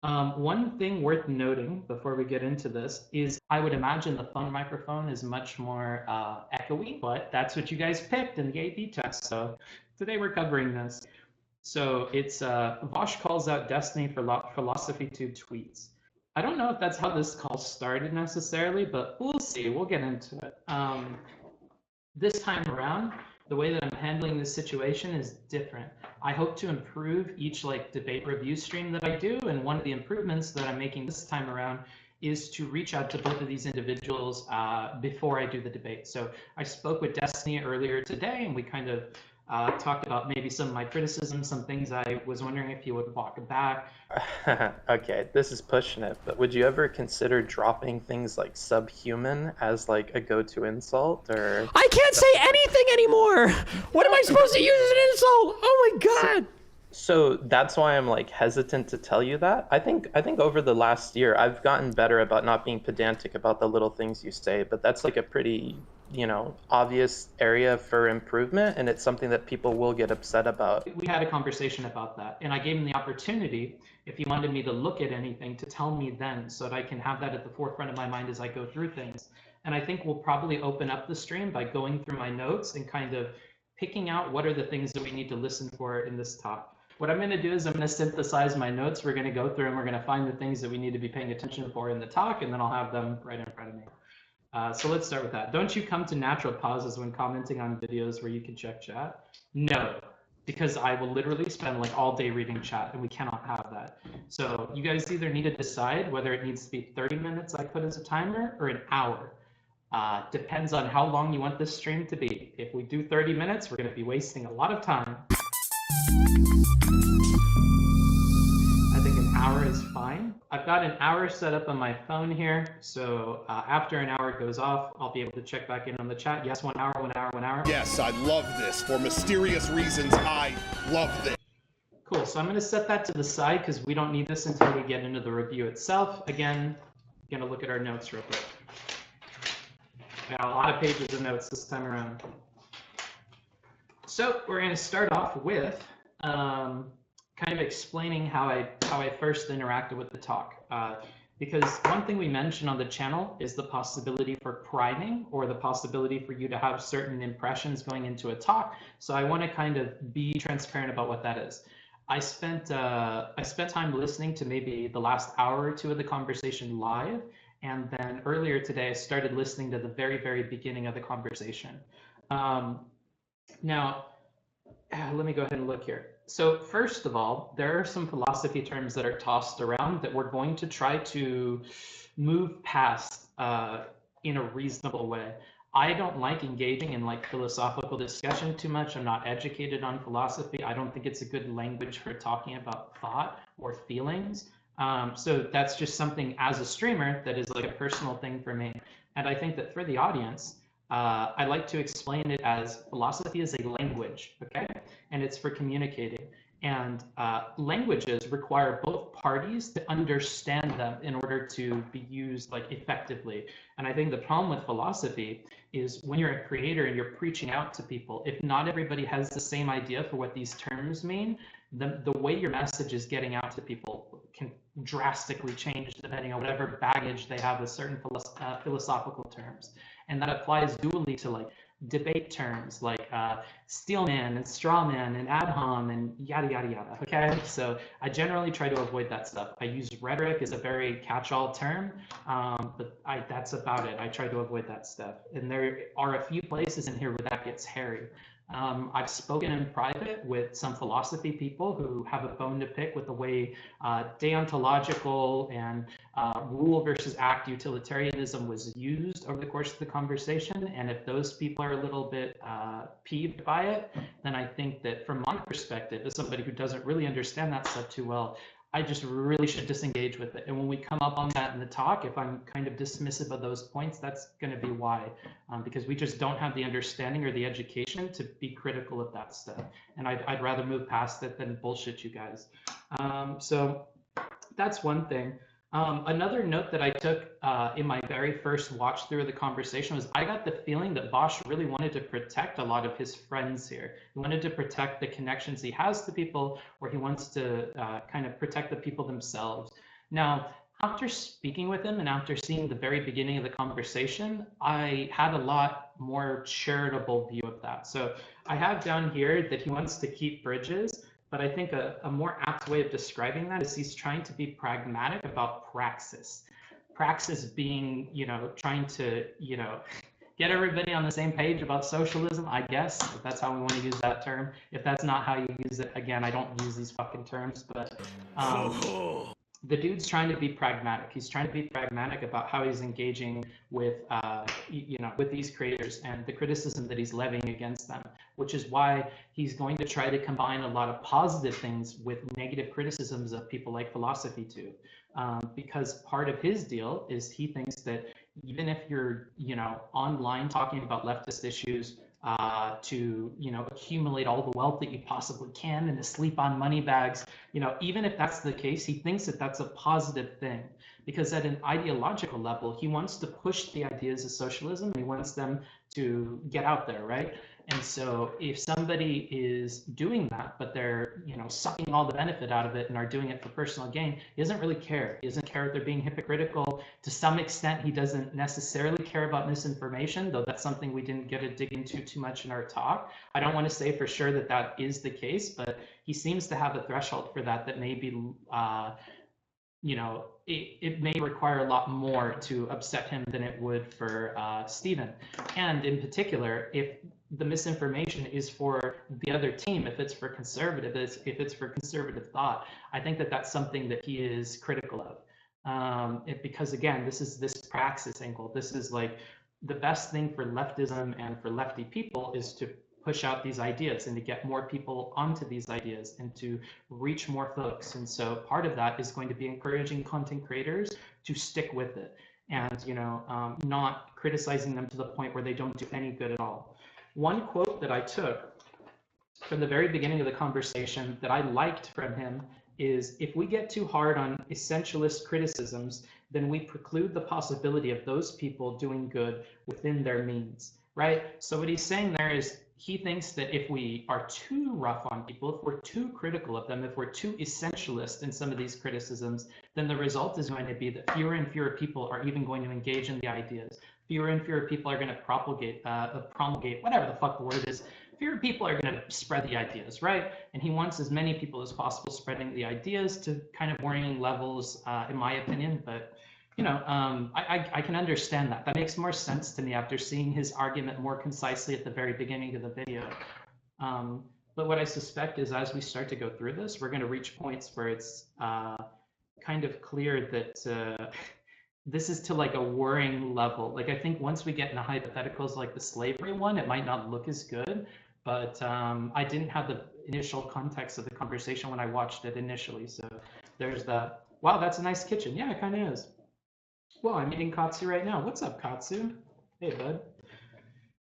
One thing worth noting before we get into this is I would imagine the phone microphone is much more echoey, but that's what you guys picked in the A/B test. So today we're covering this. So it's Vaush calls out Destiny for Philosophy Tube tweets. I don't know if that's how this call started necessarily, but we'll see. We'll get into it. This time around, the way that I'm handling this situation is different. I hope to improve each debate review stream that I do, and one of the improvements that I'm making this time around is to reach out to both of these individuals before I do the debate. So I spoke with Destiny earlier today, and we kind of talked about maybe some of my criticisms, some things I was wondering if you would walk back. Okay, this is pushing it, but would you ever consider dropping things like subhuman as like a go-to insult, or? I can't say anything anymore. What am I supposed to use as an insult? Oh my god. So that's why I'm like hesitant to tell you that. I think over the last year I've gotten better about not being pedantic about the little things you say, but that's like a pretty, obvious area for improvement, and it's something that people will get upset about. We had a conversation about that, and I gave him the opportunity, if he wanted me to look at anything, to tell me then, so that I can have that at the forefront of my mind as I go through things. And I think we'll probably open up the stream by going through my notes and kind of picking out what are the things that we need to listen for in this talk. What I'm going to do is I'm going to synthesize my notes. We're going to go through and we're going to find the things that we need to be paying attention for in the talk, and then I'll have them right in front of me. So let's start with that. Don't you come to natural pauses when commenting on videos where you can check chat? No, because I will literally spend like all day reading chat, and we cannot have that. So you guys either need to decide whether it needs to be 30 minutes I put as a timer or an hour. Depends on how long you want this stream to be. If we do 30 minutes, we're going to be wasting a lot of time. I think an hour is fine. I've got an hour set up on my phone here, so after an hour goes off, I'll be able to check back in on the chat. Yes, 1 hour, 1 hour, 1 hour. Yes, I love this. For mysterious reasons, I love this. Cool, so I'm going to set that to the side because we don't need this until we get into the review itself. Again, I'm going to look at our notes real quick. Got a lot of pages of notes this time around. So we're going to start off with kind of explaining how I first interacted with the talk. Because one thing we mentioned on the channel is the possibility for priming, or the possibility for you to have certain impressions going into a talk. So I want to kind of be transparent about what that is. I spent time listening to maybe the last hour or two of the conversation live. And then earlier today, I started listening to the very, very beginning of the conversation. Now, let me go ahead and look here. So first of all, there are some philosophy terms that are tossed around that we're going to try to move past in a reasonable way. I don't like engaging in like philosophical discussion too much. I'm not educated on philosophy. I don't think it's a good language for talking about thought or feelings. So that's just something as a streamer that is like a personal thing for me. And I think that for the audience, I like to explain it as philosophy is a language, okay? And it's for communicating. And languages require both parties to understand them in order to be used like effectively. And I think the problem with philosophy is when you're a creator and you're preaching out to people, if not everybody has the same idea for what these terms mean, the way your message is getting out to people can drastically change depending on whatever baggage they have with certain philosophical terms. And that applies dually to like debate terms like steelman and strawman and ad hom and yada, yada, yada, okay? So I generally try to avoid that stuff. I use rhetoric as a very catch-all term, but that's about it. I try to avoid that stuff. And there are a few places in here where that gets hairy. I've spoken in private with some philosophy people who have a bone to pick with the way deontological and rule versus act utilitarianism was used over the course of the conversation. And if those people are a little bit peeved by it, then I think that from my perspective, as somebody who doesn't really understand that stuff too well, I just really should disengage with it. And when we come up on that in the talk, if I'm kind of dismissive of those points, that's going to be why, because we just don't have the understanding or the education to be critical of that stuff. And I'd rather move past it than bullshit you guys. So that's one thing. Another note that I took in my very first watch through of the conversation was I got the feeling that Vaush really wanted to protect a lot of his friends here. He wanted to protect the connections he has to people, or he wants to kind of protect the people themselves. Now, after speaking with him and after seeing the very beginning of the conversation, I had a lot more charitable view of that. So I have down here that he wants to keep bridges, but I think a more apt way of describing that is he's trying to be pragmatic about praxis. Praxis being, trying to, get everybody on the same page about socialism, I guess, if that's how we want to use that term. If that's not how you use it, again, I don't use these fucking terms, but the dude's trying to be pragmatic. He's trying to be pragmatic about how he's engaging with, with these creators and the criticism that he's levying against them, which is why he's going to try to combine a lot of positive things with negative criticisms of people like Philosophy Tube. Because part of his deal is he thinks that even if you're, online talking about leftist issues, to accumulate all the wealth that you possibly can and to sleep on money bags, even if that's the case, he thinks that that's a positive thing, because at an ideological level he wants to push the ideas of socialism and he wants them to get out there, right? And so if somebody is doing that, but they're, sucking all the benefit out of it and are doing it for personal gain, he doesn't really care. He doesn't care if they're being hypocritical. To some extent, he doesn't necessarily care about misinformation, though that's something we didn't get to dig into too much in our talk. I don't want to say for sure that that is the case, but he seems to have a threshold for that may be, it may require a lot more to upset him than it would for Stephen. And in particular, if the misinformation is for the other team, if it's for conservatives, if it's for conservative thought, I think that that's something that he is critical of. Because again, this is this praxis angle. This is like the best thing for leftism and for lefty people is to push out these ideas and to get more people onto these ideas and to reach more folks. And so part of that is going to be encouraging content creators to stick with it and, not criticizing them to the point where they don't do any good at all. One quote that I took from the very beginning of the conversation that I liked from him is, if we get too hard on essentialist criticisms, then we preclude the possibility of those people doing good within their means, right? So what he's saying there is, he thinks that if we are too rough on people, if we're too critical of them, if we're too essentialist in some of these criticisms, then the result is going to be that fewer and fewer people are even going to engage in the ideas. Fewer and fewer people are going to promulgate, whatever the fuck the word is. Fewer people are going to spread the ideas, right? And he wants as many people as possible spreading the ideas to kind of varying levels, in my opinion. But I can understand that. That makes more sense to me after seeing his argument more concisely at the very beginning of the video. But what I suspect is, as we start to go through this, we're going to reach points where it's kind of clear that this is to like a worrying level. Like, I think once we get into hypotheticals like the slavery one, it might not look as good. But I didn't have the initial context of the conversation when I watched it initially. So there's that. Wow, that's a nice kitchen. Yeah, it kind of is. Well, I'm eating katsu right now. What's up, katsu? Hey, bud.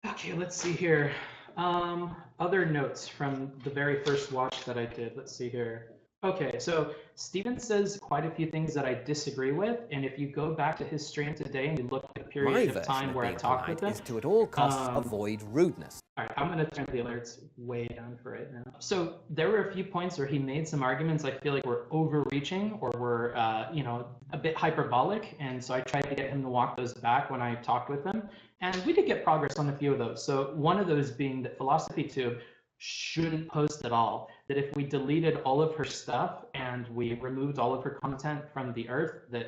Okay, let's see here. Other notes from the very first watch that I did. Let's see here. Okay, so Stephen says quite a few things that I disagree with, and if you go back to his stream today and you look at the period of time where I talked with him, is to at all costs avoid rudeness. All right, I'm going to turn the alerts way down for right now. So there were a few points where he made some arguments I feel like were overreaching or were, a bit hyperbolic, and so I tried to get him to walk those back when I talked with him, and we did get progress on a few of those. So one of those being that Philosophy Tube shouldn't post at all, that if we deleted all of her stuff and we removed all of her content from the earth, that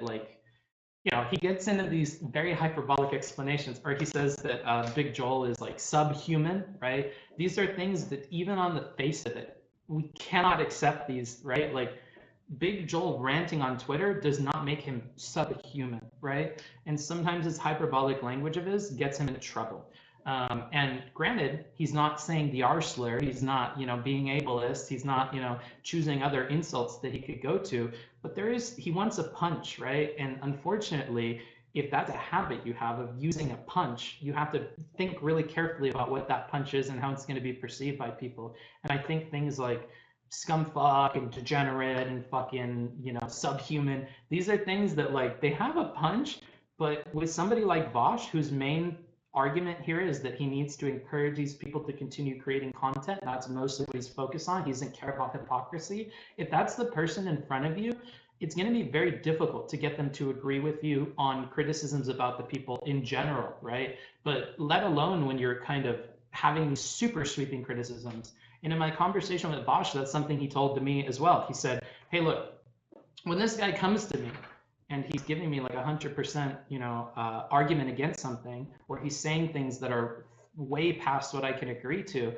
he gets into these very hyperbolic explanations, or he says that Big Joel is like subhuman, right? These are things that even on the face of it, we cannot accept these, right? Like, Big Joel ranting on Twitter does not make him subhuman, right? And sometimes his hyperbolic language of his gets him into trouble. And granted, he's not saying the R slur, he's not, being ableist, he's not, choosing other insults that he could go to, but he wants a punch, right? And unfortunately, if that's a habit you have of using a punch, you have to think really carefully about what that punch is and how it's going to be perceived by people. And I think things like scumfuck and degenerate and fucking, subhuman, these are things that they have a punch, but with somebody like Vaush, whose main argument here is that he needs to encourage these people to continue creating content. That's mostly what he's focused on. He doesn't care about hypocrisy. If that's the person in front of you it's going to be very difficult to get them to agree with you on criticisms about the people in general, right? But let alone when you're kind of having these super sweeping criticisms. And in my conversation with Vaush, that's something he told to me as well. He said, hey, look, when this guy comes to me and he's giving me like 100%, argument against something, or he's saying things that are way past what I can agree to,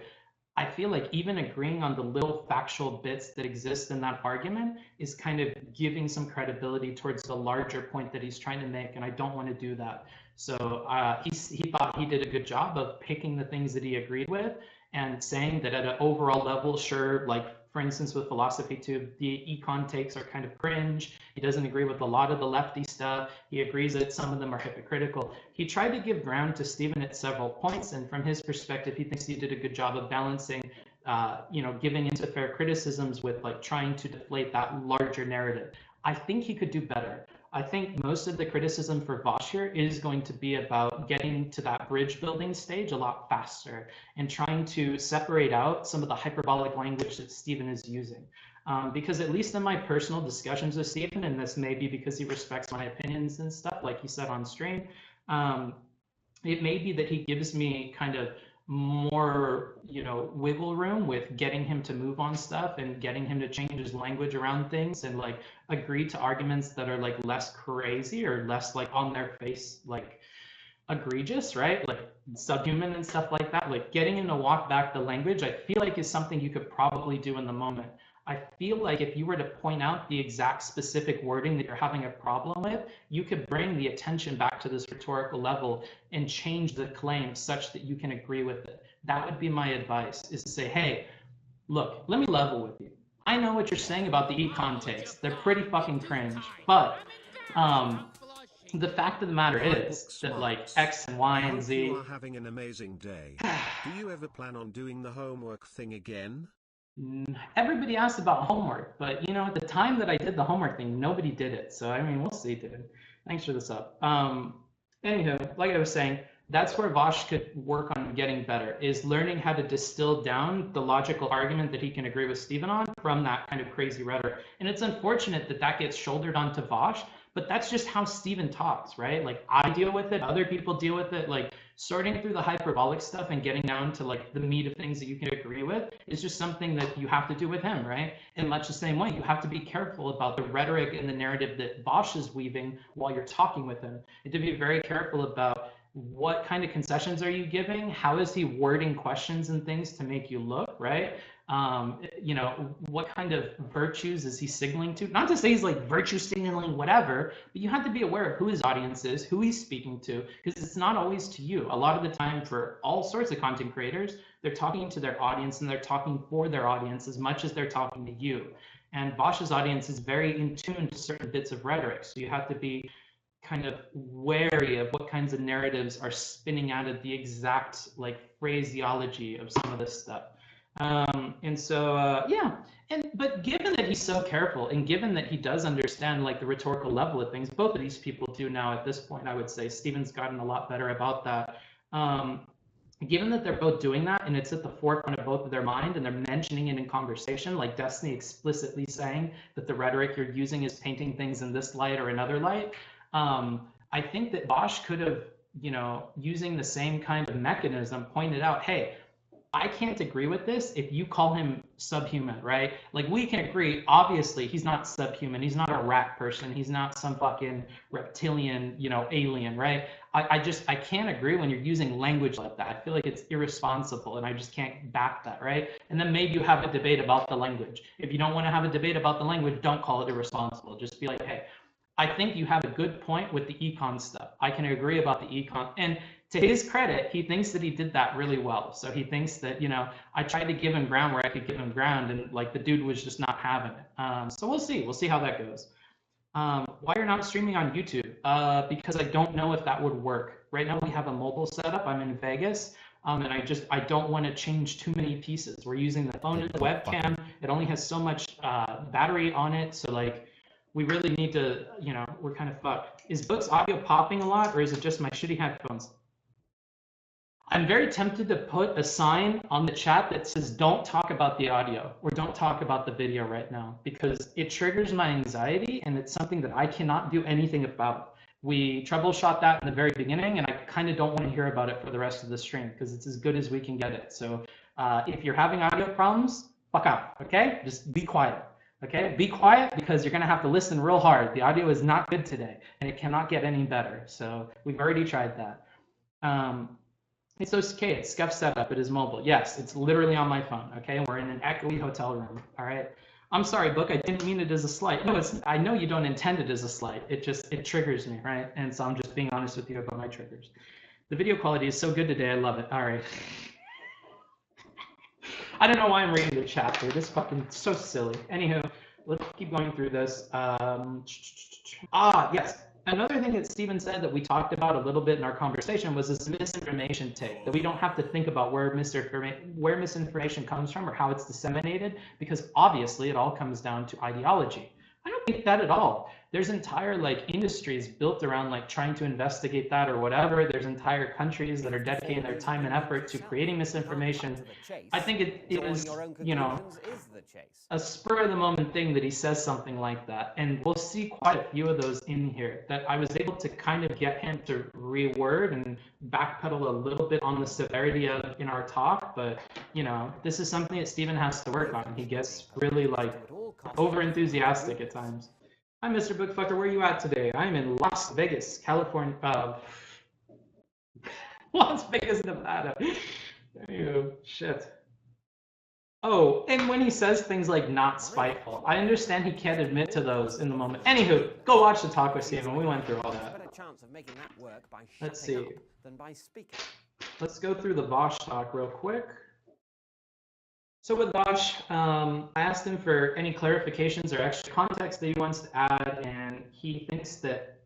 I feel like even agreeing on the little factual bits that exist in that argument is kind of giving some credibility towards the larger point that he's trying to make, and I don't want to do that. So he thought he did a good job of picking the things that he agreed with and saying that at an overall level, sure, like for instance with Philosophy Tube, the econ takes are kind of cringe. He doesn't agree with a lot of the lefty stuff. He agrees that some of them are hypocritical. He tried to give ground to Stephen at several points, and from his perspective, he thinks he did a good job of balancing, giving into fair criticisms with like trying to deflate that larger narrative. I think he could do better. I think most of the criticism for Vaush here is going to be about getting to that bridge building stage a lot faster and trying to separate out some of the hyperbolic language that Stephen is using. Because at least in my personal discussions with Stephen, and this may be because he respects my opinions and stuff, like he said on stream, it may be that he gives me kind of more, wiggle room with getting him to move on stuff and getting him to change his language around things and like agree to arguments that are like less crazy or less like on their face, like egregious, right? Like subhuman and stuff like that. Like getting him to walk back the language, I feel like is something you could probably do in the moment. I feel like if you were to point out the exact specific wording that you're having a problem with, you could bring the attention back to this rhetorical level and change the claim such that you can agree with it. That would be my advice, is to say, hey, look, let me level with you. I know what you're saying about the econ takes. They're pretty fucking cringe. But the fact of the matter is that like X and Y and Z. You are having an amazing day. Do you ever plan on doing the homework thing again? Everybody asked about homework, but at the time that I did the homework thing, nobody did it. So I mean, we'll see, dude. Thanks for this up. Anywho, like I was saying, that's where Vaush could work on getting better, is learning how to distill down the logical argument that he can agree with Stephen on from that kind of crazy rhetoric. And it's unfortunate that that gets shouldered onto Vaush, but that's just how Stephen talks, right? Like I deal with it, other people deal with it, like sorting through the hyperbolic stuff and getting down to like the meat of things that you can agree with is just something that you have to do with him, right? In much the same way, you have to be careful about the rhetoric and the narrative that Vaush is weaving while you're talking with him. You have to be very careful about what kind of concessions are you giving? How is he wording questions and things to make you look, right? What kind of virtues is he signaling to? Not to say he's like virtue signaling, whatever, but you have to be aware of who his audience is, who he's speaking to, because it's not always to you. A lot of the time for all sorts of content creators, they're talking to their audience and they're talking for their audience as much as they're talking to you. And Vaush's audience is very in tune to certain bits of rhetoric. So you have to be kind of wary of what kinds of narratives are spinning out of the exact like phraseology of some of this stuff. But given that he's so careful and given that he does understand like the rhetorical level of things, both of these people do now at this point, I would say. Stephen's gotten a lot better about that. Given that they're both doing that and it's at the forefront of both of their mind and they're mentioning it in conversation, like Destiny explicitly saying that the rhetoric you're using is painting things in this light or another light, I think that Vaush could have, using the same kind of mechanism, pointed out, hey, I can't agree with this if you call him subhuman, right? Like we can agree, obviously he's not subhuman, he's not a rat person, he's not some fucking reptilian, alien, right? I can't agree when you're using language like that. I feel like it's irresponsible and I just can't back that, right? And then maybe you have a debate about the language. If you don't want to have a debate about the language, don't call it irresponsible. Just be like, hey, I think you have a good point with the econ stuff. I can agree about the econ. And to his credit, he thinks that he did that really well. So he thinks that, I tried to give him ground where I could give him ground and like the dude was just not having it. So we'll see how that goes. Why you're not streaming on YouTube? Because I don't know if that would work. Right now we have a mobile setup. I'm in Vegas. And I don't want to change too many pieces. We're using the phone and the webcam. It only has so much battery on it. So like, we really need to, we're kind of fucked. Is Book's audio popping a lot or is it just my shitty headphones? I'm very tempted to put a sign on the chat that says don't talk about the audio or don't talk about the video right now, because it triggers my anxiety and it's something that I cannot do anything about. We troubleshot that in the very beginning, and I kind of don't want to hear about it for the rest of the stream because it's as good as we can get it. So if you're having audio problems, fuck out, okay? Just be quiet, okay? Be quiet, because you're going to have to listen real hard. The audio is not good today and it cannot get any better. So we've already tried that. It's okay. It's Scuff setup. It is mobile. Yes, it's literally on my phone. Okay, we're in an echoey hotel room. All right. I'm sorry, Book. I didn't mean it as a slight. No, it's. I know you don't intend it as a slight. It triggers me, right? And so I'm just being honest with you about my triggers. The video quality is so good today. I love it. All right. I don't know why I'm reading the chat here. This fucking so silly. Anywho, let's keep going through this. Yes. Another thing that Stephen said that we talked about a little bit in our conversation was this misinformation take, that we don't have to think about where misinformation comes from or how it's disseminated, because obviously it all comes down to ideology. I don't think that at all. There's entire industries built around trying to investigate that or whatever. There's entire countries that are dedicating their time and effort to creating misinformation. I think it was, a spur of the moment thing that he says something like that. And we'll see quite a few of those in here that I was able to kind of get him to reword and backpedal a little bit on the severity of in our talk. But, this is something that Stephen has to work on. He gets really over enthusiastic at times. Hi, Mr. Bookfucker. Where are you at today? I'm in Las Vegas, California. Las Vegas, Nevada. Ew, shit. Oh, and when he says things like not spiteful, I understand he can't admit to those in the moment. Anywho, go watch the talk with Stephen. We went through all that. Let's see. Let's go through the Vaush talk real quick. So with Vaush, I asked him for any clarifications or extra context that he wants to add, and he thinks that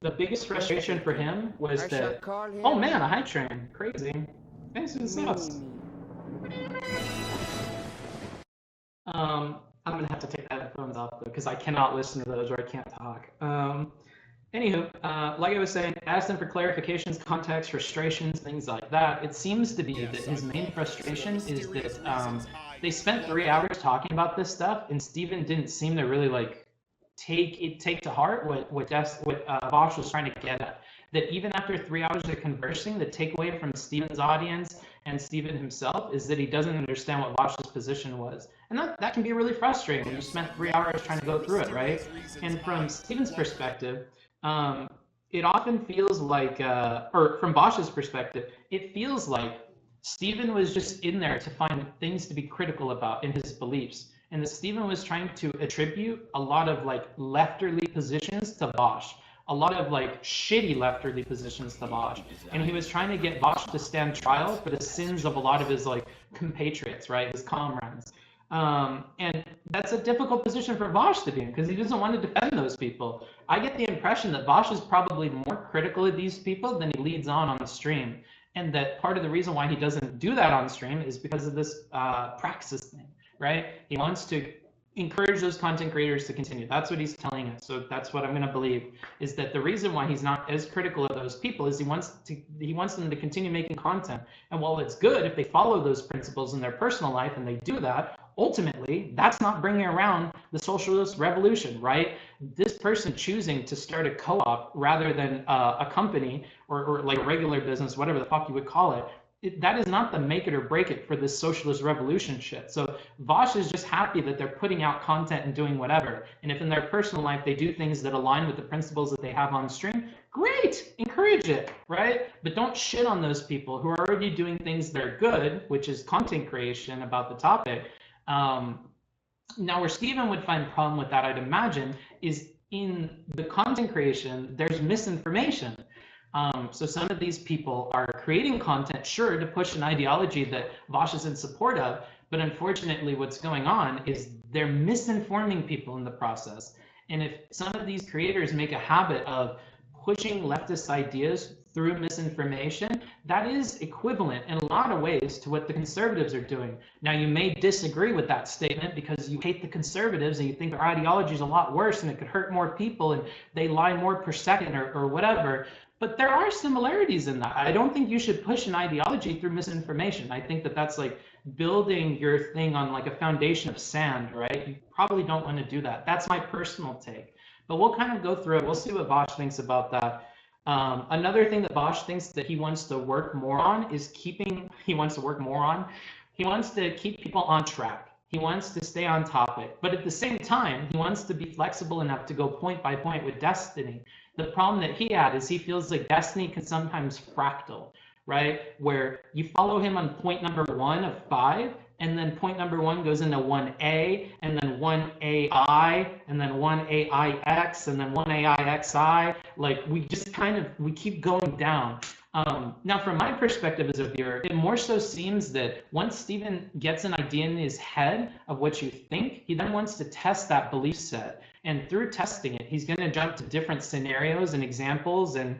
the biggest frustration for him was that, oh man, a high train, crazy. Thanks for the subs. I'm gonna have to take the headphones off though, because I cannot listen to those or I can't talk. Anywho, like I was saying, asked him for clarifications, context, frustrations, things like that. It seems to be that his main frustration is that they spent 3 hours talking about this stuff, and Stephen didn't seem to really take to heart what Vaush was trying to get at. That even after 3 hours of conversing, the takeaway from Stephen's audience and Stephen himself is that he doesn't understand what Vaush's position was. And that can be really frustrating when you spent 3 hours trying to go through it, right? And from Stephen's perspective, it often feels like, or from Vaush's perspective, it feels like Stephen was just in there to find things to be critical about in his beliefs. And that Stephen was trying to attribute a lot of lefterly positions to Vaush. A lot of shitty lefterly positions to Vaush. And he was trying to get Vaush to stand trial for the sins of a lot of his compatriots, right? His comrades. And that's a difficult position for Vaush to be in, because he doesn't want to defend those people. I get the impression that Vaush is probably more critical of these people than he leads on the stream. And that part of the reason why he doesn't do that on stream is because of this praxis thing, right? He wants to encourage those content creators to continue. That's what he's telling us. So that's what I'm going to believe, is that the reason why he's not as critical of those people is he wants them to continue making content. And while it's good if they follow those principles in their personal life and they do that, ultimately that's not bringing around the socialist revolution, right? This person choosing to start a co-op rather than a company or a regular business, whatever the fuck you would call it, that is not the make it or break it for this socialist revolution shit. So Vaush is just happy that they're putting out content and doing whatever. And if in their personal life they do things that align with the principles that they have on stream, great, encourage it, right? But don't shit on those people who are already doing things that are good, which is content creation about the topic. Now where Stephen would find a problem with that, I'd imagine, is in the content creation, there's misinformation. So some of these people are creating content, sure, to push an ideology that Vaush is in support of, but unfortunately what's going on is they're misinforming people in the process. And if some of these creators make a habit of pushing leftist ideas through misinformation, that is equivalent in a lot of ways to what the conservatives are doing. Now, you may disagree with that statement because you hate the conservatives and you think their ideology is a lot worse and it could hurt more people and they lie more per second or whatever. But there are similarities in that. I don't think you should push an ideology through misinformation. I think that that's like building your thing on like a foundation of sand, right? You probably don't want to do that. That's my personal take. But we'll kind of go through it. We'll see what Vaush thinks about that. Another thing that Vaush thinks that he wants to work more on is he wants to keep people on track. He wants to stay on topic. But at the same time, he wants to be flexible enough to go point by point with Destiny. The problem that he had is he feels like Destiny can sometimes fractal, right? Where you follow him on point number 1 of 5, and then point number 1 goes into 1A, and then 1AI, and then 1AIX, and then 1AIXI. Like we keep going down. Now, from my perspective as a viewer, it more so seems that once Steven gets an idea in his head of what you think, he then wants to test that belief set. And through testing it, he's going to jump to different scenarios and examples and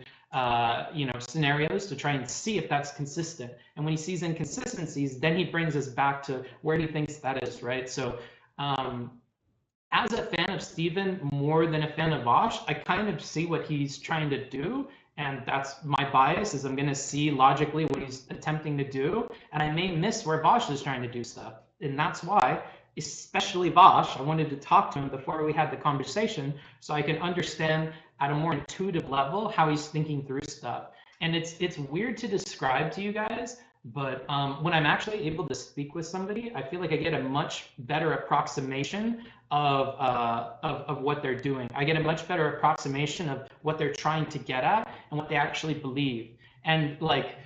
scenarios to try and see if that's consistent. And when he sees inconsistencies, then he brings us back to where he thinks that is, right? So as a fan of Steven more than a fan of Vaush, I kind of see what he's trying to do. And that's my bias, is I'm going to see logically what he's attempting to do. And I may miss where Vaush is trying to do stuff. And that's why, especially Vaush, I wanted to talk to him before we had the conversation so I can understand at a more intuitive level how he's thinking through stuff. And it's weird to describe to you guys, but when I'm actually able to speak with somebody, I feel like I get a much better approximation of what they're doing. I get a much better approximation of what they're trying to get at and what they actually believe. And like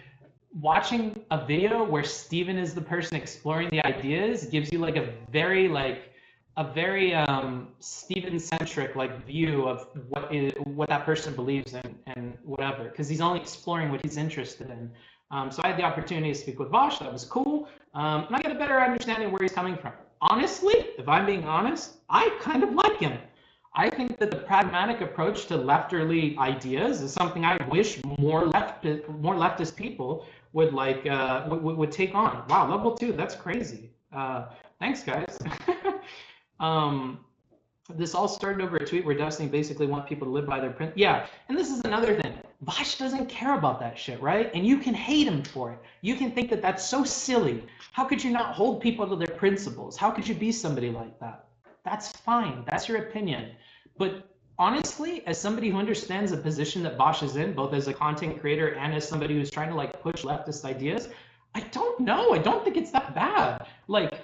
watching a video where Steven is the person exploring the ideas gives you like a very Steven-centric like view of what that person believes in and whatever, because he's only exploring what he's interested in. So I had the opportunity to speak with Vaush. That was cool. And I get a better understanding of where he's coming from. Honestly, if I'm being honest, I kind of like him. I think that the pragmatic approach to lefterly ideas is something I wish more leftist people would would take on. Wow, level 2, that's crazy. Thanks, guys. This all started over a tweet where Destiny basically want people to live by their print. Yeah, and this is another thing. Vaush doesn't care about that shit, right? And you can hate him for it. You can think that that's so silly. How could you not hold people to their principles? How could you be somebody like that? That's fine. That's your opinion. But honestly, as somebody who understands the position that Vaush is in, both as a content creator and as somebody who's trying to like push leftist ideas, I don't know. I don't think it's that bad. Like,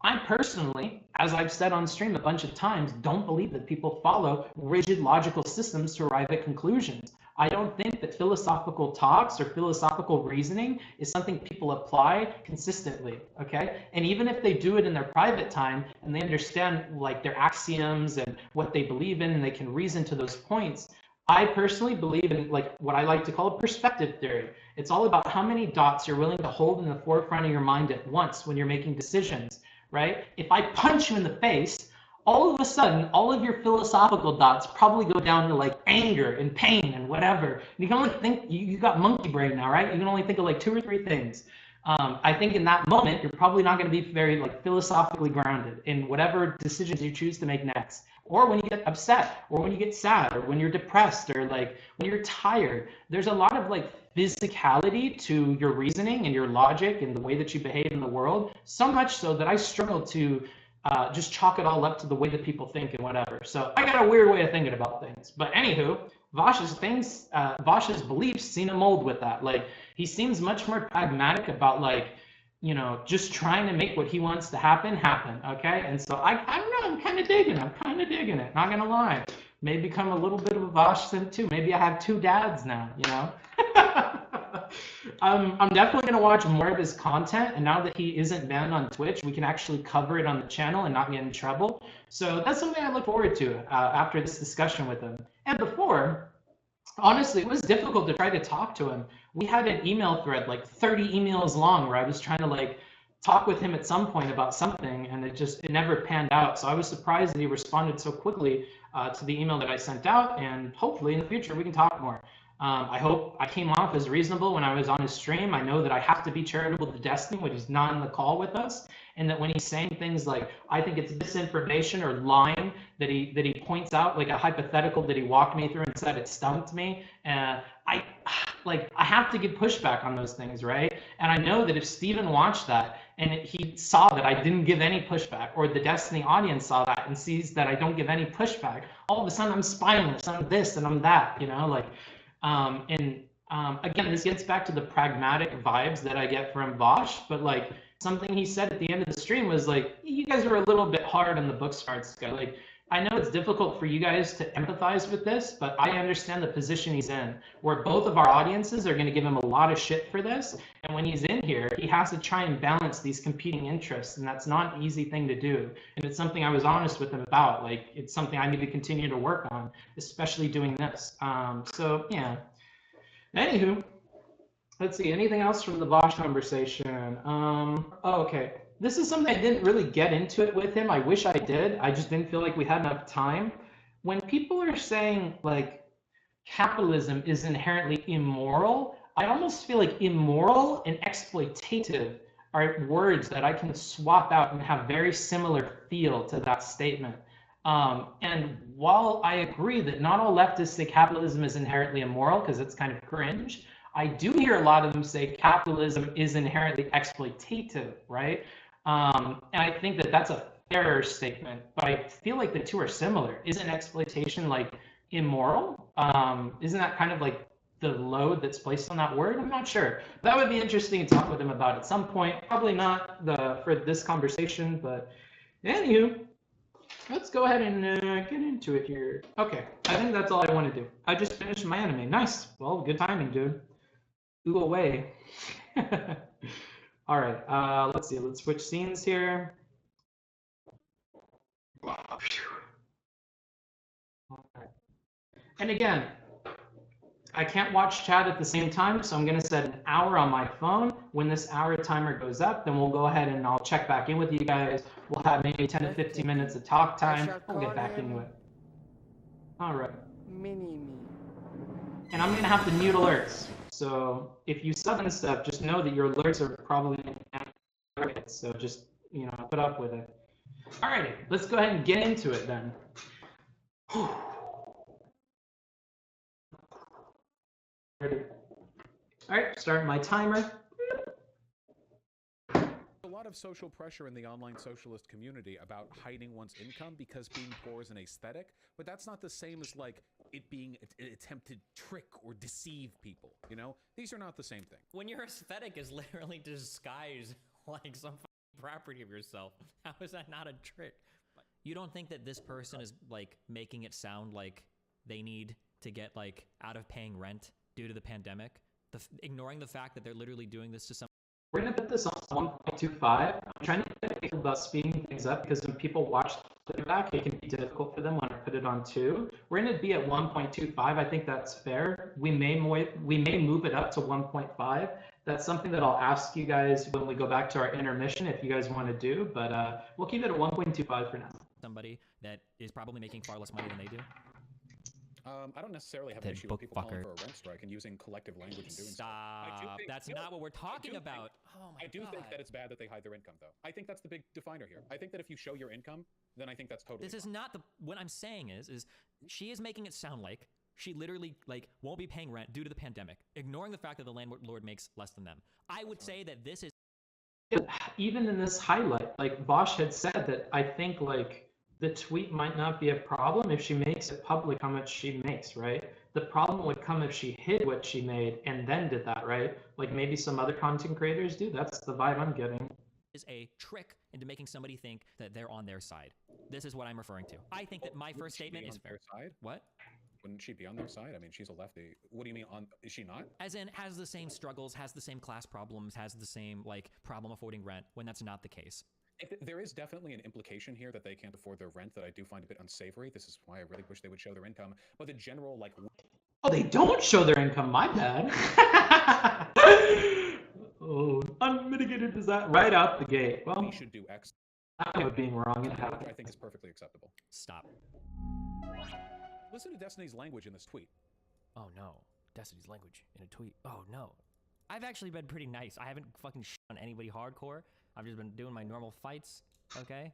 I personally, as I've said on stream a bunch of times, don't believe that people follow rigid logical systems to arrive at conclusions. I don't think that philosophical talks or philosophical reasoning is something people apply consistently, okay? And even if they do it in their private time and they understand like their axioms and what they believe in and they can reason to those points, I personally believe in like what I like to call a perspective theory. It's all about how many dots you're willing to hold in the forefront of your mind at once when you're making decisions. Right? If I punch you in the face, all of a sudden, all of your philosophical dots probably go down to like anger and pain and whatever. And you can only think, you got monkey brain now, right? You can only think of like 2 or 3 things. I think in that moment, you're probably not going to be very like philosophically grounded in whatever decisions you choose to make next. Or when you get upset, or when you get sad, or when you're depressed, or like when you're tired. There's a lot of like physicality to your reasoning and your logic and the way that you behave in the world, so much so that I struggle to just chalk it all up to the way that people think and whatever. So I got a weird way of thinking about things. But anywho, Vaush's beliefs seem to mold with that. Like, he seems much more pragmatic about like, you know, just trying to make what he wants to happen, okay? And so I don't know, I'm kind of digging it, not gonna lie. Maybe become a little bit of a Vaush simp too. Maybe I have 2 dads now, you know? I'm definitely going to watch more of his content, and now that he isn't banned on Twitch, we can actually cover it on the channel and not get in trouble. So that's something I look forward to after this discussion with him. And before, honestly, it was difficult to try to talk to him. We had an email thread, like 30 emails long, where I was trying to like talk with him at some point about something, and it never panned out. So I was surprised that he responded so quickly. to the email that I sent out, and hopefully in the future we can talk more. I hope I came off as reasonable when I was on his stream. I know that I have to be charitable to Destiny when he's not in the call with us, and that when he's saying things like, I think it's misinformation or lying, that he points out like a hypothetical that he walked me through and said it stumped me. I have to give pushback on those things, right? And I know that if Steven watched that and he saw that I didn't give any pushback, or the Destiny audience saw that and sees that I don't give any pushback, all of a sudden I'm spineless, I'm this and I'm that, you know, like, again, this gets back to the pragmatic vibes that I get from Vaush, but like something he said at the end of the stream was like, you guys are a little bit hard on the book smarts guy. Like, I know it's difficult for you guys to empathize with this, but I understand the position he's in, where both of our audiences are going to give him a lot of shit for this. And when he's in here, he has to try and balance these competing interests. And that's not an easy thing to do. And it's something I was honest with him about. Like, it's something I need to continue to work on, especially doing this. So, yeah. Anywho, let's see. Anything else from the Vaush conversation? Oh, okay. This is something I didn't really get into it with him. I wish I did. I just didn't feel like we had enough time. When people are saying like capitalism is inherently immoral, I almost feel like immoral and exploitative are words that I can swap out and have very similar feel to that statement. And while I agree that not all leftists say capitalism is inherently immoral because it's kind of cringe, I do hear a lot of them say capitalism is inherently exploitative, right? And I think that that's a fairer statement, but I feel like the two are similar. Isn't exploitation like immoral? Isn't that kind of like the load that's placed on that word? I'm not sure. That would be interesting to talk with him about at some point. Probably not for this conversation, but anywho, let's go ahead and get into it here. Okay, I think that's all I want to do. I just finished my anime. Nice. Well, good timing, dude. Ooh, away. All right, let's see. Let's switch scenes here. All right. And again, I can't watch chat at the same time, so I'm going to set an hour on my phone. When this hour timer goes up, then we'll go ahead and I'll check back in with you guys. We'll have maybe 10 to 15 minutes of talk time. We'll get back into it. All right. And I'm going to have to mute alerts. So if you sub and stuff, just know that your alerts are probably targets. So just, you know, put up with it. All right, let's go ahead and get into it then. All right, starting my timer. A lot of social pressure in the online socialist community about hiding one's income because being poor is an aesthetic, but that's not the same as like it being an attempt to trick or deceive people, you know? These are not the same thing. When your aesthetic is literally disguised like some property of yourself, how is that not a trick? You don't think that this person is like making it sound like they need to get like out of paying rent due to the pandemic? Ignoring the fact that they're literally doing this to some. We're going to put this on 1.25. I'm trying to think about speeding things up because when people watch the playback, it can be difficult for them when I put it on 2. We're going to be at 1.25. I think that's fair. We may move it up to 1.5. That's something that I'll ask you guys when we go back to our intermission if you guys want to do, but we'll keep it at 1.25 for now. Somebody that is probably making far less money than they do. I don't necessarily have an issue with people calling for a rent strike and using collective language and doing Stop. so. That's not what we're talking about. Oh my God. I do think that it's bad that they hide their income, though. I think that's the big definer here. I think that if you show your income, then I think that's totally This is not the... What I'm saying is she is making it sound like she literally like won't be paying rent due to the pandemic, ignoring the fact that the landlord makes less than them. I would say that this is... Even in this highlight, like Vaush had said that I think like the tweet might not be a problem if she makes it public how much she makes, right? The problem would come if she hid what she made and then did that, right? Like maybe some other content creators do. That's the vibe I'm getting. Is a trick into making somebody think that they're on their side. This is what I'm referring to. I think that my first statement is fair. Side? What? Wouldn't she be on their side? I mean, she's a lefty. What do you mean is she not? As in, has the same struggles, has the same class problems, has the same like problem affording rent when that's not the case. There is definitely an implication here that they can't afford their rent that I do find a bit unsavory. This is why I really wish they would show their income. But the general, like... Oh, they don't show their income. My bad. Oh, unmitigated disaster right out the gate. Well, we should do X. I'm fine with being wrong. It I happens. think is perfectly acceptable. Stop. Listen to Destiny's language in this tweet. Oh no. Destiny's language in a tweet. Oh no. I've actually been pretty nice. I haven't fucking shit on anybody hardcore. I've just been doing my normal fights, okay?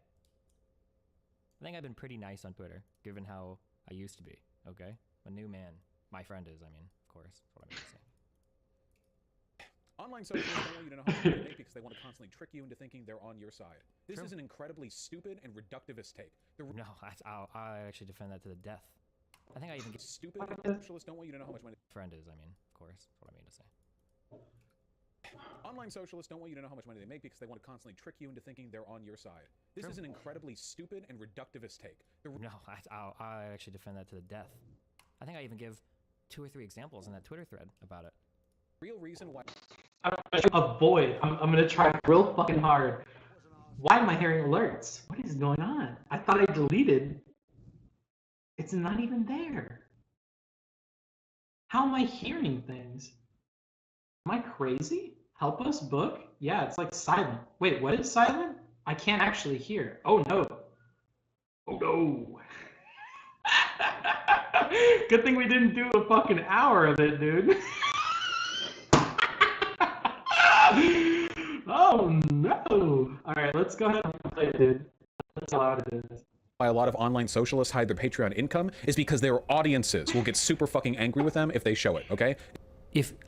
I think I've been pretty nice on Twitter, given how I used to be, okay? A new man. My friend is, I mean, of course. That's what I mean to say. Online socialists don't want you to know how much money they make because they want to constantly trick you into thinking they're on your side. This True. is an incredibly stupid and reductivist take. No, I actually defend that to the death. I think I even get Stupid socialists don't want you to know how much money. friend is, I mean, of course. That's what I mean to say. Online socialists don't want you to know how much money they make because they want to constantly trick you into thinking they're on your side. This True. is an incredibly stupid and reductivist take. No, I actually defend that to the death. I think I even give 2 or 3 examples in that Twitter thread about it. Real reason why. Avoid. I'm gonna try real fucking hard. Why am I hearing alerts? What is going on? I thought I deleted. It's not even there. How am I hearing things? Am I crazy? Help us, book? Yeah, it's like silent. Wait, what is silent? I can't actually hear. Oh no. Oh no. Good thing we didn't do a fucking hour of it, dude. Oh no. Alright, let's go ahead and play it, dude. That's how loud it is. Why a lot of online socialists hide their Patreon income is because their audiences will get super fucking angry with them if they show it, okay?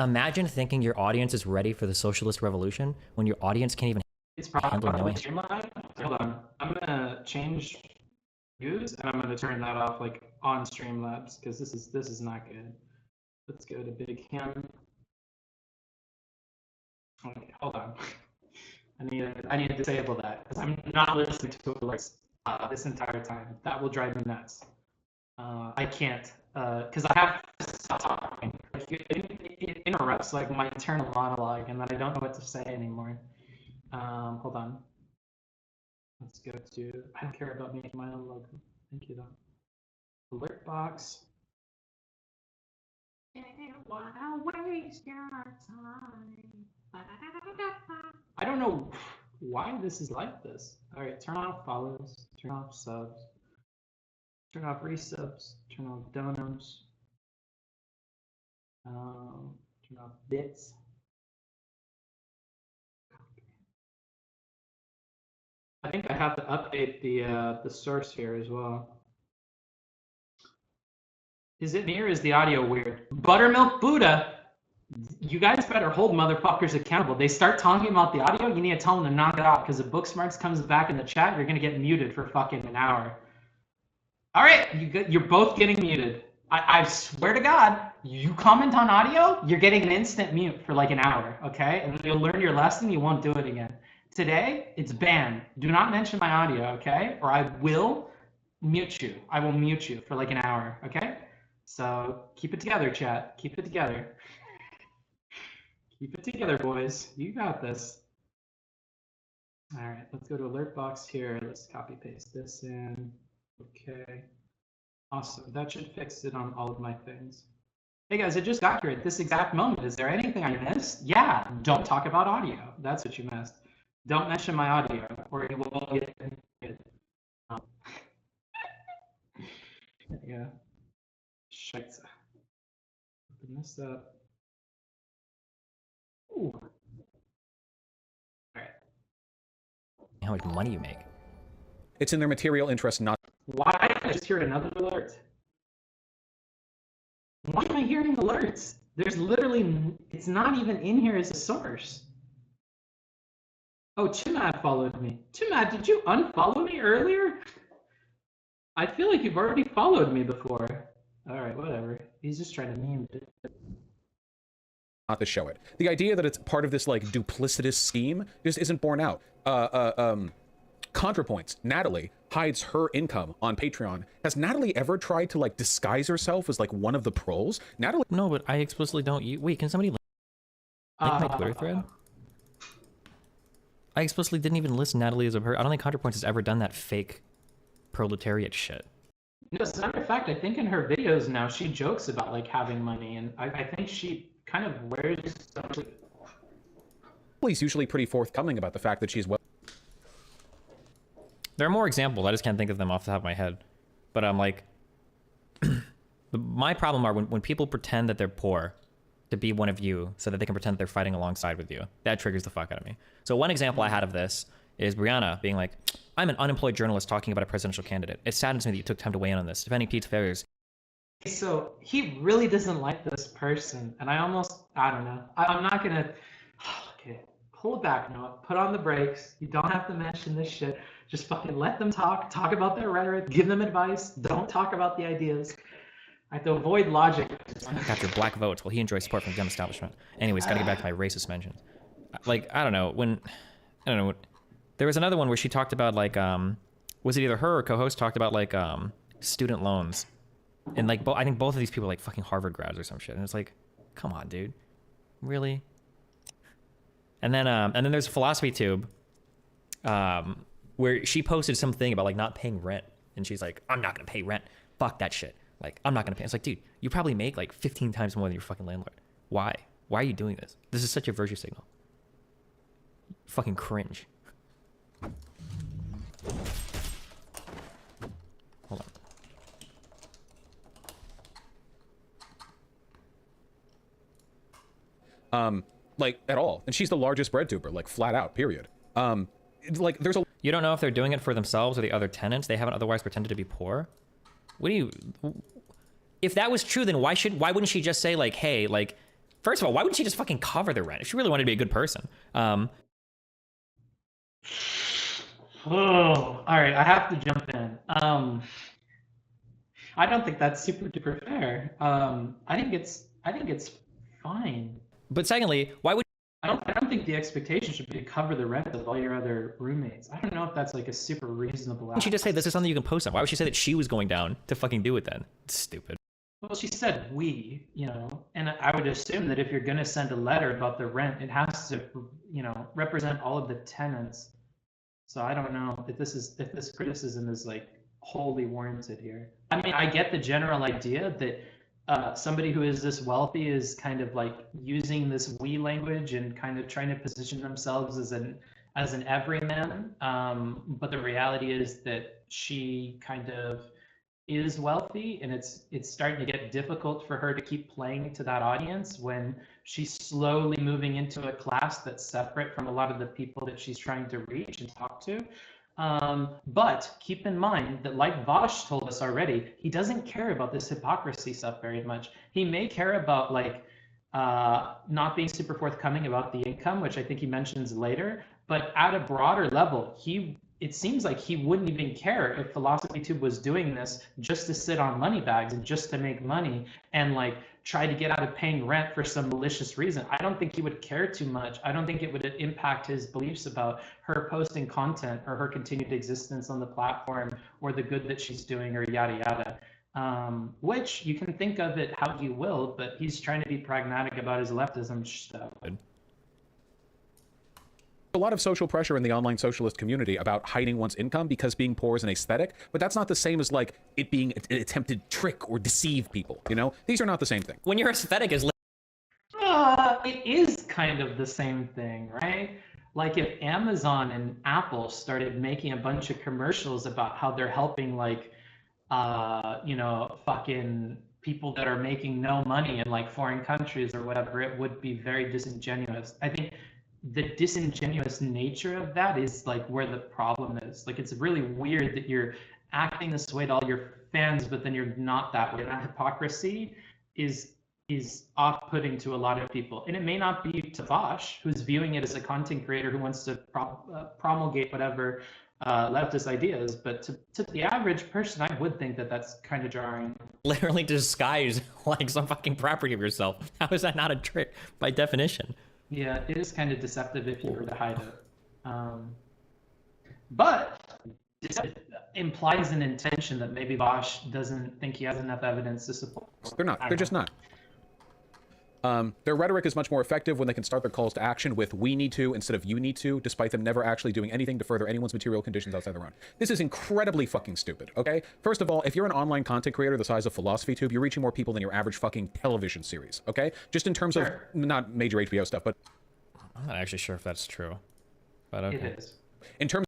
Imagine thinking your audience is ready for the socialist revolution when your audience can't even It's probably knowing. Streamline. Hold on. I'm gonna change views and I'm gonna turn that off like on Streamlabs because this is not good. Let's go to Big Him. Okay, hold on. I need to disable that because I'm not listening to alerts this entire time. That will drive me nuts. I can't because I have to stop talking. Like, it interrupts like my internal monologue, and then I don't know what to say anymore. Hold on. Let's go to. I don't care about making my own logo. Thank you though. Alert box. Waste your time. I don't know why this is like this. All right, turn off follows, turn off subs, turn off resubs, turn off donos, turn off bits. I think I have to update the source here as well. Is it me or is the audio weird? Buttermilk Buddha, you guys better hold motherfuckers accountable. They start talking about the audio, you need to tell them to knock it off because if Booksmarts comes back in the chat, you're gonna get muted for fucking an hour. All right, you're both getting muted. I swear to God, you comment on audio, you're getting an instant mute for like an hour, okay? And you'll learn your lesson, you won't do it again. Today, it's banned. Do not mention my audio, okay? Or I will mute you. I will mute you for like an hour, okay? So keep it together, chat. Keep it together. Keep it together, boys. You got this. All right, let's go to alert box here. Let's copy paste this in. Okay. Awesome. That should fix it on all of my things. Hey guys, I just got here at this exact moment. Is there anything I missed? Yeah, don't talk about audio. That's what you missed. Don't mention my audio or it will get muted. Yeah. Scheiße. Open this up. Ooh. All right. how much money you make. It's in their material interest not. Why did I just hear another alert? Why am I hearing alerts? There's literally, it's not even in here as a source. Oh, Chimad followed me. Chimad, did you unfollow me earlier? I feel like you've already followed me before. All right, whatever. He's just trying to meme it. Not to show it. The idea that it's part of this like duplicitous scheme just isn't borne out. ContraPoints. Natalie hides her income on Patreon. Has Natalie ever tried to like disguise herself as like one of the trolls? Natalie. No, but I explicitly don't use. Wait, can somebody link my Twitter thread? I explicitly didn't even list Natalie as a person. I don't think ContraPoints has ever done that fake proletariat shit. No, as a matter of fact, I think in her videos now she jokes about like having money, and I think she kind of wears. Natalie's usually pretty forthcoming about the fact that she's well. There are more examples. I just can't think of them off the top of my head. But I'm like, my problem are when people pretend that they're poor to be one of you so that they can pretend that they're fighting alongside with you. That triggers the fuck out of me. So one example I had of this is Brianna being like, I'm an unemployed journalist talking about a presidential candidate. It saddens me that you took time to weigh in on this, defending Pete's failures. So he really doesn't like this person, and I don't know. I'm not gonna. Okay, pull it back, Noah. Put on the brakes. You don't have to mention this shit. Just fucking let them talk about their rhetoric, give them advice. Don't talk about the ideas. I have to avoid logic. Capture black votes while he enjoys support from the gun establishment. Anyways, gotta get back to my racist mentions. Like, I don't know. There was another one where she talked about like, was it either her or co-host talked about like student loans, and like I think both of these people are like fucking Harvard grads or some shit, and it's like, come on, dude, really? And then there's Philosophy Tube, where she posted something about like not paying rent, and she's like, I'm not gonna pay rent. Fuck that shit. Like, I'm not gonna pay. It's like, dude, you probably make like 15 times more than your fucking landlord. Why? Why are you doing this? This is such a virtue signal. Fucking cringe. Hold on. Like at all. And she's the largest bread tuber, like flat out, period. Like there's a. You don't know if they're doing it for themselves or the other tenants. They haven't otherwise pretended to be poor. What do you? If that was true, then why wouldn't she just say like, hey, like, first of all, why wouldn't she just fucking cover the rent if she really wanted to be a good person? Oh, all right. I have to jump in. I don't think that's super duper fair. I think it's fine. But secondly, why would I don't think the expectation should be to cover the rent of all your other roommates. I don't know if that's like a super reasonable. Why would she just say this is something you can post on? Why would she say that she was going down to fucking do it then? It's stupid. Well, she said we, and I would assume that if you're going to send a letter about the rent, it has to, represent all of the tenants. So I don't know if this criticism is like wholly warranted here. I mean, I get the general idea that somebody who is this wealthy is kind of like using this we language and kind of trying to position themselves as an everyman. But the reality is that she kind of is wealthy, and it's starting to get difficult for her to keep playing to that audience when she's slowly moving into a class that's separate from a lot of the people that she's trying to reach and talk to. But keep in mind that, like Vaush told us already, he doesn't care about this hypocrisy stuff very much. He may care about like not being super forthcoming about the income, which I think he mentions later, but at a broader level, it seems like he wouldn't even care if Philosophy Tube was doing this just to sit on money bags and just to make money and like try to get out of paying rent for some malicious reason. I don't think he would care too much. I don't think it would impact his beliefs about her posting content or her continued existence on the platform or the good that she's doing or yada yada. Which you can think of it how you will, but he's trying to be pragmatic about his leftism stuff. A lot of social pressure in the online socialist community about hiding one's income because being poor is an aesthetic, but that's not the same as like it being an attempted trick or deceive people, These are not the same thing. When your aesthetic is it is kind of the same thing, right? Like if Amazon and Apple started making a bunch of commercials about how they're helping like fucking people that are making no money in like foreign countries or whatever, it would be very disingenuous. I think the disingenuous nature of that is like where the problem is. Like it's really weird that you're acting this way to all your fans, but then you're not that way. That hypocrisy is off-putting to a lot of people, and it may not be to Vaush, who's viewing it as a content creator who wants to promulgate whatever leftist ideas, but to the average person, I would think that that's kind of jarring. Literally disguise like some fucking property of yourself. How is that not a trick by definition? Yeah, it is kind of deceptive if you were to hide it. But it implies an intention that maybe Vaush doesn't think he has enough evidence to support. They're not. They're just not. Their rhetoric is much more effective when they can start their calls to action with "we need to" instead of "you need to," despite them never actually doing anything to further anyone's material conditions outside their own. This is incredibly fucking stupid, okay? First of all, if you're an online content creator the size of Philosophy Tube, you're reaching more people than your average fucking television series, okay? Just in terms of not major HBO stuff, but I'm not actually sure if that's true, but okay. It is. In terms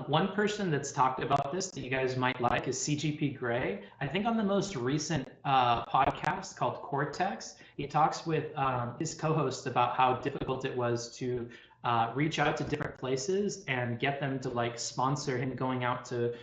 One person that's talked about this that you guys might like is CGP Grey. I think on the most recent podcast called Cortex, he talks with his co-host about how difficult it was to reach out to different places and get them to like sponsor him going out to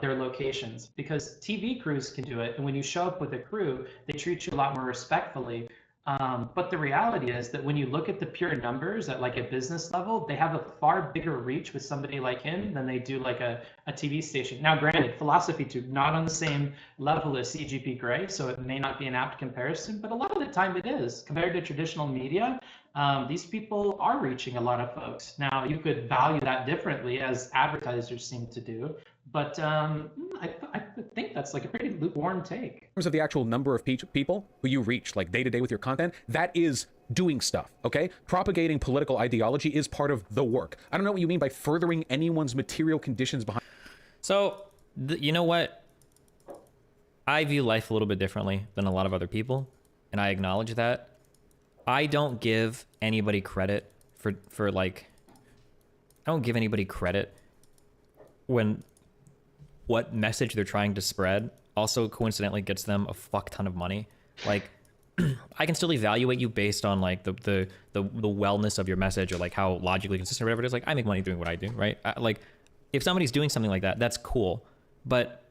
their locations, because TV crews can do it, and when you show up with a crew, they treat you a lot more respectfully. But the reality is that when you look at the pure numbers at like a business level, they have a far bigger reach with somebody like him than they do like a TV station. Now, granted, Philosophy Tube, not on the same level as CGP Grey, so it may not be an apt comparison, but a lot of the time it is. Compared to traditional media, these people are reaching a lot of folks. Now, you could value that differently, as advertisers seem to do, but I think that's like a pretty lukewarm take. In terms of the actual number of people who you reach, like day to day with your content, that is doing stuff, okay? Propagating political ideology is part of the work. I don't know what you mean by furthering anyone's material conditions behind. So, you know what? I view life a little bit differently than a lot of other people, and I acknowledge that. I don't give anybody credit for like, I don't give anybody credit when what message they're trying to spread also coincidentally gets them a fuck ton of money. Like, I can still evaluate you based on like the wellness of your message, or like how logically consistent or whatever it is. Like, I make money doing what I do, right? Like, if somebody's doing something like that, that's cool. But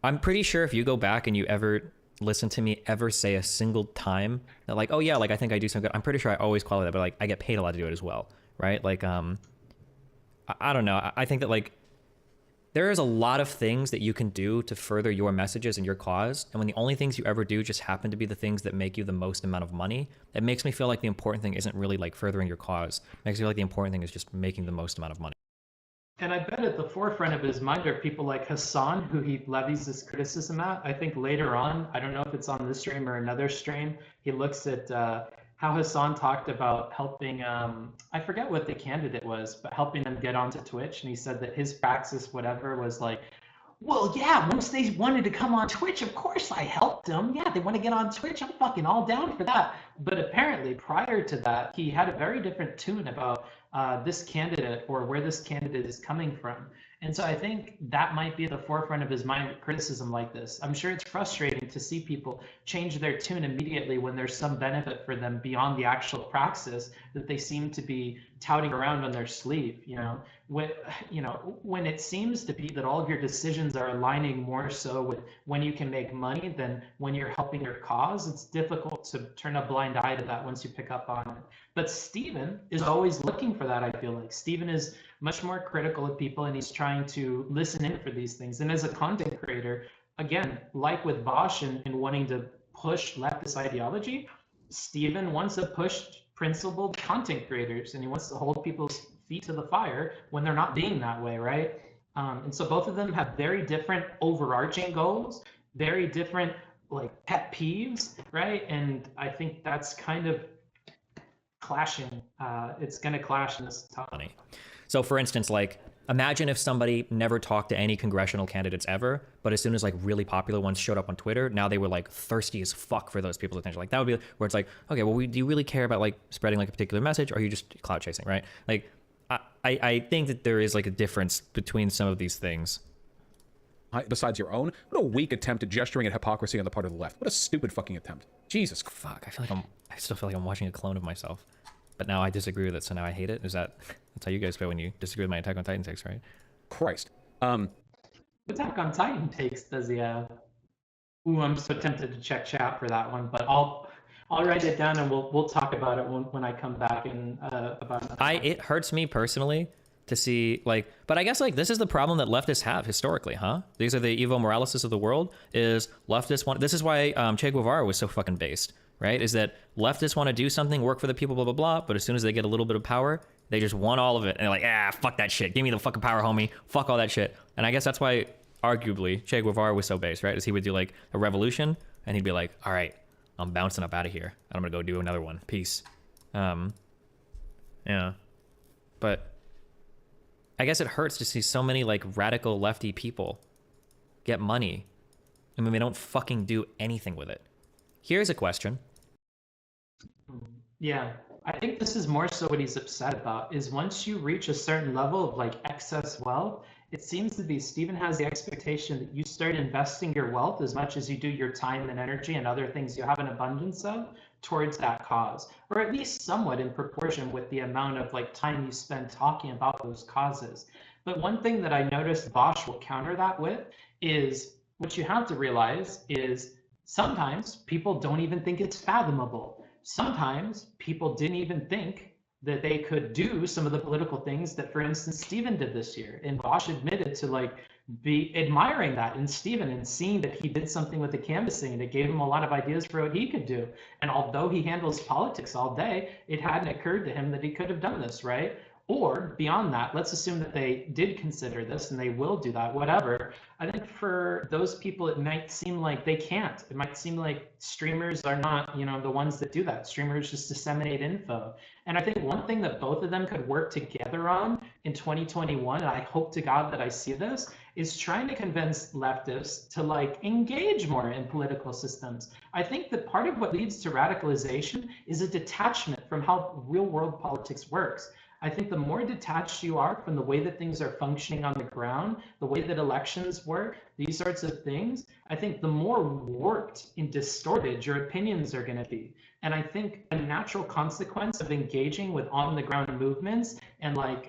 I'm pretty sure if you go back and you ever listen to me ever say a single time that like, oh yeah, like I think I do something good, I'm pretty sure I always call it that, but like I get paid a lot to do it as well, right? Like, I don't know. I think that like, there is a lot of things that you can do to further your messages and your cause. And when the only things you ever do just happen to be the things that make you the most amount of money, it makes me feel like the important thing isn't really like furthering your cause. It makes me feel like the important thing is just making the most amount of money. And I bet at the forefront of his mind are people like Hassan, who he levies this criticism at. I think later on, I don't know if it's on this stream or another stream, he looks at how Hassan talked about helping, I forget what the candidate was, but helping them get onto Twitch. And he said that his praxis, whatever, was like, well, yeah, once they wanted to come on Twitch, of course I helped them. Yeah, they want to get on Twitch. I'm fucking all down for that. But apparently prior to that, he had a very different tune about this candidate or where this candidate is coming from. And so I think that might be at the forefront of his mind with criticism like this. I'm sure it's frustrating to see people change their tune immediately when there's some benefit for them beyond the actual praxis that they seem to be touting around on their sleeve. When it seems to be that all of your decisions are aligning more so with when you can make money than when you're helping your cause, it's difficult to turn a blind eye to that once you pick up on it. But Steven is always looking for that, I feel like. Steven is much more critical of people, and he's trying to listen in for these things. And as a content creator, again, like with Vaush and wanting to push leftist ideology, Steven wants to push principled content creators, and he wants to hold people's feet to the fire when they're not being that way, right? And so both of them have very different overarching goals, very different like pet peeves, right? And I think that's kind of clashing. It's going to clash in this topic. So for instance, like, imagine if somebody never talked to any congressional candidates ever, but as soon as like really popular ones showed up on Twitter, now they were like thirsty as fuck for those people's attention. Like, that would be where it's like, okay, well, do you really care about like spreading like a particular message, or are you just clout chasing, right? Like, I think that there is like a difference between some of these things. Besides your own, what a weak attempt at gesturing at hypocrisy on the part of the left. What a stupid fucking attempt. Jesus. Fuck, I still feel like I'm watching a clone of myself. But now I disagree with it, so now I hate it. That's how you guys feel when you disagree with my Attack on Titan takes, right? Christ. Attack on Titan takes does he have? Ooh, I'm so tempted to check chat for that one, but I'll write it down and we'll talk about it when I come back in about. It hurts me personally to see like, but I guess like this is the problem that leftists have historically, huh? These are the Evo Moraleses of the world. Is leftists want? This is why Che Guevara was so fucking based. Right? Is that leftists want to do something, work for the people, blah, blah, blah, but as soon as they get a little bit of power, they just want all of it. And they're like, fuck that shit. Give me the fucking power, homie. Fuck all that shit. And I guess that's why, arguably, Che Guevara was so based, right? Is he would do like a revolution, and he'd be like, all right, I'm bouncing up out of here. I'm going to go do another one. Peace. Yeah. But I guess it hurts to see so many like radical lefty people get money. I mean, they don't fucking do anything with it. Here's a question. Yeah. I think this is more so what he's upset about, is once you reach a certain level of like excess wealth, it seems to be Stephen has the expectation that you start investing your wealth as much as you do your time and energy and other things you have an abundance of towards that cause, or at least somewhat in proportion with the amount of like time you spend talking about those causes. But one thing that I noticed Vaush will counter that with is what you have to realize is sometimes people don't even think it's fathomable. Sometimes people didn't even think that they could do some of the political things that, for instance, Stephen did this year. And Vaush admitted to like be admiring that in Stephen and seeing that he did something with the canvassing and it gave him a lot of ideas for what he could do. And although he handles politics all day, it hadn't occurred to him that he could have done this, right? Or beyond that, let's assume that they did consider this and they will do that, whatever. I think for those people, it might seem like they can't. It might seem like streamers are not, the ones that do that. Streamers just disseminate info. And I think one thing that both of them could work together on in 2021, and I hope to God that I see this, is trying to convince leftists to like engage more in political systems. I think that part of what leads to radicalization is a detachment from how real world politics works. I think the more detached you are from the way that things are functioning on the ground, the way that elections work, these sorts of things, I think the more warped and distorted your opinions are going to be. And I think a natural consequence of engaging with on the ground movements and like,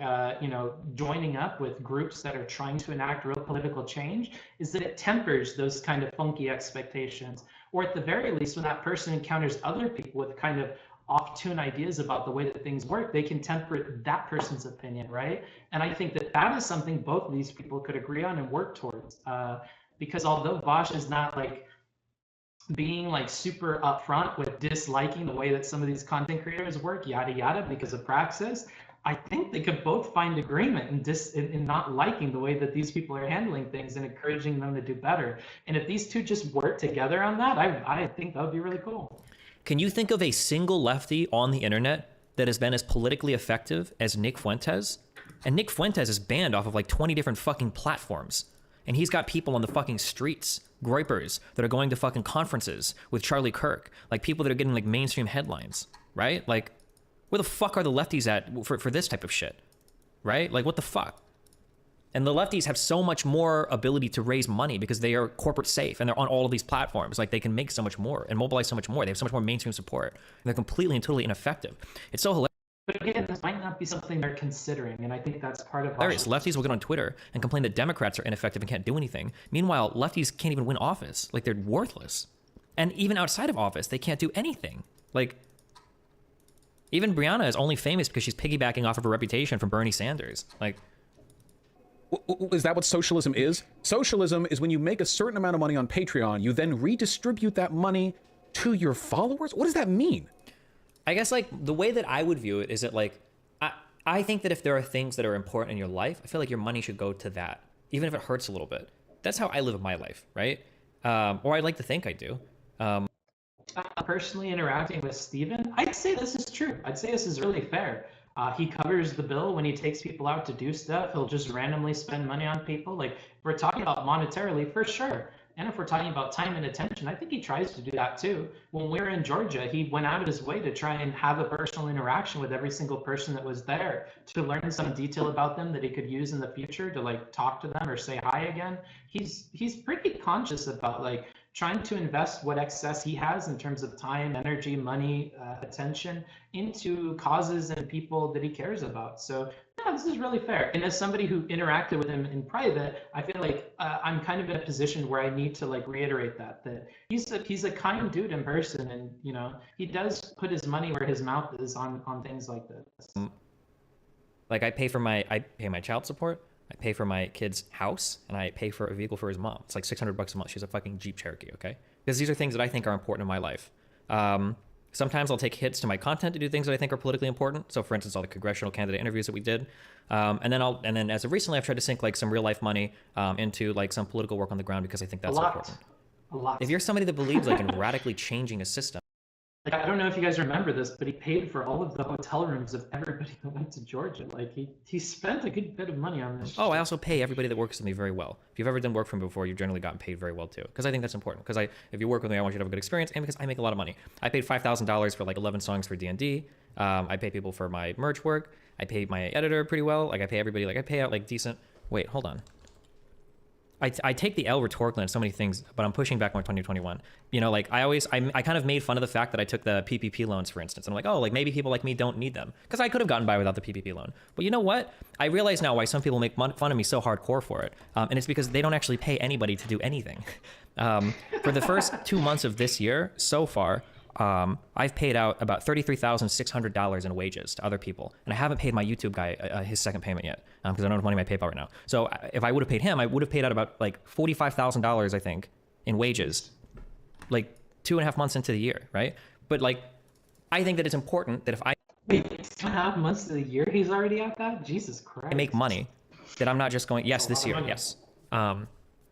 joining up with groups that are trying to enact real political change is that it tempers those kind of funky expectations. Or at the very least, when that person encounters other people with kind of off-tune ideas about the way that things work, they can temper that person's opinion, right? And I think that that is something both of these people could agree on and work towards. Because although Vaush is not like being like super upfront with disliking the way that some of these content creators work, yada yada, because of praxis, I think they could both find agreement in not liking the way that these people are handling things and encouraging them to do better. And if these two just work together on that, I think that would be really cool. Can you think of a single lefty on the internet that has been as politically effective as Nick Fuentes? And Nick Fuentes is banned off of like 20 different fucking platforms. And he's got people on the fucking streets, groypers, that are going to fucking conferences with Charlie Kirk. Like people that are getting like mainstream headlines, right? Like, where the fuck are the lefties at for this type of shit, right? Like, what the fuck? And the lefties have so much more ability to raise money because they are corporate safe and they're on all of these platforms. Like they can make so much more and mobilize so much more. They have so much more mainstream support. And they're completely and totally ineffective. It's so hilarious. But again, this might not be something they're considering, and I think that's part of hilarious. Lefties will get on Twitter and complain that Democrats are ineffective and can't do anything. Meanwhile, lefties can't even win office. Like they're worthless. And even outside of office, they can't do anything. Like, even Brianna is only famous because she's piggybacking off of her reputation from Bernie Sanders. Like, is that what socialism is? Socialism is when you make a certain amount of money on Patreon, you then redistribute that money to your followers? What does that mean? I guess like the way that I would view it is that like, I think that if there are things that are important in your life, I feel like your money should go to that, even if it hurts a little bit. That's how I live my life, right? Or I'd like to think I do. Personally interacting with Stephen, I'd say this is true. I'd say this is really fair. He covers the bill when he takes people out to do stuff. He'll just randomly spend money on people. Like, if we're talking about monetarily, for sure. And if we're talking about time and attention, I think he tries to do that too. When we were in Georgia, he went out of his way to try and have a personal interaction with every single person that was there, to learn some detail about them that he could use in the future to like talk to them or say hi again. He's pretty conscious about like trying to invest what excess he has in terms of time, energy, money, attention into causes and people that he cares about. So yeah, this is really fair. And as somebody who interacted with him in private, I feel like I'm kind of in a position where I need to like reiterate that he's a kind dude in person, and he does put his money where his mouth is on things like this. Like I pay my child support, I pay for my kid's house, and I pay for a vehicle for his mom. It's like $600 a month. She's a fucking Jeep Cherokee, okay? Because these are things that I think are important in my life. Sometimes I'll take hits to my content to do things that I think are politically important. So for instance, all the congressional candidate interviews that we did. And then as of recently, I've tried to sink like some real life money into like some political work on the ground because I think that's important. A lot. If you're somebody that believes like in radically changing a system, Like, I don't know if you guys remember this, but he paid for all of the hotel rooms of everybody who went to Georgia. Like, he spent a good bit of money on this. Oh, I also pay everybody that works with me very well. If you've ever done work for me before, you've generally gotten paid very well too. Because I think that's important. Because if you work with me, I want you to have a good experience, and because I make a lot of money. I paid $5,000 for like 11 songs for D&D. I pay people for my merch work. I pay my editor pretty well. Like I pay everybody. Like I pay out like decent. Wait, hold on. I take the L rhetorically on so many things, but I'm pushing back on 2021. You know, like I kind of made fun of the fact that I took the PPP loans, for instance. And I'm like, oh, like maybe people like me don't need them, because I could have gotten by without the PPP loan. But you know what? I realize now why some people make fun of me so hardcore for it. And it's because they don't actually pay anybody to do anything. For the first 2 months of this year, so far, I've paid out about $33,600 in wages to other people, and I haven't paid my YouTube guy his second payment yet, because I don't have money in my PayPal right now. So if I would have paid him, I would have paid out about like $45,000, I think, in wages, like 2.5 months into the year, right? But like, I think that it's important that if I Wait, 2.5 months of the year, he's already at that? Jesus Christ. make money, that I'm not just going, yes, this year, yes. I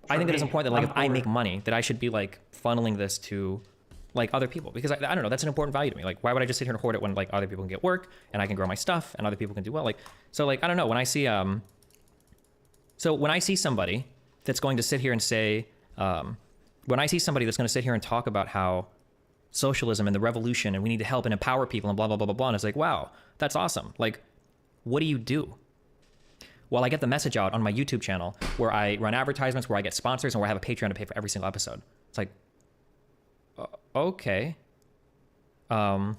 think that it's important that like if I make money, that I should be like funneling this to like other people, because I don't know, that's an important value to me. Like, why would I just sit here and hoard it when like other people can get work and I can grow my stuff and other people can do well? Like, so like, I don't know, when I see somebody that's going to sit here and say, when I see somebody that's going to sit here and talk about how socialism and the revolution and we need to help and empower people and blah, blah, blah, blah, blah, and it's like, wow, that's awesome. Like, what do you do? Well, I get the message out on my YouTube channel where I run advertisements, where I get sponsors, and where I have a Patreon to pay for every single episode. It's like, okay. Like,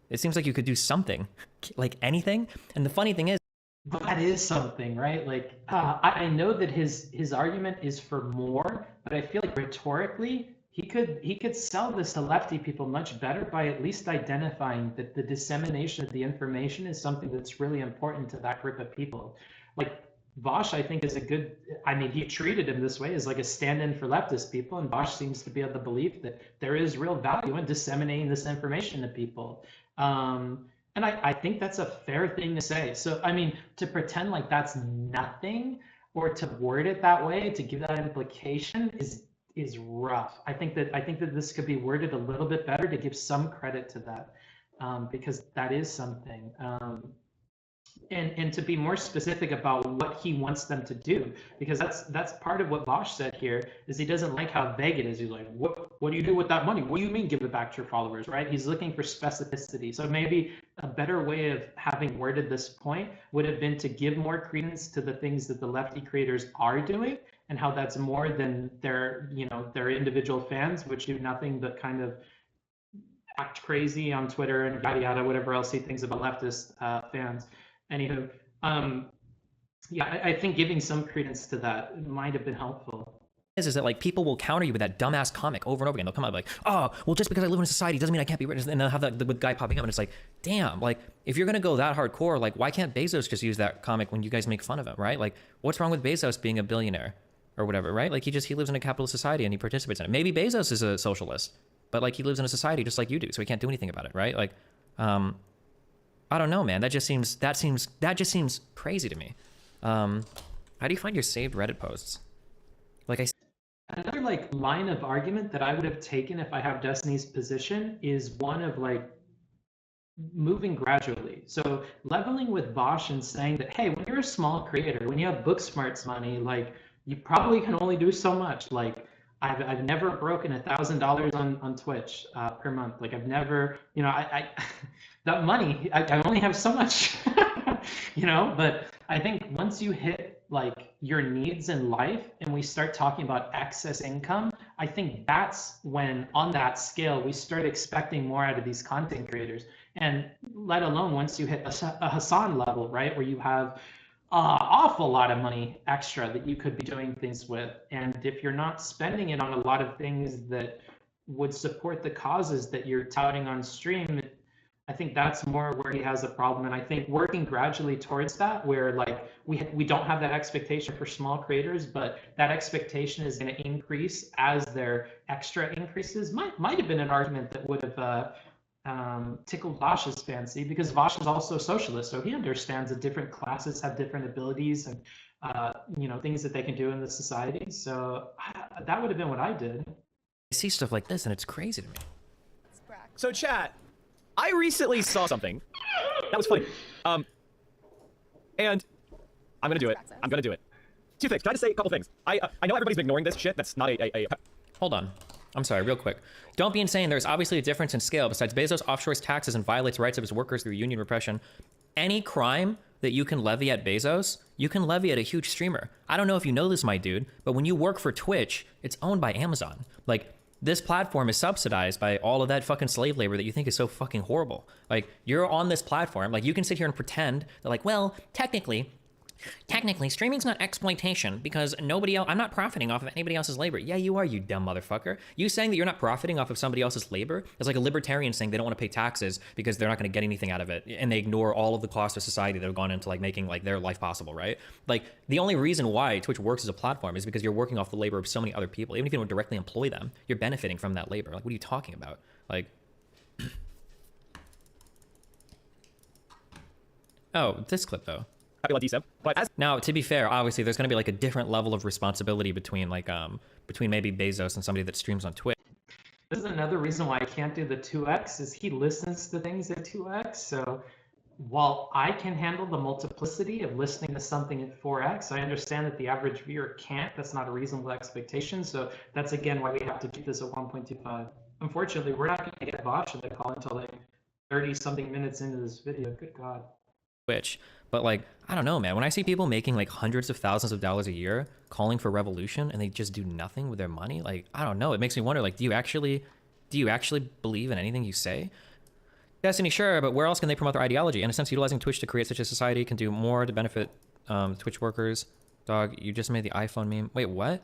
it seems like you could do something, like anything. And the funny thing is, But that is something, right? Like, I know that his argument is for more, but I feel like rhetorically, he could sell this to lefty people much better by at least identifying that the dissemination of the information is something that's really important to that group of people. Like, Vaush, I think, is a good, I mean, he treated him this way as like a stand-in for leftist people, and Vaush seems to be of the belief that there is real value in disseminating this information to people. And I think that's a fair thing to say. So, I mean, to pretend like that's nothing, or to word it that way, to give that implication is rough. I think that this could be worded a little bit better to give some credit to that, because that is something. And to be more specific about what he wants them to do, because that's part of what Vaush said here, is he doesn't like how vague it is. He's like, what do you do with that money? What do you mean give it back to your followers, right? He's looking for specificity. So maybe a better way of having worded this point would have been to give more credence to the things that the lefty creators are doing, and how that's more than their individual fans, which do nothing but kind of act crazy on Twitter and yada yada, whatever else he thinks about leftist fans. Anywho, yeah, I think giving some credence to that might have been helpful. is that like people will counter you with that dumbass comic over and over again. They'll come out like, oh, well, just because I live in a society doesn't mean I can't be rich. And they'll have the guy popping up, and it's like, damn, like if you're gonna go that hardcore, like why can't Bezos just use that comic when you guys make fun of him, right? Like, what's wrong with Bezos being a billionaire or whatever, right? Like he lives in a capitalist society and he participates in it. Maybe Bezos is a socialist, but like he lives in a society just like you do, so he can't do anything about it, right? Like, I don't know, man. That just seems crazy to me. How do you find your saved Reddit posts? Like another like line of argument that I would have taken if I have Destiny's position is one of like moving gradually. So leveling with Vaush and saying that, hey, when you're a small creator, when you have Booksmart's money, like you probably can only do so much. Like I've never broken $1,000 on Twitch per month. Like I've never, I that money, I only have so much, but I think once you hit like your needs in life and we start talking about excess income, I think that's when on that scale, we start expecting more out of these content creators. And let alone once you hit a Hassan level, right? Where you have awful lot of money extra that you could be doing things with. And if you're not spending it on a lot of things that would support the causes that you're touting on stream, I think that's more where he has a problem. And I think working gradually towards that, where like we don't have that expectation for small creators, but that expectation is going to increase as their extra increases, might have been an argument that would have tickled Vaush's fancy, because Vaush is also a socialist, so he understands that different classes have different abilities and things that they can do in the society. So that would have been what I did. I see stuff like this and it's crazy to me. So chat, I recently saw something that was funny. And I'm gonna do it. I'm gonna do it. Two things. Try to say a couple things. I know everybody's ignoring this shit. That's not a Hold on. I'm sorry, real quick. Don't be insane. There's obviously a difference in scale. Besides, Bezos offshores taxes and violates rights of his workers through union repression. Any crime that you can levy at Bezos, you can levy at a huge streamer. I don't know if you know this, my dude, but when you work for Twitch, it's owned by Amazon. Like, this platform is subsidized by all of that fucking slave labor that you think is so fucking horrible. Like, you're on this platform. Like, you can sit here and pretend that, like, well, technically, streaming's not exploitation because nobody else, I'm not profiting off of anybody else's labor. Yeah, you are, you dumb motherfucker. You saying that you're not profiting off of somebody else's labor is like a libertarian saying they don't want to pay taxes because they're not going to get anything out of it. And they ignore all of the costs of society that have gone into like making like their life possible, right? Like the only reason why Twitch works as a platform is because you're working off the labor of so many other people. Even if you don't directly employ them, you're benefiting from that labor. Like, what are you talking about? Like, oh, this clip though. But as Now, to be fair, obviously, there's going to be like a different level of responsibility between like between maybe Bezos and somebody that streams on Twitch. This is another reason why I can't do the 2x is he listens to things at 2x. So while I can handle the multiplicity of listening to something at 4x, I understand that the average viewer can't. That's not a reasonable expectation. So that's again why we have to keep this at 1.25. Unfortunately, we're not going to get Vaush in the call until like 30 something minutes into this video. Good God. Twitch. But like, I don't know, man. When I see people making like hundreds of thousands of dollars a year calling for revolution and they just do nothing with their money, like, I don't know. It makes me wonder, like, do you actually believe in anything you say? Destiny, sure, but where else can they promote their ideology? In a sense, utilizing Twitch to create such a society can do more to benefit Twitch workers. Dog, you just made the iPhone meme. Wait, what?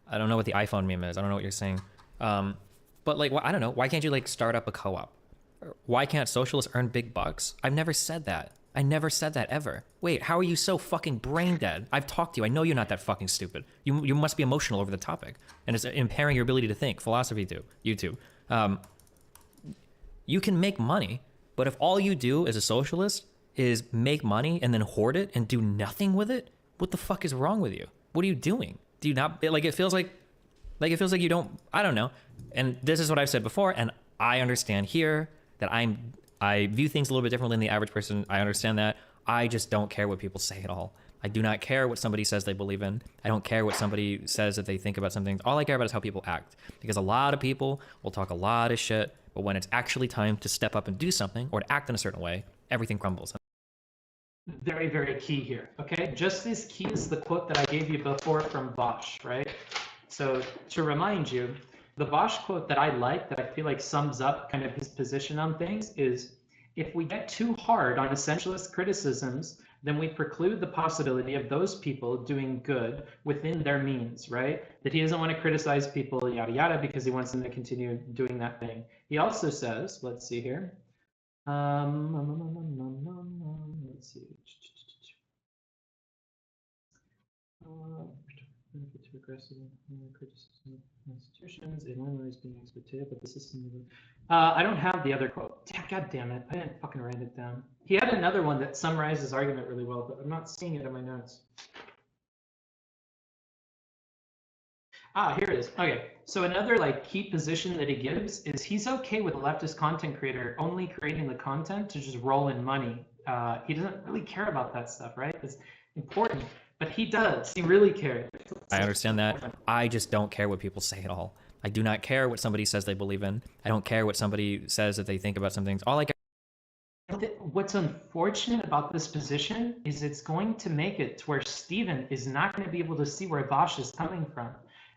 I don't know what the iPhone meme is. I don't know what you're saying. But like, I don't know. Why can't you like start up a co-op? Why can't socialists earn big bucks? I've never said that. I never said that ever. Wait, how are you so fucking brain dead? I've talked to you. I know you're not that fucking stupid. You must be emotional over the topic. And it's impairing your ability to think. Philosophy too. You too. You can make money, but if all you do as a socialist is make money and then hoard it and do nothing with it, what the fuck is wrong with you? What are you doing? Do you not, like, it feels like you don't, I don't know. And this is what I've said before, and I understand here that I view things a little bit differently than the average person. I understand that. I just don't care what people say at all. I do not care what somebody says they believe in. I don't care what somebody says that they think about something. All I care about is how people act. Because a lot of people will talk a lot of shit, but when it's actually time to step up and do something or to act in a certain way, everything crumbles. Very, very key here, okay? Just as key as the quote that I gave you before from Vaush, right? So to remind you, the Vaush quote that I like, that I feel like sums up kind of his position on things is, if we get too hard on essentialist criticisms, then we preclude the possibility of those people doing good within their means, right? That he doesn't want to criticize people, yada, yada, because he wants them to continue doing that thing. He also says, let's see here. Let's see. To aggressive criticism of institutions, it normally is being exploited, but the system. I don't have the other quote. God damn it! I didn't fucking write it down. He had another one that summarized his argument really well, but I'm not seeing it in my notes. Ah, here it is. Okay, so another like key position that he gives is he's okay with a leftist content creator only creating the content to just roll in money. He doesn't really care about that stuff, right? It's important. But he does. He really cares. I understand that. I just don't care what people say at all. I do not care what somebody says they believe in. I don't care what somebody says that they think about some things. All I care. What's unfortunate about this position is it's going to make it to where Steven is not going to be able to see where Vaush is coming from.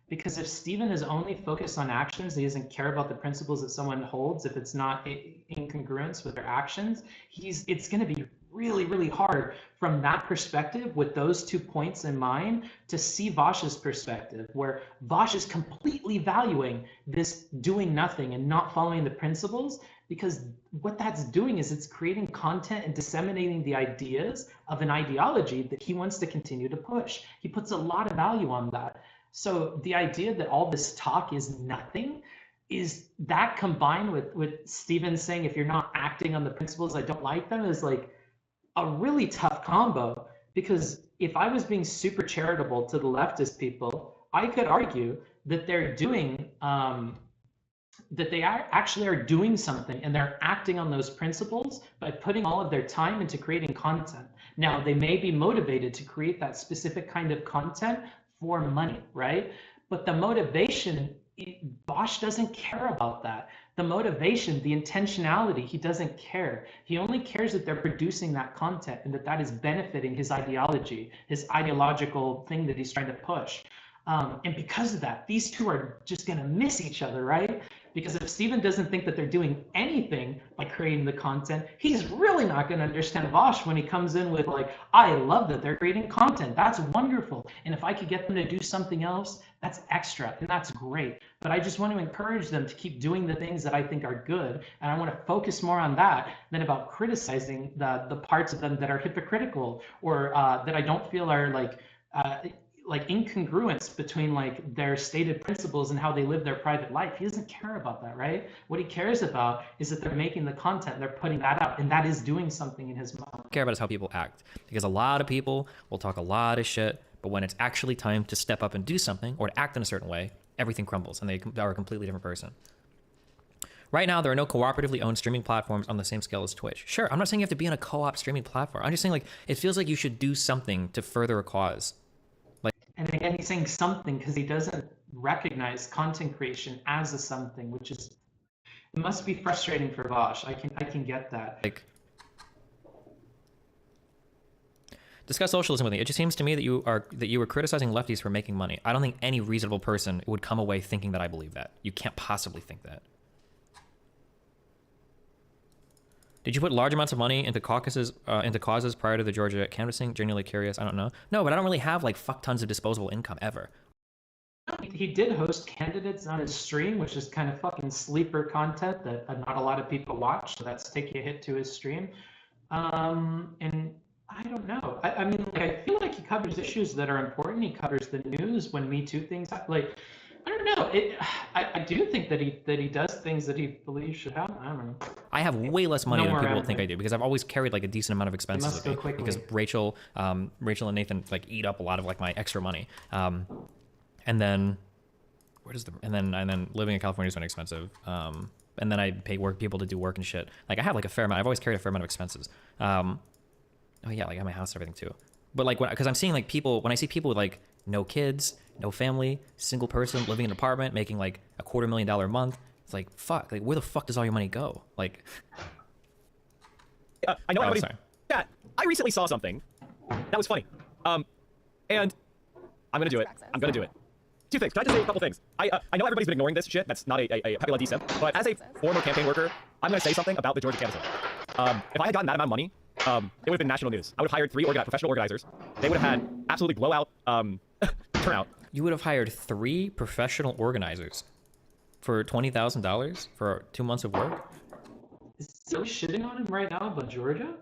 Because if Steven is only focused on actions, he doesn't care about the principles that someone holds, if it's not in congruence with their actions, it's going to be really, really hard from that perspective, with those 2 points in mind, to see Vaush's perspective, where Vaush is completely valuing this doing nothing and not following the principles, because what that's doing is it's creating content and disseminating the ideas of an ideology that he wants to continue to push. He puts a lot of value on that. So the idea that all this talk is nothing, is that combined with Steven saying, if you're not acting on the principles, I don't like them, is like a really tough combo, because if I was being super charitable to the leftist people, I could argue that they're doing that they actually are doing something and they're acting on those principles by putting all of their time into creating content. Now, they may be motivated to create that specific kind of content for money, right? But the motivation, Vaush doesn't care about that. The motivation, the intentionality, he doesn't care. He only cares that they're producing that content and that that is benefiting his ideology, his ideological thing that he's trying to push. And because of that, these two are just going to miss each other, right? Because if Steven doesn't think that they're doing anything by creating the content, he's really not going to understand Vaush when he comes in with like, I love that they're creating content. That's wonderful. And if I could get them to do something else, that's extra and that's great. But I just want to encourage them to keep doing the things that I think are good. And I want to focus more on that than about criticizing the parts of them that are hypocritical or that I don't feel are like incongruence between like their stated principles and how they live their private life. He doesn't care about that, right? What he cares about is that they're making the content, they're putting that out, and that is doing something in his mind. Care about is how people act, because a lot of people will talk a lot of shit, but when it's actually time to step up and do something or to act in a certain way, everything crumbles and they are a completely different person. Right now, there are no cooperatively owned streaming platforms on the same scale as Twitch. Sure, I'm not saying you have to be on a co-op streaming platform. I'm just saying like it feels like you should do something to further a cause. And again, he's saying something because he doesn't recognize content creation as a something, which is, it must be frustrating for Vaush. I can get that. Like, discuss socialism with me. It just seems to me that you were criticizing lefties for making money. I don't think any reasonable person would come away thinking that I believe that. You can't possibly think that. Did you put large amounts of money into caucuses, into causes prior to the Georgia canvassing? Genuinely curious. I don't know. No, but I don't really have like fuck tons of disposable income ever. He did host candidates on his stream, which is kind of fucking sleeper content that not a lot of people watch. So that's taking a hit to his stream. And I don't know. I mean, like, I feel like he covers issues that are important. He covers the news when Me Too things happen. Like, I don't know. I do think that he does things that he believes should happen. I don't know. I have way less money than people think I do because I've always carried like a decent amount of expenses with me because Rachel and Nathan like eat up a lot of like my extra money. And then and then living in California is very expensive. And then I pay people to do work and shit. Like I have like a fair amount. I've always carried a fair amount of expenses. Oh yeah, like I have my house and everything too. But like because I'm seeing like people, when I see people with like no kids, no family, single person living in an apartment, making like $250,000 a month. It's like, fuck, like where the fuck does all your money go? Like, I know everybody. Yeah, I recently saw something that was funny. And I'm gonna do it. I'm gonna do it. Two things. Can I just say a couple things? I know everybody's been ignoring this shit. That's not a popular decent. But as a former campaign worker, I'm gonna say something about the Georgia canvassing. If I had gotten that amount of money, it would have been national news. I would have hired 3 professional organizers. They would have had absolutely blowout turnout. You would have hired 3 professional organizers for $20,000 for 2 months of work? Is he really shitting on him right now about Georgia?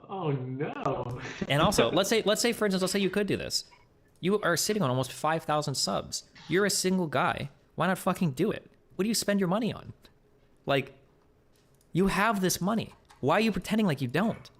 Oh no. And also, let's say for instance, let's say you could do this. You are sitting on almost 5,000 subs. You're a single guy. Why not fucking do it? What do you spend your money on? Like, you have this money. Why are you pretending like you don't?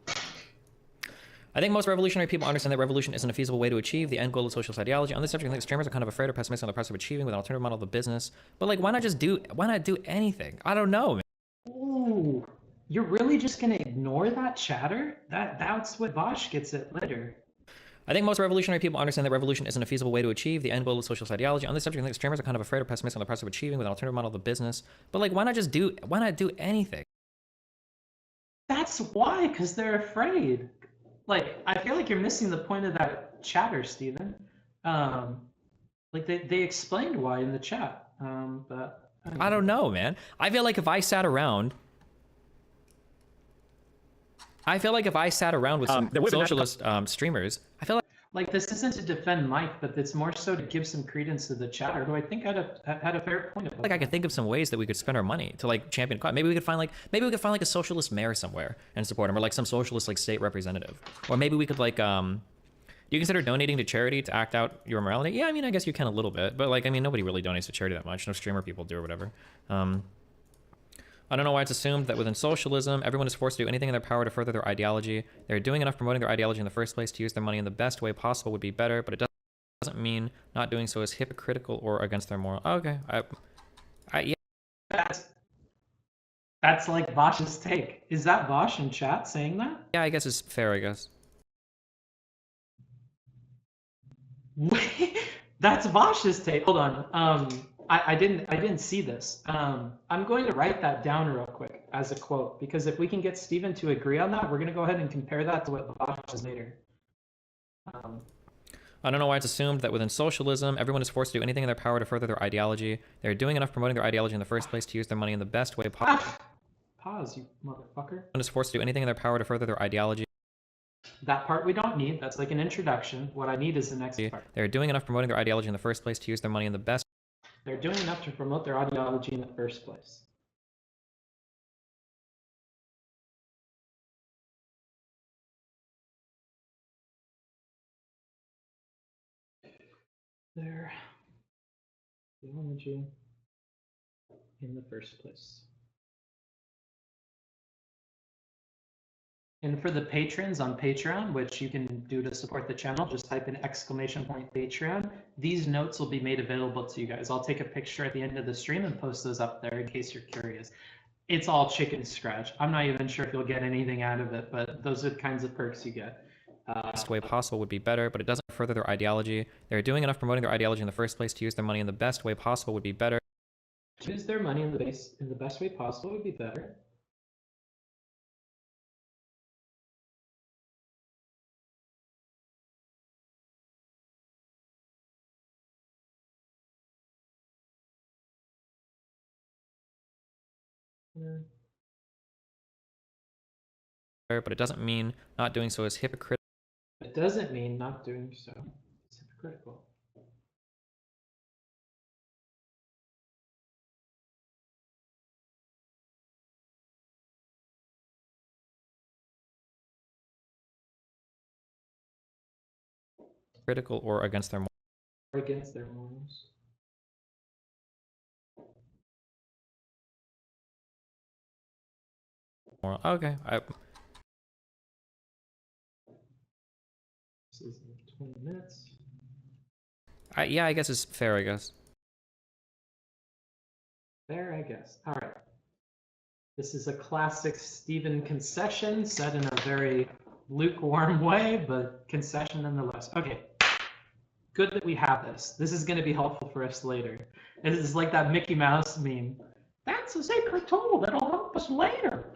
I think most revolutionary people understand that revolution isn't a feasible way to achieve the end goal of socialist ideology. On this subject, I think streamers are kind of afraid or pessimistic on the prospect of achieving with an alternative model of the business. But like, why not do anything? I don't know, man. Ooh, you're really just gonna ignore that chatter? That's what Vaush gets at later. I think most revolutionary people understand that revolution isn't a feasible way to achieve the end goal of socialist ideology. On this subject, I think streamers are kind of afraid or pessimistic on the prospect of achieving with an alternative model of the business. But like, why not do anything? That's why, because they're afraid. Like, I feel like you're missing the point of that chatter, Steven. Like they explained why in the chat, but I don't know, man. I feel like if I sat around with some socialist streamers, I feel like this isn't to defend Mike, but it's more so to give some credence to the chatter, who I think had a fair point about like I could think of some ways that we could spend our money to like champion cause. Maybe we could find like a socialist mayor somewhere and support him, or like some socialist like state representative, or maybe we could like do you consider donating to charity to act out your morality? Yeah, I mean, I guess you can a little bit, but like, I mean, nobody really donates to charity that much. No streamer people do or whatever. I don't know why it's assumed that within socialism, everyone is forced to do anything in their power to further their ideology. They're doing enough promoting their ideology in the first place. To use their money in the best way possible would be better, but it doesn't mean not doing so is hypocritical or against their moral. Okay, yeah. That's like Vaush's take. Is that Vaush in chat saying that? Yeah, I guess it's fair, I guess. That's Vaush's take. Hold on. I didn't see this. I'm going to write that down real quick as a quote, because if we can get Steven to agree on that, we're going to go ahead and compare that to what Vaush has later. I don't know why it's assumed that within socialism, everyone is forced to do anything in their power to further their ideology. They're doing enough promoting their ideology in the first place to use their money in the best way possible. Pause, you motherfucker. Everyone is forced to do anything in their power to further their ideology. That part we don't need. That's like an introduction. What I need is the next part. They're doing enough promoting their ideology in the first place to use their money in the best. They're doing enough to promote their ideology in the first place. Their ideology in the first place. And for the patrons on Patreon, which you can do to support the channel, just type in !Patreon. These notes will be made available to you guys. I'll take a picture at the end of the stream and post those up there in case you're curious. It's all chicken scratch. I'm not even sure if you'll get anything out of it, but those are the kinds of perks you get. Best way possible would be better, but it doesn't further their ideology. They're doing enough promoting their ideology in the first place to use their money in the best way possible would be better. To use their money in the best way possible would be better. But it doesn't mean not doing so is hypocritical. It doesn't mean not doing so is hypocritical. Critical or against their Or against their morals. moral. Okay, This is 20 minutes. yeah, I guess it's fair, I guess. Fair, I guess. All right. This is a classic Steven concession, said in a very lukewarm way, but concession nonetheless. Okay. Good that we have this. This is going to be helpful for us later. This is like that Mickey Mouse meme. That's a sacred tool that'll help us later.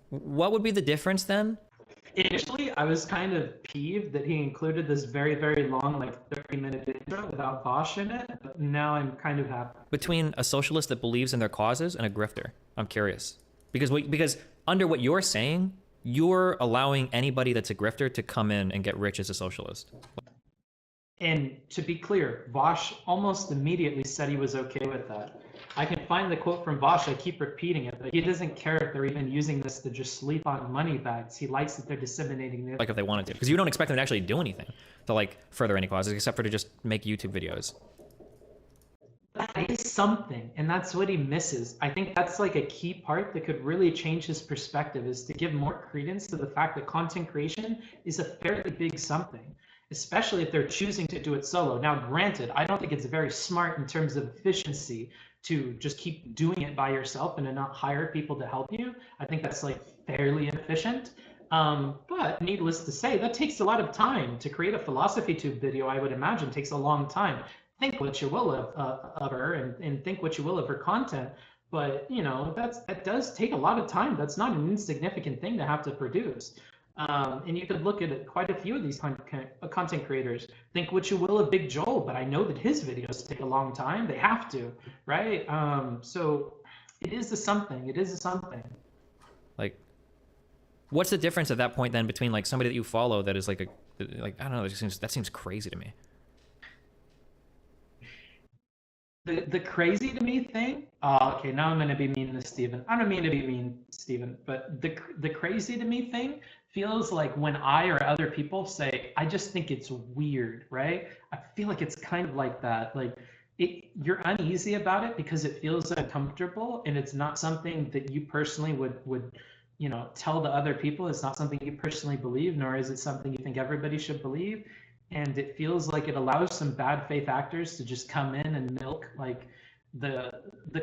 What would be the difference then? Initially, I was kind of peeved that he included this very, very long, like 30-minute intro without Vaush in it, but now I'm kind of happy. Between a socialist that believes in their causes and a grifter? I'm curious. Because under what you're saying, you're allowing anybody that's a grifter to come in and get rich as a socialist. And to be clear, Vaush almost immediately said he was okay with that. I can find the quote from Vaush, I keep repeating it, but he doesn't care if they're even using this to just sleep on money bags. He likes that they're disseminating this. Like if they wanted to. Because you don't expect them to actually do anything to like further any causes except for to just make YouTube videos. That is something, and that's what he misses. I think that's like a key part that could really change his perspective, is to give more credence to the fact that content creation is a fairly big something, especially if they're choosing to do it solo. Now, granted, I don't think it's very smart in terms of efficiency to just keep doing it by yourself and to not hire people to help you. I think that's like fairly inefficient. But needless to say, that takes a lot of time to create a philosophy tube video. I would imagine takes a long time. Think what you will of her and think what you will of her content, but you know that does take a lot of time. That's not an insignificant thing to have to produce. And you could look at quite a few of these content creators. Think what you will of Big Joel, but I know that his videos take a long time. They have to, right? So it is a something. It is a something. Like, what's the difference at that point then between like somebody that you follow that is like I don't know, that seems crazy to me. The crazy to me thing, okay, now I'm going to be mean to Steven. I don't mean to be mean, Steven, but the crazy to me thing feels like when I or other people say, I just think it's weird, right? I feel like it's kind of like that. Like, you're uneasy about it because it feels uncomfortable, and it's not something that you personally would tell the other people. It's not something you personally believe, nor is it something you think everybody should believe. And it feels like it allows some bad faith actors to just come in and milk like the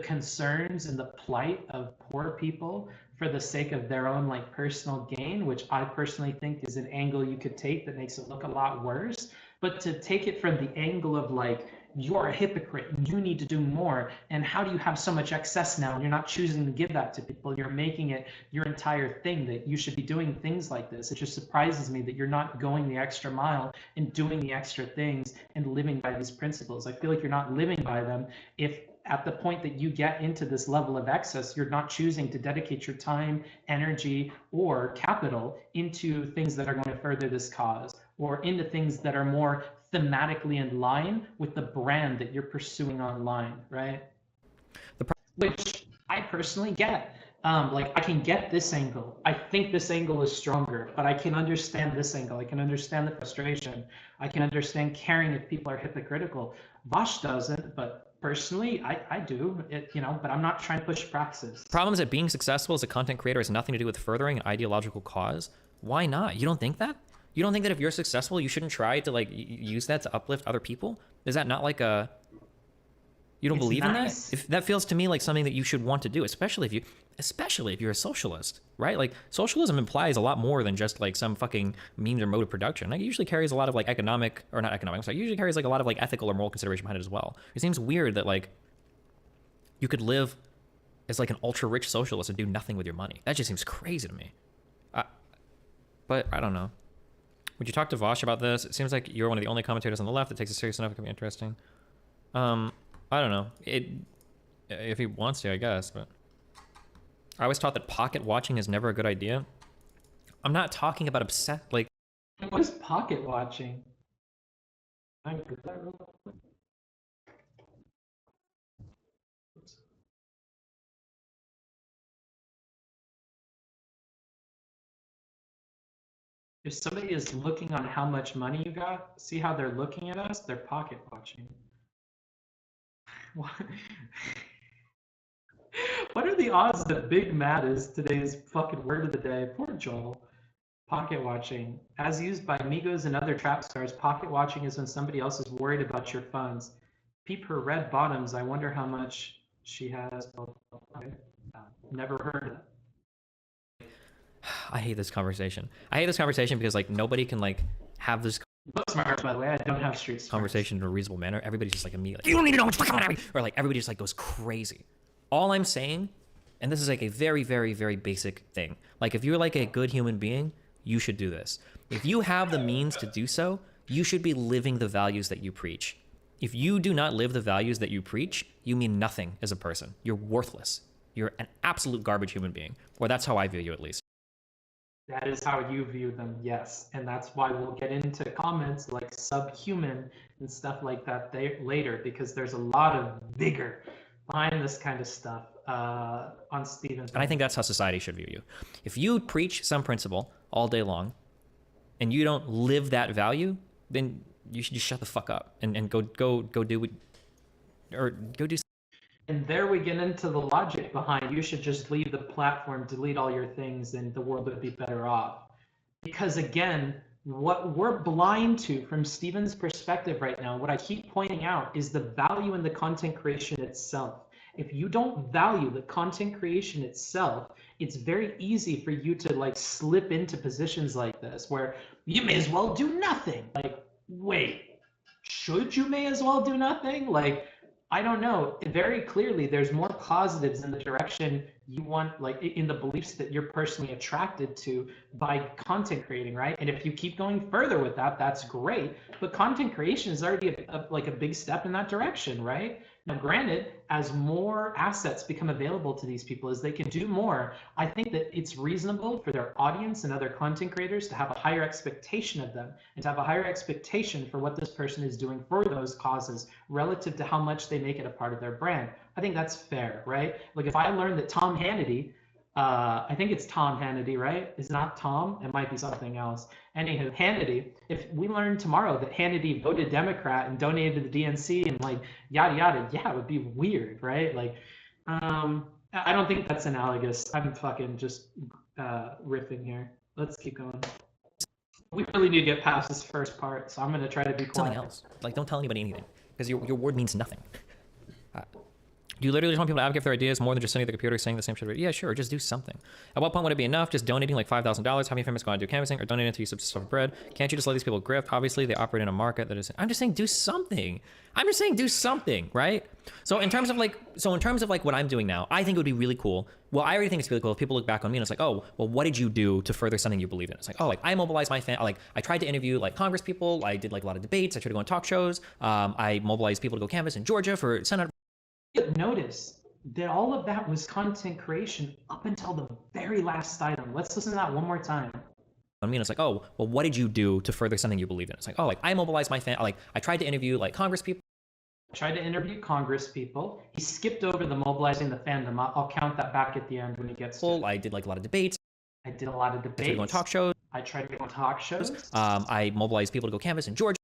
concerns and the plight of poor people for the sake of their own like personal gain, which I personally think is an angle you could take that makes it look a lot worse. But to take it from the angle of like, you're a hypocrite and you need to do more, and how do you have so much excess now and you're not choosing to give that to people, you're making it your entire thing that you should be doing things like this. It just surprises me that you're not going the extra mile and doing the extra things and living by these principles. I feel like you're not living by them if at the point that you get into this level of excess, you're not choosing to dedicate your time, energy, or capital into things that are going to further this cause, or into things that are more thematically in line with the brand that you're pursuing online, right? Which I personally get. Like, I can get this angle. I think this angle is stronger, but I can understand this angle. I can understand the frustration. I can understand caring if people are hypocritical. Vaush doesn't, but personally, I do. But I'm not trying to push praxis. Problem is that being successful as a content creator has nothing to do with furthering an ideological cause. Why not? You don't think that? You don't think that if you're successful, you shouldn't try to like use that to uplift other people? Is that not like a... You don't believe in that? If that feels to me like something that you should want to do, especially if you're a socialist, right? Like, socialism implies a lot more than just like some fucking means or mode of production. Like, it usually carries a lot of like usually carries like a lot of like ethical or moral consideration behind it as well. It seems weird that like you could live as like an ultra rich socialist and do nothing with your money. That just seems crazy to me. But I don't know. Would you talk to Vaush about this? It seems like you're one of the only commentators on the left that takes it serious enough. It could be interesting. I don't know. If he wants to, I guess, but I was taught that pocket watching is never a good idea. I'm not talking about like... What is pocket watching? I get that real quick. If somebody is looking on how much money you got, see how they're looking at us? They're pocket watching. What? What are the odds that Big Mad is today's fucking word of the day? Poor Joel. Pocket watching. As used by Migos and other trap stars, pocket watching is when somebody else is worried about your funds. Peep her red bottoms. I wonder how much she has. Never heard of it. I hate this conversation. I hate this conversation because like nobody can like have this smart, by the way. I don't have street smarts. Conversation in a reasonable manner. Everybody's just like immediately, you don't need to know what's fucking happening, or like everybody just like goes crazy. All I'm saying, and this is like a very, very, very basic thing. Like, if you're like a good human being, you should do this. If you have the means to do so, you should be living the values that you preach. If you do not live the values that you preach, you mean nothing as a person. You're worthless. You're an absolute garbage human being. Or that's how I view you, at least. That is how you view them, yes. And that's why we'll get into comments like subhuman and stuff like that later, because there's a lot of vigor behind this kind of stuff on Steven's. And I think that's how society should view you. If you preach some principle all day long and you don't live that value, then you should just shut the fuck up and go do what, or go do. And there we get into the logic behind you should just leave the platform, delete all your things, and the world would be better off. Because again, what we're blind to from Steven's perspective right now, what I keep pointing out is the value in the content creation itself. If you don't value the content creation itself, it's very easy for you to like slip into positions like this where you may as well do nothing. Like, wait, should you may as well do nothing? Like, I don't know. Very clearly, there's more positives in the direction you want, like in the beliefs that you're personally attracted to by content creating, right? And if you keep going further with that, that's great. But content creation is already like a big step in that direction, right? Now, granted, as more assets become available to these people, as they can do more, I think that it's reasonable for their audience and other content creators to have a higher expectation of them and to have a higher expectation for what this person is doing for those causes relative to how much they make it a part of their brand. I think that's fair, right? Like if I learned that Tom Hannity I think it's Tom Hannity, right? Is it not Tom? It might be something else. Anywho, Hannity, if we learn tomorrow that Hannity voted Democrat and donated to the DNC and like yada yada, yeah, it would be weird, right? Like, I don't think that's analogous. I'm fucking just riffing here. Let's keep going. We really need to get past this first part, so I'm gonna try to be quiet. Something else. Like, don't tell anybody anything, because your word means nothing. Do you literally just want people to advocate for their ideas more than just sitting at the computer saying the same shit? Yeah, sure, just do something. At what point would it be enough just donating like $5,000, having famous go out and do canvassing, or donating to use subsistence of bread? Can't you just let these people grift? Obviously, they operate in a market that is... I'm just saying do something. I'm just saying do something, right? So in terms of like what I'm doing now, I think it would be really cool. Well, I already think it's really cool if people look back on me and it's like, oh, well, what did you do to further something you believe in? It's like, oh, like I mobilized my fan, like I tried to interview like Congress people, I did like a lot of debates, I tried to go on talk shows, I mobilized people to go canvass in Georgia for Senate. Notice that all of that was content creation up until the very last item. Let's listen to that one more time. I mean, it's like, oh, well, what did you do to further something you believe in? It's like, oh, like I mobilized my fan, like I tried to interview like Congress people. Tried to interview Congress people. He skipped over the mobilizing the fandom. I'll count that back at the end when he gets to it. I did like a lot of debates. I did a lot of debates. I tried to go on talk shows. I tried to go on talk shows. I mobilized people to go canvass in Georgia.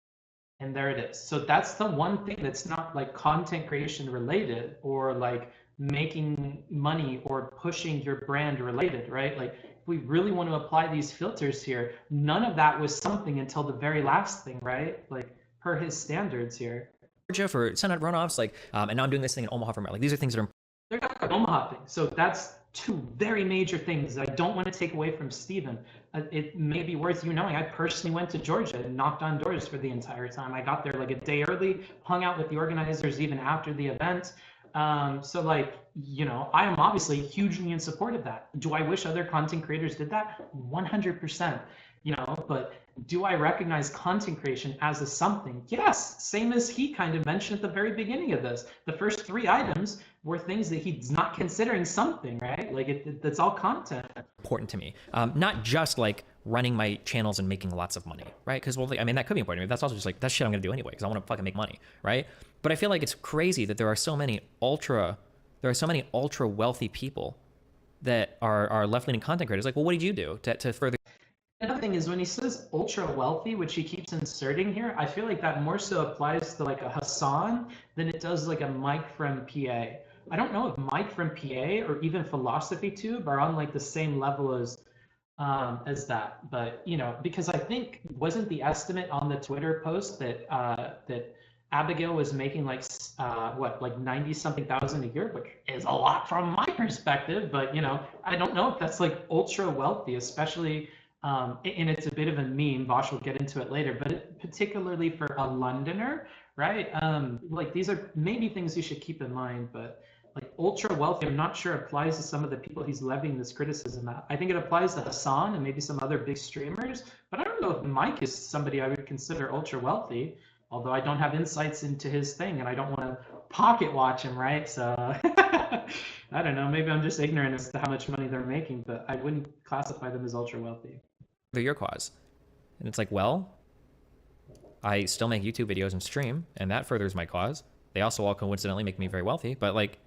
And there it is. So that's the one thing that's not like content creation related or like making money or pushing your brand related, right? Like if we really want to apply these filters here, none of that was something until the very last thing, right? Like per his standards here. Georgia for Senate runoffs, like, and now I'm doing this thing in Omaha for like these are things that are. They're not an Omaha thing. So that's two very major things that I don't want to take away from Stephen. It may be worth you knowing. I personally went to Georgia and knocked on doors for the entire time. I got there like a day early, hung out with the organizers even after the event. So like, you know, I am obviously hugely in support of that. Do I wish other content creators did that? 100%, you know, but do I recognize content creation as a something? Yes, same as he kind of mentioned at the very beginning of this. The first 3 items were things that he's not considering something, right? Like that's all content. Important to me, not just like running my channels and making lots of money, right? Because well, I mean that could be important to me. That's also just like that's shit I'm gonna do anyway because I want to fucking make money, right? But I feel like it's crazy that there are so many ultra wealthy people that are left-leaning content creators. Like, well, what did you do to further? Another thing is when he says ultra wealthy, which he keeps inserting here, I feel like that more so applies to like a Hassan than it does like a Mike from PA. I don't know if Mike from PA or even Philosophy Tube are on like the same level as that, but you know, because I think wasn't the estimate on the Twitter post that that Abigail was making like like 90 something thousand a year, which is a lot from my perspective, but you know, I don't know if that's like ultra wealthy, especially and it's a bit of a meme. Vaush will get into it later, but particularly for a Londoner, right? Like these are maybe things you should keep in mind, but like ultra wealthy, I'm not sure applies to some of the people he's levying this criticism at. I think it applies to Hassan and maybe some other big streamers, but I don't know if Mike is somebody I would consider ultra wealthy, although I don't have insights into his thing and I don't want to pocket watch him, right? So I don't know, maybe I'm just ignorant as to how much money they're making, but I wouldn't classify them as ultra wealthy. They're your cause. And it's like, well, I still make YouTube videos and stream, and that furthers my cause. They also all coincidentally make me very wealthy, but like,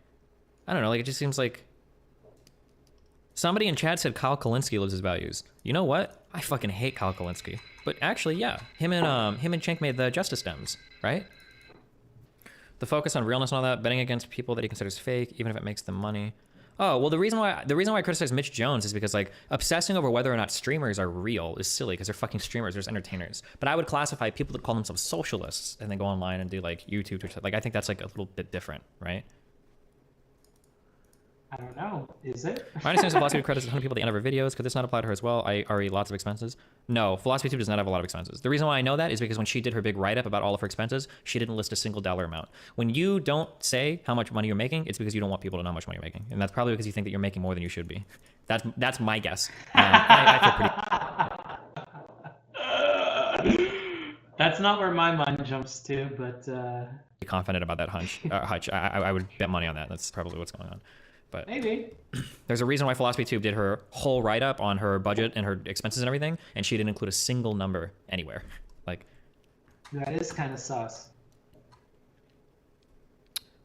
I don't know, like it just seems like somebody in chat said Kyle Kalinske lives his values. You know what? I fucking hate Kyle Kalinske. But actually, yeah, him and Cenk made the Justice Dems, right? The focus on realness and all that, betting against people that he considers fake, even if it makes them money. Oh, well, the reason why I criticize Mitch Jones is because like obsessing over whether or not streamers are real is silly because they're fucking streamers, they're just entertainers. But I would classify people that call themselves socialists and then go online and do like YouTube, Twitter. Like I think that's like a little bit different, right? I don't know. Is it? My understanding is Philosophy Tube credits a ton of people at the end of her videos. Could this not apply to her as well? I already lots of expenses. No, Philosophy Tube does not have a lot of expenses. The reason why I know that is because when she did her big write-up about all of her expenses, she didn't list a single dollar amount. When you don't say how much money you're making, it's because you don't want people to know how much money you're making. And that's probably because you think that you're making more than you should be. That's my guess. I feel pretty... That's not where my mind jumps to, but... confident about that hutch. I would bet money on that. That's probably what's going on. But maybe there's a reason why Philosophy Tube did her whole write-up on her budget and her expenses and everything, and she didn't include a single number anywhere. Like, that is kind of sus.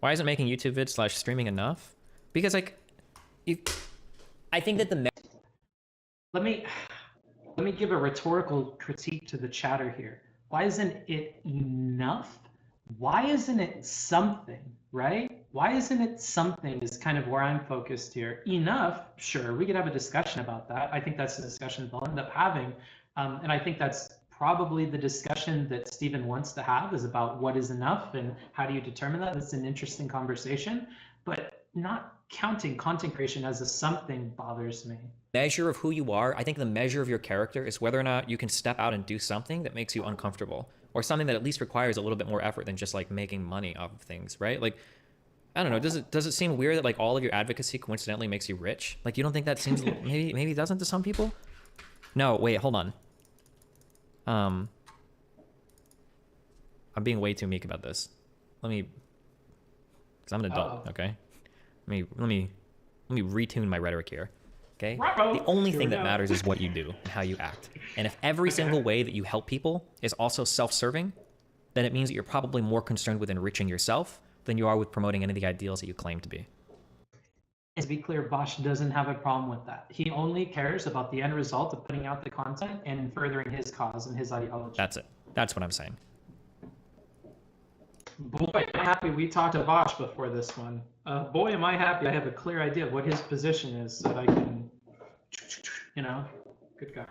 Why isn't making YouTube vids / streaming enough? Because like, I think that the Let me give a rhetorical critique to the chatter here. Why isn't it enough? Why isn't it something, right? Why isn't it something is kind of where I'm focused here. Enough, sure, we could have a discussion about that. I think that's a discussion they'll end up having. And I think that's probably the discussion that Stephen wants to have, is about what is enough and how do you determine that. That's an interesting conversation, but not counting content creation as a something bothers me. measure of who you are, I think the measure of your character is whether or not you can step out and do something that makes you uncomfortable, or something that at least requires a little bit more effort than just like making money off of things, right? Like, I don't know, does it seem weird that like all of your advocacy coincidentally makes you rich? Like, you don't think that seems maybe it doesn't to some people? No, wait, hold on. I'm being way too meek about this. Let me, because I'm an adult, okay? Let me retune my rhetoric here. Okay? The only thing that matters is what you do and how you act. And if every single way that you help people is also self-serving, then it means that you're probably more concerned with enriching yourself than you are with promoting any of the ideals that you claim to be. To be clear, Vaush doesn't have a problem with that. He only cares about the end result of putting out the content and furthering his cause and his ideology. That's it. That's what I'm saying. Boy, I'm happy we talked to Vaush before this one. Boy, am I happy I have a clear idea of what his position is, so that I can, you know, good guy.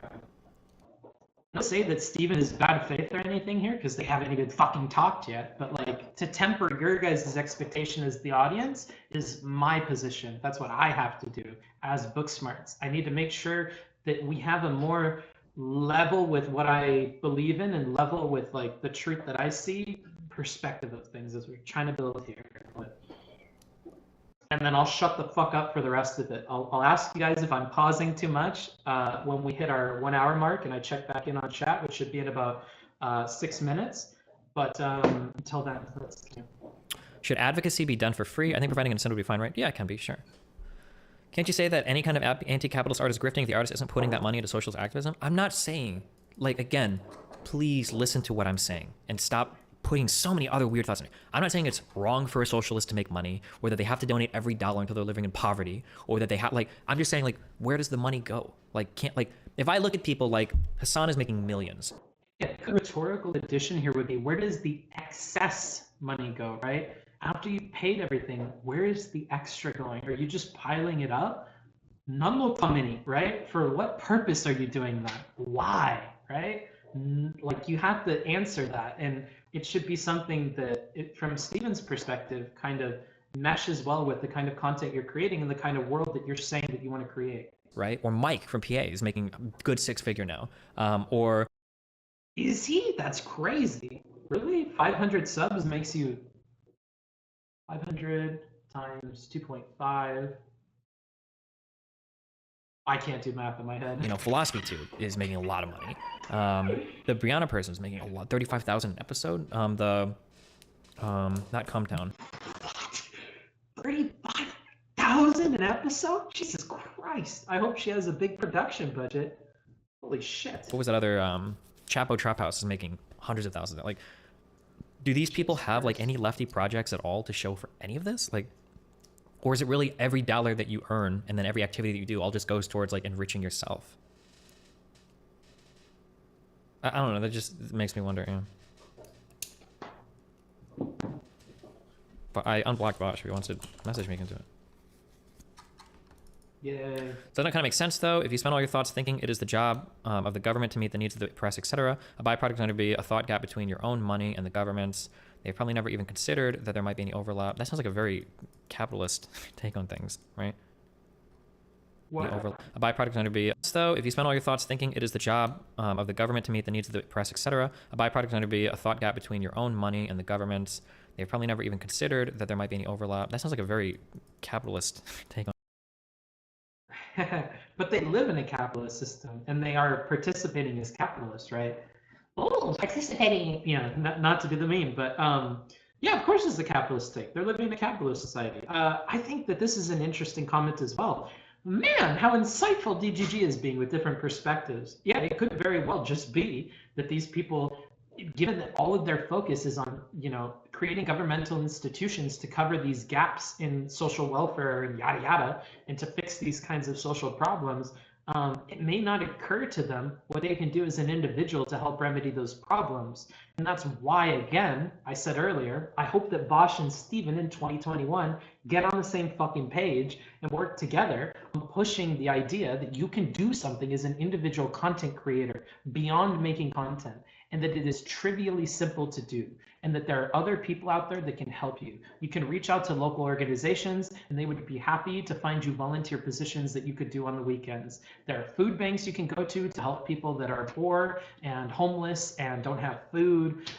Not say that Steven is bad faith or anything here, because they haven't even fucking talked yet, but like, to temper your guys' expectation as the audience is my position. That's what I have to do as book smarts. I need to make sure that we have a more level with what I believe in and level with like the truth that I see perspective of things as we're trying to build here. And then I'll shut the fuck up for the rest of it. I'll ask you guys if I'm pausing too much when we hit our 1 hour mark and I check back in on chat, which should be in about 6 minutes. But until then, let's. Should advocacy be done for free? I think providing an incentive would be fine, right? Yeah, it can be, sure. Can't you say that any kind of anti-capitalist art is grifting if the artist isn't putting that money into socialist activism? I'm not saying, like, again, please listen to what I'm saying and stop putting so many other weird thoughts in it. I'm not saying it's wrong for a socialist to make money, or that they have to donate every dollar until they're living in poverty, or that they have, like, I'm just saying, like, where does the money go? Like, if I look at people like Hassan is making millions. Yeah, the rhetorical addition here would be, where does the excess money go, right? After you paid everything, where is the extra going? Are you just piling it up? None will come in, right? For what purpose are you doing that? Why, right? Like, you have to answer that, and it should be something that, from Steven's perspective, kind of meshes well with the kind of content you're creating and the kind of world that you're saying that you want to create. Right? Or Mike from PA is making a good 6-figure now. Or is he? That's crazy. Really? 500 subs makes you 500 times 2.5. I can't do math in my head. You know, Philosophy Tube is making a lot of money. The Brianna person is making a lot, 35,000 an episode. Not Cumtown. 35,000 an episode? Jesus Christ! I hope she has a big production budget. Holy shit! What was that other? Chapo Trap House is making hundreds of thousands. Like, do these people have like any lefty projects at all to show for any of this? Like, or is it really every dollar that you earn and then every activity that you do all just goes towards like enriching yourself? I don't know. That just makes me wonder. Yeah. But I unblocked Vaush if he wants to message me into it. Yeah. Doesn't that kind of make sense though? If you spend all your thoughts thinking it is the job of the government to meet the needs of the press, etc., a byproduct is going to be a thought gap between your own money and the government's. They've probably never even considered that there might be any overlap. That sounds like a very capitalist take on things, right? What? A byproduct is going to be, though, if you spend all your thoughts thinking it is the job of the government to meet the needs of the press, etc., a byproduct is going to be a thought gap between your own money and the government's. They've probably never even considered that there might be any overlap. That sounds like a very capitalist take on. But they live in a capitalist system, and they are participating as capitalists, right? Oh, participating, you know, not to be the meme, but yeah, of course it's a capitalist take. They're living in a capitalist society. I think that this is an interesting comment as well. Man, how insightful DGG is being with different perspectives. Yeah, it could very well just be that these people, given that all of their focus is on, you know, creating governmental institutions to cover these gaps in social welfare and yada yada, and to fix these kinds of social problems, it may not occur to them what they can do as an individual to help remedy those problems. And that's why, again, I said earlier, I hope that Vaush and Steven in 2021 get on the same fucking page and work together on pushing the idea that you can do something as an individual content creator beyond making content, and that it is trivially simple to do, and that there are other people out there that can help you. You can reach out to local organizations and they would be happy to find you volunteer positions that you could do on the weekends. There are food banks you can go to help people that are poor and homeless and don't have food.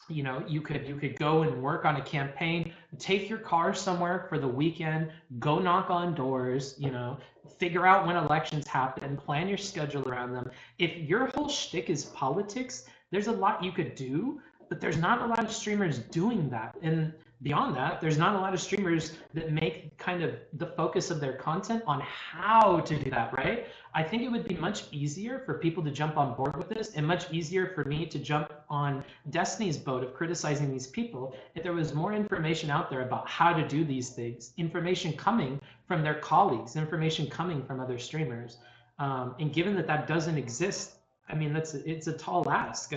You know, you could go and work on a campaign, take your car somewhere for the weekend, go knock on doors, you know, figure out when elections happen, plan your schedule around them. If your whole shtick is politics, there's a lot you could do, but there's not a lot of streamers doing that. And beyond that, there's not a lot of streamers that make kind of the focus of their content on how to do that, right? I think it would be much easier for people to jump on board with this, and much easier for me to jump on Destiny's boat of criticizing these people if there was more information out there about how to do these things, information coming from their colleagues, information coming from other streamers. And given that that doesn't exist, I mean, it's a tall ask.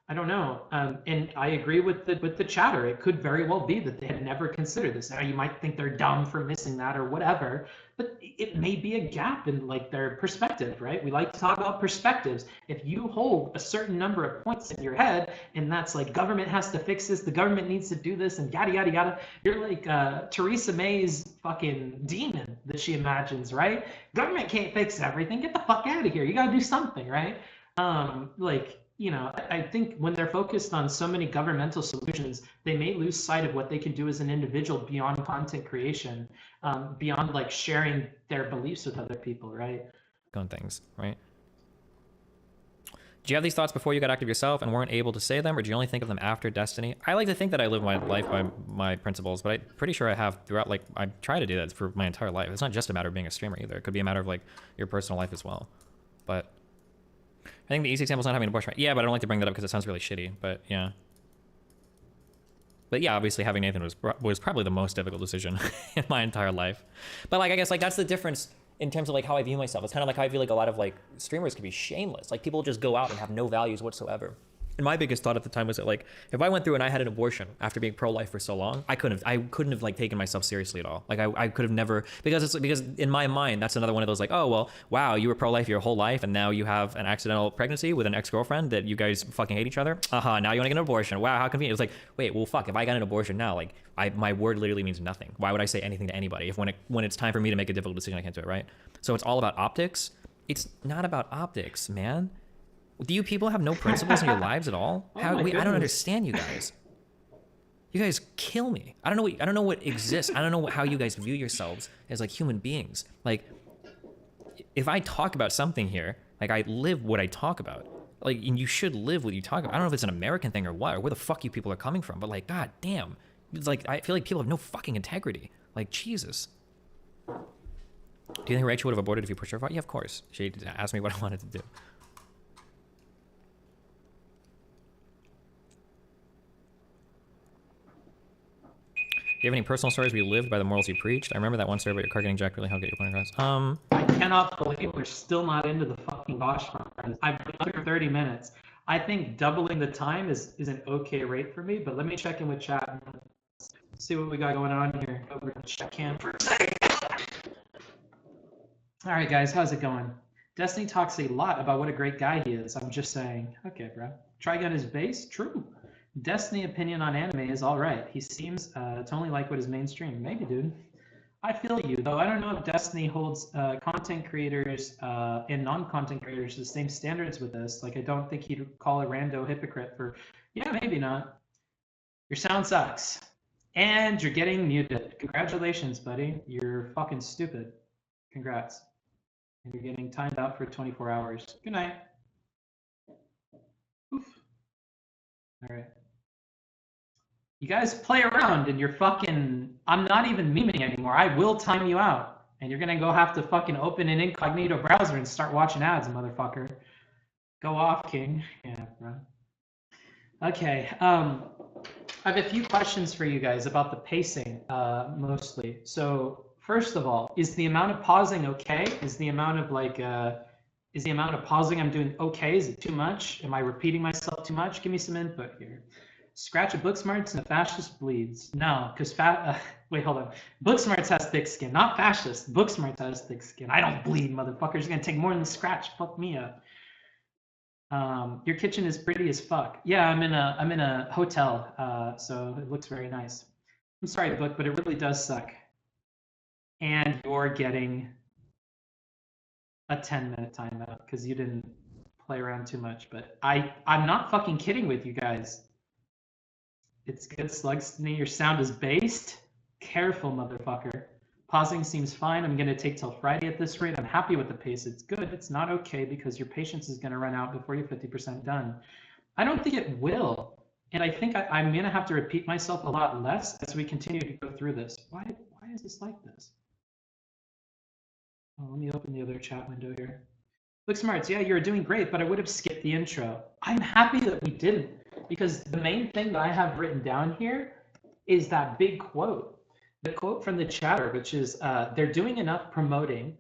I don't know. And I agree with the chatter. It could very well be that they had never considered this. Now, you might think they're dumb for missing that or whatever, but it may be a gap in like their perspective, right? We like to talk about perspectives. If you hold a certain number of points in your head, and that's like, government has to fix this, the government needs to do this, and yada, yada, yada, you're like Theresa May's fucking demon that she imagines, right? Government can't fix everything. Get the fuck out of here. You got to do something, right? You know, I think when they're focused on so many governmental solutions, they may lose sight of what they can do as an individual beyond content creation, beyond like sharing their beliefs with other people, right? On things, right? Do you have these thoughts before you got active yourself and weren't able to say them, or do you only think of them after Destiny? I like to think that I live my life by my principles, but I'm pretty sure I have throughout, like, I try to do that for my entire life. It's not just a matter of being a streamer either. It could be a matter of, like, your personal life as well. But I think the easy example is not having an abortion, right? Yeah, but I don't like to bring that up because it sounds really shitty, but yeah. But yeah, obviously having Nathan was probably the most difficult decision in my entire life. But like, I guess like that's the difference in terms of like how I view myself. It's kind of like how I feel like a lot of like streamers can be shameless. Like people just go out and have no values whatsoever. And my biggest thought at the time was that like, if I went through and I had an abortion after being pro-life for so long, I couldn't have like taken myself seriously at all. Like I could have never, because in my mind, that's another one of those like, oh, well, wow, you were pro-life your whole life and now you have an accidental pregnancy with an ex-girlfriend that you guys fucking hate each other. Now you want to get an abortion. Wow, how convenient. It was like, wait, well, fuck, if I got an abortion now, like my word literally means nothing. Why would I say anything to anybody if when it's time for me to make a difficult decision, I can't do it, right? So it's all about optics. It's not about optics, man. Do you people have no principles in your lives at all? I don't understand you guys. You guys kill me. I don't know what exists. I don't know how you guys view yourselves as like human beings. Like, if I talk about something here, like I live what I talk about. Like, and you should live what you talk about. I don't know if it's an American thing or what, or where the fuck you people are coming from. But like, god damn, it's like I feel like people have no fucking integrity. Like Jesus. Do you think Rachel would have aborted if you pushed her far? Yeah, of course. She asked me what I wanted to do. Do you have any personal stories where you lived by the morals you preached? I remember that one story about your car getting jacked really helped get your point across. I cannot believe we're still not into the fucking Vaush conference. I've been under 30 minutes. I think doubling the time is an okay rate for me, but let me check in with chat and see what we got going on here. Over to chat cam for a second. All right, guys, how's it going? Destiny talks a lot about what a great guy he is. I'm just saying, okay, bro. Trigun is base? True. Destiny opinion on anime is all right. He seems to only like what is mainstream. Maybe, dude. I feel you, though. I don't know if Destiny holds content creators and non-content creators to the same standards with us. Like, I don't think he'd call a rando hypocrite for, yeah, maybe not. Your sound sucks. And you're getting muted. Congratulations, buddy. You're fucking stupid. Congrats. And you're getting timed out for 24 hours. Good night. Oof. All right. You guys play around and you're fucking, I'm not even memeing anymore. I will time you out. And you're gonna go have to fucking open an incognito browser and start watching ads, motherfucker. Go off, King. Yeah, bro. Okay, I have a few questions for you guys about the pacing, mostly. So first of all, is the amount of pausing okay? Is the amount of pausing I'm doing okay? Is it too much? Am I repeating myself too much? Give me some input here. Scratch a Booksmarts and a fascist bleeds. No, because wait, hold on. Booksmarts has thick skin, not fascist. Booksmarts has thick skin. I don't bleed, motherfuckers. You're gonna take more than scratch. Fuck me up. Your kitchen is pretty as fuck. Yeah, I'm in a hotel, so it looks very nice. I'm sorry, Book, but it really does suck. And you're getting a 10-minute timeout because you didn't play around too much. But I'm not fucking kidding with you guys. It's good, Slugsney. Your sound is based. Careful, motherfucker. Pausing seems fine. I'm going to take till Friday at this rate. I'm happy with the pace. It's good. It's not okay because your patience is going to run out before you're 50% done. I don't think it will. And I think I'm going to have to repeat myself a lot less as we continue to go through this. Why is this like this? Oh, let me open the other chat window here. Look, Smarts, yeah, you're doing great, but I would have skipped the intro. I'm happy that we didn't, because the main thing that I have written down here is that big quote. The quote from the chatter, which is they're doing enough promoting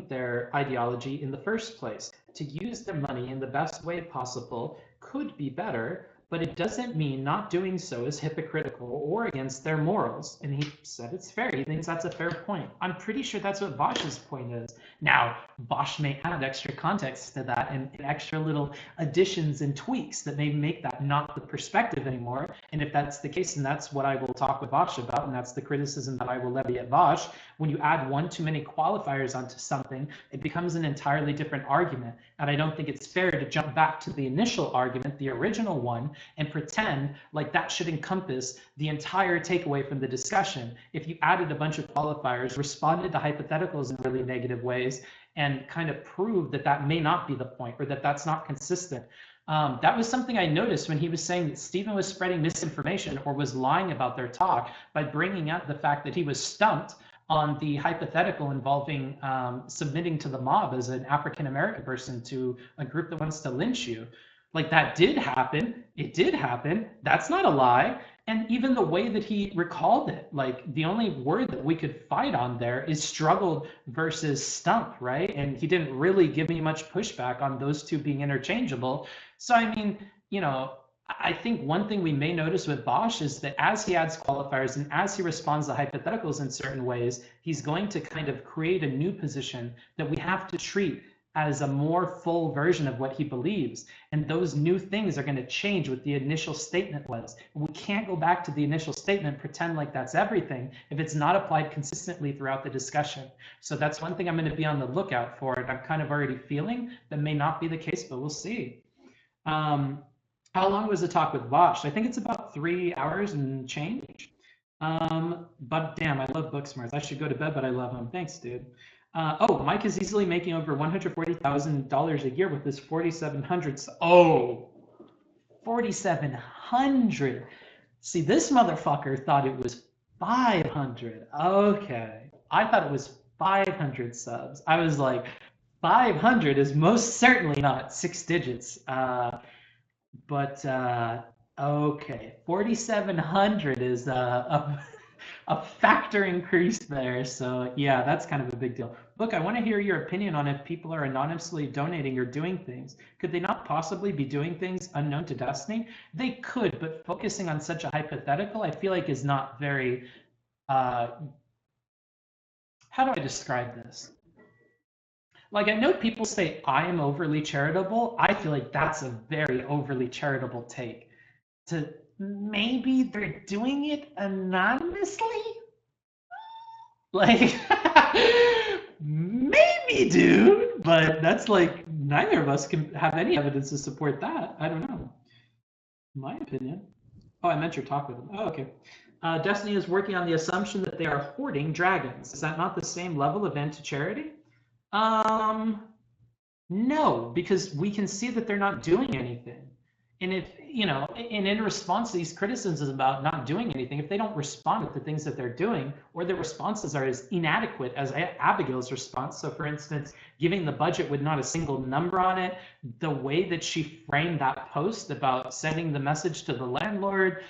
their ideology in the first place. To use their money in the best way possible could be better, but it doesn't mean not doing so is hypocritical or against their morals. And he said it's fair. He thinks that's a fair point. I'm pretty sure that's what Vaush's point is. Now, Vaush may add extra context to that and extra little additions and tweaks that may make that not the perspective anymore. And if that's the case, then that's what I will talk with Vaush about, and that's the criticism that I will levy at Vaush. When you add one too many qualifiers onto something, it becomes an entirely different argument. And I don't think it's fair to jump back to the initial argument, the original one, and pretend like that should encompass the entire takeaway from the discussion. If you added a bunch of qualifiers, responded to hypotheticals in really negative ways, and kind of proved that that may not be the point or that that's not consistent. That was something I noticed when he was saying that Stephen was spreading misinformation or was lying about their talk by bringing up the fact that he was stumped on the hypothetical involving submitting to the mob as an African-American person to a group that wants to lynch you. Like, that did happen. It did happen. That's not a lie. And even the way that he recalled it, like, the only word that we could fight on there is struggled versus stump, right? And he didn't really give me much pushback on those two being interchangeable. So, I mean, you know, I think one thing we may notice with Vaush is that as he adds qualifiers and as he responds to hypotheticals in certain ways, he's going to kind of create a new position that we have to treat as a more full version of what he believes. And those new things are going to change what the initial statement was. We can't go back to the initial statement and pretend like that's everything if it's not applied consistently throughout the discussion. So that's one thing I'm going to be on the lookout for. And I'm kind of already feeling that may not be the case, but we'll see. How long was the talk with Vaush? I think it's about 3 hours and change. But damn, I love Booksmarts. I should go to bed, but I love him. Thanks, dude. Oh, Mike is easily making over $140,000 a year with his 4,700. Oh, 4,700. See, this motherfucker thought it was 500. Okay. I thought it was 500 subs. I was like, 500 is most certainly not 6 digits. But okay, 4,700 is a factor increase there. So yeah, that's kind of a big deal. Look, I want to hear your opinion on if people are anonymously donating or doing things. Could they not possibly be doing things unknown to Destiny? They could, but focusing on such a hypothetical, I feel like is not very, how do I describe this? Like, I know people say I am overly charitable. I feel like that's a very overly charitable take. To maybe they're doing it anonymously? Like, maybe, dude. But that's like, neither of us can have any evidence to support that. I don't know. My opinion. Oh, I meant your talk with them. Oh, okay. Destiny is working on the assumption that they are hoarding dragons. Is that not the same level of anti-charity? No, because we can see that they're not doing anything. And if, and in response to these criticisms about not doing anything, if they don't respond with the things that they're doing, or their responses are as inadequate as Abigail's response. So for instance, giving the budget with not a single number on it, the way that she framed that post about sending the message to the landlord,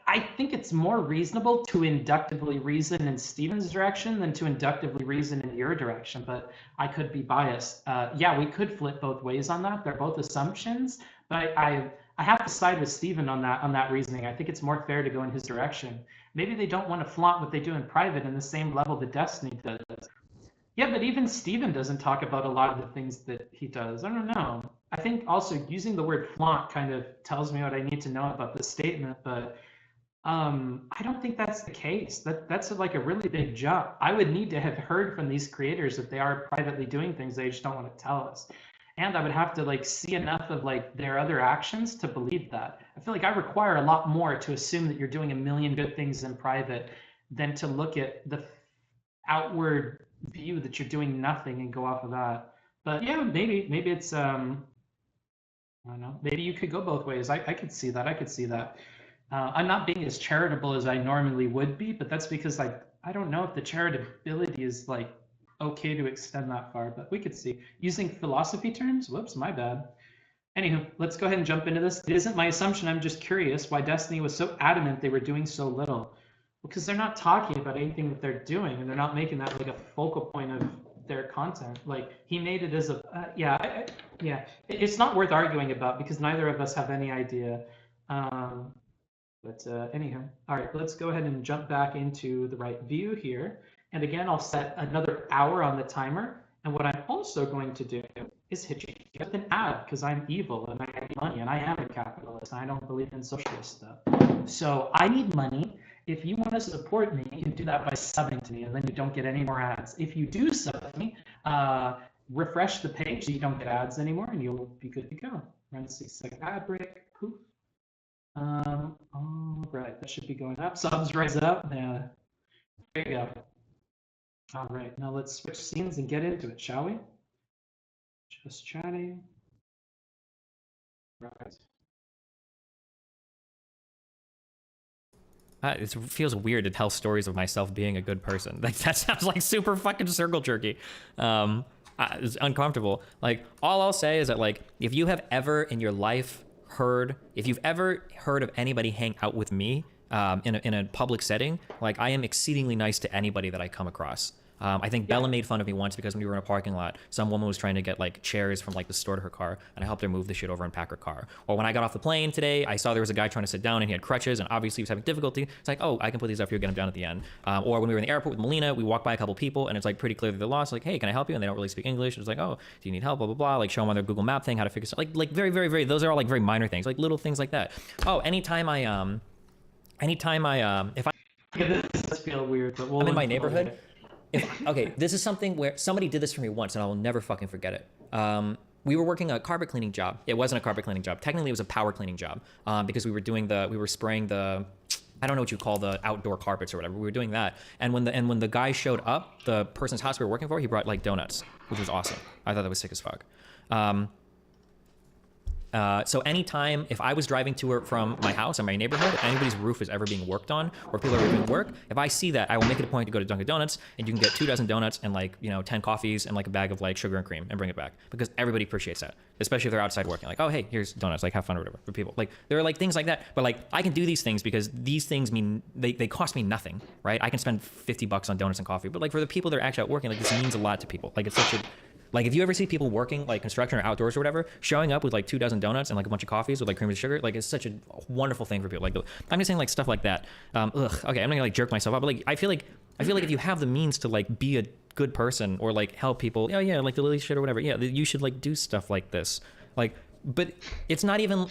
I think it's more reasonable to inductively reason in Steven's direction than to inductively reason in your direction, but I could be biased. Yeah, we could flip both ways on that. They're both assumptions, but I have to side with Steven on that reasoning. I think it's more fair to go in his direction. Maybe they don't want to flaunt what they do in private in the same level that Destiny does. Yeah, but even Steven doesn't talk about a lot of the things that he does. I don't know. I think also using the word flaunt kind of tells me what I need to know about this statement, but I don't think that's the case. That's like a really big jump. I would need to have heard from these creators that they are privately doing things they just don't want to tell us. And I would have to like see enough of like their other actions to believe that. I feel like I require a lot more to assume that you're doing a million good things in private than to look at the outward view that you're doing nothing and go off of that. But yeah, maybe it's I don't know. Maybe you could go both ways. I could see that. I could see that. I'm not being as charitable as I normally would be, but that's because I don't know if the charitability is like okay to extend that far, but we could see. Using philosophy terms? Whoops, my bad. Anywho, let's go ahead and jump into this. It isn't my assumption. I'm just curious why Destiny was so adamant they were doing so little. Because they're not talking about anything that they're doing, and they're not making that like a focal point of their content. Like he made it as a yeah. It's not worth arguing about because neither of us have any idea. But anyhow, all right, let's go ahead and jump back into the right view here. And again, I'll set another hour on the timer. And what I'm also going to do is hit you with an ad because I'm evil and I need money and I am a capitalist. And I don't believe in socialist stuff. So I need money. If you want to support me, you can do that by subbing to me and then you don't get any more ads. If you do sub me, refresh the page so you don't get ads anymore and you'll be good to go. Run a 6-second ad break. Poof. All right, that should be going up. Subs rise up. Yeah, there you go. All right, now let's switch scenes and get into it, shall we? Just chatting. Right. It feels weird to tell stories of myself being a good person. Like that sounds like super fucking circle jerky. It's uncomfortable. Like all I'll say is that like if you have ever in your life if you've ever heard of anybody hang out with me in a public setting, like I am exceedingly nice to anybody that I come across. I think Bella made fun of me once because when we were in a parking lot, some woman was trying to get like chairs from like the store to her car, and I helped her move the shit over and pack her car. Or when I got off the plane today, I saw there was a guy trying to sit down and he had crutches and obviously he was having difficulty. It's like, oh, I can put these up here, get him down at the end. Or when we were in the airport with Melina, we walked by a couple people and it's like pretty clear that they're lost. Like, hey, can I help you? And they don't really speak English. It's like, oh, do you need help? Blah blah blah. Like show them on their Google Map thing how to figure stuff. Like very very very. Those are all like very minor things, like little things like that. Oh, anytime I if I this does feel weird, but I'm in my neighborhood. Okay, this is something where somebody did this for me once and I will never fucking forget it. We were working a carpet cleaning job. It wasn't a carpet cleaning job. Technically, it was a power cleaning job because we were spraying the, I don't know what you call the outdoor carpets or whatever. We were doing that. And when the guy showed up, the person's house we were working for, he brought like donuts, which was awesome. I thought that was sick as fuck. So anytime, if I was driving to or from my house or my neighborhood, if anybody's roof is ever being worked on or people are doing work, if I see that, I will make it a point to go to Dunkin' Donuts and you can get 24 donuts and like, 10 coffees and like a bag of like sugar and cream and bring it back because everybody appreciates that, especially if they're outside working. Like, oh, hey, here's donuts, like have fun or whatever for people. Like there are like things like that, but like I can do these things because these things mean they cost me nothing, right? I can spend $50 on donuts and coffee, but like for the people that are actually out working, like this means a lot to people. Like it's such a, like if you ever see people working like construction or outdoors or whatever, showing up with like 24 donuts and like a bunch of coffees with like cream and sugar, like it's such a wonderful thing for people. Like I'm just saying like stuff like that. Okay, I'm not gonna like jerk myself up, but like I feel like if you have the means to like be a good person or like help people, oh yeah, like the lily shit or whatever, yeah, you should like do stuff like this. Like, but it's not even.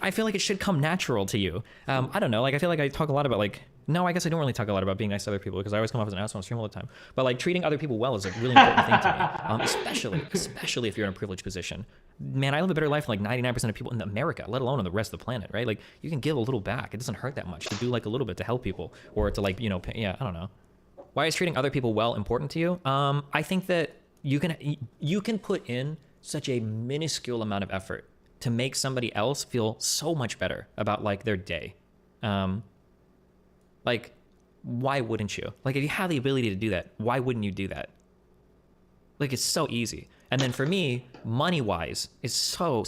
I feel like it should come natural to you. I don't know. Like I feel like I talk a lot about like. No, I guess I don't really talk a lot about being nice to other people because I always come off as an asshole on stream all the time. But like treating other people well is a really important thing to me, especially if you're in a privileged position. Man, I live a better life than like 99% of people in America, let alone on the rest of the planet, right? Like you can give a little back. It doesn't hurt that much to do like a little bit to help people or to like, pay, I don't know. Why is treating other people well important to you? I think that you can put in such a minuscule amount of effort to make somebody else feel so much better about like their day. Like, why wouldn't you? Like, if you have the ability to do that, why wouldn't you do that? Like, it's so easy. And then for me, money-wise, it's so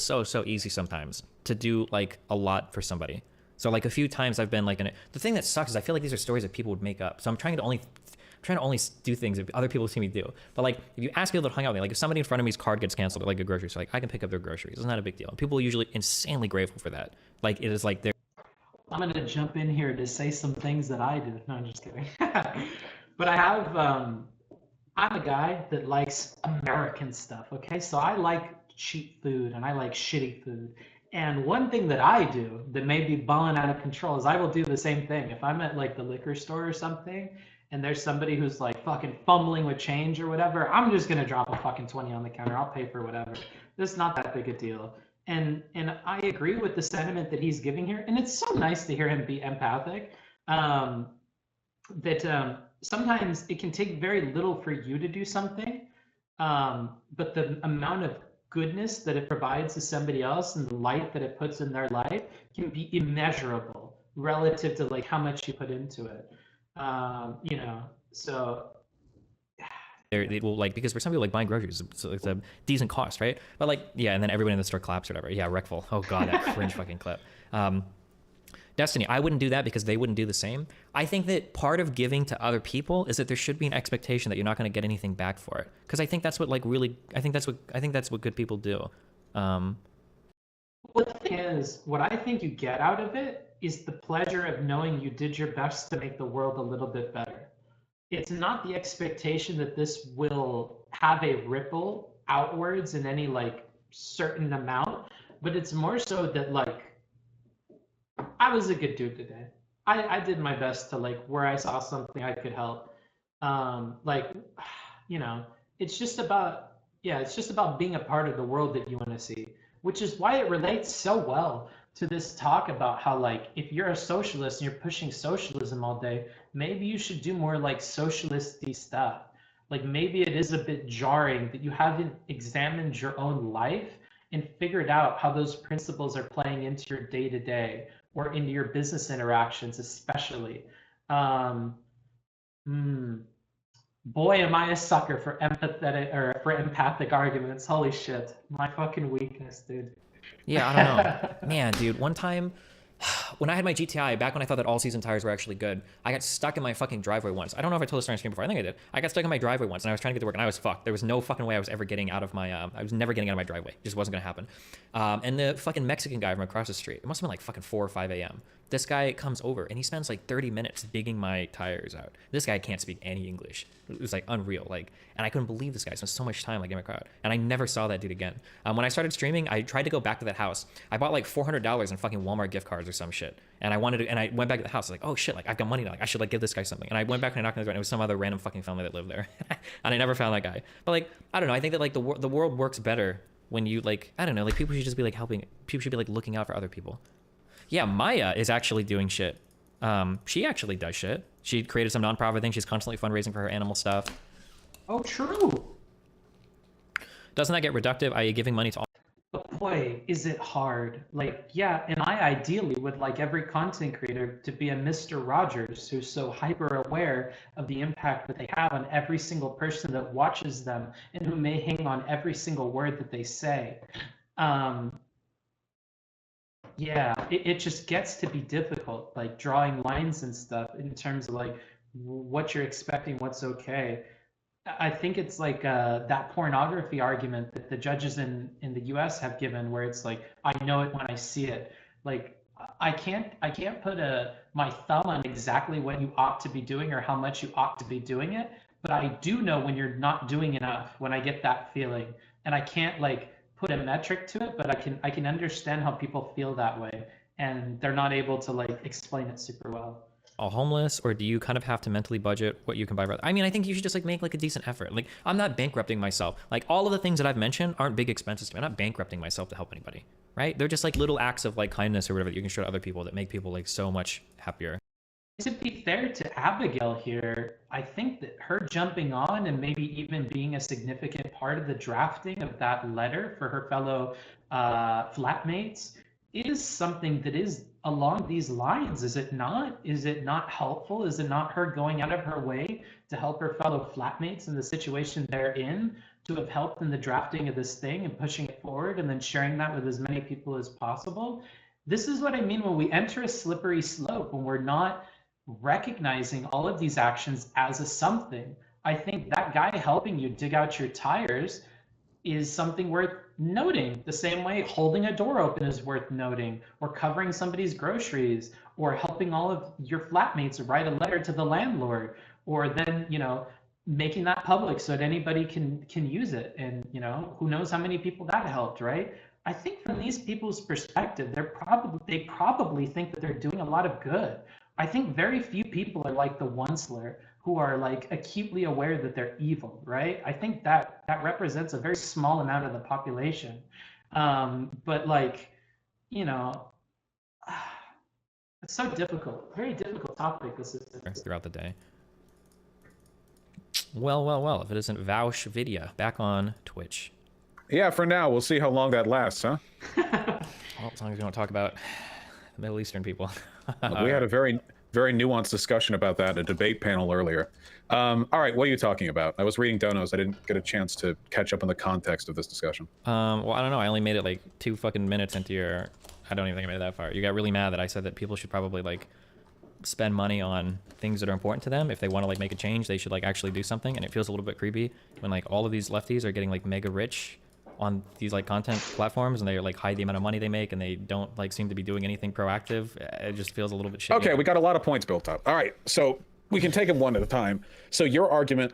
easy sometimes to do like a lot for somebody. So like a few times I've been like, the thing that sucks is I feel like these are stories that people would make up. So I'm trying to only do things that other people see me do. But like, if you ask people to hang out with me, like if somebody in front of me's card gets canceled at like a grocery store, like I can pick up their groceries. It's not a big deal. And people are usually insanely grateful for that. Like it is like they're. I'm gonna jump in here to say some things that I do. No, I'm just kidding. But I have, I'm a guy that likes American stuff, okay? So I like cheap food and I like shitty food. And one thing that I do that may be balling out of control is I will do the same thing. If I'm at like the liquor store or something and there's somebody who's like fucking fumbling with change or whatever, I'm just gonna drop a fucking 20 on the counter. I'll pay for whatever. It's not that big a deal. And I agree with the sentiment that he's giving here. And it's so nice to hear him be empathic. Sometimes it can take very little for you to do something, but the amount of goodness that it provides to somebody else and the light that it puts in their life can be immeasurable relative to like how much you put into it. You know, so They will like, because for some people like buying groceries, it's a decent cost, right? But like, yeah, and then everyone in the store claps or whatever. Yeah, wreckful. Oh god, that cringe fucking clip. Destiny, I wouldn't do that because they wouldn't do the same. I think that part of giving to other people is that there should be an expectation that you're not going to get anything back for it. Because I think that's what like really, I think that's what good people do. Well, the thing is, what I think you get out of it is the pleasure of knowing you did your best to make the world a little bit better. It's not the expectation that this will have a ripple outwards in any like certain amount, but it's more so that like, I was a good dude today. I did my best to like where I saw something I could help. Like, you know, it's just about being a part of the world that you want to see, which is why it relates so well to this talk about how like if you're a socialist and you're pushing socialism all day, maybe you should do more like socialist-y stuff. Like maybe it is a bit jarring that you haven't examined your own life and figured out how those principles are playing into your day-to-day or into your business interactions, especially. Boy, am I a sucker for empathetic or for empathic arguments. Holy shit, my fucking weakness, dude. Yeah, I don't know. Man, dude, one time when I had my GTI, back when I thought that all-season tires were actually good, I got stuck in my fucking driveway once. I don't know if I told this story on stream before. I think I did. I got stuck in my driveway once, and I was trying to get to work, and I was fucked. There was no fucking way I was ever getting out of my, I was never getting out of my driveway. It just wasn't gonna happen. And the fucking Mexican guy from across the street, it must have been like fucking 4 or 5 a.m. This guy comes over, and he spends like 30 minutes digging my tires out. This guy can't speak any English. It was like unreal. Like, and I couldn't believe this guy spent so much time like in my car out. And I never saw that dude again. When I started streaming, I tried to go back to that house. I bought like $400 in fucking Walmart gift cards or some shit. And I wanted to, and I went back to the house. I was like, oh shit, like I've got money now. Like I should like give this guy something. And I went back and I knocked on the door, and it was some other random fucking family that lived there. And I never found that guy. But like, I don't know. I think that like the world works better when you like, I don't know, like people should just be like helping. People should be like looking out for other people. Yeah, Maya is actually doing shit. She actually does shit. She created some nonprofit thing. She's constantly fundraising for her animal stuff. Oh, true. Doesn't that get reductive, i.e. giving money to all? But boy, is it hard. Like, yeah, and I ideally would like every content creator to be a Mr. Rogers who's so hyper aware of the impact that they have on every single person that watches them and who may hang on every single word that they say. Yeah, it just gets to be difficult, like drawing lines and stuff in terms of like what you're expecting, what's okay. I think it's like that pornography argument that the judges in the US have given, where it's like, I know it when I see it. Like I can't put my thumb on exactly what you ought to be doing or how much you ought to be doing it, but I do know when you're not doing enough, when I get that feeling. And I can't like put a metric to it, but I can understand how people feel that way, and they're not able to like explain it super well. All homeless, or do you kind of have to mentally budget what you can buy? I mean, I think you should just like make like a decent effort. Like I'm not bankrupting myself. Like all of the things that I've mentioned aren't big expenses to me. I'm not bankrupting myself to help anybody, right? They're just like little acts of like kindness or whatever that you can show to other people that make people like so much happier. to be fair to Abigail here, I think that her jumping on and maybe even being a significant part of the drafting of that letter for her fellow flatmates is something that is along these lines, is it not? Is it not helpful? Is it not her going out of her way to help her fellow flatmates in the situation they're in, to have helped in the drafting of this thing and pushing it forward and then sharing that with as many people as possible? This is what I mean when we enter a slippery slope, when we're not recognizing all of these actions as a something. I think that guy helping you dig out your tires is something worth noting, the same way holding a door open is worth noting, or covering somebody's groceries, or helping all of your flatmates write a letter to the landlord, or then, you know, making that public so that anybody can use it. And, you know, who knows how many people that helped, right? I think from these people's perspective, they probably think that they're doing a lot of good. I think very few people are like the Onceler, who are like acutely aware that they're evil, right? I think that represents a very small amount of the population. But like, you know, it's so difficult, very difficult topic. This is throughout the day. Well, if it isn't Vaush Vidya back on Twitch. Yeah, for now, we'll see how long that lasts, huh? Well, as long as we don't talk about the Middle Eastern people. We had a very nuanced discussion about that in a debate panel earlier. All right, what are you talking about? I was reading donos. I didn't get a chance to catch up on the context of this discussion. Well, I don't know. I only made it like 2 fucking minutes into your... I don't even think I made it that far. You got really mad that I said that people should probably like spend money on things that are important to them. If they want to like make a change, they should like actually do something. And it feels a little bit creepy when like all of these lefties are getting like mega rich on these like content platforms, and they like hide the amount of money they make, and they don't like seem to be doing anything proactive. It just feels a little bit shitty. Okay, we got a lot of points built up. All right, so we can take them one at a time. So your argument...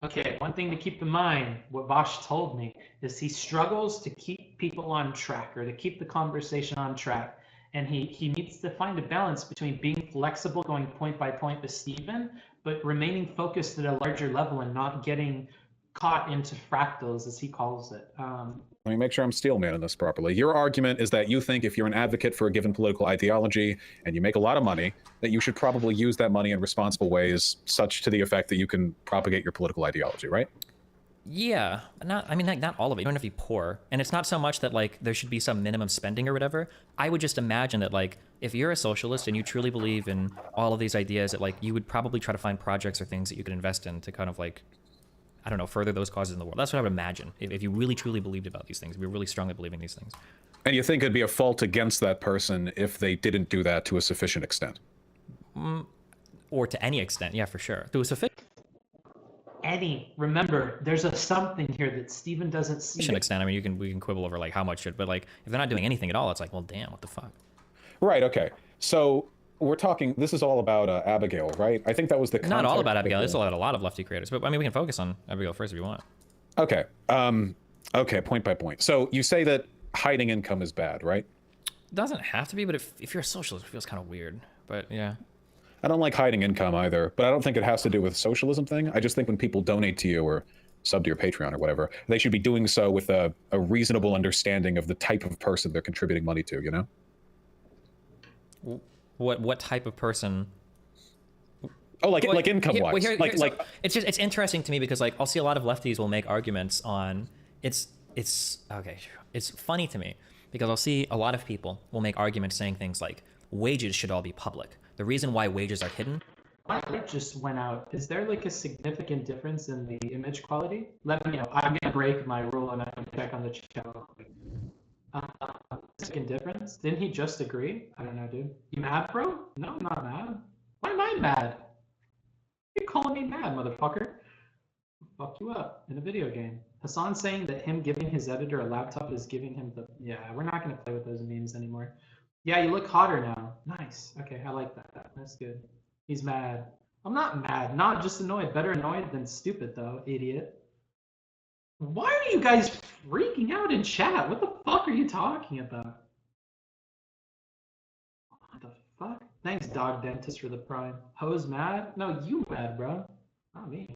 Okay, one thing to keep in mind, what Vaush told me, is he struggles to keep people on track, or to keep the conversation on track. And he needs to find a balance between being flexible, going point by point with Steven, but remaining focused at a larger level and not getting caught into fractals, as he calls it. Let me make sure I'm steelmanning this properly. Your argument is that you think if you're an advocate for a given political ideology and you make a lot of money, that you should probably use that money in responsible ways, such to the effect that you can propagate your political ideology, right? Yeah, not all of it. You don't have to be poor. And it's not so much that like there should be some minimum spending or whatever. I would just imagine that like if you're a socialist and you truly believe in all of these ideas, that like you would probably try to find projects or things that you could invest in to kind of like, I don't know, further those causes in the world. That's what I would imagine. If you really truly believed about these things, if you really strongly believing these things. And you think it'd be a fault against that person if they didn't do that to a sufficient extent? Or to any extent, yeah, for sure. To a sufficient remember, there's a something here that Steven doesn't see. Extent. I mean, we can quibble over like how much it, but like if they're not doing anything at all, it's like, well, damn, what the fuck? Right. Okay. So we're talking. This is all about Abigail, right? I think that was the not all about Abigail. There's a lot of lefty creators, but I mean, we can focus on Abigail first if you want. Okay. Okay. Point by point. So you say that hiding income is bad, right? It doesn't have to be, but if you're a socialist, it feels kind of weird. But yeah. I don't like hiding income either, but I don't think it has to do with socialism thing. I just think when people donate to you or sub to your Patreon or whatever, they should be doing so with a reasonable understanding of the type of person they're contributing money to, you know? What type of person? Oh, like income-wise. It's interesting to me because like I'll see a lot of lefties will make arguments on it's okay. It's funny to me because I'll see a lot of people will make arguments saying things like wages should all be public. The reason why wages are hidden. My light just went out. Is there like a significant difference in the image quality? Let me know. I'm gonna break my rule and I'm gonna check on the channel. Second difference? Didn't he just agree? I don't know, dude. You mad, bro? No, I'm not mad. Why am I mad? You're calling me mad, motherfucker. I'll fuck you up in a video game. Hassan saying that him giving his editor a laptop is giving him the... Yeah, we're not gonna play with those memes anymore. Yeah, you look hotter now. Nice. Okay, I like that. That's good. He's mad. I'm not mad. Not just annoyed. Better annoyed than stupid, though, idiot. Why are you guys freaking out in chat? What the fuck are you talking about? What the fuck? Thanks, Dog Dentist, for the prime. Ho's mad? No, you mad, bro. Not me.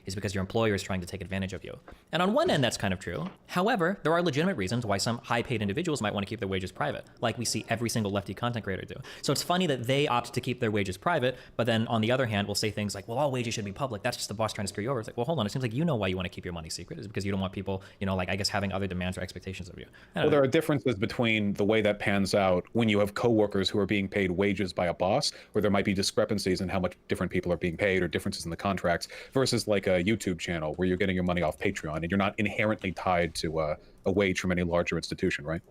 is because your employer is trying to take advantage of you. And on one end, that's kind of true. However, there are legitimate reasons why some high-paid individuals might want to keep their wages private, like we see every single lefty content creator do. So it's funny that they opt to keep their wages private, but then on the other hand, we'll say things like, well, all wages should be public. That's just the boss trying to screw you over. It's like, well, hold on. It seems like you know why you want to keep your money secret. It's because you don't want people, like, I guess, having other demands or expectations of you. Well, there are differences between the way that pans out when you have coworkers who are being paid wages by a boss, where there might be discrepancies in how much different people are being paid or differences in the contracts, versus like a YouTube channel where you're getting your money off Patreon and you're not inherently tied to a wage from any larger institution, right?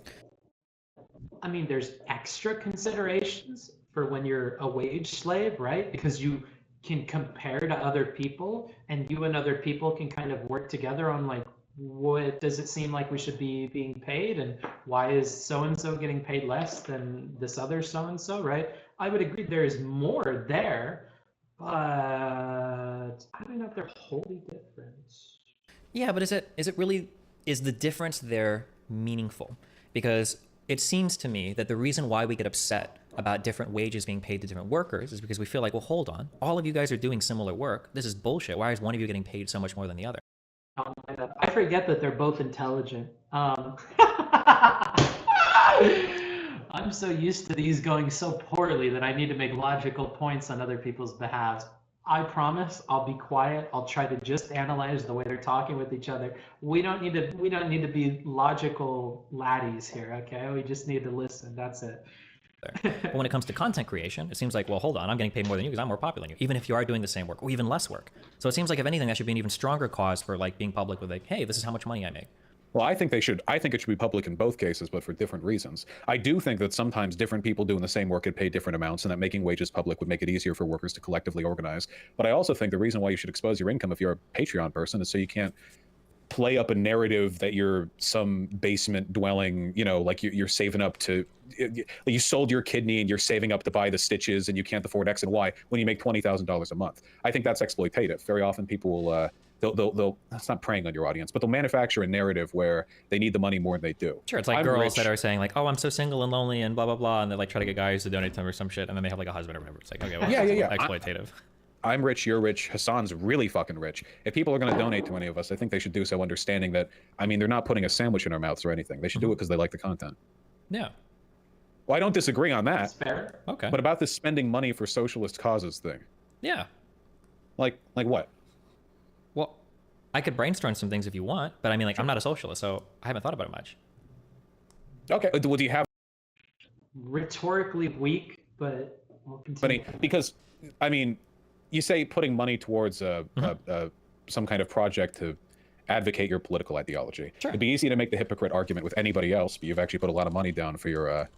I mean, there's extra considerations for when you're a wage slave, right? Because you can compare to other people, and you and other people can kind of work together on, like, what does it seem like we should be being paid, and why is so-and-so getting paid less than this other so-and-so, right? I would agree there's more there, but I don't know if they're wholly different. Yeah, but is the difference there meaningful? Because it seems to me that the reason why we get upset about different wages being paid to different workers is because we feel like, well, hold on, all of you guys are doing similar work. This is bullshit. Why is one of you getting paid so much more than the other? I forget that they're both intelligent. I'm so used to these going so poorly that I need to make logical points on other people's behalf. I promise I'll be quiet. I'll try to just analyze the way they're talking with each other. We don't need to be logical laddies here, okay? We just need to listen. That's it. But when it comes to content creation, it seems like, well, hold on, I'm getting paid more than you because I'm more popular than you, even if you are doing the same work or even less work. So it seems like, if anything, that should be an even stronger cause for, like, being public with, like, hey, this is how much money I make. Well, I think it should be public in both cases, but for different reasons. I do think that sometimes different people doing the same work get paid different amounts, and that making wages public would make it easier for workers to collectively organize. But I also think the reason why you should expose your income if you're a Patreon person is so you can't play up a narrative that you're some basement dwelling, like you're saving up to, you sold your kidney and you're saving up to buy the stitches and you can't afford X and Y when you make $20,000 a month. I think that's exploitative. Very often people will, they'll that's not preying on your audience, but they'll manufacture a narrative where they need the money more than they do. Sure, it's like girls that are saying, like, oh, I'm so single and lonely and blah, blah, blah, and they, like, try to get guys to donate to them or some shit, and then they have, like, a husband or whatever. It's like, okay, well, yeah. exploitative. I'm rich, you're rich, Hassan's really fucking rich. If people are going to donate to any of us, I think they should do so understanding that, I mean, they're not putting a sandwich in our mouths or anything. They should do it because they like the content. Yeah. Well, I don't disagree on that. That's fair. Okay. But about this spending money for socialist causes thing. Yeah. Like what? Well, I could brainstorm some things if you want, but I mean, like, I'm not a socialist, so I haven't thought about it much. Okay. Well, do you have... Rhetorically weak, but we'll continue. Funny, because, I mean, you say putting money towards some kind of project to advocate your political ideology. Sure. It'd be easy to make the hypocrite argument with anybody else, but you've actually put a lot of money down for your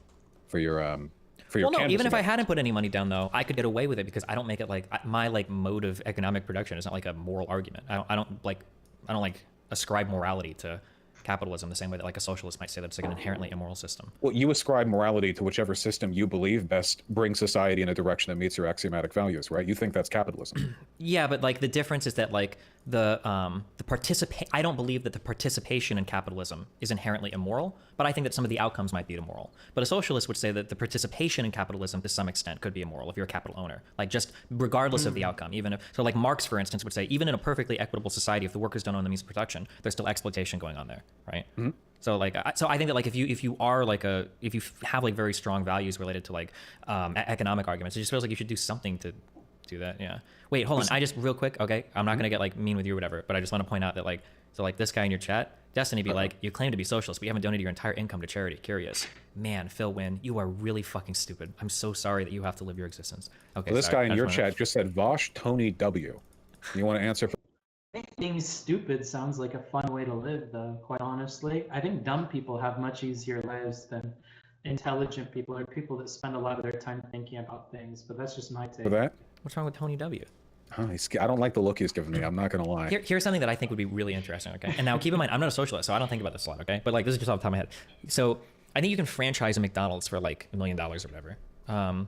well, no, even if I hadn't put any money down, though, I could get away with it because I don't make it like my mode of economic production is not like a moral argument. I don't ascribe morality to capitalism the same way that, like, a socialist might say that it's like an inherently immoral system. Well, you ascribe morality to whichever system you believe best brings society in a direction that meets your axiomatic values, right? You think that's capitalism. Yeah, but, like, the difference is that, like, I don't believe that the participation in capitalism is inherently immoral, but I think that some of the outcomes might be immoral. But a socialist would say that the participation in capitalism to some extent could be immoral if you're a capital owner, like, just regardless of the outcome. So like Marx, for instance, would say even in a perfectly equitable society, if the workers don't own the means of production, there's still exploitation going on there, right? Mm-hmm. So, like, so I think that, like, if you have, like, very strong values related to, like, economic arguments, it just feels like you should do something to do that. Yeah. Wait, hold on. I just, real quick, okay, I'm not gonna get, like, mean with you or whatever, but I just want to point out that, like, so, like, this guy in your chat, Destiny, be like, you claim to be socialist, but you haven't donated your entire income to charity. Curious. Man, Phil Wynn, you are really fucking stupid. I'm so sorry that you have to live your existence. Okay. Well, this guy in your chat just said Vaush Tony W. You want to answer? Being stupid sounds like a fun way to live, though, quite honestly. I think dumb people have much easier lives than intelligent people, or people that spend a lot of their time thinking about things, but that's just my take. For that? What's wrong with Tony W? I don't like the look he's giving me. I'm not going to lie. Here's something that I think would be really interesting, okay? And now keep in mind, I'm not a socialist, so I don't think about this a lot, okay? But, like, this is just off the top of my head. So I think you can franchise a McDonald's for, like, $1 million or whatever. I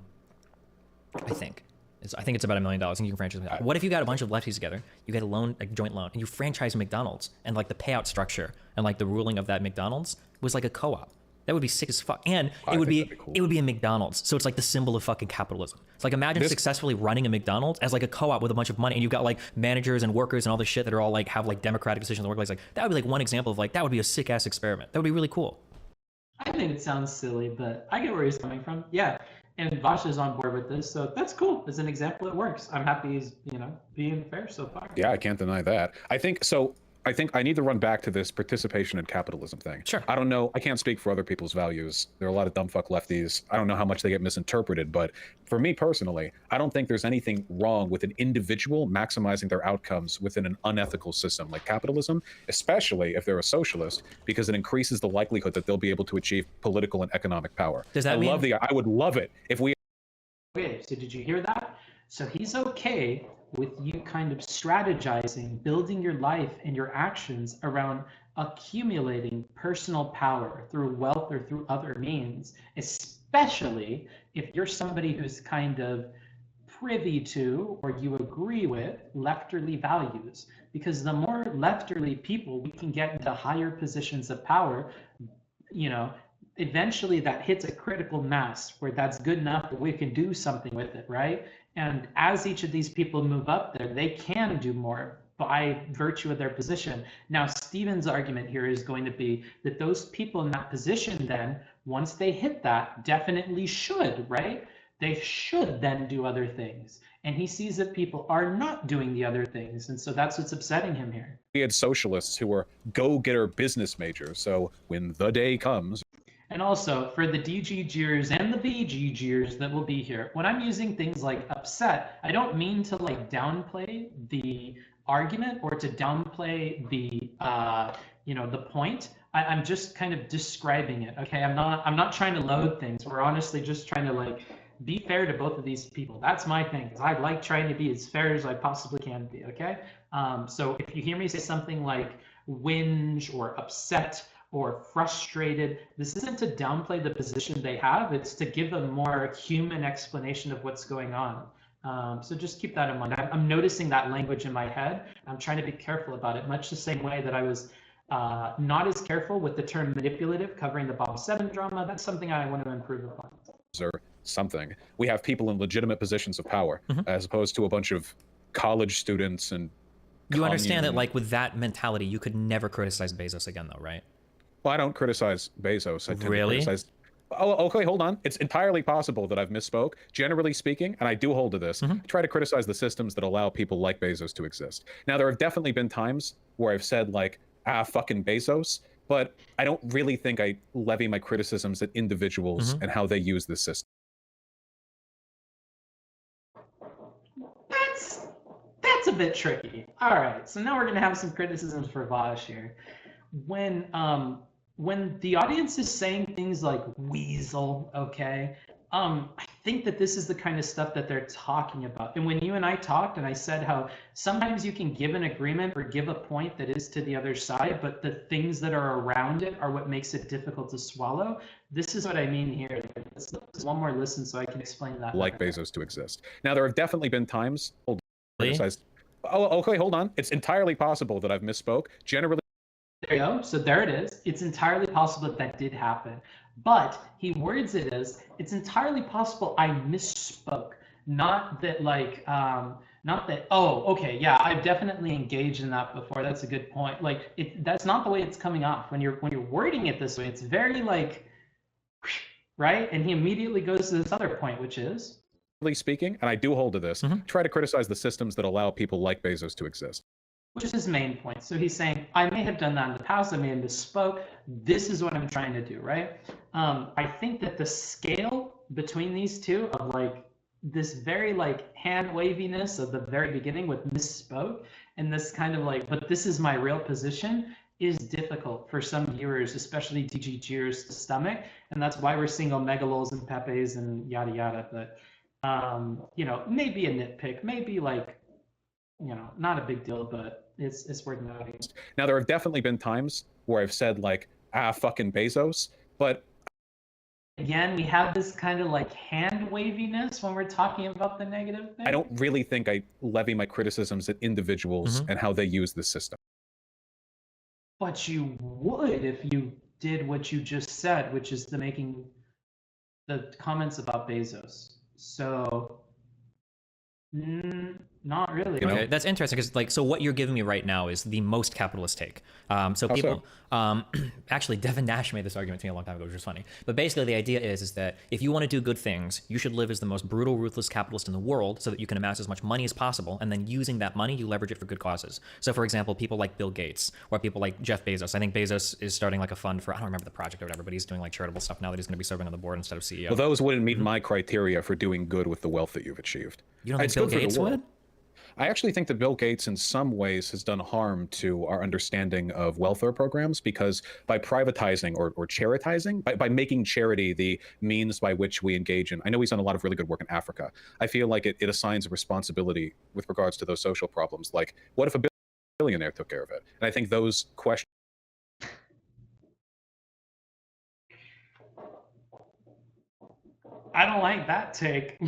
think it's about $1 million, and you can franchise it. What if you got a bunch of lefties together, you get a loan, a joint loan, and you franchise McDonald's, and, like, the payout structure and, like, the ruling of that McDonald's was like a co-op? That would be sick as fuck. And I it would think be, that'd be cool. it would be a McDonald's. So it's like the symbol of fucking capitalism. It's like imagine successfully running a McDonald's as like a co-op with a bunch of money, and you've got like managers and workers and all this shit that are all like have like democratic decisions in the workplace. Like that would be like one example of like that would be a sick ass experiment. That would be really cool. I think it sounds silly, but I get where he's coming from. Yeah. And Vaush is on board with this, so that's cool. As an example, it works. I'm happy he's, being fair so far. Yeah, I can't deny that. I think I need to run back to this participation in capitalism thing. Sure. I don't know. I can't speak for other people's values. There are a lot of dumb fuck lefties. I don't know how much they get misinterpreted, but for me personally, I don't think there's anything wrong with an individual maximizing their outcomes within an unethical system like capitalism, especially if they're a socialist, because it increases the likelihood that they'll be able to achieve political and economic power. Does that mean? I would love it if we. Okay, so did you hear that? So he's okay with you kind of strategizing, building your life and your actions around accumulating personal power through wealth or through other means, especially if you're somebody who's kind of privy to or you agree with lefterly values. Because the more lefterly people we can get into higher positions of power, eventually that hits a critical mass where that's good enough that we can do something with it, right? And as each of these people move up there, they can do more by virtue of their position. Now, Stephen's argument here is going to be that those people in that position then, once they hit that, definitely should, right? They should then do other things. And he sees that people are not doing the other things. And so that's what's upsetting him here. We had socialists who were go-getter business majors. So when the day comes. And also, for the DGGers and the VGGers that will be here, when I'm using things like upset, I don't mean to like downplay the argument or to downplay the the point. I'm just kind of describing it. Okay, I'm not trying to load things. We're honestly just trying to like be fair to both of these people. That's my thing, because I like trying to be as fair as I possibly can be. Okay, so if you hear me say something like whinge or upset or frustrated, this isn't to downplay the position they have, it's to give a more human explanation of what's going on. So just keep that in mind. I'm noticing that language in my head. I'm trying to be careful about it, much the same way that I was not as careful with the term manipulative covering the Bob 7 drama. That's something I want to improve upon. Or something. We have people in legitimate positions of power, as opposed to a bunch of college students and You understand that like with that mentality, you could never criticize Bezos again though, right? Well, I don't criticize Bezos. I tend Really? to criticize... Oh, okay, hold on. It's entirely possible that I've misspoke. Generally speaking, and I do hold to this, I try to criticize the systems that allow people like Bezos to exist. Now, there have definitely been times where I've said like, fucking Bezos, but I don't really think I levy my criticisms at individuals and how they use the system. That's a bit tricky. All right, so now we're gonna have some criticisms for Vaush here. When the audience is saying things like weasel, okay, I think that this is the kind of stuff that they're talking about. And when you and I talked and I said how sometimes you can give an agreement or give a point that is to the other side, but the things that are around it are what makes it difficult to swallow. This is what I mean here. Let's one more listen so I can explain that. Like Bezos to exist. Now, there have definitely been times... Really? Oh, okay, hold on. It's entirely possible that I've misspoke. Generally... There you go. So there it is. It's entirely possible that that did happen. But he words it as, it's entirely possible I misspoke. Not that like, not that, oh, okay, yeah, I've definitely engaged in that before. That's a good point. Like, that's not the way it's coming off. When you're wording it this way, it's very like, right? And he immediately goes to this other point, which is? Speaking, and I do hold to this, try to criticize the systems that allow people like Bezos to exist. Which is his main point. So he's saying, I may have done that in the past, I may have misspoke. This is what I'm trying to do, right? I think that the scale between these two of like this very like hand waviness of the very beginning with misspoke and this kind of like, but this is my real position is difficult for some viewers, especially DGGers to stomach. And that's why we're seeing Omegalols and Pepes and yada yada. But maybe a nitpick, maybe like, not a big deal, but it's worth noting. Now, there have definitely been times where I've said like, fucking Bezos, but again, we have this kind of like hand waviness when we're talking about the negative thing. I don't really think I levy my criticisms at individuals and how they use the system. But you would if you did what you just said, which is making the comments about Bezos. So, not really. You know? Okay, that's interesting because so what you're giving me right now is the most capitalist take. So How people, actually, Devin Nash made this argument to me a long time ago, which is funny. But basically, the idea is that if you want to do good things, you should live as the most brutal, ruthless capitalist in the world, so that you can amass as much money as possible, and then using that money, you leverage it for good causes. So, for example, people like Bill Gates or people like Jeff Bezos. I think Bezos is starting like a fund for, I don't remember the project or whatever, but he's doing like charitable stuff now that he's going to be serving on the board instead of CEO. Well, those wouldn't meet my criteria for doing good with the wealth that you've achieved. You don't think It's Bill good for the Gates world. would? I actually think that Bill Gates in some ways has done harm to our understanding of welfare programs, because by privatizing or charitizing, by making charity the means by which we engage in, I know he's done a lot of really good work in Africa. I feel like it assigns a responsibility with regards to those social problems. Like, what if a billionaire took care of it? And I think those questions. I don't like that take,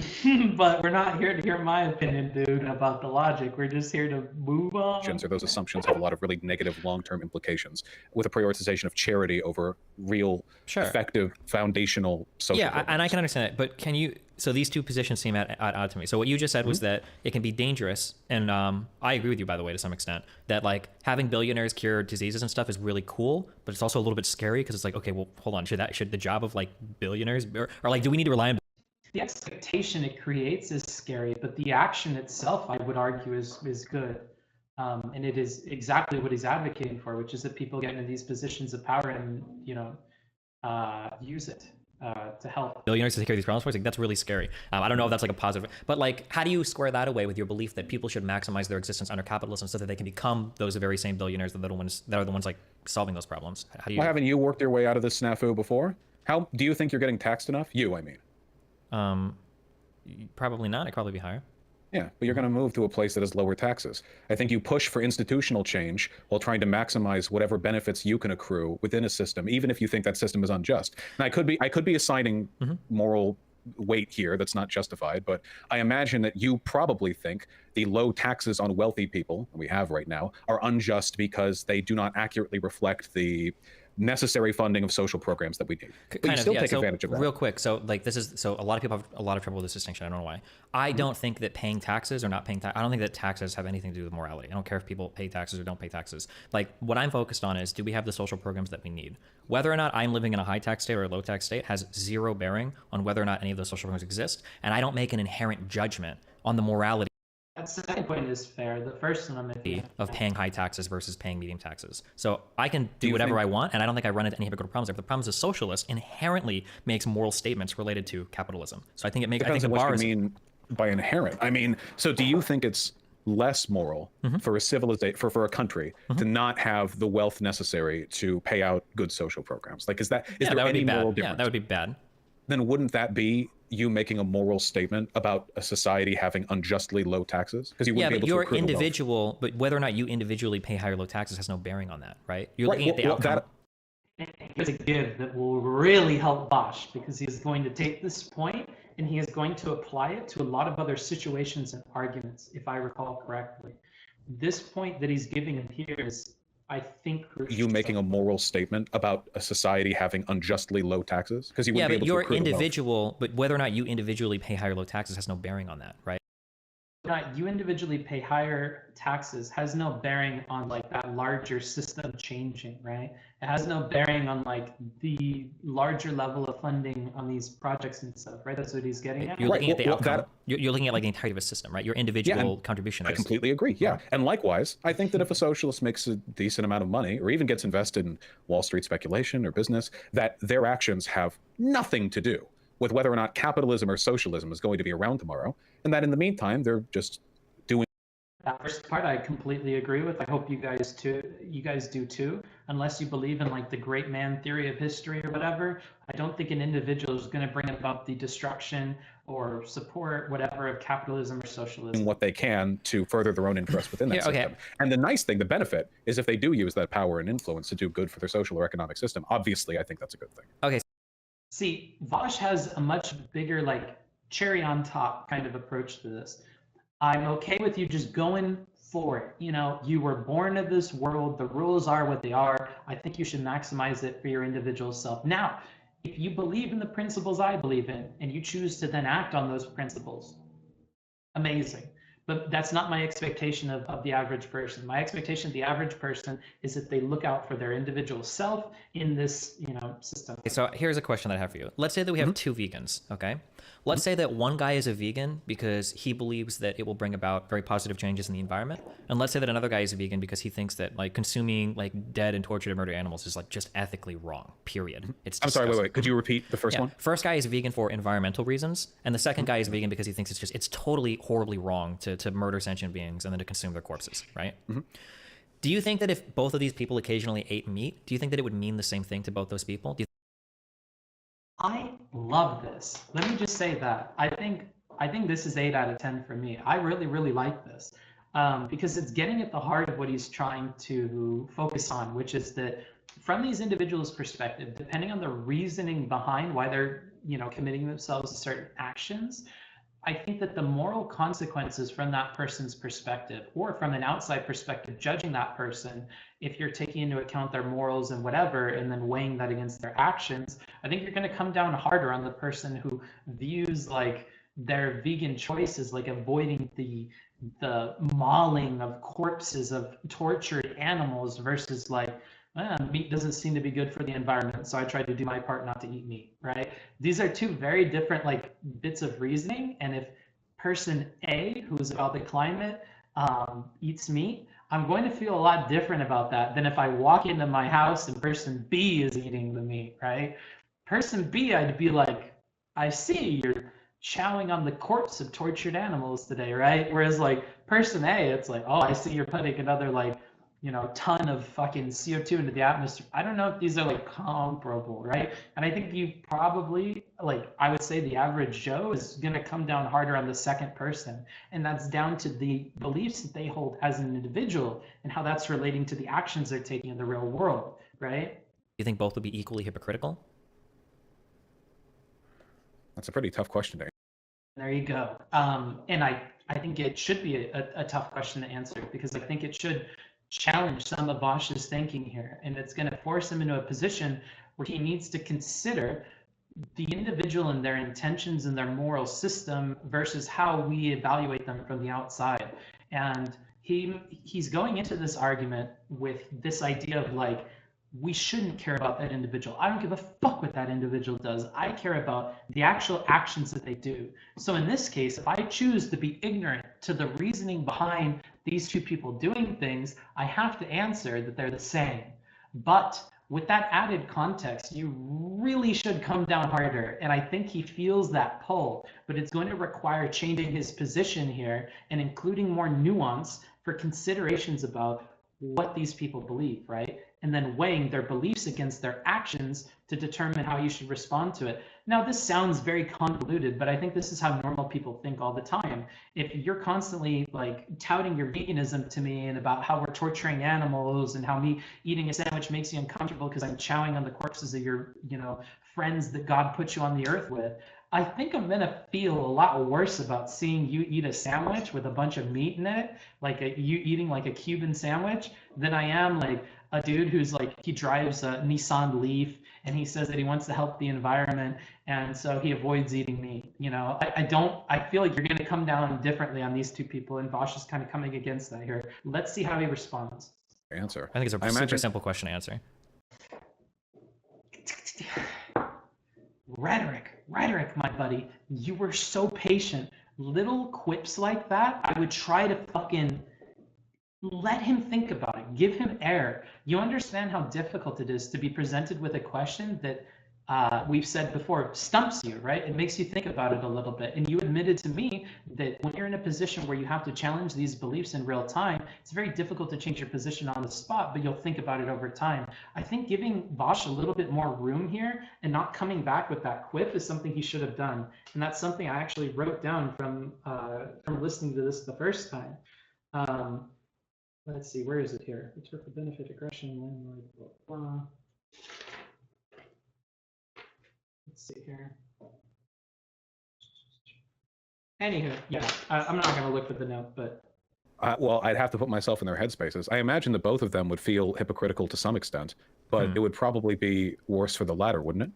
but we're not here to hear my opinion, dude, about the logic. We're just here to move on. Or those assumptions have a lot of really negative long-term implications, with a prioritization of charity over real, effective, foundational social programs. And I can understand that, but can you? So these two positions seem at odd to me. So what you just said was that it can be dangerous, and I agree with you, by the way, to some extent, that like having billionaires cure diseases and stuff is really cool, but it's also a little bit scary because it's like, okay, well, hold on, should the job of like billionaires or like do we need to rely on? The expectation it creates is scary, but the action itself, I would argue, is good. And it is exactly what he's advocating for, which is that people get into these positions of power and, use it to help Billionaires to take care of these problems for us. Like, that's really scary. I don't know if that's like a positive, but like, how do you square that away with your belief that people should maximize their existence under capitalism so that they can become those very same billionaires that are the ones like solving those problems? How do you? Well, haven't you worked your way out of this snafu before? How do you think you're getting taxed enough? I mean. Probably not. I'd probably be higher. Yeah, but you're going to move to a place that has lower taxes. I think you push for institutional change while trying to maximize whatever benefits you can accrue within a system, even if you think that system is unjust. And I could be assigning moral weight here that's not justified, but I imagine that you probably think the low taxes on wealthy people that we have right now are unjust because they do not accurately reflect the necessary funding of social programs that we need. But you still take advantage of that. Real quick, so like a lot of people have a lot of trouble with this distinction. I don't know why. I don't think that paying taxes or not paying taxes, I don't think that taxes have anything to do with morality. I don't care if people pay taxes or don't pay taxes. Like, what I'm focused on is, do we have the social programs that we need? Whether or not I'm living in a high tax state or a low tax state has zero bearing on whether or not any of those social programs exist. And I don't make an inherent judgment on the morality. That second point is fair. The first one of paying high taxes versus paying medium taxes. So I can do whatever I want, and I don't think I run into any hypocritical problems. If the problem is a socialist inherently makes moral statements related to capitalism. So I think I think the bar is. What you mean by inherent? I mean, so do you think it's less moral for a civilization, for a country to not have the wealth necessary to pay out good social programs? Like, is there any moral difference? Yeah, that would be bad. Then wouldn't that be you making a moral statement about a society having unjustly low taxes? Because you wouldn't be able to accrue individual, but whether or not you individually pay higher or low taxes has no bearing on that, right? You're looking at the outcome. There's a give that will really help Vaush, because he is going to take this point and he is going to apply it to a lot of other situations and arguments, if I recall correctly. This point that he's giving here is, I think, you making a moral statement about a society having unjustly low taxes, because you wouldn't be able to accrue individual, but whether or not you individually pay higher or low taxes has no bearing on that, right? Not you individually pay higher taxes has no bearing on like that larger system changing, right? It has no bearing on like the larger level of funding on these projects and stuff, right? That's what he's getting at. You're looking at the outcome. You're looking at like the entirety of a system, right? Your individual contribution. I completely agree. Yeah, and likewise, I think that if a socialist makes a decent amount of money, or even gets invested in Wall Street speculation or business, that their actions have nothing to do with whether or not capitalism or socialism is going to be around tomorrow, and that in the meantime they're just doing. That first part I completely agree with. I hope you guys do too. Unless you believe in like the great man theory of history or whatever, I don't think an individual is going to bring about the destruction or support whatever of capitalism or socialism. What they can to further their own interests within that system. And the nice thing, the benefit, is if they do use that power and influence to do good for their social or economic system, obviously I think that's a good thing. Okay. See, Vaush has a much bigger, like, cherry on top kind of approach to this. I'm okay with you just going for it. You know, you were born in this world. The rules are what they are. I think you should maximize it for your individual self. Now, if you believe in the principles I believe in and you choose to then act on those principles, amazing. But that's not my expectation of the average person. My expectation of the average person is that they look out for their individual self in this, you know, system. Okay, so here's a question that I have for you. Let's say that we have two vegans, okay? Let's say that one guy is a vegan because he believes that it will bring about very positive changes in the environment. And let's say that another guy is a vegan because he thinks that like consuming like dead and tortured and murdered animals is like just ethically wrong, period. It's I'm sorry, disgusting. wait. Could you repeat the first one? First guy is vegan for environmental reasons, and the second guy is vegan because he thinks it's totally horribly wrong to murder sentient beings and then to consume their corpses, right? Do you think that if both of these people occasionally ate meat, do you think that it would mean the same thing to both those people? Do you I love this. Let me just say that. I think this is 8 out of 10 for me. I really, really like this because it's getting at the heart of what he's trying to focus on, which is that from these individuals' perspective, depending on the reasoning behind why they're, you know, committing themselves to certain actions, I think that the moral consequences from that person's perspective, or from an outside perspective, judging that person, if you're taking into account their morals and whatever, and then weighing that against their actions, I think you're going to come down harder on the person who views like their vegan choices, like avoiding the mauling of corpses of tortured animals versus like, meat doesn't seem to be good for the environment, so I tried to do my part not to eat meat, right? These are two very different like bits of reasoning, and if person A, who's about the climate, eats meat, I'm going to feel a lot different about that than if I walk into my house and person B is eating the meat, right? Person B, I'd be like, I see you're chowing on the corpse of tortured animals today, right? Whereas like person A, it's like, oh, I see you're putting another like, you know, ton of fucking CO2 into the atmosphere. I don't know if these are like comparable, right? And I think you probably, like, I would say the average Joe is going to come down harder on the second person. And that's down to the beliefs that they hold as an individual and how that's relating to the actions they're taking in the real world, right? think both would be equally hypocritical? That's a pretty tough question there. There you go. And I think it should be a tough question to answer because I think it should challenge some of Vaush's thinking here, and it's going to force him into a position where he needs to consider the individual and their intentions and their moral system versus how we evaluate them from the outside. And he's going into this argument with this idea of like, we shouldn't care about that individual. I don't give a fuck what that individual does. I care about the actual actions that they do. So in this case, if I choose to be ignorant to the reasoning behind these two people doing things, I have to answer that they're the same. But with that added context, you really should come down harder. And I think he feels that pull, but it's going to require changing his position here and including more nuance for considerations about what these people believe, right? And then weighing their beliefs against their actions to determine how you should respond to it. Now, this sounds very convoluted, but I think this is how normal people think all the time. If you're constantly like touting your veganism to me and about how we're torturing animals and how me eating a sandwich makes you uncomfortable because I'm chowing on the corpses of your, you know, friends that God put you on the earth with, I think I'm gonna feel a lot worse about seeing you eat a sandwich with a bunch of meat in it, like you eating like a Cuban sandwich, than I am like a dude who's like, he drives a Nissan Leaf and he says that he wants to help the environment and so he avoids eating meat. You know, I feel like you're gonna come down differently on these two people, and Vaush is kind of coming against that here. Let's see how he responds. Answer. I think it's a super simple question to answer. Rhetoric, my buddy. You were so patient. Little quips like that, I would try to fucking let him think about it. Give him air. You understand how difficult it is to be presented with a question that we've said before stumps you, right? It makes you think about it a little bit. And you admitted to me that when you're in a position where you have to challenge these beliefs in real time, it's very difficult to change your position on the spot, but you'll think about it over time. I think giving Vaush a little bit more room here and not coming back with that quip is something he should have done. And that's something I actually wrote down from listening to this the first time. Let's see, where is it here? It's for benefit, aggression, landlord, blah, blah. Let's see here. Anywho, yeah, I'm not going to look for the note, but Well, I'd have to put myself in their headspaces. I imagine that both of them would feel hypocritical to some extent, but it would probably be worse for the latter, wouldn't it?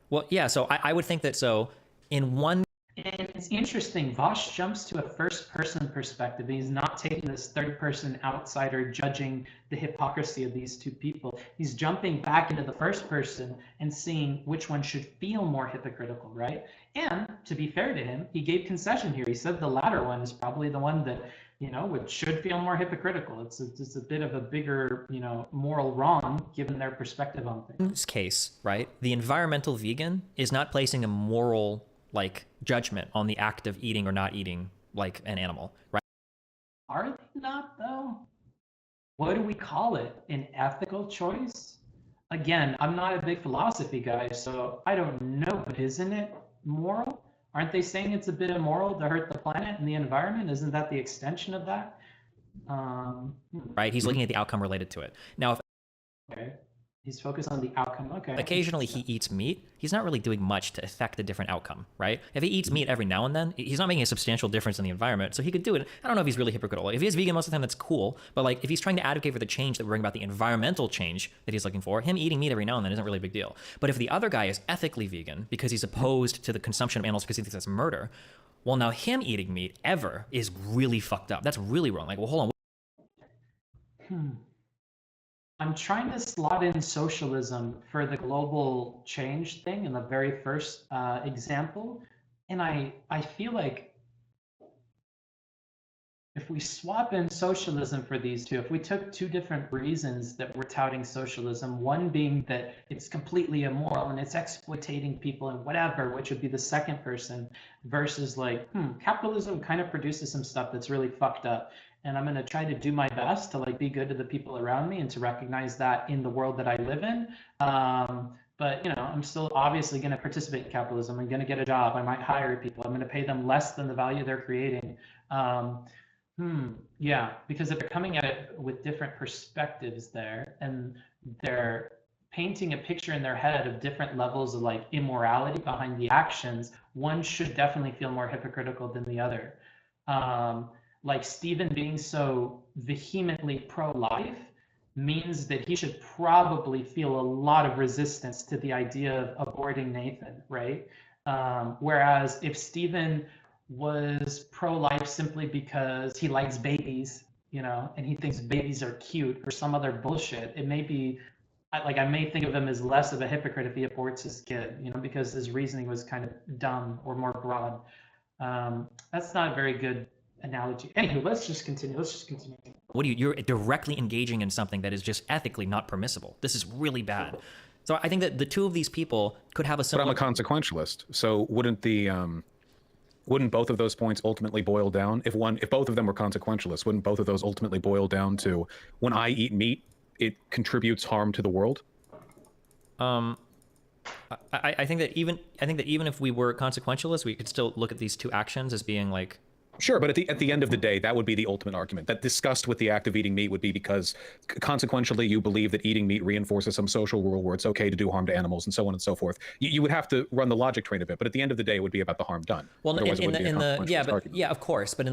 Well, yeah. So I would think that. So in one. And it's interesting, Vaush jumps to a first-person perspective. He's not taking this third-person outsider judging the hypocrisy of these two people. He's jumping back into the first person and seeing which one should feel more hypocritical, right? And to be fair to him, he gave concession here. He said the latter one is probably the one that, which should feel more hypocritical. It's a bit of a bigger, moral wrong given their perspective on things. In this case, right, the environmental vegan is not placing a moral judgment on the act of eating or not eating like an animal, right? Are they not though? What do we call it? An ethical choice? Again, I'm not a big philosophy guy, so I don't know, but isn't it moral? Aren't they saying it's a bit immoral to hurt the planet and the environment? Isn't that the extension of that? Right, he's looking at the outcome related to it. Now, if okay. He's focused on the outcome. Okay. Occasionally he eats meat, he's not really doing much to affect a different outcome, right? If he eats meat every now and then, he's not making a substantial difference in the environment, so he could do it. I don't know if he's really hypocritical. If he is vegan most of the time, that's cool, but if he's trying to advocate for the change that would bring about the environmental change that he's looking for, him eating meat every now and then isn't really a big deal. But if the other guy is ethically vegan because he's opposed to the consumption of animals because he thinks that's murder, well, now him eating meat ever is really fucked up. That's really wrong. Well, hold on. I'm trying to slot in socialism for the global change thing in the very first example. And I feel like if we swap in socialism for these two, if we took two different reasons that we're touting socialism, one being that it's completely immoral and it's exploiting people and whatever, which would be the second person, versus capitalism kind of produces some stuff that's really fucked up. And I'm going to try to do my best to be good to the people around me and to recognize that in the world that I live in. But I'm still obviously going to participate in capitalism. I'm going to get a job. I might hire people. I'm going to pay them less than the value they're creating. Yeah, because if they're coming at it with different perspectives there, and they're painting a picture in their head of different levels of immorality behind the actions, one should definitely feel more hypocritical than the other. Stephen being so vehemently pro-life means that he should probably feel a lot of resistance to the idea of aborting Nathan, right? Whereas if Stephen was pro-life simply because he likes babies, and he thinks babies are cute or some other bullshit, it may be, I may think of him as less of a hypocrite if he aborts his kid, because his reasoning was kind of dumb or more broad. That's not a very good analogy. Anywho, let's just continue. You're directly engaging in something that is just ethically not permissible. This is really bad. So I think that the two of these people could have a similar... But I'm a consequentialist, so wouldn't both of those points ultimately boil down, if both of them were consequentialists, wouldn't both of those ultimately boil down to, when I eat meat, it contributes harm to the world? I think that even if we were consequentialists, we could still look at these two actions as being Sure, but at the end of the day, that would be the ultimate argument. That disgust with the act of eating meat would be because consequentially you believe that eating meat reinforces some social rule where it's okay to do harm to animals and so on and so forth. You would have to run the logic train of it, but at the end of the day, it would be about the harm done. Well, but in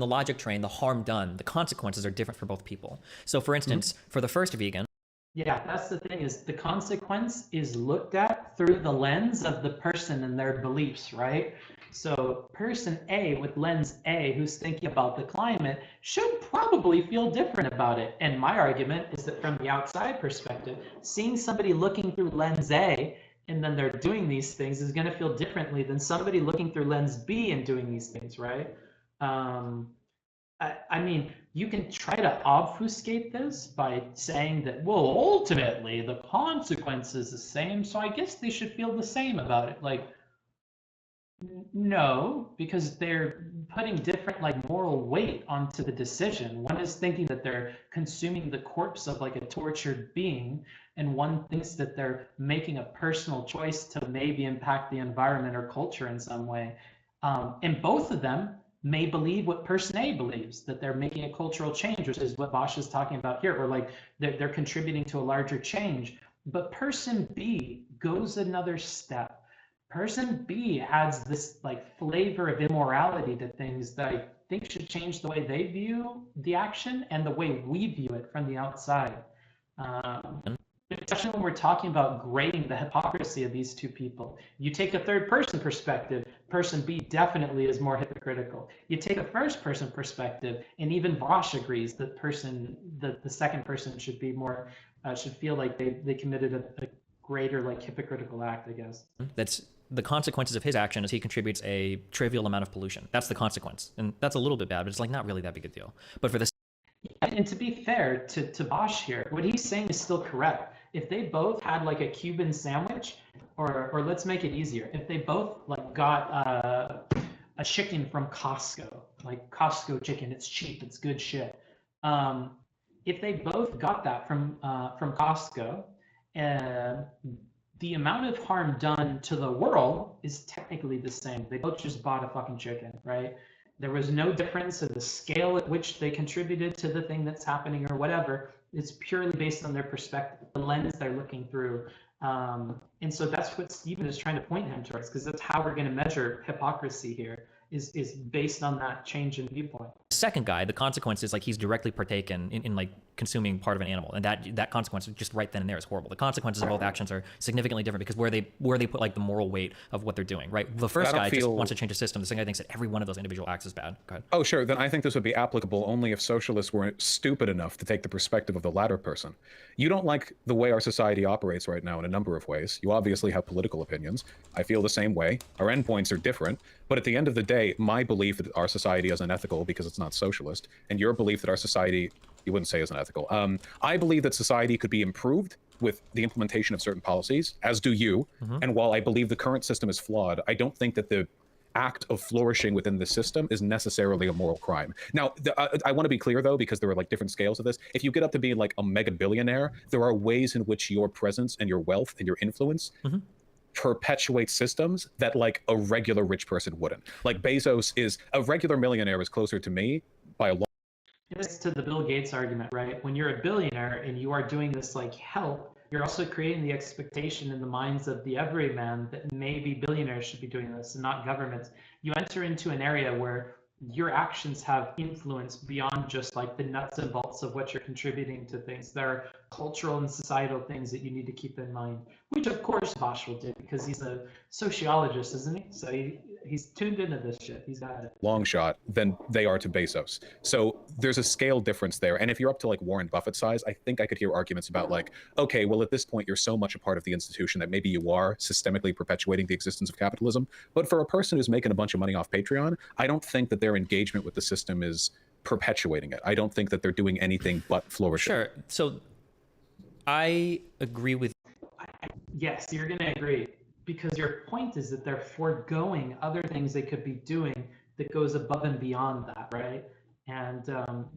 the logic train, the harm done, the consequences are different for both people. So, for instance, for the first vegan. Yeah, that's the thing, is the consequence is looked at through the lens of the person and their beliefs, right? So person A with lens A who's thinking about the climate should probably feel different about it. And my argument is that from the outside perspective, seeing somebody looking through lens A and then they're doing these things is going to feel differently than somebody looking through lens B and doing these things, right? I mean, you can try to obfuscate this by saying that, well, ultimately the consequence is the same, so I guess they should feel the same about it. No, because they're putting different moral weight onto the decision. One is thinking that they're consuming the corpse of a tortured being, and one thinks that they're making a personal choice to maybe impact the environment or culture in some way. And both of them may believe what person A believes, that they're making a cultural change, which is what Vaush is talking about here, or they're contributing to a larger change. But person B goes another step. Person B adds this flavor of immorality to things that think should change the way they view the action and the way we view it from the outside. Especially when we're talking about grading the hypocrisy of these two people. You take a third person perspective, person B definitely is more hypocritical. You take a first person perspective, and even Vaush agrees that the second person should be more, should feel like they committed a greater like hypocritical act, I guess. That's the consequences of his action is he contributes a trivial amount of pollution. That's the consequence. And that's a little bit bad, but it's like not really that big a deal. But for this. And to be fair to Vaush here, what he's saying is still correct. If they both had like a Cuban sandwich, or let's make it easier, if they both like got a chicken from Costco, like Costco chicken, it's cheap, it's good shit. If they both got that from Costco, the amount of harm done to the world is technically the same. They both just bought a fucking chicken, right? There was no difference in the scale at which they contributed to the thing that's happening or whatever. It's purely based on their perspective, the lens they're looking through. And so that's what Stephen is trying to point him towards, because that's how we're going to measure hypocrisy here, is based on that change in viewpoint. Second guy, the consequence is like he's directly partaken in like consuming part of an animal, and that consequence just right then and there is horrible. The consequences of both actions are significantly different because where they put like the moral weight of what they're doing, right? The first guy just wants to change the system. The second guy thinks that every one of those individual acts is bad. Go ahead. Oh, sure. Then I think this would be applicable only if socialists weren't stupid enough to take the perspective of the latter person. You don't like the way our society operates right now in a number of ways. You obviously have political opinions. I feel the same way. Our endpoints are different. But at the end of the day, my belief that our society is unethical because it's not socialist, and your belief that our society, you wouldn't say is unethical. I believe that society could be improved with the implementation of certain policies, as do you. And while I believe the current system is flawed, I don't think that the act of flourishing within the system is necessarily a moral crime. Now, I want to be clear, though, because there are like different scales of this. If you get up to being like a mega billionaire, there are ways in which your presence and your wealth and your influence perpetuate systems that like a regular rich person wouldn't. Like Bezos is a regular millionaire is closer to me by a long. It's to the Bill Gates argument, right? When you're a billionaire and you are doing this like help, you're also creating the expectation in the minds of the everyman that maybe billionaires should be doing this and not governments. You enter into an area where your actions have influence beyond just like the nuts and bolts of what you're contributing to things. There are cultural and societal things that you need to keep in mind, which of course Vaush will do because he's a sociologist, isn't he? So he's tuned into this shit. He's got it. Long shot than they are to Bezos. So there's a scale difference there. And if you're up to like Warren Buffett size, I think I could hear arguments about like, okay, well, at this point, you're so much a part of the institution that maybe you are systemically perpetuating the existence of capitalism. But for a person who's making a bunch of money off Patreon, I don't think that their engagement with the system is perpetuating it. I don't think that they're doing anything but flourishing. Sure. So I agree with. Yes, you're going to agree. Because your point is that they're foregoing other things they could be doing that goes above and beyond that, right? And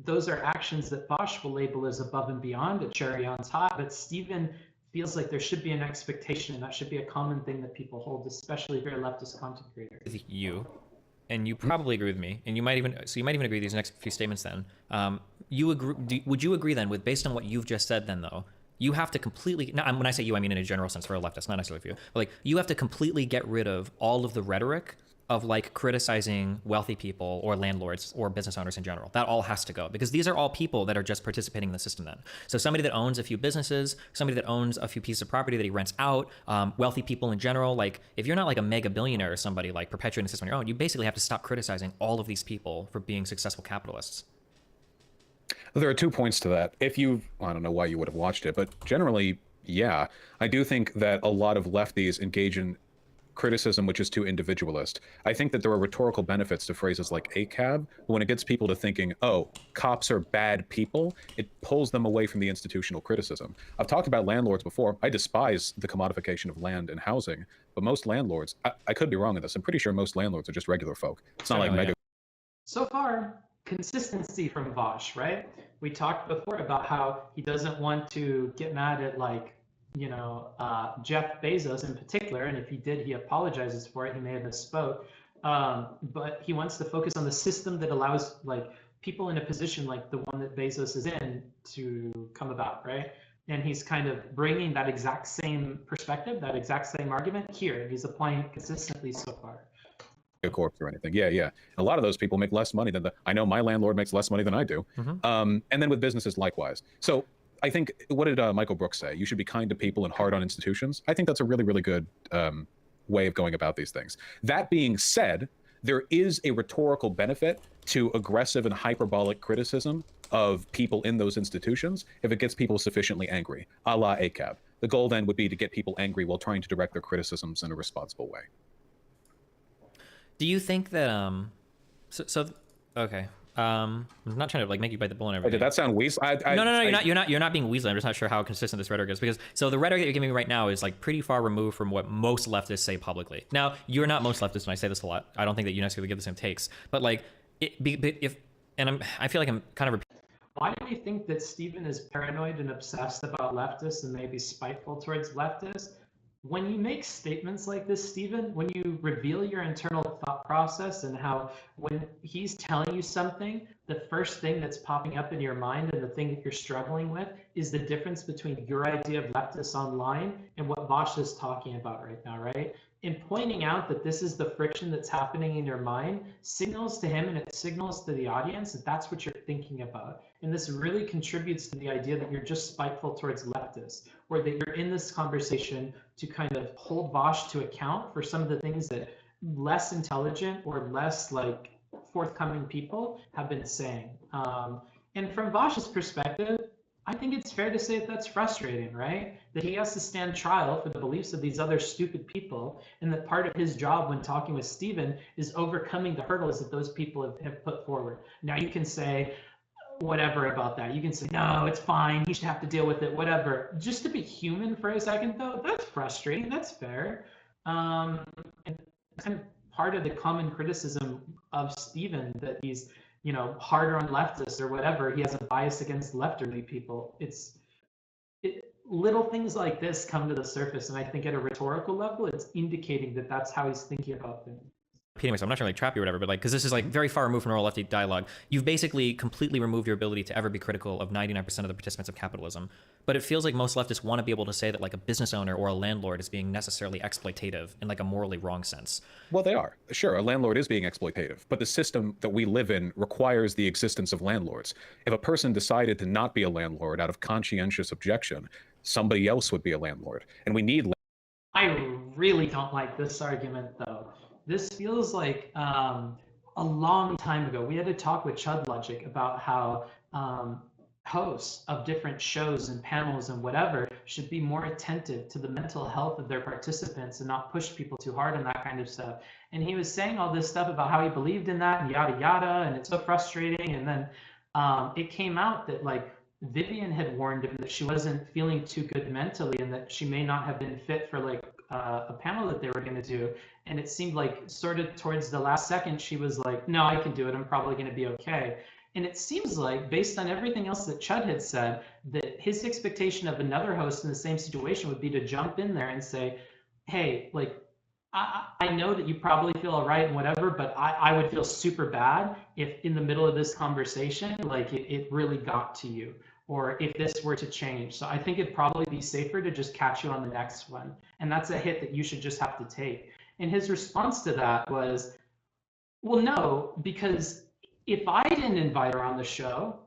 those are actions that Vaush will label as above and beyond, a cherry on top. But Stephen feels like there should be an expectation, and that should be a common thing that people hold, especially if you're a leftist content creator. You, and you probably agree with me, and you might even agree with these next few statements. Then, you agree? Would you agree then with based on what you've just said? Then, though. You have to completely, when I say you, I mean in a general sense for a leftist, not necessarily for you, but like you have to completely get rid of all of the rhetoric of like criticizing wealthy people or landlords or business owners in general. That all has to go because these are all people that are just participating in the system then. So somebody that owns a few businesses, somebody that owns a few pieces of property that he rents out, wealthy people in general, like if you're not like a mega billionaire or somebody like perpetuating the system on your own, you basically have to stop criticizing all of these people for being successful capitalists. There are 2 points to that. If you, I don't know why you would have watched it, but generally, yeah. I do think that a lot of lefties engage in criticism which is too individualist. I think that there are rhetorical benefits to phrases like ACAB, but when it gets people to thinking, oh, cops are bad people, it pulls them away from the institutional criticism. I've talked about landlords before. I despise the commodification of land and housing, but most landlords, I could be wrong in this, I'm pretty sure most landlords are just regular folk. It's not like mega. So far, consistency from Vaush, right? We talked before about how he doesn't want to get mad at like, you know, Jeff Bezos in particular, and if he did, he apologizes for it. He may have misspoke, but he wants to focus on the system that allows like people in a position like the one that Bezos is in to come about, right? And he's kind of bringing that exact same perspective, that exact same argument here. He's applying it consistently so far. a corpse or anything. Yeah. A lot of those people make less money than I know my landlord makes less money than I do. And then with businesses likewise. So I think, what did Michael Brooks say? You should be kind to people and hard on institutions. I think that's a really, really good way of going about these things. That being said, there is a rhetorical benefit to aggressive and hyperbolic criticism of people in those institutions if it gets people sufficiently angry, a la ACAB. The goal then would be to get people angry while trying to direct their criticisms in a responsible way. Do you think that okay. I'm not trying to like make you bite the bullet and everything. Did that sound weasel? No, you're not being weasel. I'm just not sure how consistent this rhetoric is, because so the rhetoric that you're giving me right now is like pretty far removed from what most leftists say publicly. Now, you're not most leftists, and I say this a lot. I don't think that you necessarily give the same takes, but like I feel like I'm kind of Why do you think that Stephen is paranoid and obsessed about leftists and maybe spiteful towards leftists? When you make statements like this, Stephen, when you reveal your internal thought process and how when he's telling you something, the first thing that's popping up in your mind and the thing that you're struggling with is the difference between your idea of leftists online and what Vaush is talking about right now, right? In pointing out that this is the friction that's happening in your mind signals to him and it signals to the audience that that's what you're thinking about. And this really contributes to the idea that you're just spiteful towards leftists, or that you're in this conversation to kind of hold Vaush to account for some of the things that less intelligent or less like forthcoming people have been saying. And from Vaush's perspective, I think it's fair to say that that's frustrating, right? That he has to stand trial for the beliefs of these other stupid people, and that part of his job when talking with Stephen is overcoming the hurdles that those people have put forward. Now you can say whatever about that. You can say, no, it's fine. He should have to deal with it, whatever. Just to be human for a second, though, that's frustrating. That's fair. And kind of part of the common criticism of Stephen that he's, you know, harder on leftists or whatever. He has a bias against lefterly people. Little things like this come to the surface, and I think at a rhetorical level, it's indicating that that's how he's thinking about things. repeating myself. I'm not trying to like trap you or whatever, but like, because this is like very far removed from normal lefty dialogue. You've basically completely removed your ability to ever be critical of 99% of the participants of capitalism. But it feels like most leftists want to be able to say that like a business owner or a landlord is being necessarily exploitative in like a morally wrong sense. Well, they are. Sure, a landlord is being exploitative, but the system that we live in requires the existence of landlords. If a person decided to not be a landlord out of conscientious objection, somebody else would be a landlord. And we need I really don't like this argument, though. This feels like a long time ago. We had a talk with Chud Logic about how hosts of different shows and panels and whatever should be more attentive to the mental health of their participants and not push people too hard on that kind of stuff. And he was saying all this stuff about how he believed in that and yada yada, and it's so frustrating. And then it came out that like Vivian had warned him that she wasn't feeling too good mentally and that she may not have been fit for like a panel that they were going to do. And it seemed like sort of towards the last second, she was like, no, I can do it. I'm probably going to be okay. And it seems like, based on everything else that Chud had said, that his expectation of another host in the same situation would be to jump in there and say, hey, like, I know that you probably feel all right and whatever, but I would feel super bad if in the middle of this conversation, like it really got to you, or if this were to change. So I think it'd probably be safer to just catch you on the next one. And that's a hit that you should just have to take. And his response to that was, well, no, because if I didn't invite her on the show,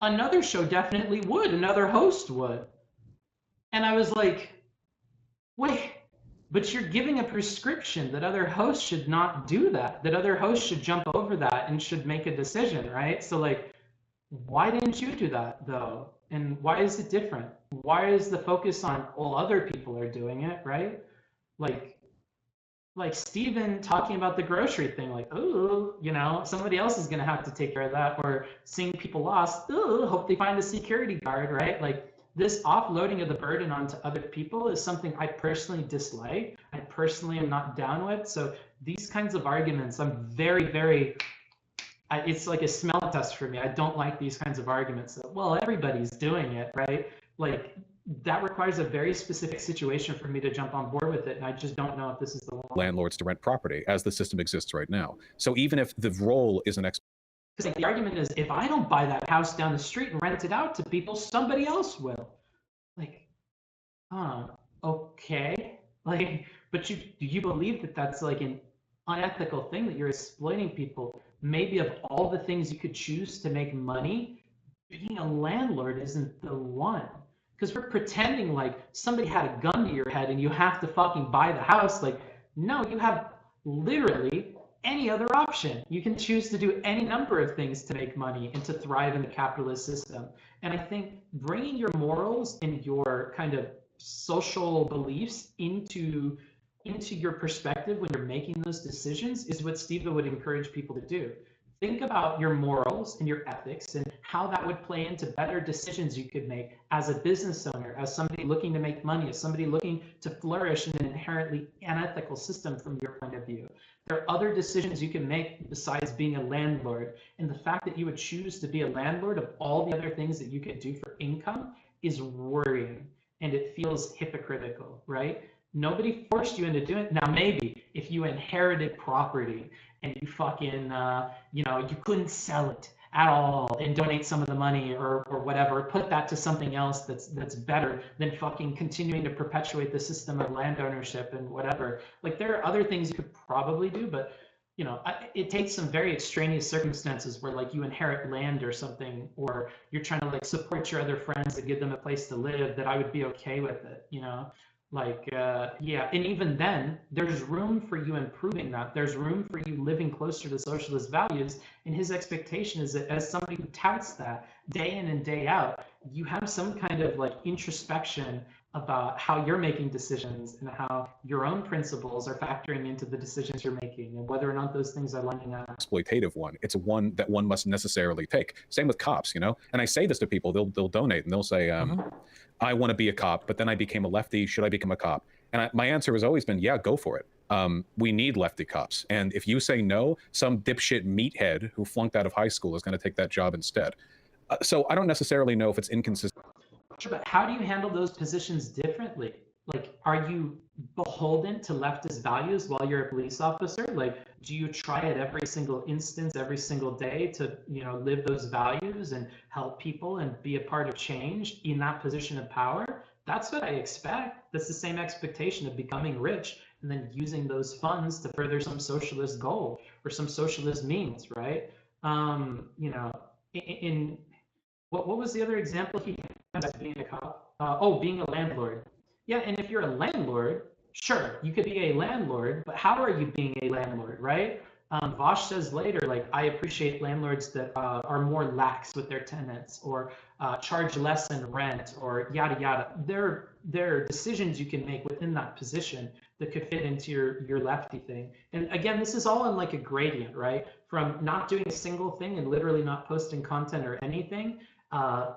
another show definitely would, another host would. And I was like, wait, but you're giving a prescription that other hosts should not do that, that other hosts should jump over that and should make a decision, right? So like, why didn't you do that though? And why is it different? Why is the focus on all other people are doing it, right? Like Steven talking about the grocery thing, like, oh, you know, somebody else is going to have to take care of that, or seeing people lost, oh, hope they find a security guard, right? Like this offloading of the burden onto other people is something I personally dislike. I personally am not down with. So these kinds of arguments, I'm very, it's like a smell test for me. I don't like these kinds of arguments that, well, everybody's doing it, right? Like that requires a very specific situation for me to jump on board with it. And I just don't know if this is the one. landlords to rent property as the system exists right now. So even if the role is an because the argument is, if I don't buy that house down the street and rent it out to people, somebody else will. Like, okay. Like, but do you believe that that's like an unethical thing that you're exploiting people. Maybe of all the things you could choose to make money, being a landlord isn't the one. Because we're pretending like somebody had a gun to your head and you have to fucking buy the house. Like, no, you have literally any other option. You can choose to do any number of things to make money and to thrive in the capitalist system. And I think bringing your morals and your kind of social beliefs into your perspective when you're making those decisions is what Steve would encourage people to do. Think about your morals and your ethics and how that would play into better decisions you could make as a business owner, as somebody looking to make money, as somebody looking to flourish in an inherently unethical system from your point of view. There are other decisions you can make besides being a landlord. And the fact that you would choose to be a landlord of all the other things that you could do for income is worrying. And it feels hypocritical, right? Nobody forced you into doing it. Now, maybe if you inherited property and you fucking, you couldn't sell it at all and donate some of the money or whatever, put that to something else that's better than fucking continuing to perpetuate the system of land ownership and whatever. Like, there are other things you could probably do, but it takes some very extraneous circumstances where like you inherit land or something, or you're trying to like support your other friends and give them a place to live, that I would be okay with it, yeah. And even then, there's room for you improving that. There's room for you living closer to socialist values. And his expectation is that as somebody who touts that day in and day out, you have some kind of like introspection about how you're making decisions and how your own principles are factoring into the decisions you're making and whether or not those things are lining up. Exploitative one. It's one that one must necessarily take. Same with cops, And I say this to people, they'll donate and they'll say, I want to be a cop, but then I became a lefty. Should I become a cop? And my answer has always been, yeah, go for it. We need lefty cops. And if you say no, some dipshit meathead who flunked out of high school is going to take that job instead. So I don't necessarily know if it's inconsistent. Sure, but how do you handle those positions differently? Like, are you beholden to leftist values while you're a police officer? Like, do you try at every single instance, every single day to, live those values and help people and be a part of change in that position of power? That's what I expect. That's the same expectation of becoming rich and then using those funds to further some socialist goal or some socialist means, right? In what was the other example he had being a cop? Being a landlord. Yeah, and if you're a landlord, sure, you could be a landlord, but how are you being a landlord, right? Vaush says later, like, I appreciate landlords that are more lax with their tenants or charge less in rent or yada, yada. There are decisions you can make within that position that could fit into your lefty thing. And again, this is all on like a gradient, right? From not doing a single thing and literally not posting content or anything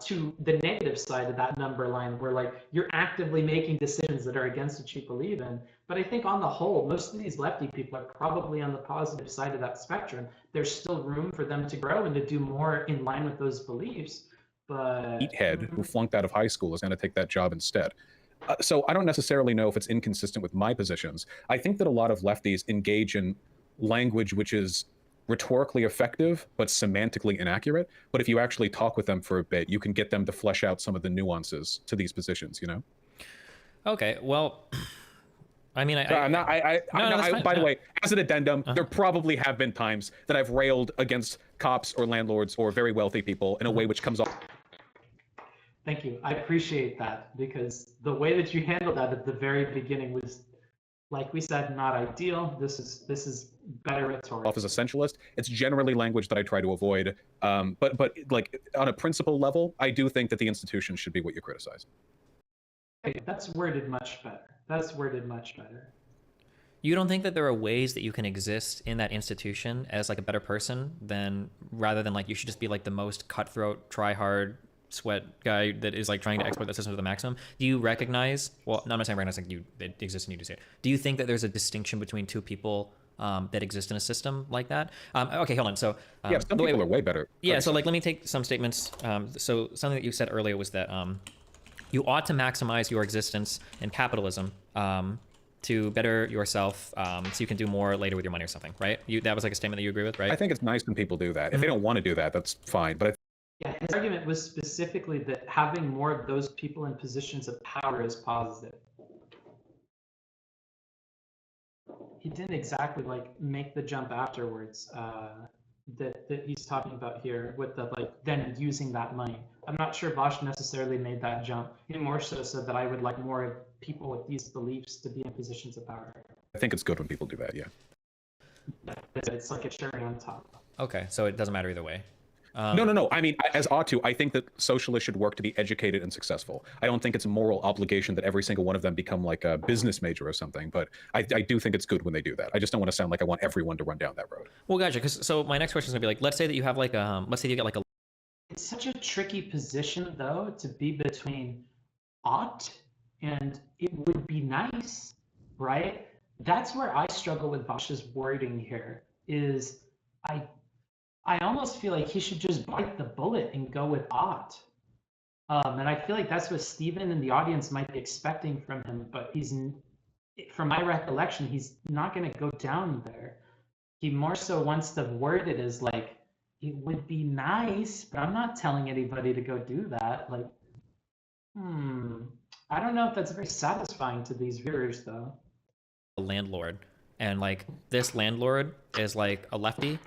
to the negative side of that number line where like you're actively making decisions that are against what you believe in. But I think on the whole, most of these lefty people are probably on the positive side of that spectrum. There's still room for them to grow and to do more in line with those beliefs. But meathead who flunked out of high school is going to take that job instead. So I don't necessarily know if it's inconsistent with my positions. I think that a lot of lefties engage in language which is rhetorically effective, but semantically inaccurate. But if you actually talk with them for a bit, you can get them to flesh out some of the nuances to these positions, Okay, well, I mean, by the way, as an addendum, there probably have been times that I've railed against cops or landlords or very wealthy people in a way which comes off. Thank you. I appreciate that, because the way that you handled that at the very beginning was, like we said, not ideal. This is better rhetoric. Off as essentialist, it's generally language that I try to avoid. But like on a principle level, I do think that the institution should be what you criticize. Okay, that's worded much better. You don't think that there are ways that you can exist in that institution as like a better person rather than like you should just be like the most cutthroat, try hard, sweat guy that is like trying to exploit the system to the maximum? Do you recognize, well, no, I'm not saying recognize, like it exists and you do see it. Do you think that there's a distinction between two people that exist in a system like that? Okay, hold on. So yeah, some people are way better. Yeah, so like let me take some statements. So something that you said earlier was that you ought to maximize your existence in capitalism to better yourself so you can do more later with your money or something, right? That was like a statement that you agree with, right? I think it's nice when people do that. If they don't want to do that, that's fine. But yeah, his argument was specifically that having more of those people in positions of power is positive. he didn't exactly like make the jump afterwards that he's talking about here with the like then using that money. I'm not sure Vaush necessarily made that jump. He more so said that I would like more people with these beliefs to be in positions of power. I think it's good when people do that, yeah. It's like a cherry on top. Okay, so it doesn't matter either way. No. I mean, as ought to, I think that socialists should work to be educated and successful. I don't think it's a moral obligation that every single one of them become like a business major or something, but I do think it's good when they do that. I just don't want to sound like I want everyone to run down that road. Well, gotcha. So my next question is gonna be like, let's say that you have like let's say you get like a. It's such a tricky position though to be between ought and it would be nice, right? That's where I struggle with Vaush's wording here. Is I almost feel like he should just bite the bullet and go with ought. And I feel like that's what Steven and the audience might be expecting from him, but from my recollection, he's not going to go down there. He more so wants to word it as like, it would be nice, but I'm not telling anybody to go do that. Like, I don't know if that's very satisfying to these viewers though. A landlord, and like this landlord is like a lefty,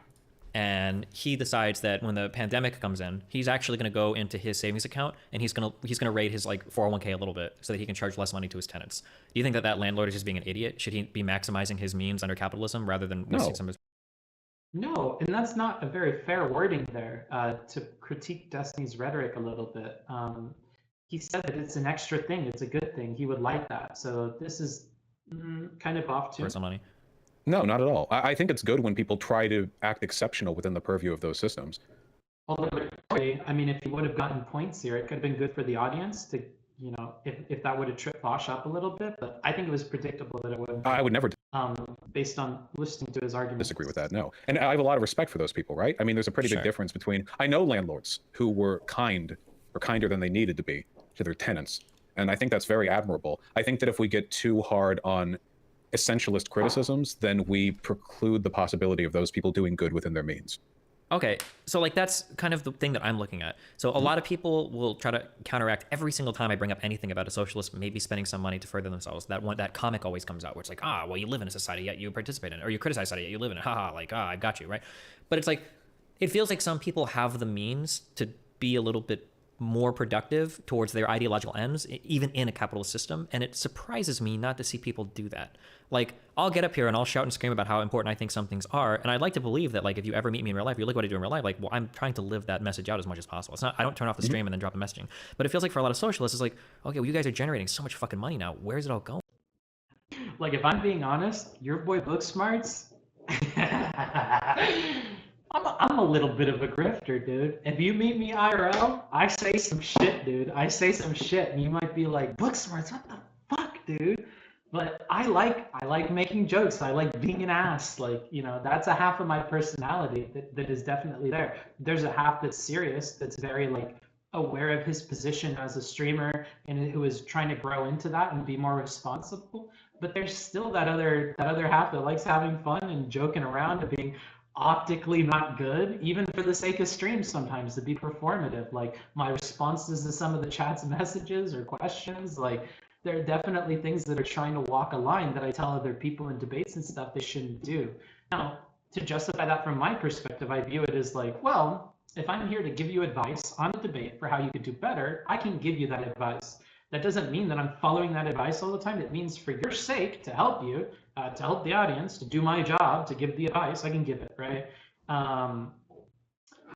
and he decides that when the pandemic comes in, he's actually going to go into his savings account and he's going to rate his like 401k a little bit so that he can charge less money to his tenants. Do you think that landlord is just being an idiot? Should he be maximizing his means under capitalism rather than wasting some of his? No, and that's not a very fair wording there. To critique Destiny's rhetoric a little bit, he said that it's an extra thing, it's a good thing. He would like that. So this is kind of off too. For some money. No, not at all. I think it's good when people try to act exceptional within the purview of those systems. Although, I mean, if he would have gotten points here, it could have been good for the audience to, you know, if that would have tripped Vaush up a little bit. But I think it was predictable that it would. I would never. Based on listening to his argument. Disagree with that, no. And I have a lot of respect for those people, right? I mean, there's a pretty big difference between. I know landlords who were kind or kinder than they needed to be to their tenants, and I think that's very admirable. I think that if we get too hard on essentialist criticisms, then we preclude the possibility of those people doing good within their means. Okay, so like that's kind of the thing that I'm looking at. So a lot of people will try to counteract every single time I bring up anything about a socialist maybe spending some money to further themselves. That comic always comes out where it's like, well, you live in a society yet you participate in it, or you criticize society yet you live in it. Haha, like, I got you, right? But it's like, it feels like some people have the means to be a little bit more productive towards their ideological ends, even in a capitalist system. And it surprises me not to see people do that. Like, I'll get up here and I'll shout and scream about how important I think some things are. And I'd like to believe that, like, if you ever meet me in real life, you look what I do in real life, like, well, I'm trying to live that message out as much as possible. It's not, I don't turn off the stream and then drop the messaging. But it feels like for a lot of socialists, it's like, okay, well, you guys are generating so much fucking money now. Where's it all going? Like, if I'm being honest, your boy Booksmarts, I'm a little bit of a grifter, dude. If you meet me IRL, I say some shit, dude. I say some shit, and you might be like, Booksmarts, what the fuck, dude? But I like making jokes. I like being an ass. Like, you know, that's a half of my personality that is definitely there. There's a half that's serious, that's very like aware of his position as a streamer and who is trying to grow into that and be more responsible. But there's still that other half that likes having fun and joking around and being optically not good, even for the sake of streams sometimes, to be performative. Like my responses to some of the chat's messages or questions, like there are definitely things that are trying to walk a line that I tell other people in debates and stuff they shouldn't do. Now, to justify that from my perspective, I view it as like, well, if I'm here to give you advice on a debate for how you could do better, I can give you that advice. That doesn't mean that I'm following that advice all the time. It means for your sake, to help you, to help the audience, to do my job, to give the advice, I can give it, right?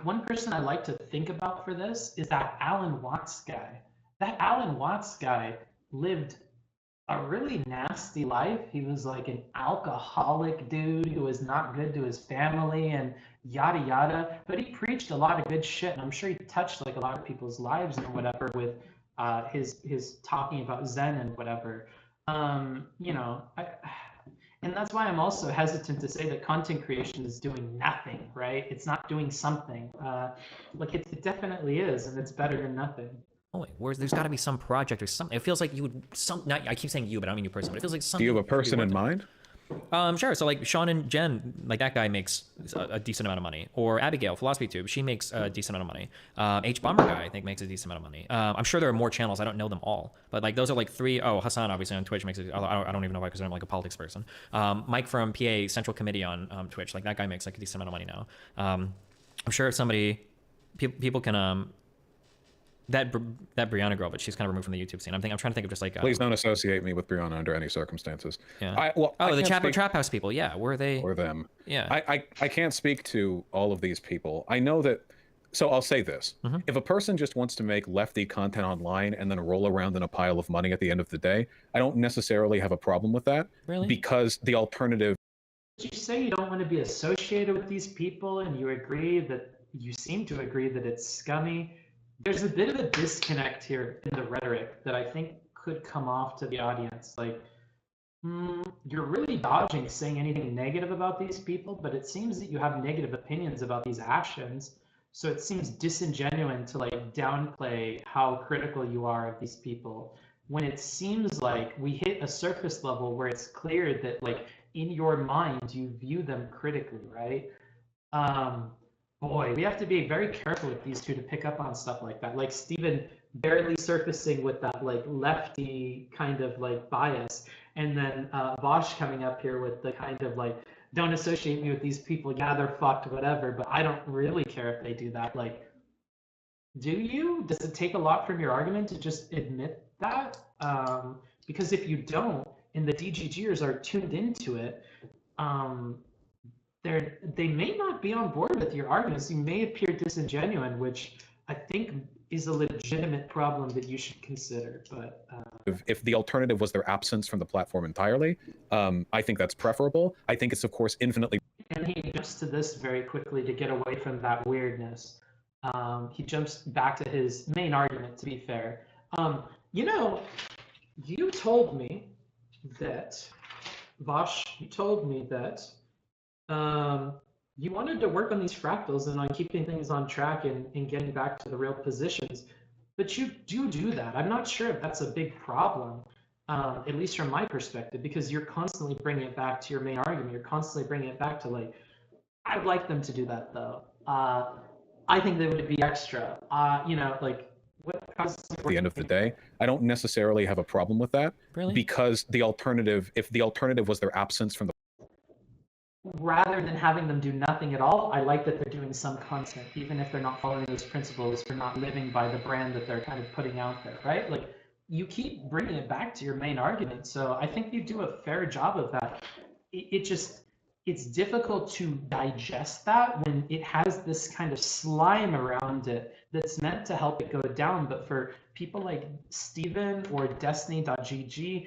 One person I like to think about for this is that Alan Watts guy. That Alan Watts guy lived a really nasty life. He was like an alcoholic dude who was not good to his family and yada yada, but he preached a lot of good shit, and I'm sure he touched like a lot of people's lives and whatever with his talking about Zen and whatever. You know, and that's why I'm also hesitant to say that content creation is doing nothing, right? It's not doing something. Like it definitely is, and it's better than nothing. Whereas there's got to be some project or something. It feels like you would I keep saying you, but I don't mean you personally. But it feels like something. Do you have a person in mind? Sure. So like Sean and Jen, like that guy makes a decent amount of money. Or Abigail, Philosophy Tube, she makes a decent amount of money. H Bomber guy, I think, makes a decent amount of money. I'm sure there are more channels. I don't know them all, but like those are like three. Oh, Hassan obviously on Twitch makes it. I don't even know why, because I'm like a politics person. Mike from PA Central Committee on Twitch, like that guy makes like a decent amount of money now. I'm sure if somebody, people can that Brianna girl, but she's kind of removed from the YouTube scene. I'm trying to think of just like. Please don't associate me with Brianna under any circumstances. Yeah. The Trap House people. Yeah, were they? Or them. Yeah. I can't speak to all of these people. I know that. So I'll say this: if a person just wants to make lefty content online and then roll around in a pile of money at the end of the day, I don't necessarily have a problem with that. Really? Because the alternative. Did you say you don't want to be associated with these people, and you seem to agree that it's scummy? There's a bit of a disconnect here in the rhetoric that I think could come off to the audience. Like, you're really dodging saying anything negative about these people, but it seems that you have negative opinions about these actions. So it seems disingenuous to like downplay how critical you are of these people, when it seems like we hit a surface level where it's clear that like in your mind you view them critically, right? Boy, we have to be very careful with these two to pick up on stuff like that. Like Steven barely surfacing with that like lefty kind of like bias, and then Vaush coming up here with the kind of like, don't associate me with these people. Yeah, they're fucked, whatever, but I don't really care if they do that. Like, do you? Does it take a lot from your argument to just admit that? Because if you don't, and the DGGers are tuned into it, they may not be on board with your arguments. You may appear disingenuous, which I think is a legitimate problem that you should consider. But if the alternative was their absence from the platform entirely, I think that's preferable. I think it's, of course, infinitely. And he jumps to this very quickly to get away from that weirdness. He jumps back to his main argument, to be fair. You told me that, Vaush, you told me that you wanted to work on these fractals and on keeping things on track and getting back to the real positions. But you do that. I'm not sure if that's a big problem, at least from my perspective, because you're constantly bringing it back to your main argument. You're constantly bringing it back to like, I would like them to do that though. I think they would be extra. At the end of the day, I don't necessarily have a problem with that. Really? Because the alternative, if the alternative was their absence from the. Rather than having them do nothing at all, I like that they're doing some content, even if they're not following those principles, they're not living by the brand that they're kind of putting out there, right? Like, you keep bringing it back to your main argument. So I think you do a fair job of that. It's difficult to digest that when it has this kind of slime around it that's meant to help it go down. But for people like Steven or Destiny.gg,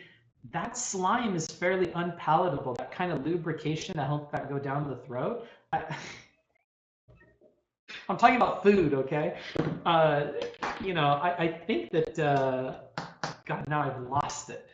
that slime is fairly unpalatable. That kind of lubrication to help that go down the throat. I'm talking about food, okay? I think that, God, now I've lost it.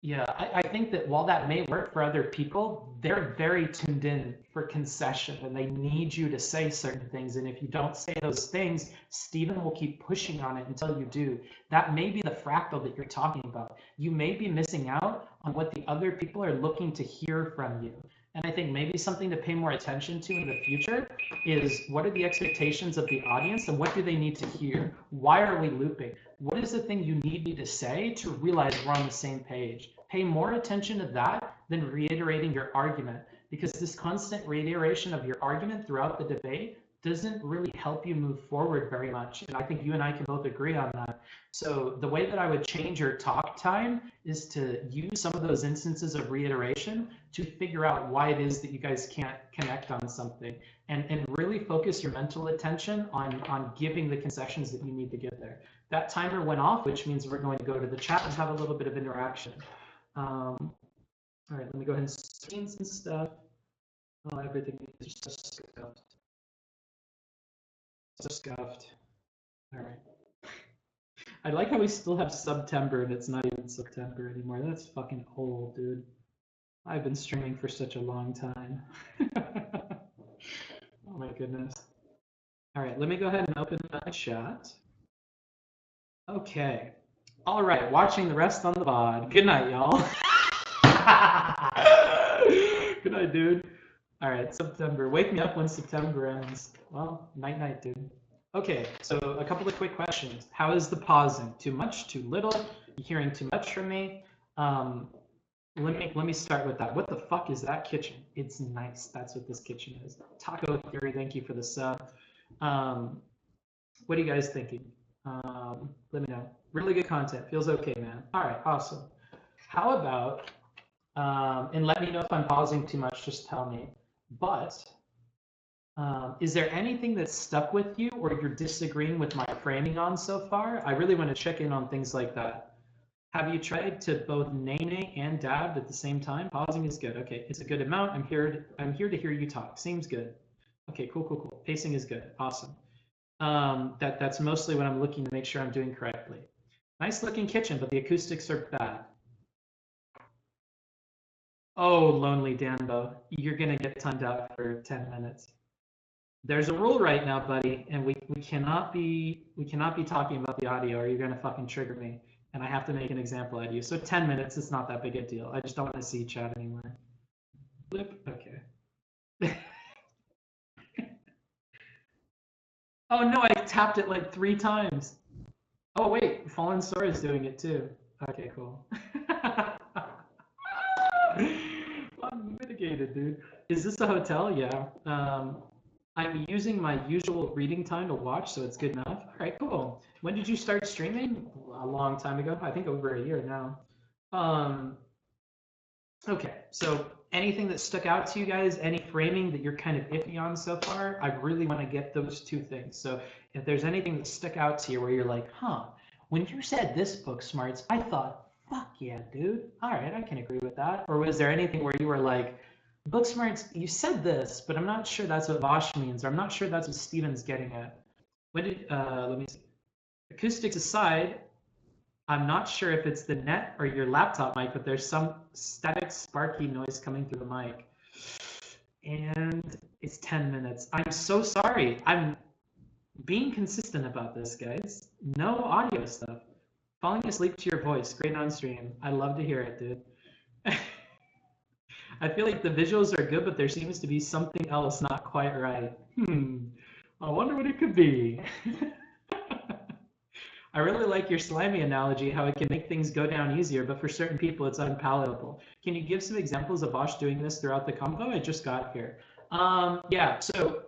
Yeah, I think that while that may work for other people, they're very tuned in for concession and they need you to say certain things. And if you don't say those things, Steven will keep pushing on it until you do. That may be the fractal that you're talking about. You may be missing out on what the other people are looking to hear from you. And I think maybe something to pay more attention to in the future is, what are the expectations of the audience and what do they need to hear? Why are we looping? What is the thing you need me to say to realize we're on the same page? Pay more attention to that than reiterating your argument, because this constant reiteration of your argument throughout the debate doesn't really help you move forward very much. And I think you and I can both agree on that. So the way that I would change your talk time is to use some of those instances of reiteration to figure out why it is that you guys can't connect on something, and really focus your mental attention on giving the concessions that you need to get there. That timer went off, which means we're going to go to the chat and have a little bit of interaction. All right, let me go ahead and screen some stuff. Oh, everything is just scuffed. So scuffed. All right. I like how we still have September and it's not even September anymore. That's fucking old, dude. I've been streaming for such a long time. Oh my goodness. All right, let me go ahead and open my chat. Okay. All right, watching the rest on the VOD. Good night, y'all. Good night, dude. All right, September. Wake me up when September ends. Well, night, night, dude. Okay, so a couple of quick questions. How is the pausing? Too much? Too little? You hearing too much from me? Let me start with that. What the fuck is that kitchen? It's nice. That's what this kitchen is. Taco Theory, thank you for the sub. What are you guys thinking? Let me know. Really good content. Feels okay, man. All right, awesome. How about, and let me know if I'm pausing too much, just tell me. But is there anything that's stuck with you or you're disagreeing with my framing on so far? I really want to check in on things like that. Have you tried to both nay and dab at the same time? Pausing is good. Okay, it's a good amount. I'm here to hear you talk. Seems good. Okay, cool. Pacing is good. Awesome. That's mostly what I'm looking to make sure I'm doing correctly. Nice looking kitchen, but the acoustics are bad. Oh, lonely Danbo, you're gonna get timed out for 10 minutes. There's a rule right now, buddy, and we cannot be talking about the audio or you're gonna fucking trigger me. And I have to make an example out of you. So 10 minutes is not that big a deal. I just don't want to see chat anymore. Blip, okay. Oh no, I tapped it like 3 times. Oh wait, Fallen Sora is doing it too. Okay, cool. I'm mitigated, dude. Is this a hotel? Yeah. I'm using my usual reading time to watch, so it's good enough. All right, cool. When did you start streaming? A long time ago. I think over a year now. Okay, so anything that stuck out to you guys, any framing that you're kind of iffy on so far, I really want to get those 2 things. So if there's anything that stuck out to you where you're like, huh, when you said this, book smarts, I thought, fuck yeah, dude. All right, I can agree with that. Or was there anything where you were like, book smarts, you said this, but I'm not sure that's what Vaush means, or I'm not sure that's what Steven's getting at. What did, let me see. Acoustics aside, I'm not sure if it's the net or your laptop mic, but there's some static, sparky noise coming through the mic. And it's 10 minutes. I'm so sorry. I'm being consistent about this, guys. No audio stuff. Falling asleep to your voice. Great on stream. I love to hear it, dude. I feel like the visuals are good, but there seems to be something else not quite right. I wonder what it could be. I really like your slimy analogy, how it can make things go down easier, but for certain people it's unpalatable. Can you give some examples of Vaush doing this throughout the combo? I just got here. Yeah, so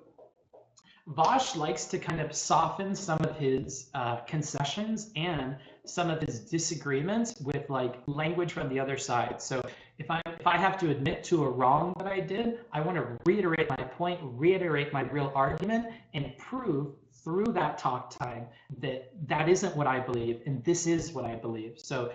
Vaush likes to kind of soften some of his concessions and some of his disagreements with like language from the other side. So if I have to admit to a wrong that I did, I want to reiterate my point, reiterate my real argument, and prove through that talk time that that isn't what I believe and this is what I believe. So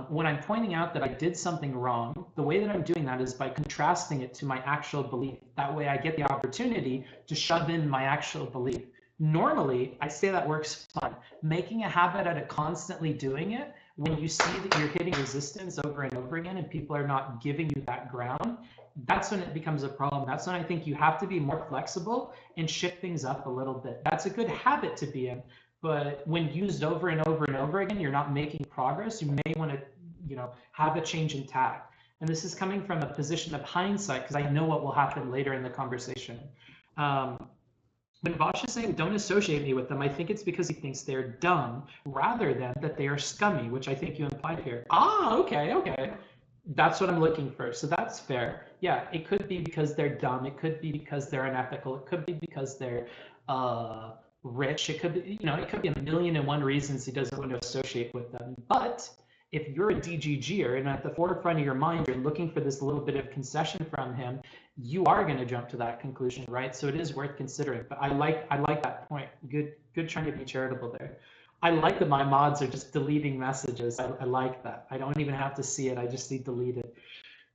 when I'm pointing out that I did something wrong, the way that I'm doing that is by contrasting it to my actual belief. That way I get the opportunity to shove in my actual belief. Normally, I say that works fine. Making a habit out of constantly doing it, when you see that you're hitting resistance over and over again and people are not giving you that ground, that's when it becomes a problem. That's when I think you have to be more flexible and shift things up a little bit. That's a good habit to be in. But when used over and over and over again, you're not making progress. You may want to, have a change in tack. And this is coming from a position of hindsight because I know what will happen later in the conversation. When Vaush is saying don't associate me with them, I think it's because he thinks they're dumb rather than that they are scummy, which I think you implied here. Ah, okay. That's what I'm looking for. So that's fair. Yeah, it could be because they're dumb. It could be because they're unethical. It could be because they're rich. It could be, it could be a million and one reasons he doesn't want to associate with them. But if you're a DGGer and at the forefront of your mind, you're looking for this little bit of concession from him, you are going to jump to that conclusion, right? So it is worth considering. But I like that point. Good trying to be charitable there. I like that my mods are just deleting messages. I like that. I don't even have to see it. I just see deleted.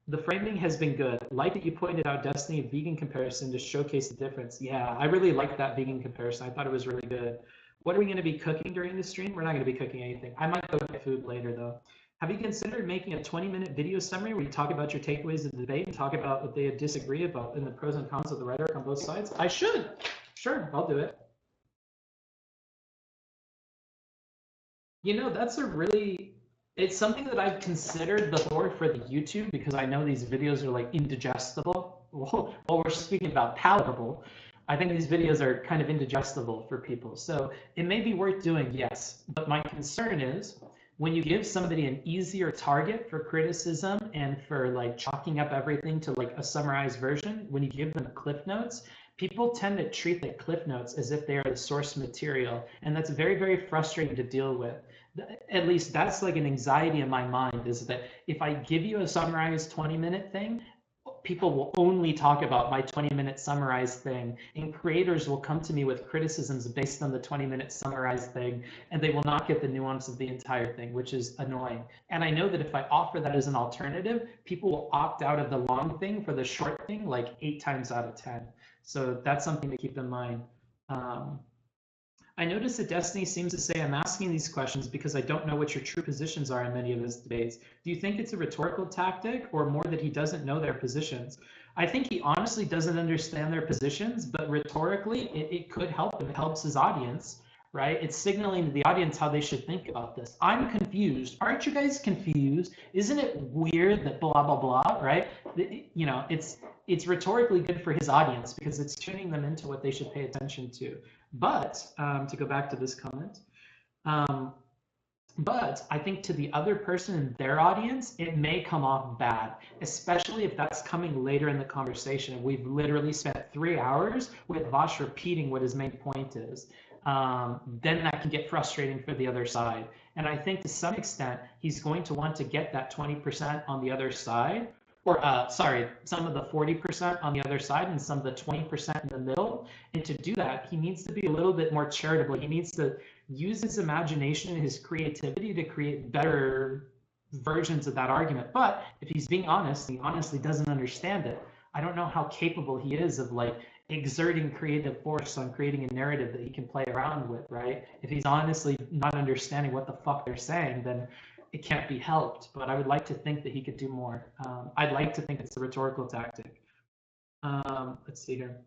The framing has been good. Like that you pointed out Destiny vegan comparison to showcase the difference. Yeah, I really like that vegan comparison. I thought it was really good. What are we going to be cooking during the stream? We're not going to be cooking anything. I might go get food later though. Have you considered making a 20-minute video summary where you talk about your takeaways of the debate and talk about what they disagree about and the pros and cons of the rhetoric on both sides? I should. Sure, I'll do it. That's it's something that I've considered before for the YouTube, because I know these videos are like indigestible. While we're speaking about palatable, I think these videos are kind of indigestible for people. So it may be worth doing, yes. But my concern is when you give somebody an easier target for criticism and for like chalking up everything to like a summarized version, when you give them cliff notes, people tend to treat the cliff notes as if they are the source material. And that's very, very frustrating to deal with. At least that's like an anxiety in my mind, is that if I give you a summarized 20-minute thing, people will only talk about my 20-minute summarized thing, and creators will come to me with criticisms based on the 20-minute summarized thing, and they will not get the nuance of the entire thing, which is annoying. And I know that if I offer that as an alternative, people will opt out of the long thing for the short thing like 8 times out of 10. So that's something to keep in mind. I notice that Destiny seems to say, I'm asking these questions because I don't know what your true positions are in many of his debates. Do you think it's a rhetorical tactic, or more that he doesn't know their positions? I think he honestly doesn't understand their positions, but rhetorically, it could help if it helps his audience, right? It's signaling to the audience how they should think about this. I'm confused. Aren't you guys confused? Isn't it weird that blah, blah, blah, right? It's rhetorically good for his audience because it's tuning them into what they should pay attention to. But to go back to this comment, but I think to the other person in their audience, it may come off bad, especially if that's coming later in the conversation. We've literally spent 3 hours with Vaush repeating what his main point is. Then that can get frustrating for the other side. And I think to some extent, he's going to want to get that 20% on the other side, or some of the 40% on the other side and some of the 20% in the middle. And to do that, he needs to be a little bit more charitable. He needs to use his imagination and his creativity to create better versions of that argument. But if he's being honest, he honestly doesn't understand it. I don't know how capable he is of like exerting creative force on creating a narrative that he can play around with, right? If he's honestly not understanding what the fuck they're saying, then it can't be helped. But I would like to think that he could do more. I'd like to think it's a rhetorical tactic. Let's see here.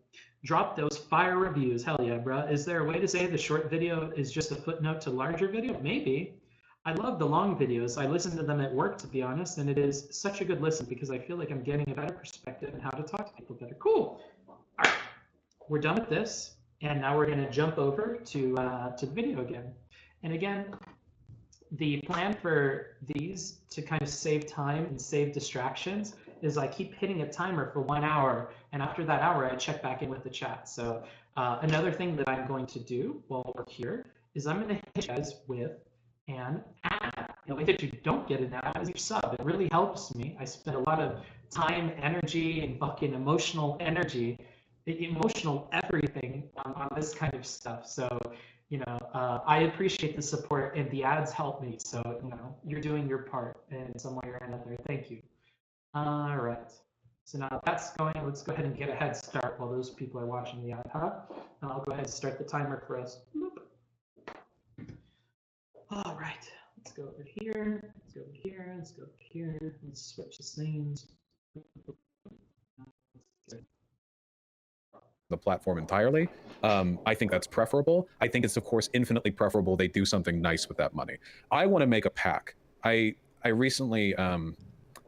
Drop those fire reviews. Hell yeah, bro. Is there a way to say the short video is just a footnote to larger video? Maybe. I love the long videos. I listen to them at work, to be honest, and it is such a good listen because I feel like I'm getting a better perspective on how to talk to people better. Cool. All right. We're done with this, and now we're going to jump over to the video again. And again, the plan for these to kind of save time and save distractions is I keep hitting a timer for 1 hour, and after that hour, I check back in with the chat. So another thing that I'm going to do while we're here is I'm going to hit you guys with an ad. And if you don't get an ad, as your sub, it really helps me. I spend a lot of time, energy, and fucking emotional energy, emotional everything on this kind of stuff. So I appreciate the support, and the ads help me. So, you're doing your part in some way or another. Thank you. All right. So now that's going. Let's go ahead and get a head start while those people are watching the ad. I'll go ahead and start the timer for us. All right. Let's go over here. Let's go over here. Let's go over here. Let's switch the scenes. The platform entirely. I think that's preferable. I think it's, of course, infinitely preferable they do something nice with that money. I want to make a PAC. I recently,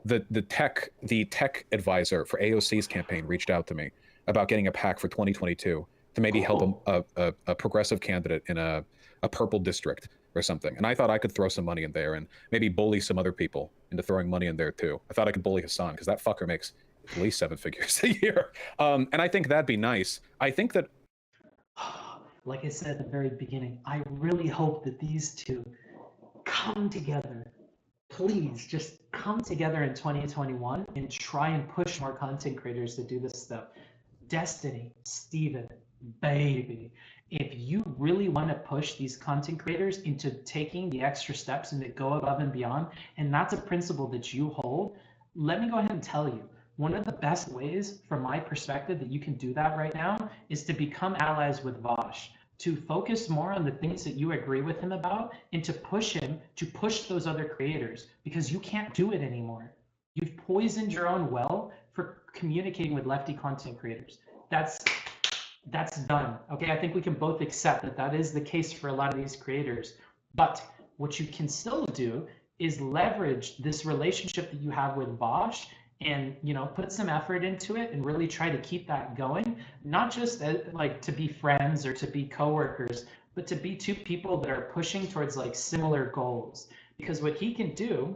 the tech advisor for AOC's campaign reached out to me about getting a PAC for 2022 to maybe help a progressive candidate in a purple district or something. And I thought I could throw some money in there and maybe bully some other people into throwing money in there too. I thought I could bully Hassan because that fucker makes at least 7 figures a year. And I think that'd be nice. I think that, like I said at the very beginning, I really hope that these two come together. Please just come together in 2021 and try and push more content creators to do this stuff. Destiny, Steven, baby. If you really want to push these content creators into taking the extra steps and to go above and beyond, and that's a principle that you hold, let me go ahead and tell you, one of the best ways, from my perspective, that you can do that right now is to become allies with Vaush, to focus more on the things that you agree with him about, and to push him to push those other creators, because you can't do it anymore. You've poisoned your own well for communicating with lefty content creators. That's done. Okay, I think we can both accept that that is the case for a lot of these creators. But what you can still do is leverage this relationship that you have with Vaush and, you know, put some effort into it and really try to keep that going, not just like to be friends or to be coworkers, but to be two people that are pushing towards like similar goals. Because what he can do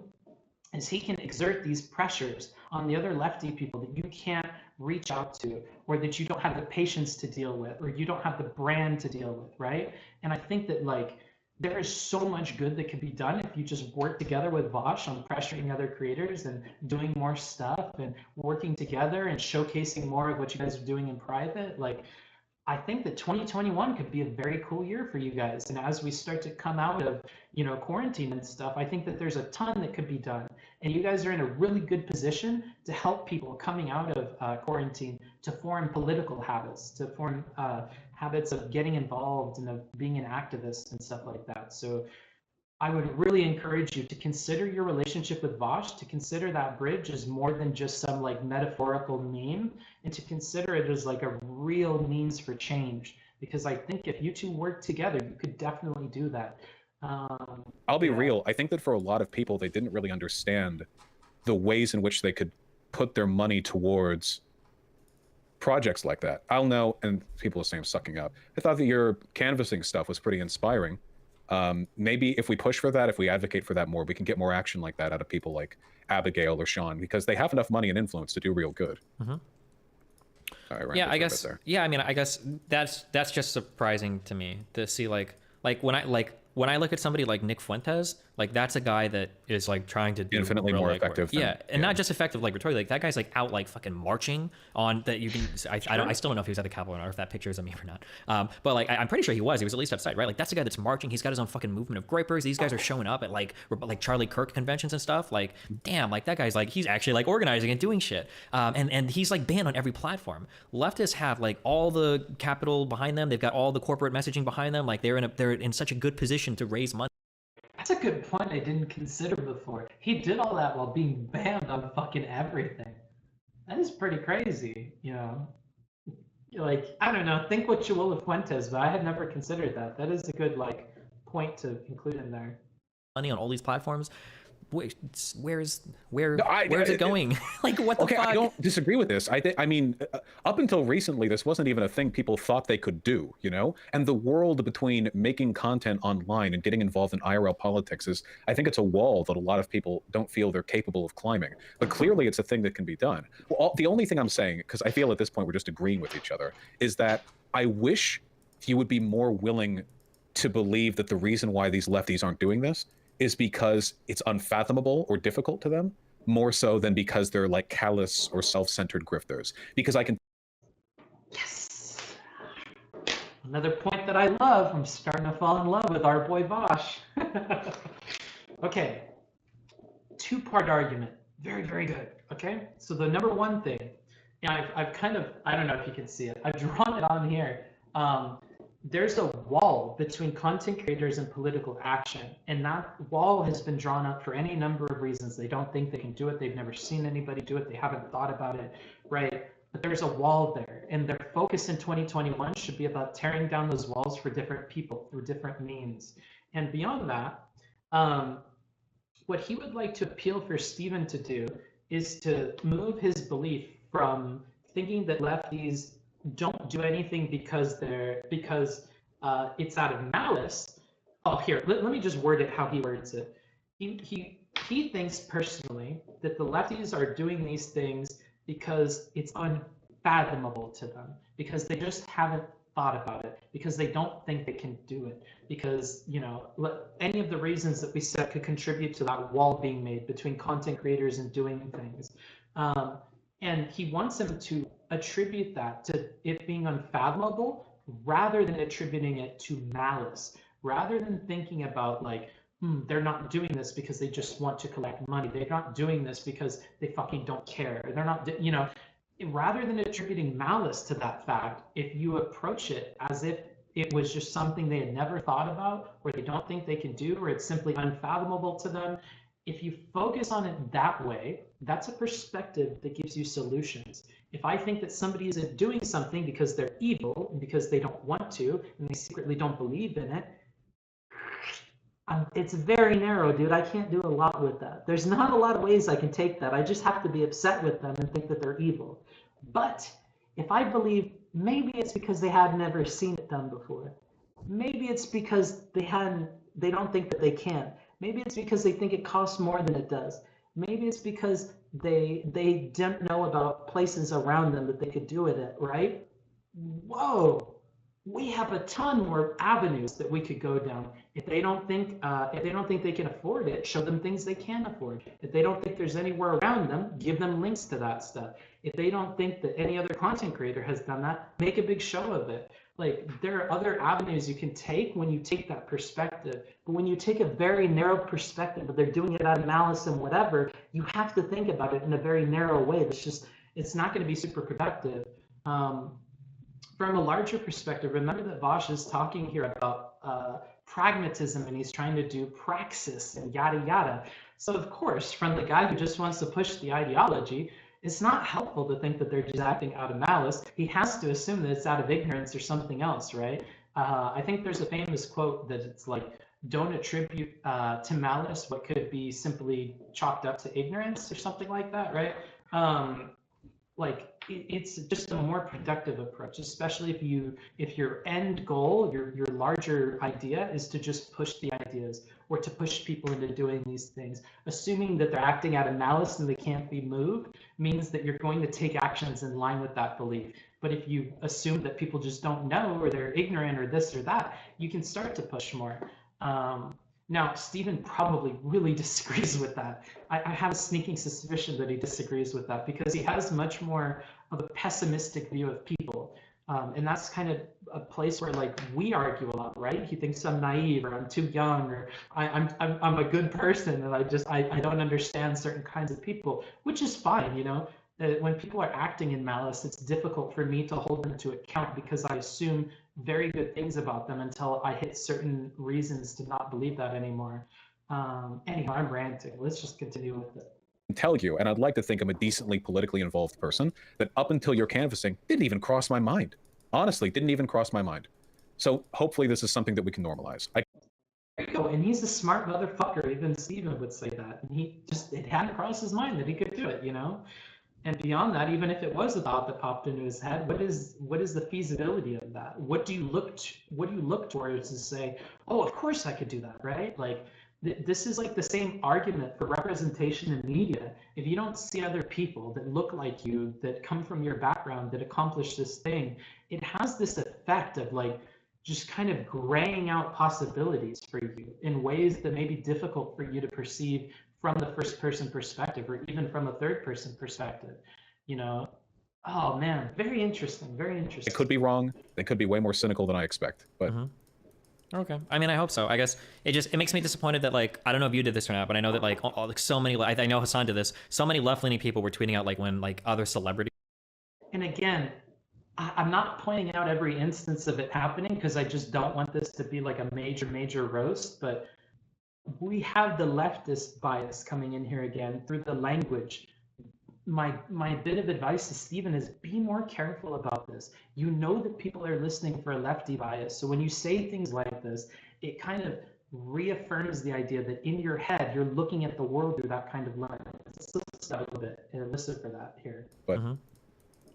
is he can exert these pressures on the other lefty people that you can't reach out to, or that you don't have the patience to deal with, or you don't have the brand to deal with, right? And I think that like there is so much good that could be done if you just work together with Vaush on pressuring other creators and doing more stuff and working together and showcasing more of what you guys are doing in private. Like, I think that 2021 could be a very cool year for you guys. And as we start to come out of, you know, quarantine and stuff, I think that there's a ton that could be done. And you guys are in a really good position to help people coming out of quarantine to form political habits, to form habits of getting involved and of being an activist and stuff like that. So I would really encourage you to consider your relationship with Vaush, to consider that bridge as more than just some like metaphorical meme, and to consider it as like a real means for change. Because I think if you two work together, you could definitely do that. I'll be real. I think that for a lot of people, they didn't really understand the ways in which they could put their money towards projects like that. I'll know, and people are saying I'm sucking up. I thought that your canvassing stuff was pretty inspiring. Maybe if we push for that, if we advocate for that more, we can get more action like that out of people like Abigail or Sean, because they have enough money and influence to do real good. Mm-hmm. All right, yeah, I guess. Yeah, I mean, I guess that's just surprising to me to see like when I look at somebody like Nick Fuentes, like that's a guy that is like trying to do infinitely more effective. Yeah, and not just effective like rhetorically. Like that guy's like out like fucking marching on that. You can. I still don't know if he was at the Capitol or if that picture is of me or not. But like I'm pretty sure he was. He was at least outside, right? Like that's a guy that's marching. He's got his own fucking movement of gripers. These guys are showing up at like Charlie Kirk conventions and stuff. Like damn, like that guy's like he's actually like organizing and doing shit. And he's like banned on every platform. Leftists have like all the capital behind them. They've got all the corporate messaging behind them. Like they're in such a good position to raise money. That's a good point I didn't consider before. He did all that while being banned on fucking everything. That is pretty crazy, you know? Like, I don't know, think what you will of Fuentes, but I had never considered that. That is a good, like, point to include in there. Money on all these platforms. Where's it going? Like what the fuck? I don't disagree with this. I mean, up until recently, this wasn't even a thing people thought they could do, you know? And the world between making content online and getting involved in IRL politics is, I think it's a wall that a lot of people don't feel they're capable of climbing. But clearly it's a thing that can be done. Well, the only thing I'm saying, because I feel at this point we're just agreeing with each other, is that I wish you would be more willing to believe that the reason why these lefties aren't doing this is because it's unfathomable or difficult to them, more so than because they're like callous or self-centered grifters. Because I can... Yes! Another point that I love. I'm starting to fall in love with our boy Vaush. Okay. Two-part argument. Very, very good. Okay? So the number one thing, and I've kind of, I don't know if you can see it. I've drawn it on here. There's a wall between content creators and political action, and that wall has been drawn up for any number of reasons. They don't think they can do it. They've never seen anybody do it. They haven't thought about it, right? But there's a wall there, and their focus in 2021 should be about tearing down those walls for different people through different means. And beyond that, what he would like to appeal for Stephen to do is to move his belief from thinking that lefties don't do anything because it's out of malice. Oh, here, let me just word it how he words it. He thinks personally that the lefties are doing these things because it's unfathomable to them, because they just haven't thought about it, because they don't think they can do it, because, you know, any of the reasons that we said could contribute to that wall being made between content creators and doing things. And he wants him to attribute that to it being unfathomable rather than attributing it to malice, rather than thinking about like, they're not doing this because they just want to collect money. They're not doing this because they fucking don't care. They're not, you know, rather than attributing malice to that fact, if you approach it as if it was just something they had never thought about, or they don't think they can do, or it's simply unfathomable to them, if you focus on it that way, that's a perspective that gives you solutions. If I think that somebody is doing something because they're evil and because they don't want to, and they secretly don't believe in it, It's very narrow, dude. I can't do a lot with that. There's not a lot of ways I can take that. I just have to be upset with them and think that they're evil. But if I believe, maybe it's because they had never seen it done before. Maybe it's because they don't think that they can. Maybe it's because they think it costs more than it does. Maybe it's because they don't know about places around them that they could do it at, right? Whoa, we have a ton more avenues that we could go down. If they don't think they can afford it, show them things they can afford. If they don't think there's anywhere around them, give them links to that stuff. If they don't think that any other content creator has done that, make a big show of it. Like, there are other avenues you can take when you take that perspective. But when you take a very narrow perspective, but they're doing it out of malice and whatever, you have to think about it in a very narrow way. It's not going to be super productive. From a larger perspective, remember that Vaush is talking here about pragmatism, and he's trying to do praxis and yada yada. So of course, from the guy who just wants to push the ideology, it's not helpful to think that they're just acting out of malice. He has to assume that it's out of ignorance or something else, right? I think there's a famous quote that it's like, don't attribute to malice what could be simply chalked up to ignorance or something like that, right? Like, it's just a more productive approach, especially if your end goal, your larger idea is to just push the ideas or to push people into doing these things. Assuming that they're acting out of malice and they can't be moved means that you're going to take actions in line with that belief. But if you assume that people just don't know, or they're ignorant, or this or that, you can start to push more. Now, Stephen probably really disagrees with that. I have a sneaking suspicion that he disagrees with that, because he has much more of a pessimistic view of people. And that's kind of a place where, like, we argue a lot, right? He thinks I'm naive, or I'm too young, or I'm a good person, and I don't understand certain kinds of people, which is fine, you know? When people are acting in malice, it's difficult for me to hold them to account, because I assume very good things about them until I hit certain reasons to not believe that anymore. Anyhow, I'm ranting. Let's just continue with it. Tell you, and I'd like to think I'm a decently politically involved person, that up until your canvassing didn't even cross my mind. Honestly, didn't even cross my mind. So hopefully this is something that we can normalize. There you go. And he's a smart motherfucker. Even Stephen would say that. And it hadn't crossed his mind that he could do it, you know? And beyond that, even if it was a thought that popped into his head, what is the feasibility of that? What do you look towards to say, oh, of course I could do that, right? Like, this is like the same argument for representation in media. If you don't see other people that look like you, that come from your background, that accomplish this thing, it has this effect of, like, just kind of graying out possibilities for you in ways that may be difficult for you to perceive from the first person perspective, or even from a third person perspective, you know? Oh man, very interesting, very interesting. It could be wrong. They could be way more cynical than I expect, but. Okay. I mean, I hope so. I guess it makes me disappointed that, like, I don't know if you did this or not, but I know that, like, so many, I know Hassan did this, so many left-leaning people were tweeting out, like, when, like, other celebrities. And again, I'm not pointing out every instance of it happening, because I just don't want this to be like a major roast, but we have the leftist bias coming in here again through the language. My bit of advice to Stephen is, be more careful about this. You know that people are listening for a lefty bias. So when you say things like this, it kind of reaffirms the idea that in your head, you're looking at the world through that kind of lens. Let's listen a little bit and listen for that here. But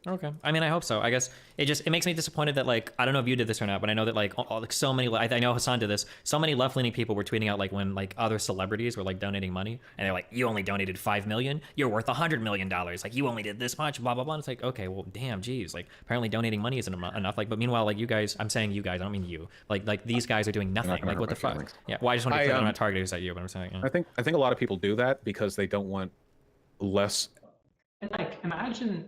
Okay. I mean, I hope so. I guess it makes me disappointed that, like, I don't know if you did this or not, but I know that, like, so many, I know Hassan did this, so many left-leaning people were tweeting out, like, when, like, other celebrities were, like, dononating money, and they're like, you only donated $5 million, you're worth $100 million, like, you only did this much, blah blah blah. And it's like, okay, well, damn, geez, like, apparently donating money isn't enough. Like, but meanwhile, like, you guys, I'm saying you guys, I don't mean you, like these guys are doing nothing. Like, what the fuck? Feelings. Yeah. Well, I just want to be clear, I'm not targeted at you, but I'm saying. Yeah. I think a lot of people do that because they don't want less. And, like, imagine,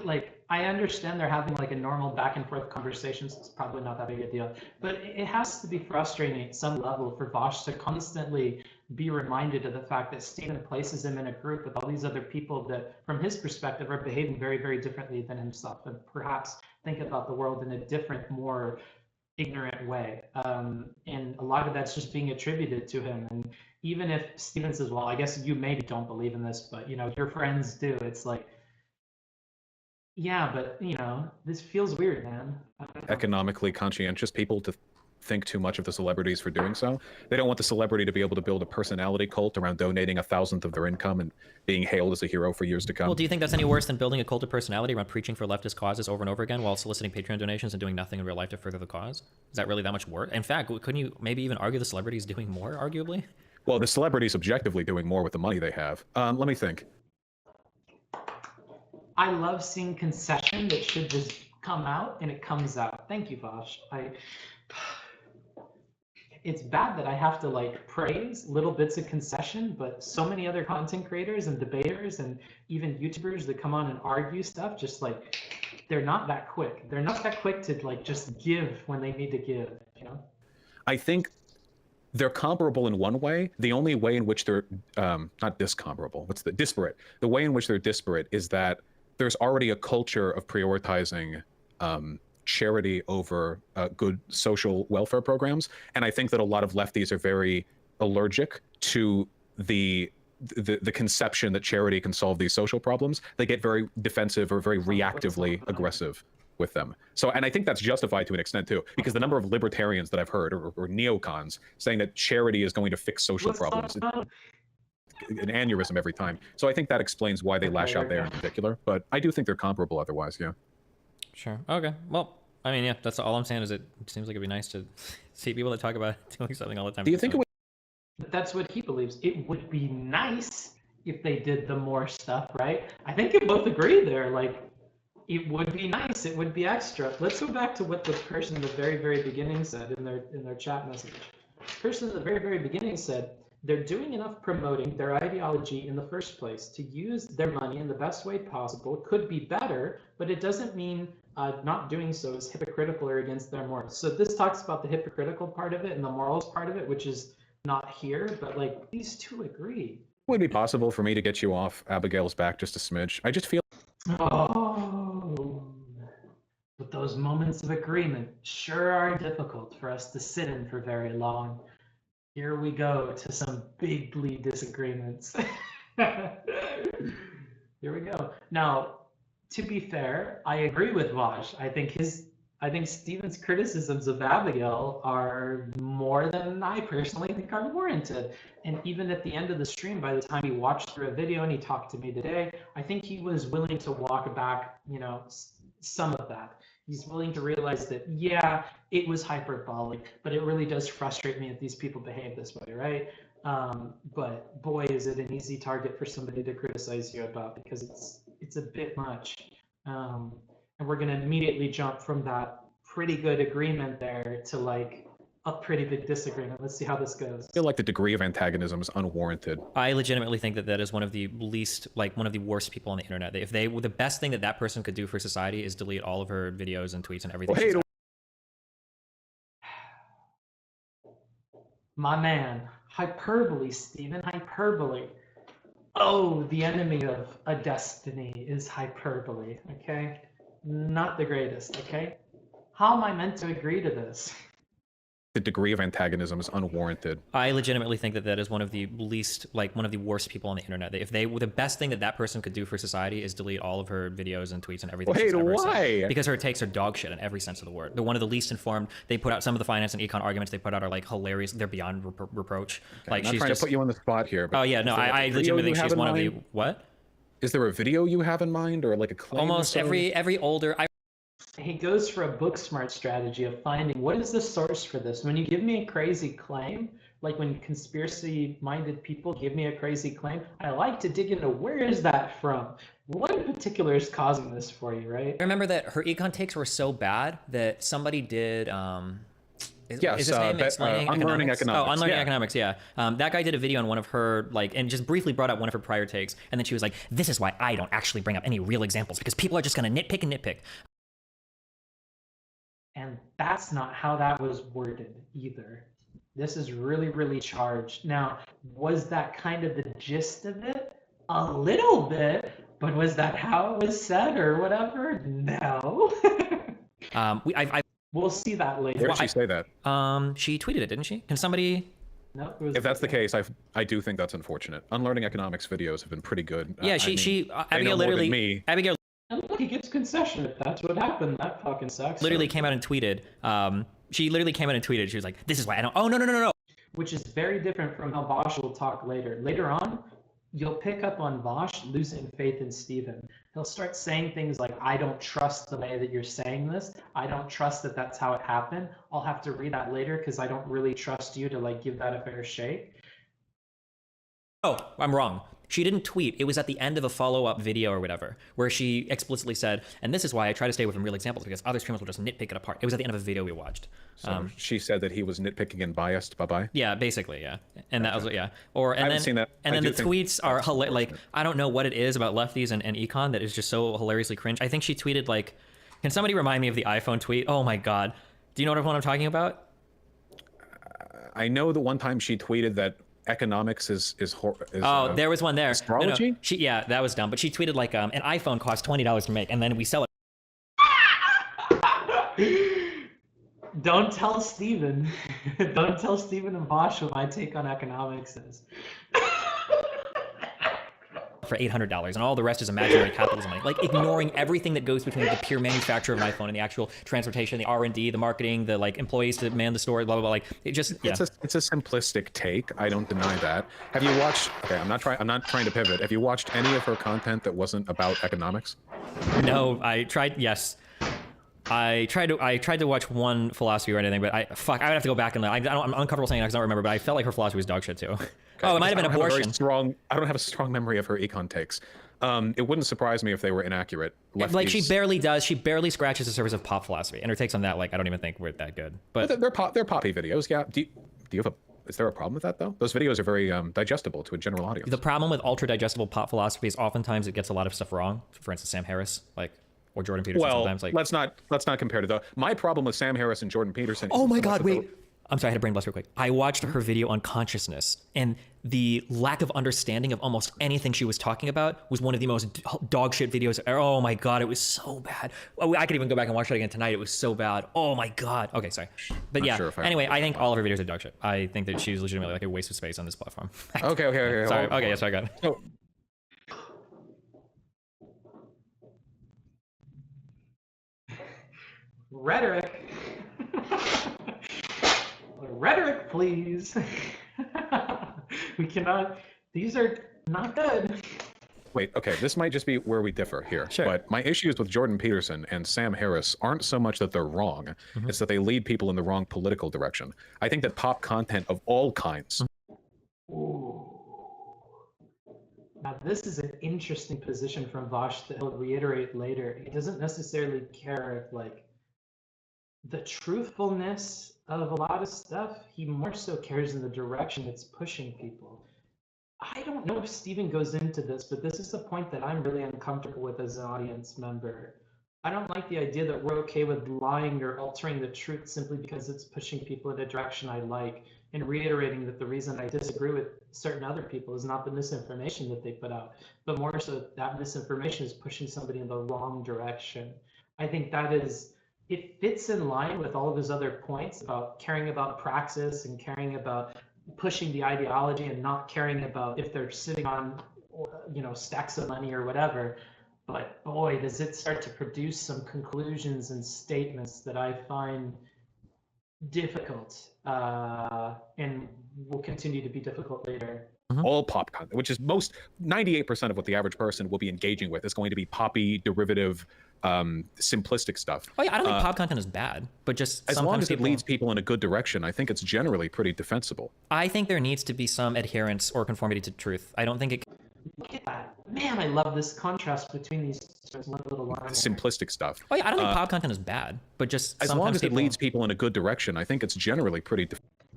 like, I understand they're having, like, a normal back and forth conversations. It's probably not that big a deal, but it has to be frustrating at some level for Vaush to constantly be reminded of the fact that Stephen places him in a group with all these other people that, from his perspective, are behaving very, very differently than himself, and perhaps think about the world in a different, more ignorant way. And a lot of that's just being attributed to him. And even if Stephen says, well, I guess you maybe don't believe in this, but, you know, your friends do, it's like, yeah, but, you know, this feels weird, man. Economically conscientious people to think too much of the celebrities for doing so. They don't want the celebrity to be able to build a personality cult around donating 1,000th of their income and being hailed as a hero for years to come. Well, do you think that's any worse than building a cult of personality around preaching for leftist causes over and over again while soliciting Patreon donations and doing nothing in real life to further the cause? Is that really that much worse? In fact, couldn't you maybe even argue the celebrity is doing more, arguably? Well, the celebrity's objectively doing more with the money they have. Let me think. I love seeing concession that should just come out, and it comes out. Thank you, Vaush. It's bad that I have to like praise little bits of concession, but so many other content creators and debaters and even YouTubers that come on and argue stuff, just like they're not that quick. They're not that quick to like just give when they need to give, you know? I think they're comparable in one way. The only way in which they're not discomparable, what's the disparate? The way in which they're disparate is that there's already a culture of prioritizing charity over good social welfare programs, and I think that a lot of lefties are very allergic to the conception that charity can solve these social problems. They get very defensive or very reactively aggressive with them. So, and I think that's justified to an extent too, because the number of libertarians that I've heard, or neocons, saying that charity is going to fix social problems, an aneurysm every time. So I think that explains why they lash out there in particular, but I do think they're comparable otherwise, yeah. Sure. Okay. Well, I mean, yeah, that's all I'm saying is it seems like it'd be nice to see people that talk about doing something all the time. Do you think it would? That's what he believes. It would be nice if they did the more stuff, right? I think you both agree there. Like, it would be nice. It would be extra. Let's go back to what the person in the very, very beginning said in their chat message. The person in the very, very beginning said, they're doing enough promoting their ideology in the first place. To use their money in the best way possible could be better, but it doesn't mean not doing so is hypocritical or against their morals. So this talks about the hypocritical part of it and the morals part of it, which is not here, but like these two agree. Would it be possible for me to get you off Abigail's back just a smidge? I just feel... Oh, but those moments of agreement sure are difficult for us to sit in for very long. Here we go to some bigly disagreements. Here we go. Now, to be fair, I agree with Vaush. I think Steven's criticisms of Abigail are more than I personally think are warranted. And even at the end of the stream, by the time he watched through a video and he talked to me today, I think he was willing to walk back, you know, some of that. He's willing to realize that, yeah, it was hyperbolic, but it really does frustrate me that these people behave this way, right? But boy, is it an easy target for somebody to criticize you about, because it's a bit much. And we're going to immediately jump from that pretty good agreement there to like a pretty big disagreement. Let's see how this goes. I feel like the degree of antagonism is unwarranted. I legitimately think that that is one of the least, like one of the worst people on the internet. If they were the best thing that person could do for society is delete all of her videos and tweets and everything. Well, hey, my man, hyperbole, Steven, hyperbole. Oh, the enemy of a destiny is hyperbole, okay? Not the greatest, okay? How am I meant to agree to this? The degree of antagonism is unwarranted. I legitimately think that that is one of the least, like one of the worst people on the internet. If they were the best thing that person could do for society is delete all of her videos and tweets and everything. Wait, why? Because her takes are dog shit in every sense of the word. They're one of the least informed. They put out some of the finance and econ arguments they put out are like hilarious. They're beyond reproach. Okay, like I'm not she's trying just to put you on the spot here. But oh yeah, no, I legitimately think she's one of the what? Is there a video you have in mind or like a claim? Almost every older. He goes for a book smart strategy of finding what is the source for this. When you give me a crazy claim, like when conspiracy minded people give me a crazy claim, I like to dig into where is that from? What in particular is causing this for you, right? I remember that her econ takes were so bad that somebody did Yes, is his name Unlearning Economics? Oh, Unlearning Economics, yeah. That guy did a video on one of her, like, and just briefly brought up one of her prior takes, and then she was like, this is why I don't actually bring up any real examples, because people are just going to nitpick and nitpick. And that's not how that was worded either. This is really, really charged. Now, was that kind of the gist of it? A little bit, but was that how it was said or whatever? No. We'll see that later. Where did she say that? She tweeted it, didn't she? Can somebody? No. If that's the case, I do think that's unfortunate. Unlearning Economics videos have been pretty good. Yeah, Abigail literally. Abigail. And look, he gets concession if that's what happened. That fucking sucks. Literally came out and tweeted She literally came in and tweeted. She was like, "This is why I don't." Oh no. Which is very different from how Vaush will talk later. Later on, you'll pick up on Vaush losing faith in Steven. He'll start saying things like, I don't trust the way that you're saying this. I don't trust that that's how it happened. I'll have to read that later because I don't really trust you to like give that a fair shake. Oh, I'm wrong. She didn't tweet. It was at the end of a follow-up video or whatever, where she explicitly said, and this is why I try to stay away from real examples, because other streamers will just nitpick it apart. It was at the end of a video we watched. So she said that he was nitpicking and biased. Bye-bye. Yeah, basically, yeah. And that was, yeah. Or, and I haven't then, seen that. And I then do the think- tweets are, like, I don't know what it is about lefties and econ that is just so hilariously cringe. I think she tweeted, like, can somebody remind me of the iPhone tweet? Oh my God. Do you know what I'm talking about? I know the one time she tweeted that economics is there was one there. Astrology? No, yeah, that was dumb. But she tweeted like an iPhone costs $20 to make, and then we sell it. Don't tell Steven. Don't tell Steven and Vaush what my take on economics is. for $800, and all the rest is imaginary capitalism money. Like ignoring everything that goes between the pure manufacture of an iPhone and the actual transportation, the R&D, the marketing, the like employees to man the store, blah blah blah. Like it just it's a simplistic take. I don't deny that. Have you watched? Okay, I'm not trying to pivot. Have you watched any of her content that wasn't about economics? No, I tried. Yes. I tried to watch one philosophy or anything, but I would have to go back and I'm uncomfortable saying it because I don't remember, but I felt like her philosophy was dog shit too. Okay. Oh, it might have been abortion. I don't have a strong memory of her econ takes. It wouldn't surprise me if they were inaccurate. Lefties. Like she barely does. She barely scratches the surface of pop philosophy, and her takes on that, like I don't even think were that good. But they're poppy videos. Yeah. Do you have a? Is there a problem with that though? Those videos are very digestible to a general audience. The problem with ultra digestible pop philosophy is oftentimes it gets a lot of stuff wrong. For instance, Sam Harris, or Jordan Peterson. Well, sometimes, like let's not compare to the. My problem with Sam Harris and Jordan Peterson. Oh my God! Wait. I'm sorry, I had a brain blast real quick. I watched her video on consciousness, and the lack of understanding of almost anything she was talking about was one of the most dog shit videos. Oh my God, it was so bad. Oh, I could even go back and watch it again tonight. It was so bad. Oh my God. Okay, sorry. But yeah, anyway, I think all of her videos are dog shit. I think that she's legitimately like a waste of space on this platform. Okay. Sorry. Okay, yes, I got it. So, rhetoric. Rhetoric, please. We cannot. These are not good. Wait, okay, this might just be where we differ here. Sure. But my issues with Jordan Peterson and Sam Harris aren't so much that they're wrong, it's that they lead people in the wrong political direction. I think that pop content of all kinds. Ooh. Now, this is an interesting position from Vaush that he'll reiterate later. He doesn't necessarily care if, like, the truthfulness of a lot of stuff, he more so cares in the direction it's pushing people. I don't know if Steven goes into this, but this is a point that I'm really uncomfortable with as an audience member. I don't like the idea that we're okay with lying or altering the truth simply because it's pushing people in a direction I like, and reiterating that the reason I disagree with certain other people is not the misinformation that they put out, but more so that misinformation is pushing somebody in the wrong direction. I think that is, it fits in line with all of his other points about caring about praxis and caring about pushing the ideology and not caring about if they're sitting on, stacks of money or whatever. But boy, does it start to produce some conclusions and statements that I find difficult and will continue to be difficult later. All pop content, which is 98% of what the average person will be engaging with, is going to be poppy, derivative, simplistic stuff. Oh yeah, I don't think pop content is bad, but just as long as it leads people in a good direction, I think it's generally pretty defensible. I think there needs to be some adherence or conformity to truth. I don't think it. Look at that. Man, I love this contrast between these little lines. Simplistic stuff. Oh yeah, I don't think pop content is bad, but just as long as it leads people in a good direction, I think it's generally pretty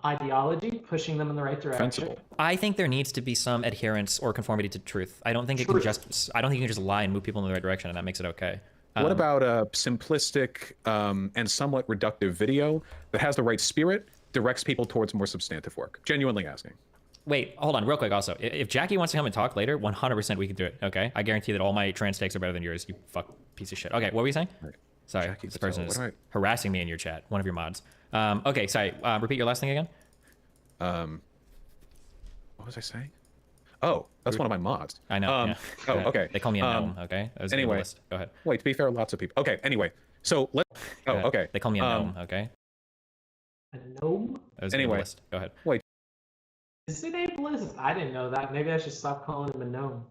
ideology, pushing them in the right direction. defensible. I think there needs to be some adherence or conformity to truth. I don't think it can just. I don't think you can just lie and move people in the right direction, and that makes it okay. What about a simplistic and somewhat reductive video that has the right spirit, directs people towards more substantive work? Genuinely asking. Wait, hold on, real quick. Also, if Jackie wants to come and talk later, 100% we can do it. Okay, I guarantee that all my trans takes are better than yours. You fuck piece of shit. Okay, what were you saying? Right. Sorry, Jackie, this person is harassing me in your chat. One of your mods. Okay, sorry. Repeat your last thing again. What was I saying? Oh, that's one of my mods. I know. Yeah. Oh, okay. They call me a gnome. Okay. That was anyway, go ahead. Wait. To be fair, lots of people. Okay. Anyway, so let's. Oh, okay. They call me a gnome. Okay. A gnome? That was Anyway. ableist. Go ahead. Wait. Is it ableist? I didn't know that. Maybe I should stop calling him a gnome.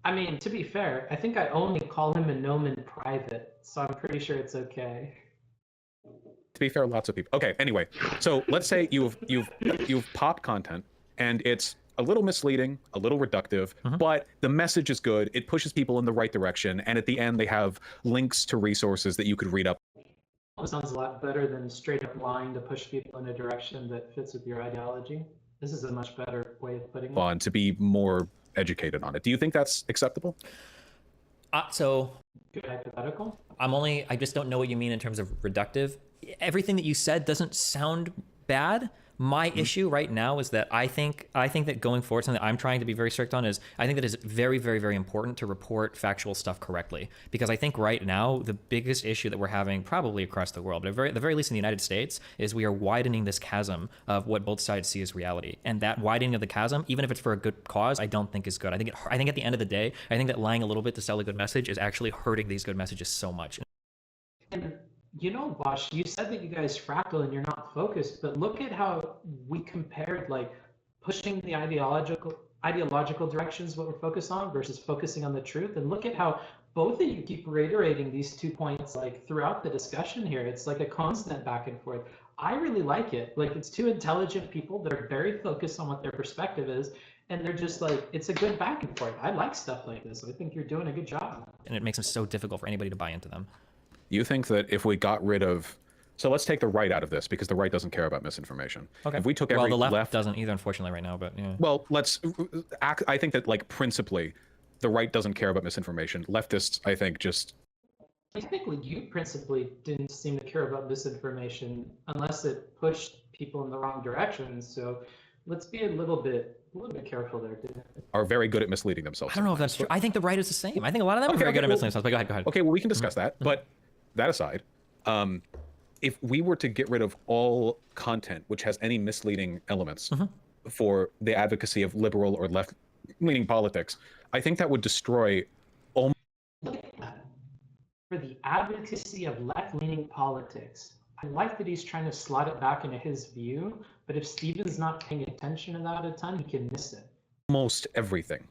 I mean, to be fair, I think I only call him a gnome in private, so I'm pretty sure it's okay. To be fair, lots of people. Okay, anyway, so let's say you've popped content and it's a little misleading, a little reductive, but the message is good. It pushes people in the right direction, and at the end they have links to resources that you could read up. It sounds a lot better than straight up lying to push people in a direction that fits with your ideology. This is a much better way of putting it. On to be more educated on it. Do you think that's acceptable? So Good hypothetical. I just don't know what you mean in terms of reductive. Everything that you said doesn't sound bad. My issue right now is that I think that going forward, something that I'm trying to be very strict on is I think that it's very, very, very important to report factual stuff correctly. Because I think right now the biggest issue that we're having probably across the world, but at the very least in the United States, is we are widening this chasm of what both sides see as reality. And that widening of the chasm, even if it's for a good cause, I don't think is good. I think at the end of the day, I think that lying a little bit to sell a good message is actually hurting these good messages so much. And you know, Vaush, you said that you guys fractal and you're not focused, but look at how we compared like pushing the ideological directions what we're focused on versus focusing on the truth. And look at how both of you keep reiterating these 2 points like throughout the discussion here. It's like a constant back and forth. I really like it. Like it's two intelligent people that are very focused on what their perspective is. And they're just like, it's a good back and forth. I like stuff like this. I think you're doing a good job. And it makes them so difficult for anybody to buy into them. You think that if we got rid of, so let's take the right out of this because the right doesn't care about misinformation. Okay. If we took well, every the left doesn't either, unfortunately, right now. But yeah. Well, I think that like principally, the right doesn't care about misinformation. Leftists, I think, just. Technically, you principally didn't seem to care about misinformation unless it pushed people in the wrong direction. So let's be a little bit careful there, dude. Are very good at misleading themselves. I don't know if that's true. I think the right is the same. I think a lot of them are very good at misleading themselves. But go ahead. Okay, well, we can discuss that. But that aside, if we were to get rid of all content which has any misleading elements for the advocacy of liberal or left-leaning politics, I think that would destroy all. Look at that. For the advocacy of left-leaning politics. I like that he's trying to slot it back into his view, but if Steven's not paying attention to that at a time, he can miss it. Almost everything.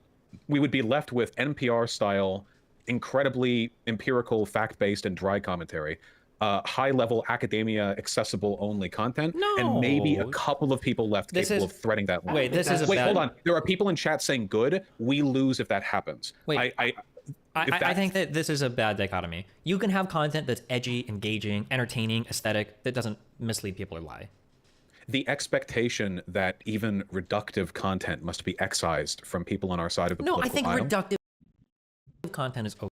We would be left with NPR-style, incredibly empirical, fact-based, and dry commentary, high-level academia, accessible-only content, and maybe a couple of people left capable of threading that line. Wait, this is Wait, hold on. There are people in chat saying good. We lose if that happens. Wait. I think that this is a bad dichotomy. You can have content that's edgy, engaging, entertaining, aesthetic, that doesn't mislead people or lie. The expectation that even reductive content must be excised from people on our side of the political aisle. Reductive content is okay.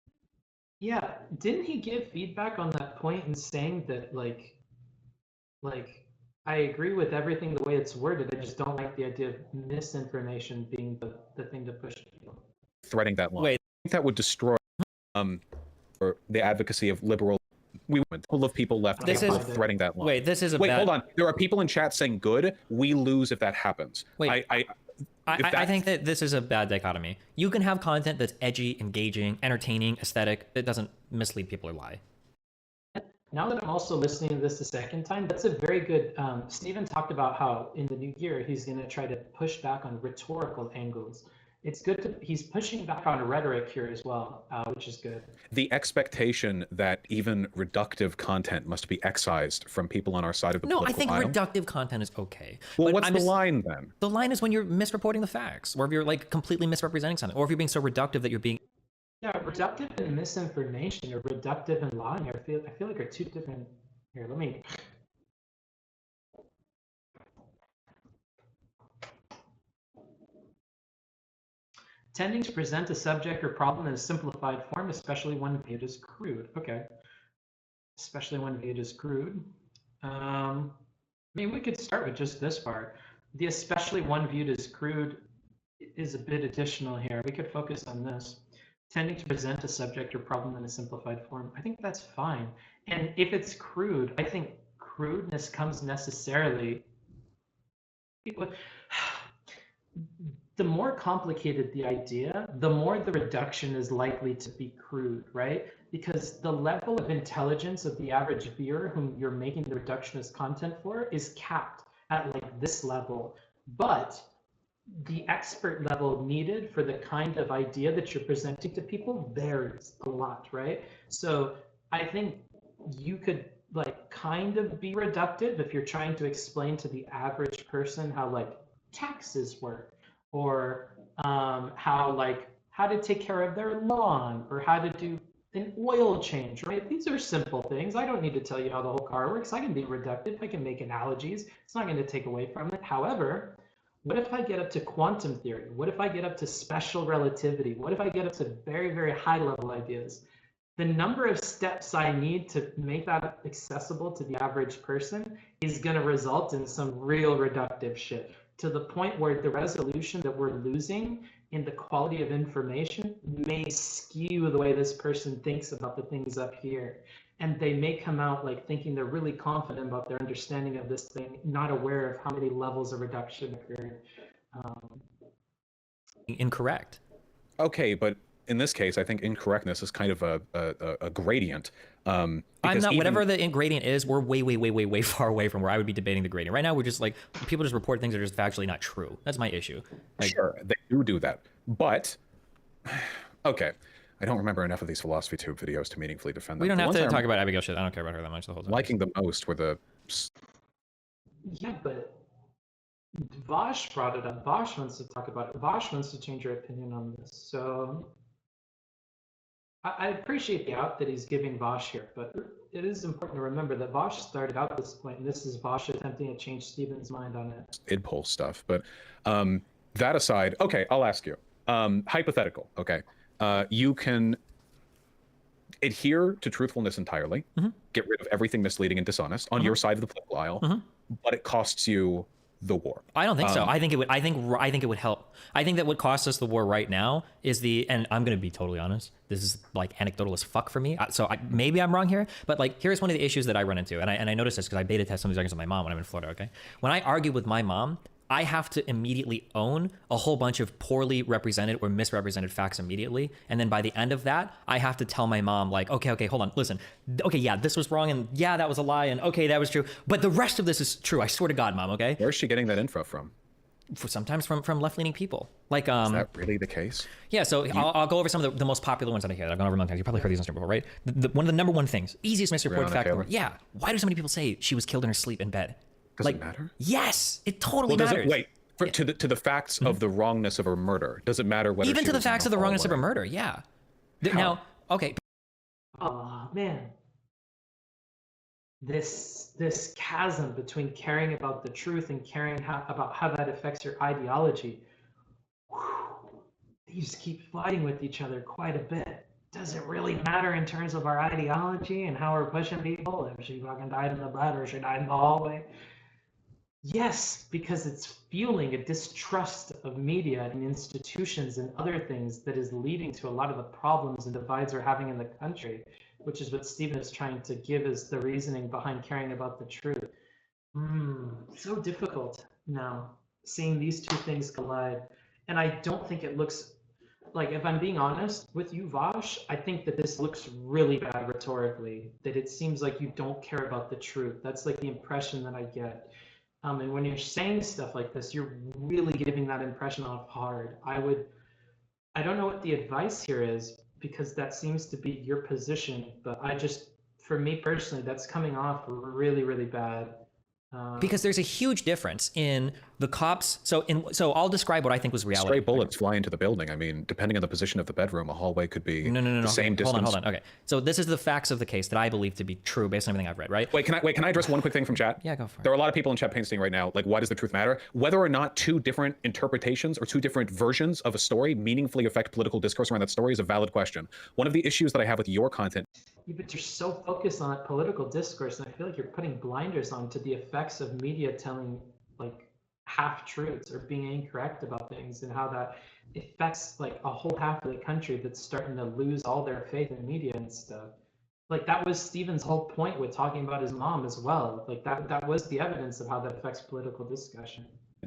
Yeah, didn't he give feedback on that point in saying that like I agree with everything the way it's worded, I just don't like the idea of misinformation being the thing to push people. Threading that line. Wait. I think that would destroy or the advocacy of liberal. We want full of people left capable of threading that line. Wait, this is a Wait, bad... hold on. There are people in chat saying good. We lose if that happens. Wait. I think that this is a bad dichotomy. You can have content that's edgy, engaging, entertaining, aesthetic, that doesn't mislead people or lie. Now that I'm also listening to this the second time, that's a very good, Stephen talked about how in the new year, he's going to try to push back on rhetorical angles. It's good he's pushing back on rhetoric here as well, which is good. The expectation that even reductive content must be excised from people on our side of the political aisle. No, I think reductive content is okay. Well, what's the line then? The line is when you're misreporting the facts, or if you're like completely misrepresenting something, or if you're being so reductive that you're being... Yeah, reductive and misinformation, or reductive and lying, I feel like are two different... Here, let me... Tending to present a subject or problem in a simplified form, especially when viewed as crude. Okay. Especially when viewed as crude. I mean, we could start with just this part. The especially when viewed as crude is a bit additional here. We could focus on this. Tending to present a subject or problem in a simplified form. I think that's fine. And if it's crude, I think crudeness comes necessarily... the more complicated the idea, the more the reduction is likely to be crude, right? Because the level of intelligence of the average viewer whom you're making the reductionist content for is capped at like this level. But the expert level needed for the kind of idea that you're presenting to people varies a lot, right? So I think you could like kind of be reductive if you're trying to explain to the average person how like taxes work, or how to take care of their lawn, or how to do an oil change, right? These are simple things. I don't need to tell you how the whole car works. I can be reductive. I can make analogies. It's not going to take away from it. However, what if I get up to quantum theory? What if I get up to special relativity? What if I get up to very, very high level ideas? The number of steps I need to make that accessible to the average person is going to result in some real reductive shit, to the point where the resolution that we're losing in the quality of information may skew the way this person thinks about the things up here. And they may come out like thinking they're really confident about their understanding of this thing, not aware of how many levels of reduction occurred. Incorrect. Okay, but in this case, I think incorrectness is kind of a gradient. I'm not, whatever the gradient is, we're way far away from where I would be debating the gradient. Right now, we're just like, people just report things that are just factually not true. That's my issue. Like, sure, they do that. But, okay, I don't remember enough of these philosophy tube videos to meaningfully defend them. We don't have to talk about Abigail shit. I don't care about her that much the whole time. Liking the most were the... Yeah, but Vaush brought it up. Vaush wants to talk about it. Vaush wants to change her opinion on this. So I appreciate the out that he's giving Vaush here, but it is important to remember that Vaush started out at this point, and this is Vaush attempting to change Steven's mind on it. Id poll stuff, but that aside, okay, I'll ask you. Hypothetical, okay. You can adhere to truthfulness entirely, get rid of everything misleading and dishonest on your side of the political aisle, but it costs you the war. I don't think so. I think it would. I think it would help. I think that what costs us the war right now is and I'm going to be totally honest. This is like anecdotal as fuck for me. So maybe I'm wrong here, but like here's one of the issues that I run into, and I noticed this because I beta test some of these arguments with my mom when I'm in Florida. Okay, when I argue with my mom, I have to immediately own a whole bunch of poorly represented or misrepresented facts immediately. And then by the end of that, I have to tell my mom, like, okay, hold on, listen. Okay, yeah, this was wrong, and yeah, that was a lie, and okay, that was true. But the rest of this is true. I swear to God, Mom, okay? Where's she getting that info from? Sometimes from left-leaning people. Like, is that really the case? Yeah, so I'll go over some of the most popular ones that I hear. I've gone over a long time. You probably heard these before, right? One of the number one things, easiest misreported fact. Yeah. Why do so many people say she was killed in her sleep in bed? Does it matter? Yes, it totally matters. To the facts of the wrongness of her murder, does it matter whether even to the facts of the wrongness of her murder? Yeah. Now, okay. Oh man, this chasm between caring about the truth and caring about how that affects your ideology. These keep fighting with each other quite a bit. Does it really matter in terms of our ideology and how we're pushing people? If she fucking died in the bed or she died in the hallway? Yes, because it's fueling a distrust of media and institutions and other things that is leading to a lot of the problems and divides we're having in the country, which is what Stephen is trying to give as the reasoning behind caring about the truth. So difficult now, seeing these two things collide. And I don't think it looks, like, if I'm being honest with you, Vaush, I think that this looks really bad rhetorically, that it seems like you don't care about the truth. That's like the impression that I get. And when you're saying stuff like this, you're really giving that impression off hard. I don't know what the advice here is, because that seems to be your position, but for me personally, that's coming off really, really bad. Because there's a huge difference in the cops. So I'll describe what I think was reality. Stray bullets fly into the building. I mean, depending on the position of the bedroom, a hallway could be the same distance. Hold on. Okay. So this is the facts of the case that I believe to be true based on everything I've read, right? Wait, can I address one quick thing from chat? Yeah, go for it. There are a lot of people in chat pasting right now, like, why does the truth matter? Whether or not two different interpretations or two different versions of a story meaningfully affect political discourse around that story is a valid question. One of the issues that I have with your content. Yeah, but you're so focused on political discourse, and I feel like you're putting blinders on to the effects of media telling like half-truths or being incorrect about things, and how that affects like a whole half of the country that's starting to lose all their faith in media and stuff. Like that was Stephen's whole point with talking about his mom as well. Like that was the evidence of how that affects political discussion.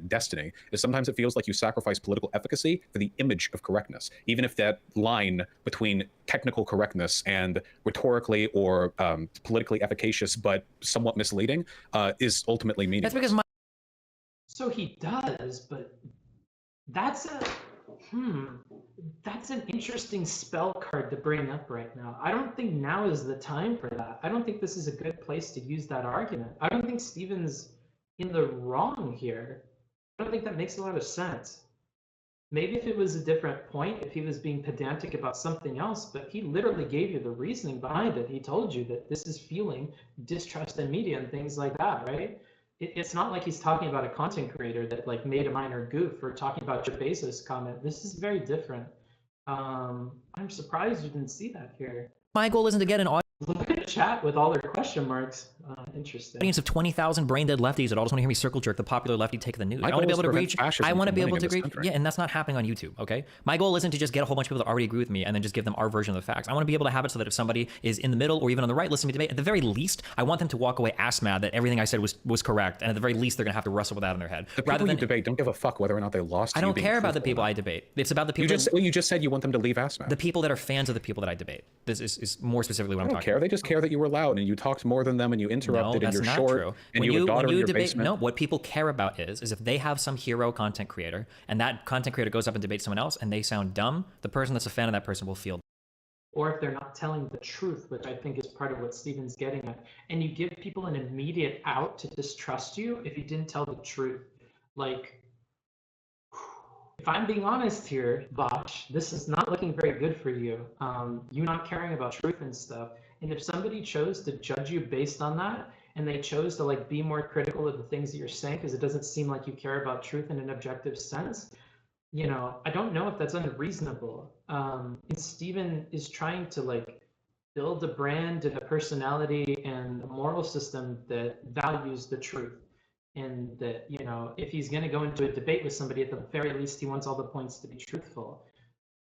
destiny is sometimes it feels like you sacrifice political efficacy for the image of correctness, even if that line between technical correctness and rhetorically or politically efficacious but somewhat misleading is ultimately meaningless. That's because So he does, but that's that's an interesting spell card to bring up right now. I don't think now is the time for that. I don't think this is a good place to use that argument. I don't think Steven's in the wrong here. I don't think that makes a lot of sense. Maybe if it was a different point, if he was being pedantic about something else, but he literally gave you the reasoning behind it. He told you that this is fueling distrust in media and things like that, right? It's not like he's talking about a content creator that like made a minor goof or talking about your Bezos comment. This is very different. I'm surprised you didn't see that here. my goal isn't to get an Look at the chat with all their question marks. Interesting. audience of 20,000 brain dead lefties that all just want to hear me circle jerk the popular lefty take of the news. My I want to be goal able to is to reach. prevent fascism I want to from be able winning to in this reach. country. Yeah, and that's not happening on YouTube. Okay, my goal isn't to just get a whole bunch of people that already agree with me and then just give them our version of the facts. I want to be able to have it so that if somebody is in the middle or even on the right listening to debate, at the very least, I want them to walk away ass mad that everything I said was correct, and at the very least, they're gonna have to wrestle with that in their head. The people you debate don't give a fuck whether or not they lost. I don't care about the truthful people or I not. debate. It's about the people. You just said you want them to leave ass mad. The people that are fans of the people that I debate. This is more specifically what I I'm don't talking care. about. They just care that you were loud and you talked more than them and you interrupted No, and that's you're not short true. and When you have a daughter in your debate, basement. no, what people care about is if they have some hero content creator and that content creator goes up and debates someone else and they sound dumb, the person that's a fan of that person will feel. Or if they're not telling the truth, which I think is part of what Steven's getting at, and you give people an immediate out to distrust you if you didn't tell the truth. Like, if I'm being honest here, Vaush, this is not looking very good for you. You not caring about truth and stuff. And if somebody chose to judge you based on that, and they chose to like be more critical of the things that you're saying because it doesn't seem like you care about truth in an objective sense, you know, I don't know if that's unreasonable. And Steven is trying to like build a brand and a personality and a moral system that values the truth. And that, you know, if he's going to go into a debate with somebody, at the very least, he wants all the points to be truthful.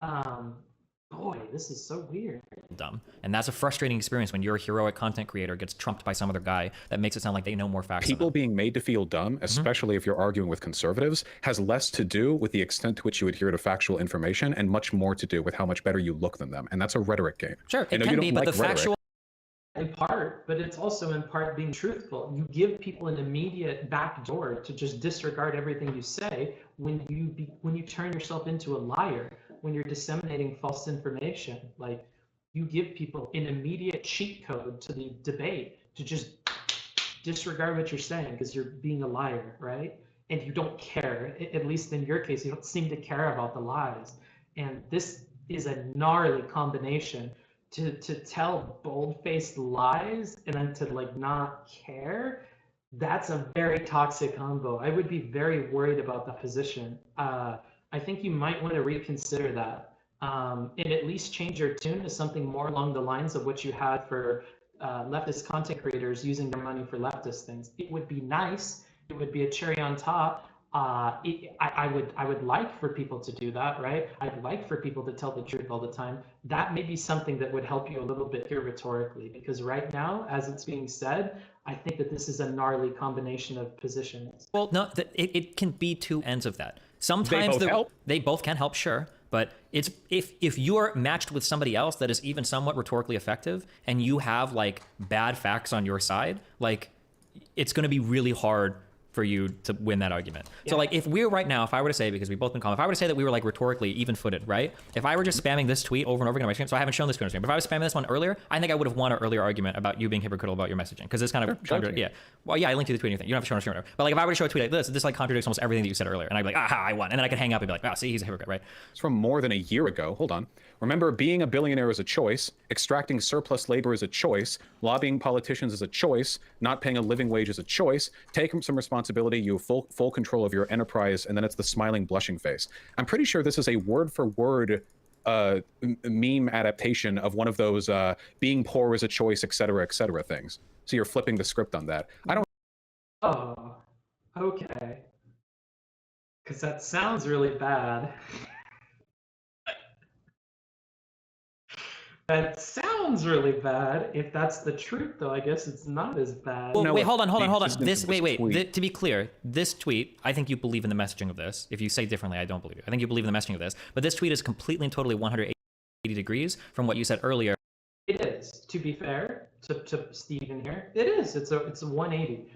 Boy, this is so weird. Dumb. And that's a frustrating experience when your heroic content creator gets trumped by some other guy that makes it sound like they know more facts. People being made to feel dumb, especially if you're arguing with conservatives, has less to do with the extent to which you adhere to factual information and much more to do with how much better you look than them. And that's a rhetoric game. Sure, I it know can you be, don't but like the rhetoric. factual. In part, but it's also in part being truthful. You give people an immediate backdoor to just disregard everything you say when you turn yourself into a liar, when you're disseminating false information. Like, you give people an immediate cheat code to the debate to just disregard what you're saying because you're being a liar, right? And you don't care. At least in your case, you don't seem to care about the lies. And this is a gnarly combination. To tell bold-faced lies and then to like not care, that's a very toxic combo. I would be very worried about the position. I think you might want to reconsider that and at least change your tune to something more along the lines of what you had for leftist content creators using their money for leftist things. It would be nice. It would be a cherry on top. I would like for people to do that, right? I'd like for people to tell the truth all the time. That may be something that would help you a little bit here rhetorically, because right now, as it's being said, I think that this is a gnarly combination of positions. Well, no, it can be two ends of that. Sometimes they both can help, sure. But it's if you're matched with somebody else that is even somewhat rhetorically effective and you have like bad facts on your side, like it's going to be really hard for you to win that argument. Yeah. So like if we're right now, if I were to say, because we've both been calm, if I were to say that we were like rhetorically even-footed, right? If I were just spamming this tweet over and over again on my stream, so I haven't shown this tweet on stream, but if I was spamming this one earlier, I think I would have won an earlier argument about you being hypocritical about your messaging, because it's kind of, yeah. Well, yeah, I linked to the tweet and everything. You don't have to show on stream, but like if I were to show a tweet like this like contradicts almost everything that you said earlier, and I'd be like, aha, I won. And then I could hang up and be like, wow, see, he's a hypocrite, right? It's from more than a year ago. Hold on. Remember, being a billionaire is a choice, extracting surplus labor is a choice, lobbying politicians is a choice, not paying a living wage is a choice, taking some responsibility, you have full control of your enterprise, and then it's the smiling, blushing face. I'm pretty sure this is a word-for-word meme adaptation of one of those being poor is a choice, et cetera, things. So you're flipping the script on that. I don't... Oh, okay. Because that sounds really bad. That sounds sounds really bad. If that's the truth, though, I guess it's not as bad. Well, No, wait, if hold on. the existence of this tweet- To be clear, this tweet, I think you believe in the messaging of this. If you say differently, I don't believe you. I think you believe in the messaging of this. But this tweet is completely and totally 180 degrees from what you said earlier. It is, to be fair to Steven here. It is. It's a 180.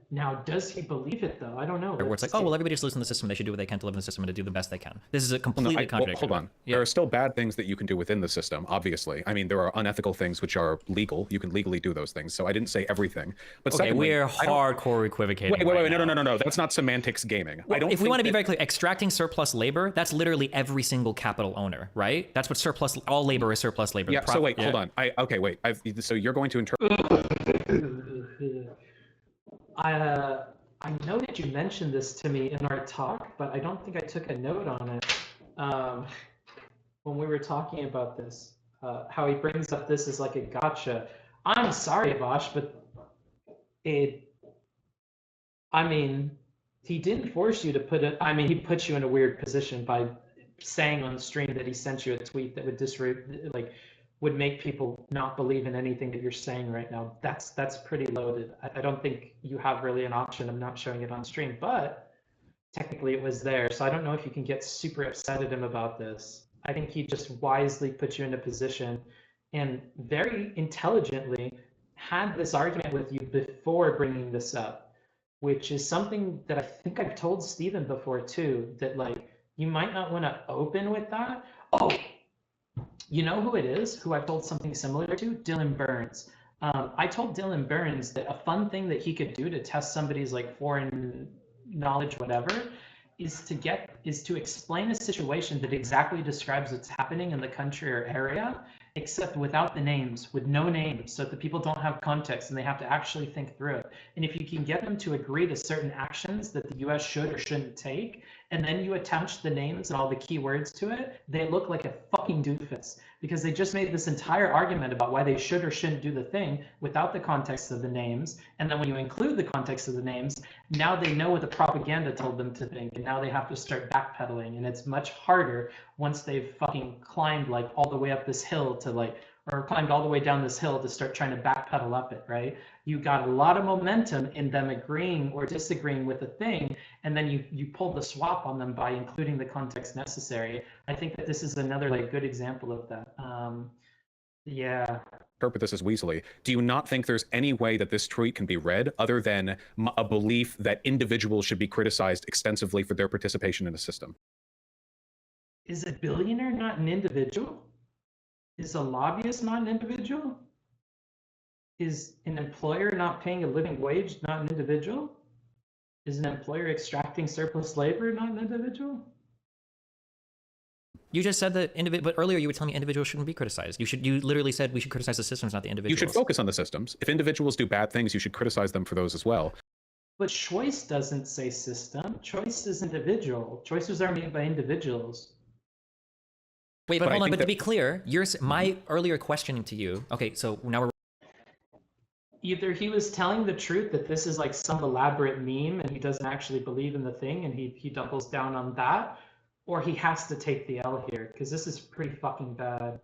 Now, does he believe it though? I don't know. Where it's like, oh well, everybody just lives in the system. They should do what they can to live in the system and to do the best they can. This is a completely contradictory. Hold on. Yeah. There are still bad things that you can do within the system, obviously. I mean, there are unethical things which are legal. You can legally do those things. So I didn't say everything. But Okay, secondly, we're hardcore equivocating. Wait, no. That's not semantics gaming. Well, I don't. If we want to be that- very clear, extracting surplus labor, that's literally every single capital owner, right? That's what surplus, all labor is surplus labor. Yeah. So wait, hold on. Wait. So you're going to interpret. I know that you mentioned this to me in our talk, but I don't think I took a note on it when we were talking about this. How he brings up this as like a gotcha. I'm sorry, Vaush, but I mean, he didn't force you to put it. I mean, he put you in a weird position by saying on the stream that he sent you a tweet that would make people not believe in anything that you're saying right now. That's pretty loaded. I don't think you have really an option of not showing it on stream, but technically it was there. So I don't know if you can get super upset at him about this. I think he just wisely put you in a position and very intelligently had this argument with you before bringing this up, which is something that I think I've told Steven before too, that like, you might not want to open with that. Oh, you know who it is, who I've told something similar to? Dylan Burns. I told Dylan Burns that a fun thing that he could do to test somebody's like foreign knowledge, whatever, is to explain a situation that exactly describes what's happening in the country or area, except without the names, with no names, so that the people don't have context and they have to actually think through it. And if you can get them to agree to certain actions that the US should or shouldn't take, and then you attach the names and all the keywords to it, they look like a fucking doofus, because they just made this entire argument about why they should or shouldn't do the thing without the context of the names. And then when you include the context of the names, now they know what the propaganda told them to think, and now they have to start backpedaling. And it's much harder once they've fucking climbed like all the way up this hill to like, or climbed all the way down this hill to start trying to backpedal up it, right? You got a lot of momentum in them agreeing or disagreeing with a thing, and then you pull the swap on them by including the context necessary. I think that this is another like good example of that. Yeah. Interpret this as Weasley. Do you not think there's any way that this tweet can be read other than a belief that individuals should be criticized extensively for their participation in a system? Is a billionaire not an individual? Is a lobbyist not an individual? Is an employer not paying a living wage not an individual? Is an employer extracting surplus labor not an individual? You just said that but earlier you were telling me individuals shouldn't be criticized. You literally said we should criticize the systems, not the individuals. You should focus on the systems. If individuals do bad things, you should criticize them for those as well. But choice doesn't say system. Choice is individual. Choices are made by individuals. Wait, but hold on. But to be clear, my earlier questioning to you. Okay, so now we're. Either he was telling the truth that this is like some elaborate meme and he doesn't actually believe in the thing and he doubles down on that, or he has to take the L here, because this is pretty fucking bad.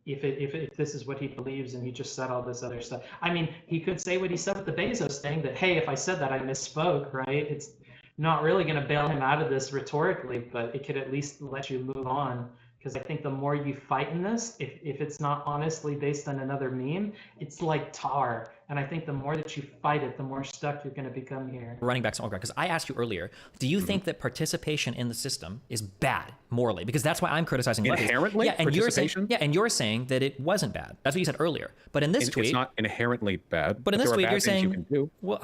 If this is what he believes and he just said all this other stuff. I mean, he could say what he said with the Bezos thing, that, hey, if I said that, I misspoke, right? It's not really going to bail him out of this rhetorically, but it could at least let you move on. Because I think the more you fight in this, if it's not honestly based on another meme, it's like tar. And I think the more that you fight it, the more stuck you're going to become here. Running back to Olga, because I asked you earlier, do you think that participation in the system is bad morally? Because that's why I'm criticizing inherently. Yeah, and you're saying that it wasn't bad. That's what you said earlier. But in this tweet, it's not inherently bad. But in this tweet, you're saying, well.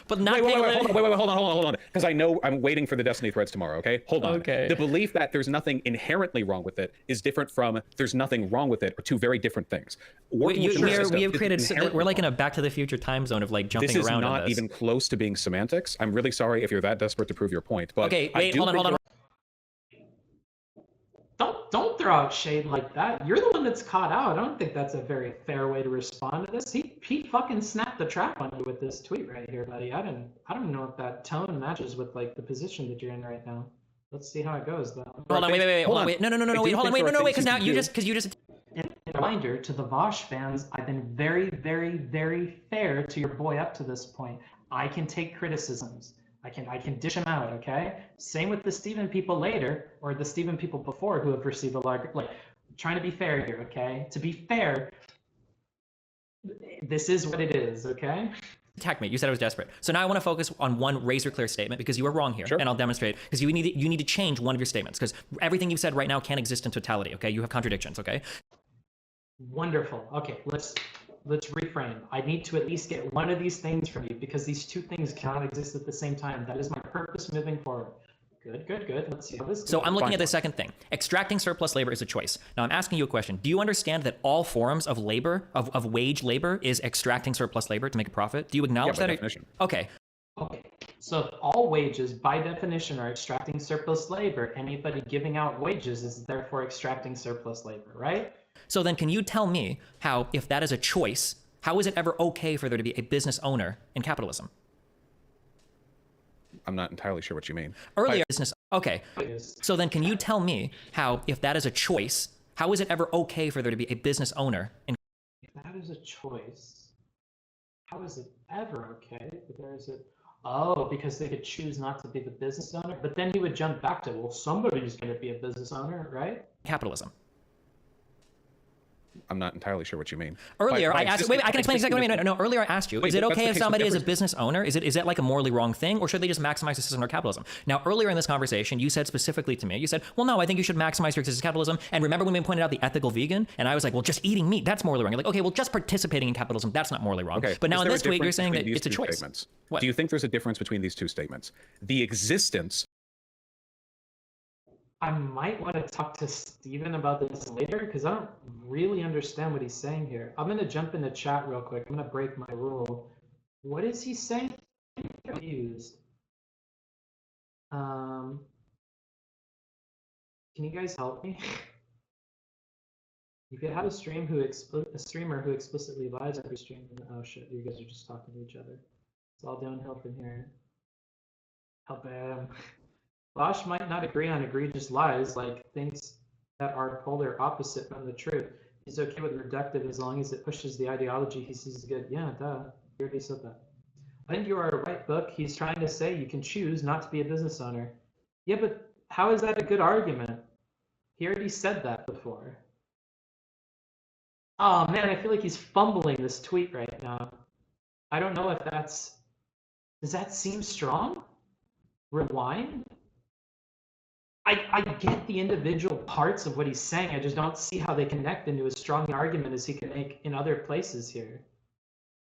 But not wait, hold on. Because I know I'm waiting for the Destiny threads tomorrow, okay? Hold on. Okay. The belief that there's nothing inherently wrong with it is different from there's nothing wrong with it, are two very different things. We have created, we're like in a Back to the Future time zone of like jumping around. This is not even close to being semantics. I'm really sorry if you're that desperate to prove your point. But okay, wait, hold on. Don't throw out shade like that. You're the one that's caught out. I don't think that's a very fair way to respond to this. He fucking snapped the trap on you with this tweet right here, buddy. I don't know if that tone matches with like the position that you're in right now. Let's see how it goes though. Hold on, wait. No, wait, hold on, wait, because now you just. And reminder to the Vaush fans, I've been very, very, very fair to your boy up to this point. I can take criticisms. I can dish them out, okay? Same with the Steven people later, or the Steven people before who have received a large, like, trying to be fair here, okay? To be fair, this is what it is, okay? Attack me. You said I was desperate. So now I want to focus on one razor clear statement because you were wrong here, and I'll demonstrate. Because you need to change one of your statements because everything you've said right now can't exist in totality. Okay, you have contradictions. Okay. Wonderful. Okay, let's reframe. I need to at least get one of these things from you because these two things cannot exist at the same time. That is my purpose moving forward. Good, good, good. Let's see how this goes. So I'm looking at the second thing. Extracting surplus labor is a choice. Now I'm asking you a question. Do you understand that all forms of labor, of wage labor, is extracting surplus labor to make a profit? Do you acknowledge that? Definition. Okay. Okay. So if all wages, by definition, are extracting surplus labor, anybody giving out wages is therefore extracting surplus labor, right? So then can you tell me how, if that is a choice, how is it ever okay for there to be a business owner in capitalism? I'm not entirely sure what you mean. Earlier business. Okay. So then can you tell me how, if that is a choice, how is it ever okay for there to be a business owner in? If that is a choice, how is it ever okay? If there is a, oh, because they could choose not to be the business owner, but then he would jump back to, well, somebody's going to be a business owner, right? Capitalism. I'm not entirely sure what you mean. Earlier, I asked. Wait, I can explain exactly what I mean. No, earlier I asked you: is it okay if somebody is a business owner? Is that like a morally wrong thing, or should they just maximize existence under capitalism? Now, earlier in this conversation, you said specifically to me, you said, "Well, no, I think you should maximize your existence in capitalism." And remember when we pointed out the ethical vegan, and I was like, "Well, just eating meat, that's morally wrong." You're like, "Okay, well, just participating in capitalism, that's not morally wrong." Okay. But now in this tweet, you're saying that it's a choice. What? Do you think there's a difference between these two statements? The existence. I might want to talk to Steven about this later because I don't really understand what he's saying here. I'm going to jump into chat real quick. I'm going to break my rule. What is he saying? I'm confused. Can you guys help me? You could have a streamer who explicitly lies every stream. Oh shit, you guys are just talking to each other. It's all downhill from here. Help him. Vaush might not agree on egregious lies, like things that are polar opposite from the truth. He's okay with reductive as long as it pushes the ideology he sees as good. Yeah, duh. You already said that. I think you are right, Book. He's trying to say you can choose not to be a business owner. Yeah, but how is that a good argument? He already said that before. Oh man, I feel like he's fumbling this tweet right now. I don't know if that's... Does that seem strong? Rewind? I get the individual parts of what he's saying. I just don't see how they connect into as strong an argument as he can make in other places here.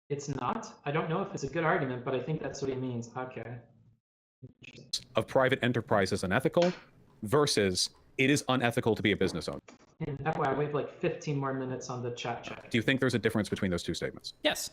It's not? I don't know if it's a good argument, but I think that's what he means. Okay. Of private enterprise is unethical versus it is unethical to be a business owner. And that way I wait like 15 more minutes on the chat check. Do you think there's a difference between those two statements? Yes.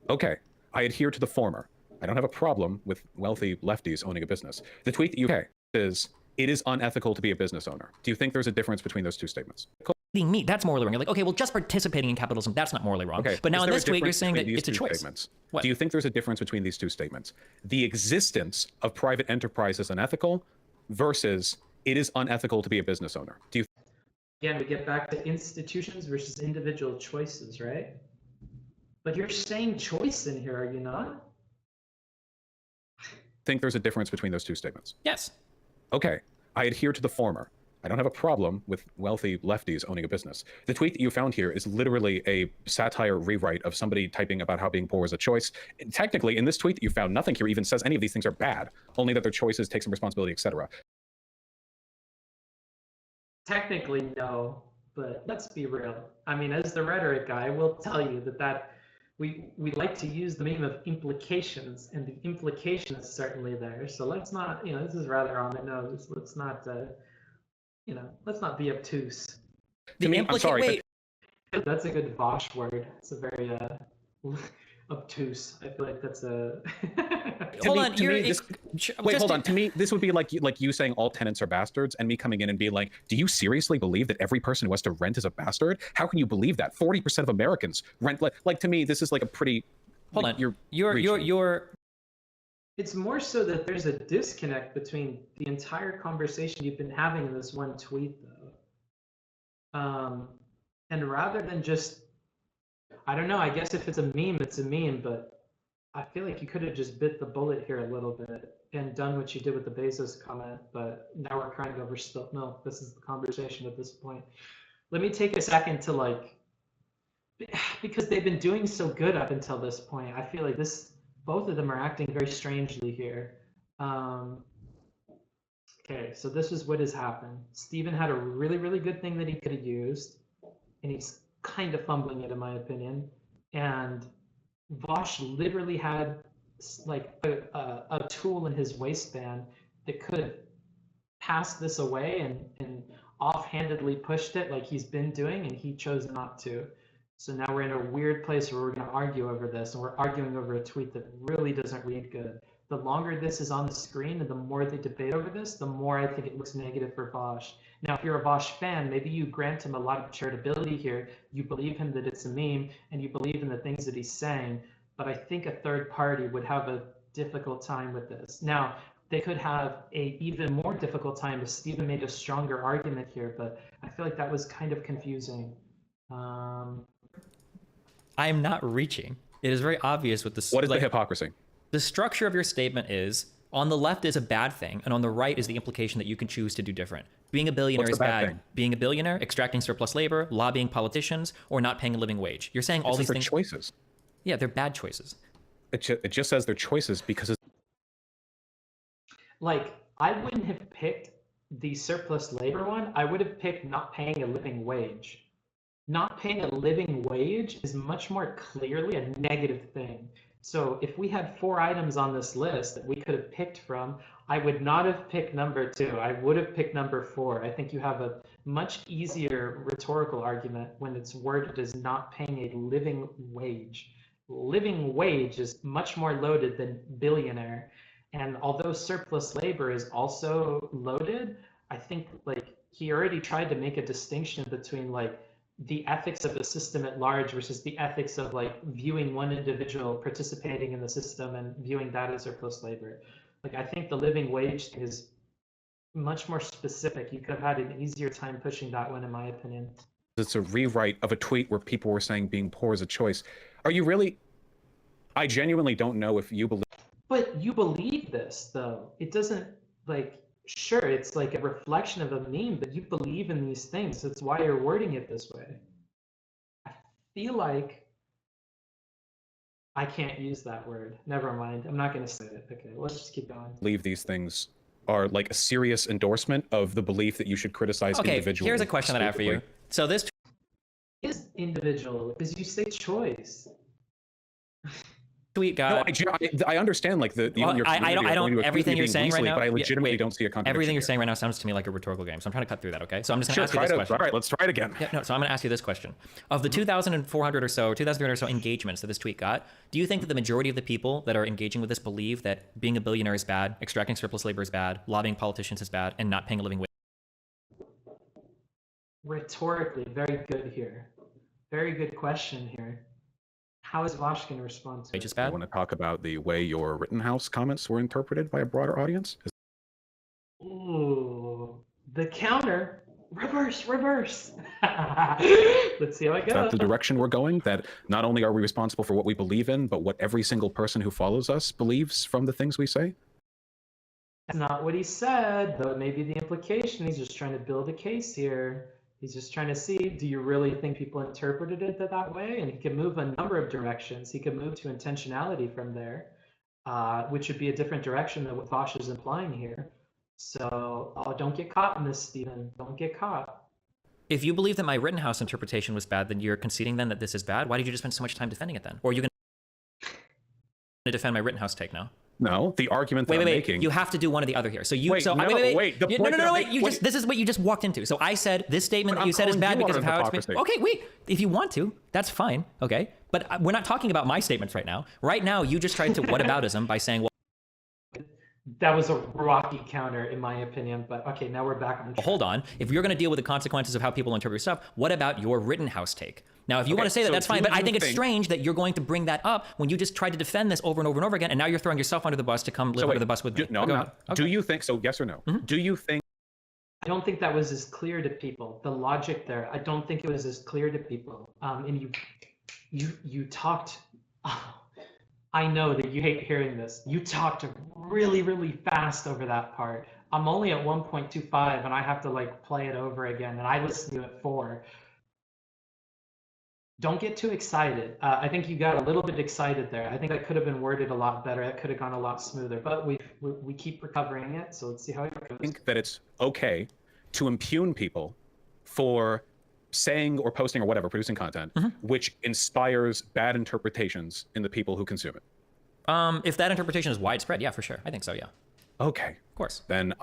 Okay. I adhere to the former. I don't have a problem with wealthy lefties owning a business. The tweet that you is, it is unethical to be a business owner. Do you think there's a difference between those two statements? Eating meat, that's morally wrong. You're like, okay, well, just participating in capitalism, that's not morally wrong. Okay. But now in this tweet, you're saying that it's a choice. What? Do you think there's a difference between these two statements? The existence of private enterprise is unethical versus it is unethical to be a business owner. Do you? Again, we get back to institutions versus individual choices, right? But you're saying choice in here, are you not? Think there's a difference between those two statements? Yes. Okay. I adhere to the former. I don't have a problem with wealthy lefties owning a business. The tweet that you found here is literally a satire rewrite of somebody typing about how being poor is a choice. And technically, in this tweet that you found, nothing here even says any of these things are bad, only that their choices take some responsibility, etc. Technically, no, but let's be real. I mean, as the rhetoric guy, I will tell you that we like to use the meme of implications, and the implication is certainly there. So let's not, this is rather on the nose. Let's not, let's not be obtuse. I'm sorry. That's a good Vaush word. It's a very obtuse. I feel like that's a. Hold on. Hold on. To me, this would be like you saying all tenants are bastards, and me coming in and being like, "Do you seriously believe that every person who has to rent is a bastard? How can you believe that? 40% of Americans rent." Like to me, this is like a pretty. Hold on. You're. It's more so that there's a disconnect between the entire conversation you've been having in this one tweet, though. And rather than just, I don't know, I guess if it's a meme, it's a meme, but I feel like you could have just bit the bullet here a little bit and done what you did with the Bezos comment, but now we're crying over spilt milk. This is the conversation at this point. Let me take a second to like, because they've been doing so good up until this point. I feel like both of them are acting very strangely here. Okay, so this is what has happened. Steven had a really, really good thing that he could have used, and he's kind of fumbling it in my opinion. And Vaush literally had like a tool in his waistband that could pass this away and offhandedly pushed it like he's been doing, and he chose not to. So now we're in a weird place where we're going to argue over this, and we're arguing over a tweet that really doesn't read good. The longer this is on the screen and the more they debate over this, the more I think it looks negative for Vaush. Now, if you're a Vaush fan, maybe you grant him a lot of charitability here. You believe him that it's a meme, and you believe in the things that he's saying. But I think a third party would have a difficult time with this. Now, they could have a even more difficult time if Steven made a stronger argument here, but I feel like that was kind of confusing. I am not reaching. It is very obvious with this. What is the hypocrisy? The structure of your statement is, on the left is a bad thing, and on the right is the implication that you can choose to do different. Being a billionaire is bad. Thing? Being a billionaire, extracting surplus labor, lobbying politicians, or not paying a living wage. You're saying all these things. Choices. Yeah, they're bad choices. It just says they're choices because it's... Like, I wouldn't have picked the surplus labor one. I would have picked not paying a living wage. Not paying a living wage is much more clearly a negative thing. So if we had 4 items on this list that we could have picked from, I would not have picked number 2. I would have picked number 4. I think you have a much easier rhetorical argument when it's worded as not paying a living wage. Living wage is much more loaded than billionaire. And although surplus labor is also loaded, I think like he already tried to make a distinction between like the ethics of the system at large versus the ethics of like viewing one individual participating in the system and viewing that as surplus labor. Like I think the living wage thing is much more specific. You could have had an easier time pushing that one, in my opinion. It's a rewrite of a tweet where people were saying being poor is a choice. Are you really? I genuinely don't know if you believe. But you believe this, though. It doesn't, like, sure, it's like a reflection of a meme, but you believe in these things. That's why you're wording it this way. I feel like I can't use that word. Never mind. I'm not going to say it. Okay, let's just keep going. Believe these things are like a serious endorsement of the belief that you should criticize individuals. Here's a question that I have for you. So this is individual, because you say choice. Tweet got. No, I understand like the. Well, I don't. Everything you're saying right now. But I legitimately don't see a contradiction. Everything you're saying right now sounds to me like a rhetorical game. So I'm trying to cut through that. Okay. So I'm just going to ask you this question. All right, let's try it again. Yeah, no. So I'm going to ask you this question: of the 2,400 or so, 2,300 or so engagements that this tweet got, do you think that the majority of the people that are engaging with this believe that being a billionaire is bad, extracting surplus labor is bad, lobbying politicians is bad, and not paying a living wage? Rhetorically, very good here. Very good question here. How is Vaush going to respond to it? I want to talk about the way your Rittenhouse comments were interpreted by a broader audience. Ooh, the counter. Reverse. Let's see how it goes. Is that the direction we're going? That not only are we responsible for what we believe in, but what every single person who follows us believes from the things we say? That's not what he said, though maybe the implication. He's just trying to build a case here. He's just trying to see, do you really think people interpreted it that way? And he can move a number of directions. He could move to intentionality from there, which would be a different direction than what Vaush is implying here. So don't get caught in this, Steven. Don't get caught. If you believe that my Rittenhouse interpretation was bad, then you're conceding then that this is bad? Why did you just spend so much time defending it then? Or are you going to defend my Rittenhouse take now? No, the argument that I'm making. You have to do one or the other here. So you. Wait. No. This is what you just walked into. So I said this statement that you said is bad because of how it's made. Okay, wait. If you want to, that's fine. Okay, but we're not talking about my statements right now. Right now, you just tried to whataboutism by saying, well, that was a rocky counter, in my opinion. But okay, now we're back on track. Hold on. If you're going to deal with the consequences of how people interpret stuff, what about your Rittenhouse take? Now, if you want to say that, that's fine. But I think it's strange that you're going to bring that up when you just tried to defend this over and over and over again, and now you're throwing yourself under the bus to come live under the bus with me. No, I'm not. Do you think so? Yes or no? Do you think don't think that was as clear to people. The logic there, I don't think it was as clear to people. And you talked. I know that you hate hearing this. You talked really, really fast over that part. I'm only at 1.25 and I have to like play it over again, and I listened to it at 4. Don't get too excited. I think you got a little bit excited there. I think that could have been worded a lot better. That could have gone a lot smoother, but we keep recovering it. So let's see how it goes. I think that it's okay to impugn people for saying or posting or whatever, producing content, which inspires bad interpretations in the people who consume it. If that interpretation is widespread, yeah, for sure. I think so, yeah. Okay. Of course. Then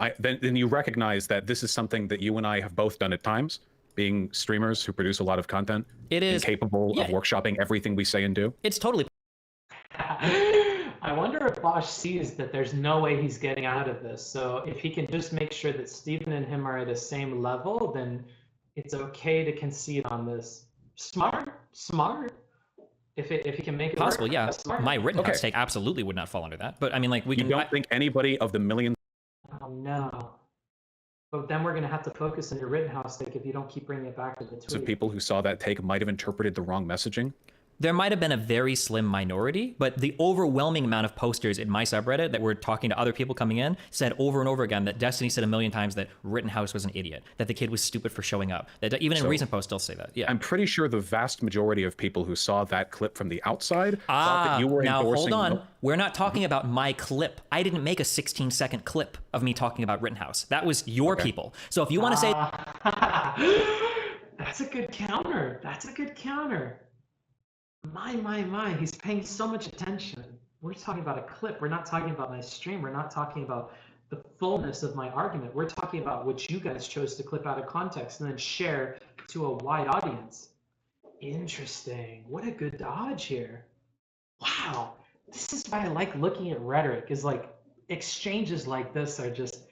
you recognize that this is something that you and I have both done at times, being streamers who produce a lot of content. It is capable of workshopping everything we say and do. It's totally. I wonder if Vaush sees that there's no way he's getting out of this. So if he can just make sure that Steven and him are at the same level, then it's okay to concede on this. Smart. If he can make it possible, work, yeah. smart. My Rittenhouse take absolutely would not fall under that. But I mean, like, we can. You don't think anybody of the millions? Oh no. But then we're going to have to focus on your Rittenhouse take if you don't keep bringing it back to the tweet. So people who saw that take might have interpreted the wrong messaging? There might have been a very slim minority, but the overwhelming amount of posters in my subreddit that were talking to other people coming in said over and over again that Destiny said a million times that Rittenhouse was an idiot, that the kid was stupid for showing up. That even in recent posts, they'll say that. Yeah, I'm pretty sure the vast majority of people who saw that clip from the outside thought that you were endorsing. Now, hold on. We're not talking about my clip. I didn't make a 16-second clip of me talking about Rittenhouse. That was your people. So if you want to say... That's a good counter. My, he's paying so much attention. We're talking about a clip. We're not talking about my stream. We're not talking about the fullness of my argument. We're talking about what you guys chose to clip out of context and then share to a wide audience. Interesting. What a good dodge here. Wow. This is why I like looking at rhetoric, is like exchanges like this are just,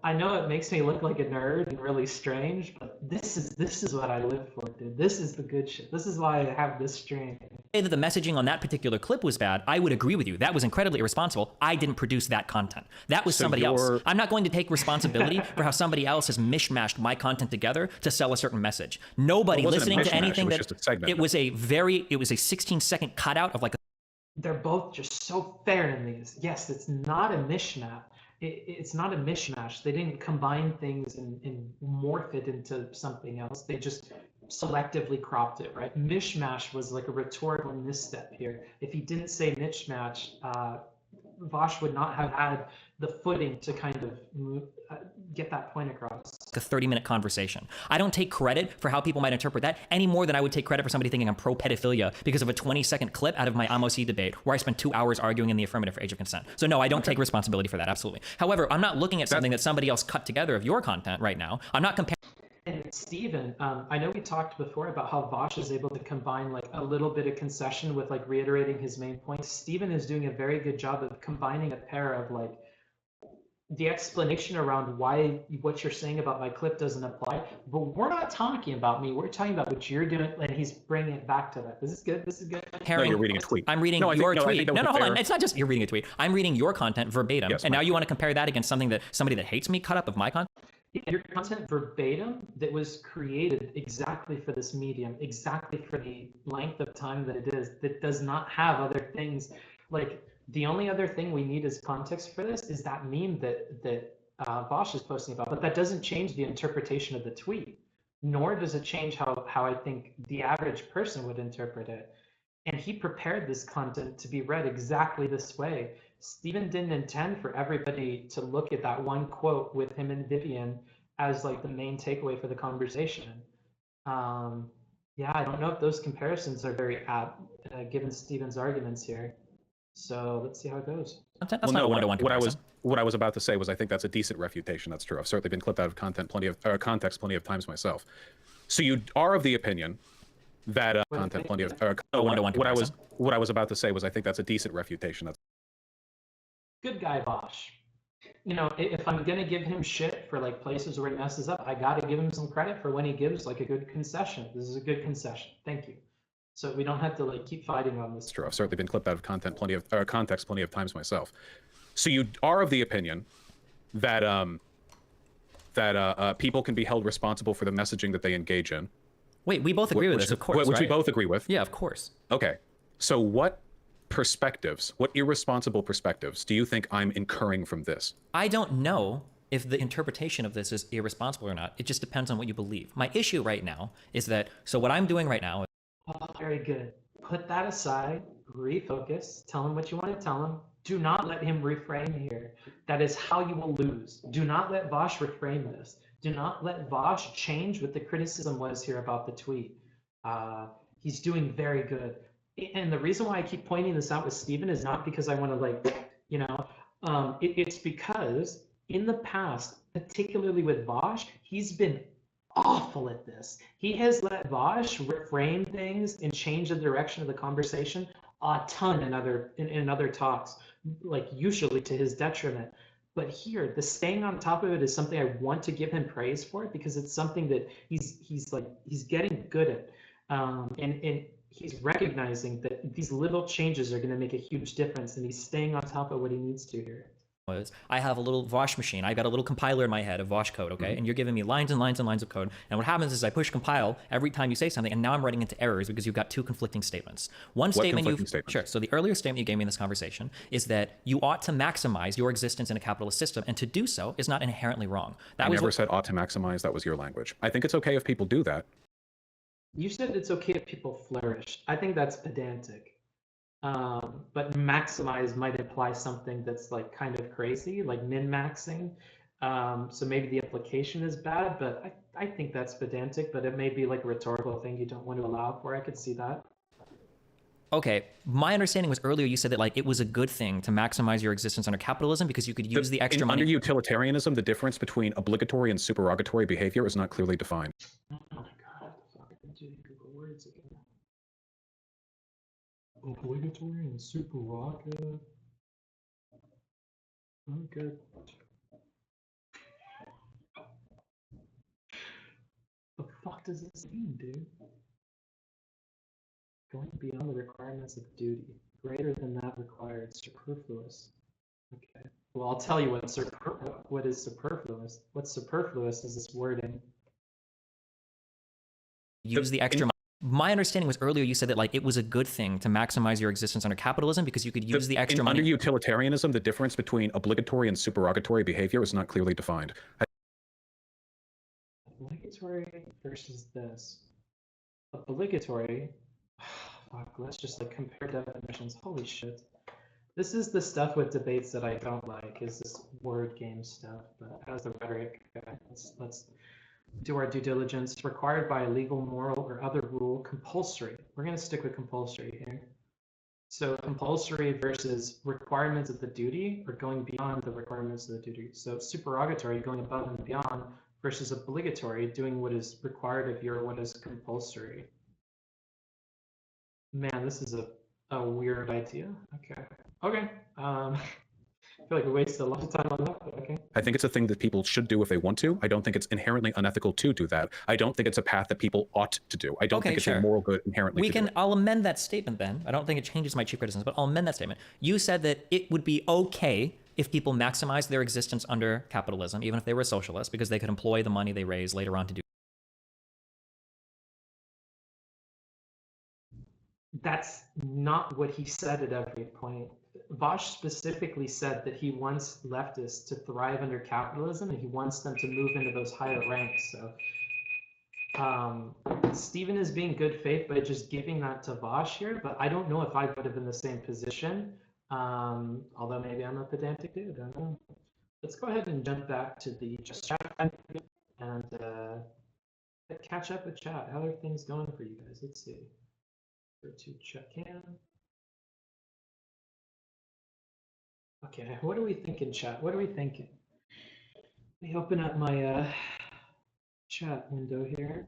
I know it makes me look like a nerd and really strange, but this is what I live for, dude. This is the good shit. This is why I have this stream. That the messaging on that particular clip was bad, I would agree with you. That was incredibly irresponsible. I didn't produce that content. That was somebody else. I'm not going to take responsibility for how somebody else has mishmashed my content together to sell a certain message. Nobody listening to anything that it was a 16-second cutout of like a... They're both just so fair in these. Yes, it's not a mishmash. It's not a mishmash. They didn't combine things and morph it into something else. They just selectively cropped it, right? Mishmash was like a rhetorical misstep here. If he didn't say mishmash, Vaush would not have had the footing to kind of get that point across. A 30-minute conversation. I don't take credit for how people might interpret that any more than I would take credit for somebody thinking I'm pro-pedophilia because of a 20-second clip out of my AMOC debate where I spent 2 hours arguing in the affirmative for age of consent. So no, I don't take responsibility for that, absolutely. However, I'm not looking at something that somebody else cut together of your content right now. I'm not comparing. And Steven, I know we talked before about how Vaush is able to combine like a little bit of concession with like reiterating his main points. Steven is doing a very good job of combining a pair of like the explanation around why what you're saying about my clip doesn't apply, but we're not talking about me. We're talking about what you're doing, and he's bringing it back to that. This is good. This is good. No, you're reading a tweet. I'm reading your tweet. No, hold on. It's not just you're reading a tweet. I'm reading your content verbatim, and now you want to compare that against somebody that hates me cut up of my content? Your content verbatim that was created exactly for this medium, exactly for the length of time that it is, that does not have other things. Like the only other thing we need as context for this is that meme that Vaush is posting about, but that doesn't change the interpretation of the tweet, nor does it change how I think the average person would interpret it. And he prepared this content to be read exactly this way. Steven didn't intend for everybody to look at that one quote with him and Vivian as like the main takeaway for the conversation. Yeah, I don't know if those comparisons are very apt given Steven's arguments here. So let's see how it goes. That's not a one-to-one comparison. What I was about to say was I think that's a decent refutation. That's true. I've certainly been clipped out of context plenty of times myself. So you are of the opinion that what I was about to say was I think that's a decent refutation. That's good guy, Vaush. You know, if I'm gonna give him shit for like places where he messes up, I gotta give him some credit for when he gives like a good concession. This is a good concession. Thank you. So we don't have to like keep fighting on this. True. I've certainly been clipped out of context plenty of times myself. So you are of the opinion that that people can be held responsible for the messaging that they engage in. Wait, we both agree with this, of course, Which we right? both agree with. Yeah, of course. Okay. So what perspectives, what irresponsible perspectives do you think I'm incurring from this? I don't know if the interpretation of this is irresponsible or not. It just depends on what you believe. My issue right now is that, so what I'm doing right now is... Oh, very good. Put that aside, refocus, tell him what you want to tell him. Do not let him reframe here. That is how you will lose. Do not let Vaush reframe this. Do not let Vaush change what the criticism was here about the tweet. He's doing very good. And the reason why I keep pointing this out with Steven is not because I want to, like, you know, it's because in the past, particularly with Vaush, he's been awful at this. He has let Vaush reframe things and change the direction of the conversation a ton in other talks, like usually to his detriment. But here, the staying on top of it is something I want to give him praise for, because it's something that he's getting good at, and he's recognizing that these little changes are going to make a huge difference, and he's staying on top of what he needs to here. I have a little Vaush machine. I got a little compiler in my head of Vaush code, okay? And you're giving me lines and lines and lines of code. And what happens is I push compile every time you say something, and now I'm running into errors because you've got two conflicting statements. One statement Sure. So the earlier statement you gave me in this conversation is that you ought to maximize your existence in a capitalist system, and to do so is not inherently wrong. I never said ought to maximize. That was your language. I think it's okay if people do that. You said it's okay if people flourish. I think that's pedantic. But maximize might imply something that's like kind of crazy, like min-maxing. So maybe the implication is bad, but I think that's pedantic, but it may be like a rhetorical thing you don't want to allow for. I could see that. Okay, my understanding was earlier you said that like it was a good thing to maximize your existence under capitalism because you could use the extra money. Under utilitarianism, the difference between obligatory and supererogatory behavior is not clearly defined. Oh my god, fucking doing Google words again. Obligatory and supererogative. Oh, good. The fuck does this mean, dude? Going beyond the requirements of duty. Greater than that required. Superfluous. Okay. Well, I'll tell you what is superfluous. What's superfluous is this wording. Use the extra money. My understanding was earlier you said that like it was a good thing to maximize your existence under capitalism because you could use the extra money. Under utilitarianism, the difference between obligatory and supererogatory behavior is not clearly defined. Obligatory versus this. Obligatory. Fuck, let's just like compare definitions. Holy shit. This is the stuff with debates that I don't like, is this word game stuff. But as the rhetoric, let's do our due diligence. Required by a legal, moral, or other rule. Compulsory. We're going to stick with compulsory here. So compulsory versus requirements of the duty, or going beyond the requirements of the duty. So supererogatory, going above and beyond, versus obligatory, doing what is required of you or what is compulsory. Man, this is a weird idea. Okay. I feel like we wasted a lot of time on that, but okay. I think it's a thing that people should do if they want to. I don't think it's inherently unethical to do that. I don't think it's a path that people ought to do. I don't think it's a moral good inherently. I'll amend that statement then. I don't think it changes my chief criticism, but I'll amend that statement. You said that it would be okay if people maximize their existence under capitalism, even if they were a socialist, because they could employ the money they raise later on to do. That's not what he said at every point. Vaush specifically said that he wants leftists to thrive under capitalism and he wants them to move into those higher ranks. So Steven is being good faith by just giving that to Vaush here, but I don't know if I would have been in the same position. Although maybe I'm a pedantic dude, I don't know. Let's go ahead and jump back to the just chat and catch up with chat. How are things going for you guys? Let's see. Go to check in. Okay, what are we thinking, chat? What are we thinking? Let me open up my chat window here.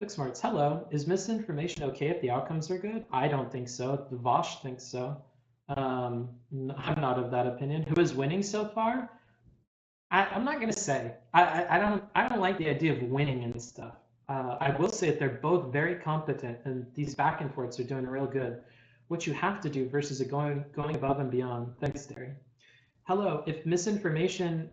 Book Smarts, hello. Is misinformation okay if the outcomes are good? I don't think so. The Vaush thinks so. I'm not of that opinion. Who is winning so far? I'm not gonna say. I don't like the idea of winning and stuff. I will say that they're both very competent, and these back and forths are doing real good. What you have to do versus going above and beyond. Thanks, Derry. Hello. If misinformation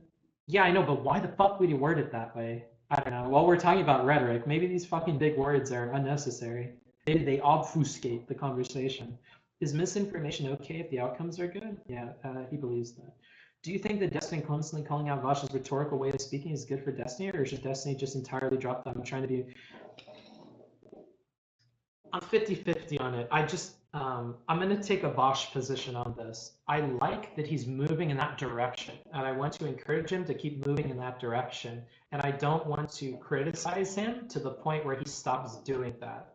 Yeah, I know, but why the fuck would you word it that way? I don't know. While we're talking about rhetoric, maybe these fucking big words are unnecessary. Maybe they obfuscate the conversation. Is misinformation okay if the outcomes are good? Yeah, he believes that. Do you think that Destiny constantly calling out Vaush's rhetorical way of speaking is good for Destiny, or should Destiny just entirely drop that? I'm trying to be... I'm 50-50 on it. I'm going to take a Vaush position on this. I like that he's moving in that direction, and I want to encourage him to keep moving in that direction. And I don't want to criticize him to the point where he stops doing that.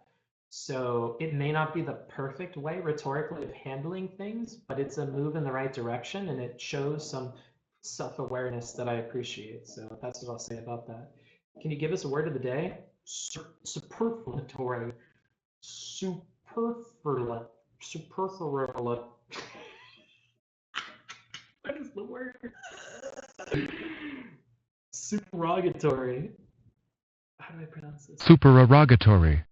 So it may not be the perfect way rhetorically of handling things, but it's a move in the right direction, and it shows some self-awareness that I appreciate. So that's what I'll say about that. Can you give us a word of the day? Superflutory. Superfluous. What is the word? Supererogatory. How do I pronounce this? Supererogatory.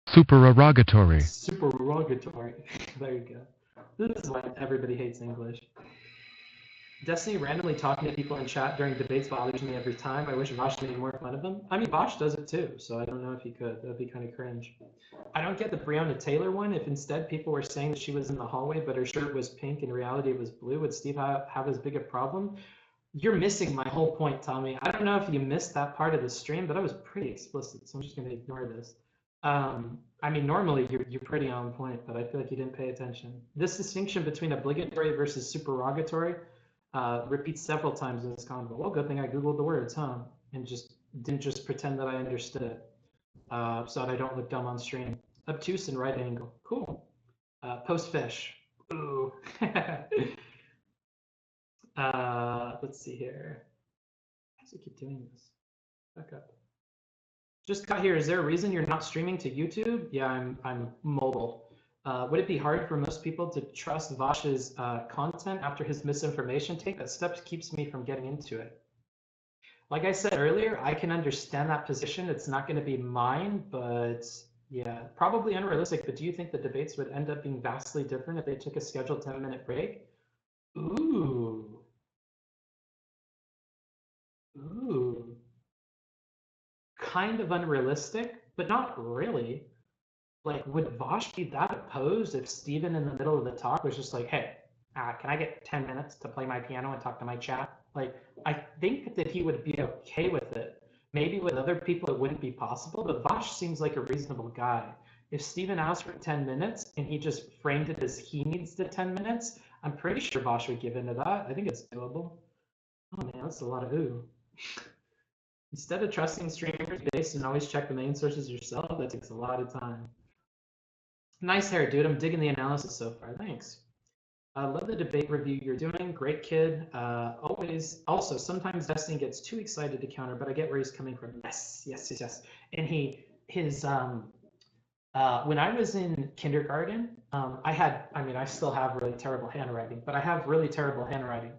Supererogatory. Supererogatory. There you go. This is why everybody hates English. Destiny randomly talking to people in chat during debates bothers me every time. I wish Vaush made more fun of them. I mean, Vaush does it too, so I don't know if he could. That'd be kind of cringe. I don't get the Breonna Taylor one. If instead people were saying that she was in the hallway, but her shirt was pink, in reality it was blue, would Steve have as big a problem? You're missing my whole point, Tommy. I don't know if you missed that part of the stream, but I was pretty explicit, so I'm just going to ignore this. I mean, normally you're pretty on point, but I feel like you didn't pay attention. This distinction between obligatory versus supererogatory repeats several times in this convo. Well, good thing I Googled the words, huh? And didn't just pretend that I understood it. So that I don't look dumb on stream. Obtuse and right angle. Cool. Post fish. Ooh. Let's see here. Why does it keep doing this? Back up. Just got here. Is there a reason you're not streaming to YouTube? Yeah, I'm mobile. Would it be hard for most people to trust Vaush's content after his misinformation take? That step keeps me from getting into it. Like I said earlier, I can understand that position. It's not going to be mine, but yeah, probably unrealistic. But do you think the debates would end up being vastly different if they took a scheduled 10-minute break? Ooh. Ooh. Kind of unrealistic, but not really. Like, would Vaush be that opposed if Steven in the middle of the talk was just like, hey, can I get 10 minutes to play my piano and talk to my chat? Like, I think that he would be okay with it. Maybe with other people it wouldn't be possible, but Vaush seems like a reasonable guy. If Steven asked for 10 minutes and he just framed it as he needs the 10 minutes, I'm pretty sure Vaush would give into that. I think it's doable. Oh man, that's a lot of ooh. Instead of trusting streamers based and always check the main sources yourself, that takes a lot of time. Nice hair, dude. I'm digging the analysis so far. Thanks. Love the debate review you're doing. Great kid. Always. Also, sometimes Destiny gets too excited to counter, but I get where he's coming from. Yes, yes, yes, yes. And when I was in kindergarten, I still have really terrible handwriting, but I have really terrible handwriting.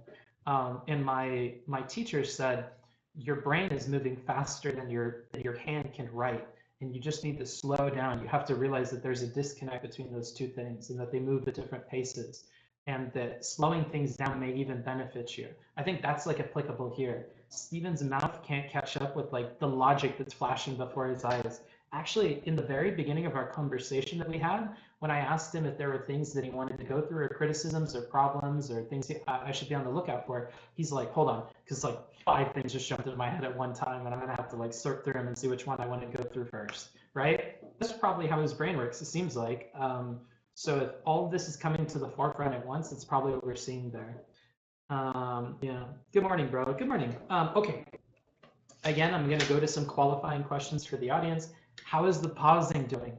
And my teacher said, your brain is moving faster than your hand can write. And you just need to slow down. You have to realize that there's a disconnect between those two things and that they move at different paces, and that slowing things down may even benefit you. I think that's like applicable here. Steven's mouth can't catch up with like the logic that's flashing before his eyes. Actually, in the very beginning of our conversation that we had, when I asked him if there were things that he wanted to go through, or criticisms or problems or things I should be on the lookout for, he's like, hold on, because like 5 things just jumped into my head at one time, and I'm gonna have to like sort through them and see which one I want to go through first, right? That's probably how his brain works, it seems like. So if all of this is coming to the forefront at once, it's probably what we're seeing there. Yeah. Good morning, bro. Good morning. Okay. Again, I'm going to go to some qualifying questions for the audience. How is the pausing doing?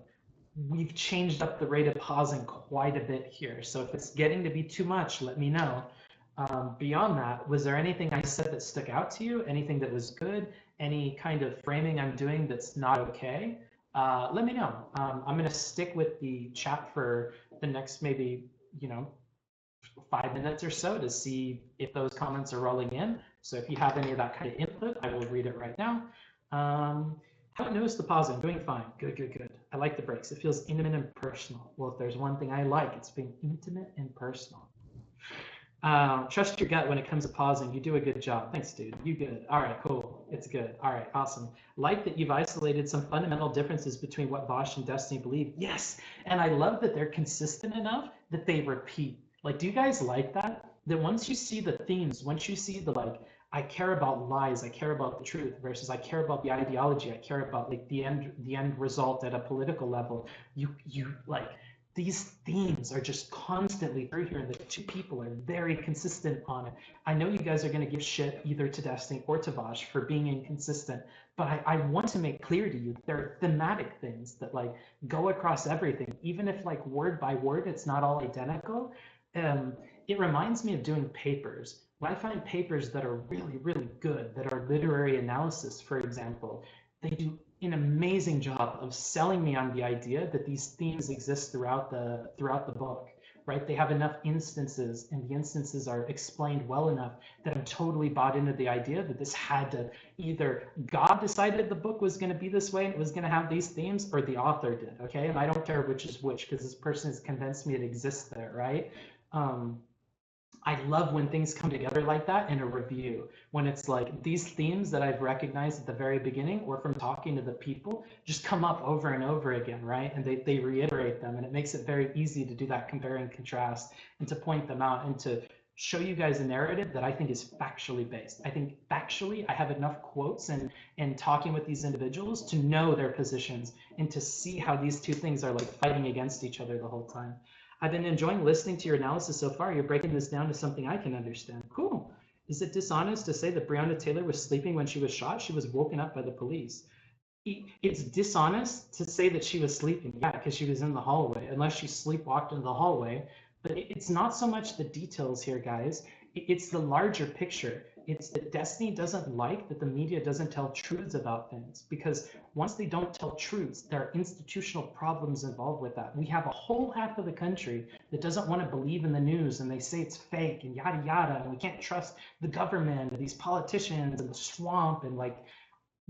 We've changed up the rate of pausing quite a bit here. So if it's getting to be too much, let me know. Beyond that, was there anything I said that stuck out to you? Anything that was good? Any kind of framing I'm doing that's not okay? Let me know. I'm going to stick with the chat for the next maybe, 5 minutes or so to see if those comments are rolling in. So if you have any of that kind of input, I will read it right now. Haven't noticed the pause. I'm doing fine. Good, good, good. I like the breaks. It feels intimate and personal. Well, if there's one thing I like, it's being intimate and personal. Trust your gut when it comes to pausing. You do a good job. Thanks, dude. You good. All right, cool. It's good. All right, awesome. Like that you've isolated some fundamental differences between what Vaush and Destiny believe. Yes, and I love that they're consistent enough that they repeat. Like, do you guys like that? That once you see the themes, once you see the like, I care about lies, I care about the truth, versus I care about the ideology, I care about like the end result at a political level. You like these themes are just constantly through here, and the two people are very consistent on it. I know you guys are going to give shit either to Destiny or to Vaush for being inconsistent, but I want to make clear to you there are thematic things that like go across everything, even if like word by word it's not all identical. It reminds me of doing papers. When I find papers that are really, really good, that are literary analysis, for example, they do an amazing job of selling me on the idea that these themes exist throughout the book, right? They have enough instances, and the instances are explained well enough that I'm totally bought into the idea that this had to either God decided the book was going to be this way and it was going to have these themes, or the author did. Okay, and I don't care which is which because this person has convinced me it exists there, right? I love when things come together like that in a review, when it's like these themes that I've recognized at the very beginning or from talking to the people just come up over and over again, right? And they reiterate them, and it makes it very easy to do that compare and contrast and to point them out and to show you guys a narrative that I think is factually based. I think factually I have enough quotes and talking with these individuals to know their positions and to see how these two things are like fighting against each other the whole time. I've been enjoying listening to your analysis so far. You're breaking this down to something I can understand. Cool. Is it dishonest to say that Breonna Taylor was sleeping when she was shot? She was woken up by the police. It's dishonest to say that she was sleeping, yeah, because she was in the hallway, unless she sleepwalked in the hallway. But it's not so much the details here, guys. It's the larger picture. It's that Destiny doesn't like that the media doesn't tell truths about things, because once they don't tell truths, there are institutional problems involved with that. We have a whole half of the country that doesn't want to believe in the news, and they say it's fake and yada yada, and we can't trust the government and these politicians and the swamp, and like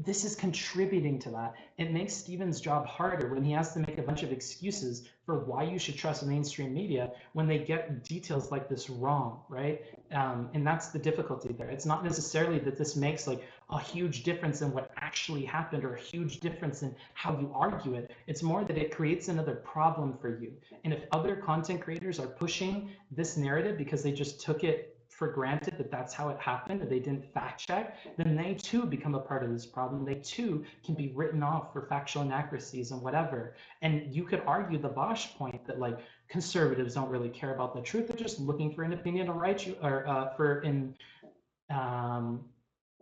this is contributing to that. It makes Steven's job harder when he has to make a bunch of excuses for why you should trust mainstream media when they get details like this wrong, right? And that's the difficulty there. It's not necessarily that this makes like a huge difference in what actually happened or a huge difference in how you argue it. It's more that it creates another problem for you. And if other content creators are pushing this narrative because they just took it for granted that that's how it happened, and they didn't fact check, then they too become a part of this problem. They too can be written off for factual inaccuracies and whatever. And you could argue the Vaush point that like conservatives don't really care about the truth; they're just looking for an opinion to write you, or for an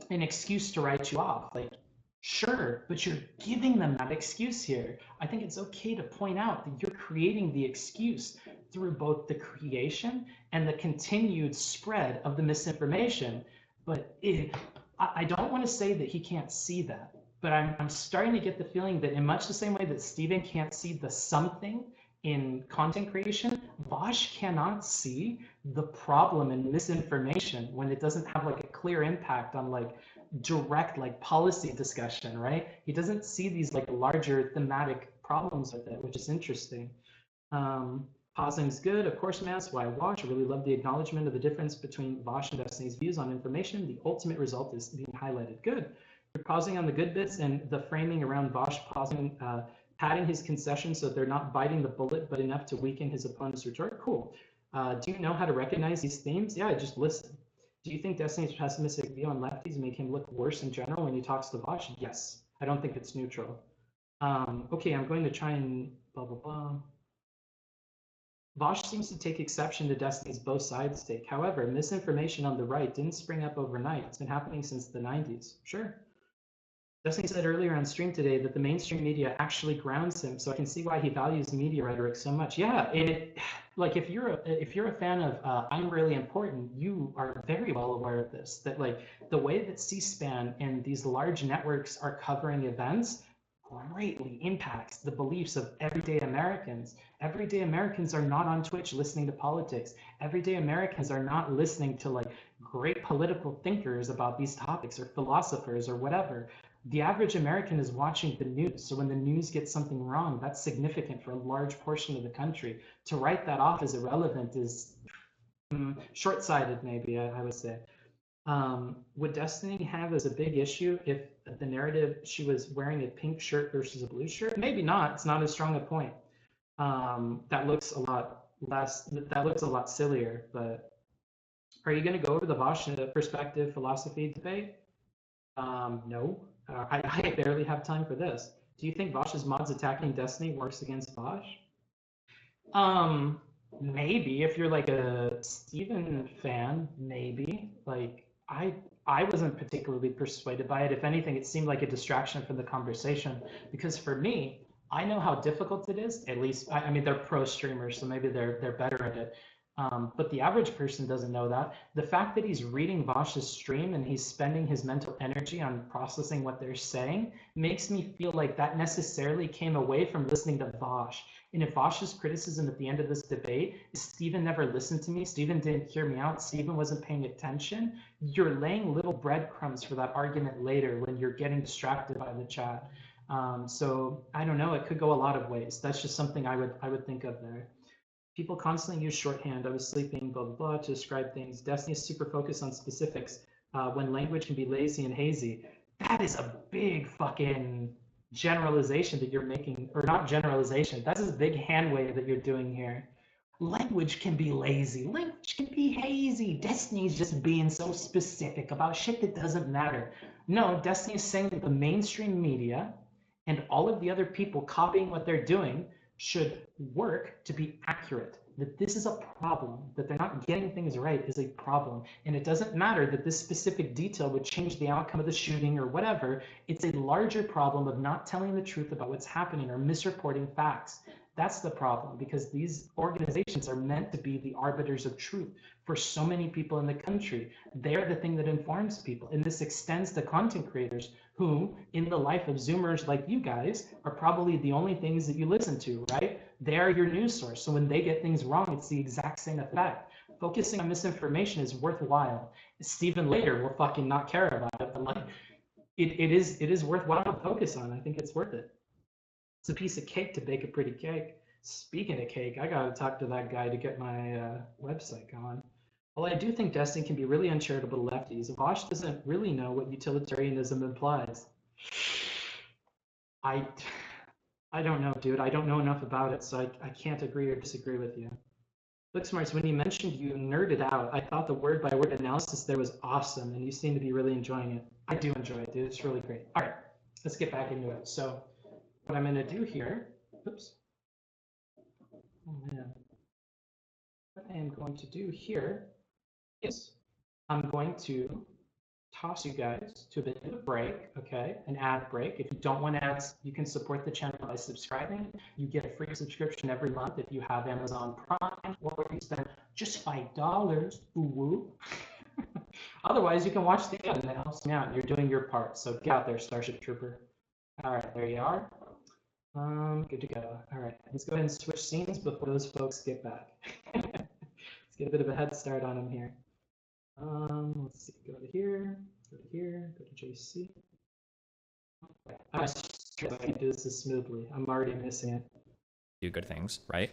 excuse to write you off. Like, sure, but you're giving them that excuse here. I think it's okay to point out that you're creating the excuse through both the creation and the continued spread of the misinformation. But I don't want to say that he can't see that, but I'm starting to get the feeling that in much the same way that Steven can't see the something in content creation, Vaush cannot see the problem in misinformation when it doesn't have like a clear impact on like direct like policy discussion, right? He doesn't see these like larger thematic problems with it, which is interesting. Pausing's good, of course, man. That's why I watch. I really love the acknowledgement of the difference between Vaush and Destiny's views on information. The ultimate result is being highlighted. Good. You're pausing on the good bits and the framing around Vaush pausing, padding his concessions so they're not biting the bullet, but enough to weaken his opponent's retort. Cool. Do you know how to recognize these themes? Yeah, just listen. Do you think Destiny's pessimistic view on lefties make him look worse in general when he talks to Vaush? Yes. I don't think it's neutral. Okay, I'm going to try and blah, blah, blah. Vaush seems to take exception to Destiny's both sides take. However, misinformation on the right didn't spring up overnight. It's been happening since the 90s. Sure. Destiny said earlier on stream today that the mainstream media actually grounds him, so I can see why he values media rhetoric so much. Yeah, and it, like if you're a fan of I'm Really Important, you are very well aware of this. That like the way that C-SPAN and these large networks are covering events greatly impacts the beliefs of everyday Americans. Everyday Americans are not on Twitch listening to politics. Everyday Americans are not listening to like great political thinkers about these topics or philosophers or whatever. The average American is watching the news. So when the news gets something wrong, that's significant for a large portion of the country. To write that off as irrelevant is Short-sighted, maybe, I would say. Would Destiny have as a big issue if the narrative she was wearing a pink shirt versus a blue shirt? Maybe not. It's not as strong a point. That looks a lot less. That looks a lot sillier. But are you going to go over the Vaush perspective philosophy debate? No. I barely have time for this. Do you think Vaush's mods attacking Destiny works against Vaush? Maybe if you're like a Steven fan, maybe. Like I wasn't particularly persuaded by it. If anything, it seemed like a distraction from the conversation. Because for me, I know how difficult it is. At least, I mean, they're pro streamers, so maybe they're better at it. But the average person doesn't know that. The fact that he's reading Vaush's stream and he's spending his mental energy on processing what they're saying makes me feel like that necessarily came away from listening to Vaush. And if Vaush's criticism at the end of this debate is Steven never listened to me, Steven didn't hear me out, Steven wasn't paying attention, you're laying little breadcrumbs for that argument later when you're getting distracted by the chat. So I don't know, it could go a lot of ways. That's just something I would think of there. People constantly use shorthand. I was sleeping, blah, blah, blah, to describe things. Destiny is super focused on specifics when language can be lazy and hazy. That is a big fucking generalization that you're making, or not generalization. That's a big hand wave that you're doing here. Language can be lazy. Language can be hazy. Destiny's just being so specific about shit that doesn't matter. No, Destiny is saying that the mainstream media and all of the other people copying what they're doing should work to be accurate. That this is a problem, that they're not getting things right is a problem. And it doesn't matter that this specific detail would change the outcome of the shooting or whatever. It's a larger problem of not telling the truth about what's happening or misreporting facts. That's the problem, because these organizations are meant to be the arbiters of truth for so many people in the country. They're the thing that informs people. And this extends to content creators who, in the life of Zoomers like you guys, are probably the only things that you listen to, right? They're your news source. So when they get things wrong, it's the exact same effect. Focusing on misinformation is worthwhile. Steven later will fucking not care about it, but like, it is worthwhile to focus on. I think it's worth it. It's a piece of cake to bake a pretty cake. Speaking of cake, I gotta talk to that guy to get my website going. Well, I do think Destiny can be really uncharitable to lefties. Vaush doesn't really know what utilitarianism implies. I don't know, dude. I don't know enough about it, so I can't agree or disagree with you. Look, Smarts, when you mentioned you nerded out, I thought the word-by-word analysis there was awesome, and you seem to be really enjoying it. I do enjoy it, dude. It's really great. All right, let's get back into it. So what I'm going to do here, oops. Oh, man. What I am going to do here is I'm going to toss you guys to a bit of a break, okay? An ad break. If you don't want ads, you can support the channel by subscribing. You get a free subscription every month if you have Amazon Prime, or if you spend just $5, ooh-woo. Otherwise, you can watch the ad and it helps me out. You're doing your part, so get out there, Starship Trooper. All right, there you are. Good to go. All right, let's go ahead and switch scenes before those folks get back. Let's get a bit of a head start on them here. Let's see, go to here, go to here, go to JC. Okay. I can do this as smoothly. I'm already missing it. Do good things, right?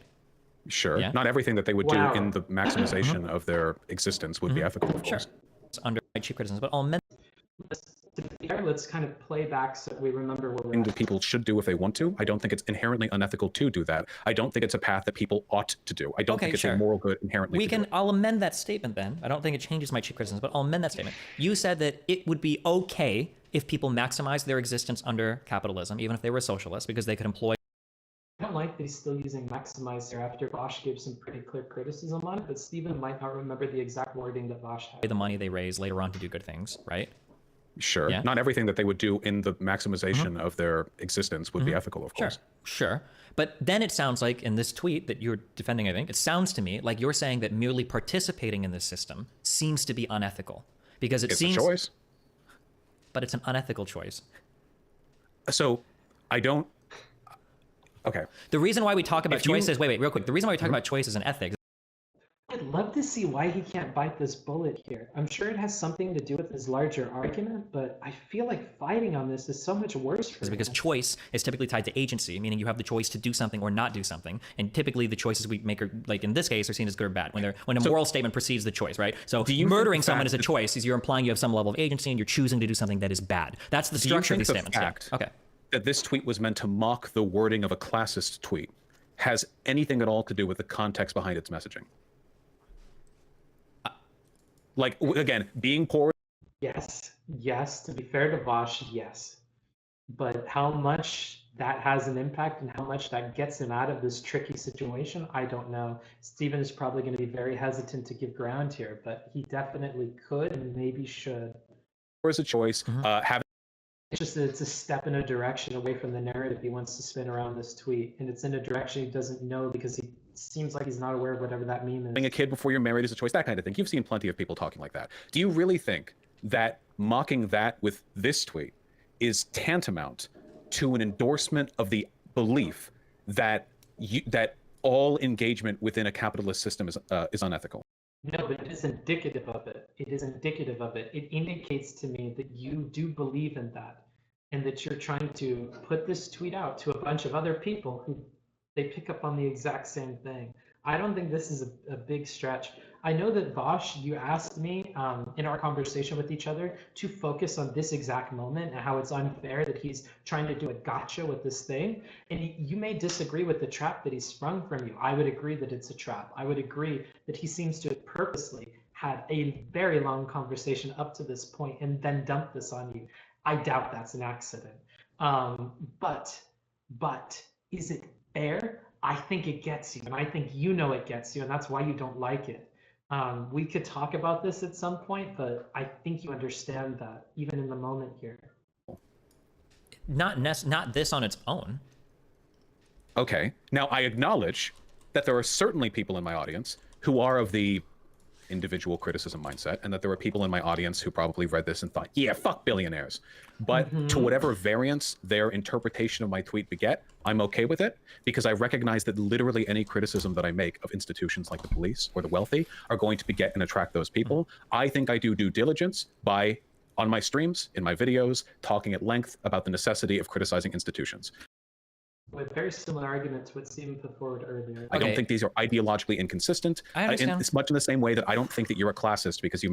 Sure. Yeah. Not everything that they would do in the maximization of their existence would be ethical, of course. It's under cheap criticism, but all men. Let's kind of play back so we remember where we're at. People should do if they want to. I don't think it's inherently unethical to do that. I don't think it's a path that people ought to do. I don't think it's a moral good inherently. I'll amend that statement then. I don't think it changes my cheap criticism, but I'll amend that statement. You said that it would be okay if people maximize their existence under capitalism, even if they were socialists, because they could employ. I don't like that he's still using maximize here after Vaush gave some pretty clear criticism on it, but Steven might not remember the exact wording that Vaush had. The money they raise later on to do good things, right? Sure. Yeah. Not everything that they would do in the maximization of their existence would be ethical, of course. Sure. But then it sounds like in this tweet that you're defending, I think, it sounds to me like you're saying that merely participating in this system seems to be unethical. Because it's seems... a choice. But it's an unethical choice. So, I don't... Okay. The reason why we talk about choices... Wait, real quick. The reason why we talk about choices and ethics... love to see why he can't bite this bullet here. I'm sure it has something to do with his larger argument, but I feel like fighting on this is so much worse for him. Because choice is typically tied to agency, meaning you have the choice to do something or not do something. And typically the choices we make are, like in this case, are seen as good or bad when a moral statement precedes the choice, right? So murdering someone is a choice, is you're implying you have some level of agency and you're choosing to do something that is bad. That's the structure of these statements. Yeah. Okay. That this tweet was meant to mock the wording of a classist tweet has anything at all to do with the context behind its messaging? Like, again, being poor. Yes, to be fair to Vaush, yes. But how much that has an impact and how much that gets him out of this tricky situation, I don't know. Steven is probably going to be very hesitant to give ground here, but he definitely could and maybe should. As a choice, it's just that it's a step in a direction away from the narrative he wants to spin around this tweet, and it's in a direction he doesn't know because he seems like he's not aware of whatever that meme is. Being a kid before you're married is a choice, that kind of thing. You've seen plenty of people talking like that. Do you really think that mocking that with this tweet is tantamount to an endorsement of the belief that that all engagement within a capitalist system is unethical? No, but it is indicative of it. It is indicative of it. It indicates to me that you do believe in that, and that you're trying to put this tweet out to a bunch of other people who they pick up on the exact same thing. I don't think this is a big stretch. I know that Vaush, you asked me in our conversation with each other to focus on this exact moment and how it's unfair that he's trying to do a gotcha with this thing. And you may disagree with the trap that he sprung from you. I would agree that it's a trap. I would agree that he seems to have purposely had a very long conversation up to this point and then dumped this on you. I doubt that's an accident. But is it fair? I think it gets you, and I think you know it gets you, and that's why you don't like it. We could talk about this at some point, but I think you understand that, even in the moment here. Not this on its own. Okay. Now, I acknowledge that there are certainly people in my audience who are of the individual criticism mindset, and that there were people in my audience who probably read this and thought, yeah, fuck billionaires. But to whatever variance their interpretation of my tweet beget, I'm okay with it, because I recognize that literally any criticism that I make of institutions like the police or the wealthy are going to beget and attract those people. I think I do due diligence by, on my streams, in my videos, talking at length about the necessity of criticizing institutions. With very similar argument to what Steven put forward earlier. I don't think these are ideologically inconsistent. I understand. It's much in the same way that I don't think that you're a classist because you.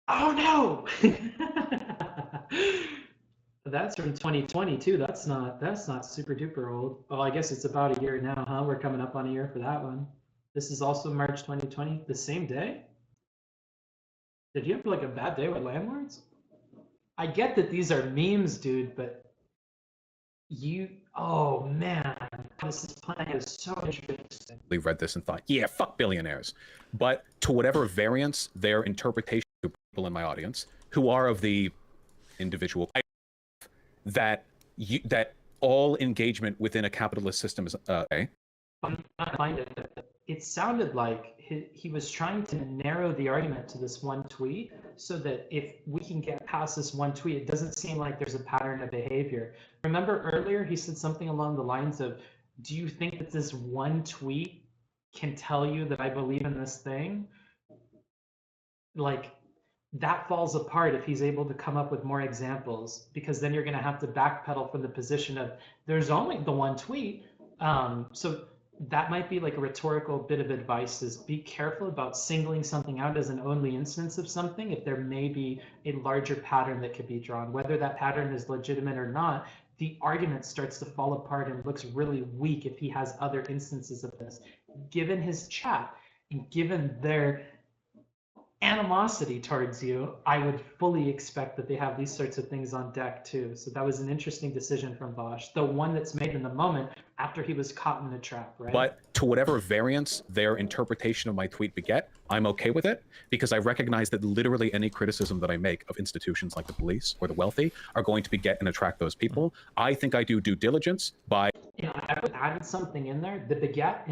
Oh no! That's from 2022. That's not super duper old. Well, I guess it's about a year now, huh? We're coming up on a year for that one. This is also March 2020, the same day? Did you have like a bad day with landlords? I get that these are memes, dude, but oh man, this plan is so interesting. We read this and thought, yeah, fuck billionaires. But to whatever variance their interpretation of people in my audience who are of the individual that all engagement within a capitalist system is okay. It sounded like he was trying to narrow the argument to this one tweet so that if we can get past this one tweet, it doesn't seem like there's a pattern of behavior. Remember earlier he said something along the lines of, do you think that this one tweet can tell you that I believe in this thing? Like, that falls apart if he's able to come up with more examples, because then you're going to have to backpedal from the position of there's only the one tweet. So that might be like a rhetorical bit of advice, is be careful about singling something out as an only instance of something if there may be a larger pattern that could be drawn. Whether that pattern is legitimate or not, the argument starts to fall apart and looks really weak if he has other instances of this. Given his chat and given their animosity towards you, I would fully expect that they have these sorts of things on deck too. So that was an interesting decision from Vaush, the one that's made in the moment after he was caught in the trap, right? But to whatever variance their interpretation of my tweet beget, I'm okay with it, because I recognize that literally any criticism that I make of institutions like the police or the wealthy are going to beget and attract those people. I think I do due diligence by. I would add something in there. They beget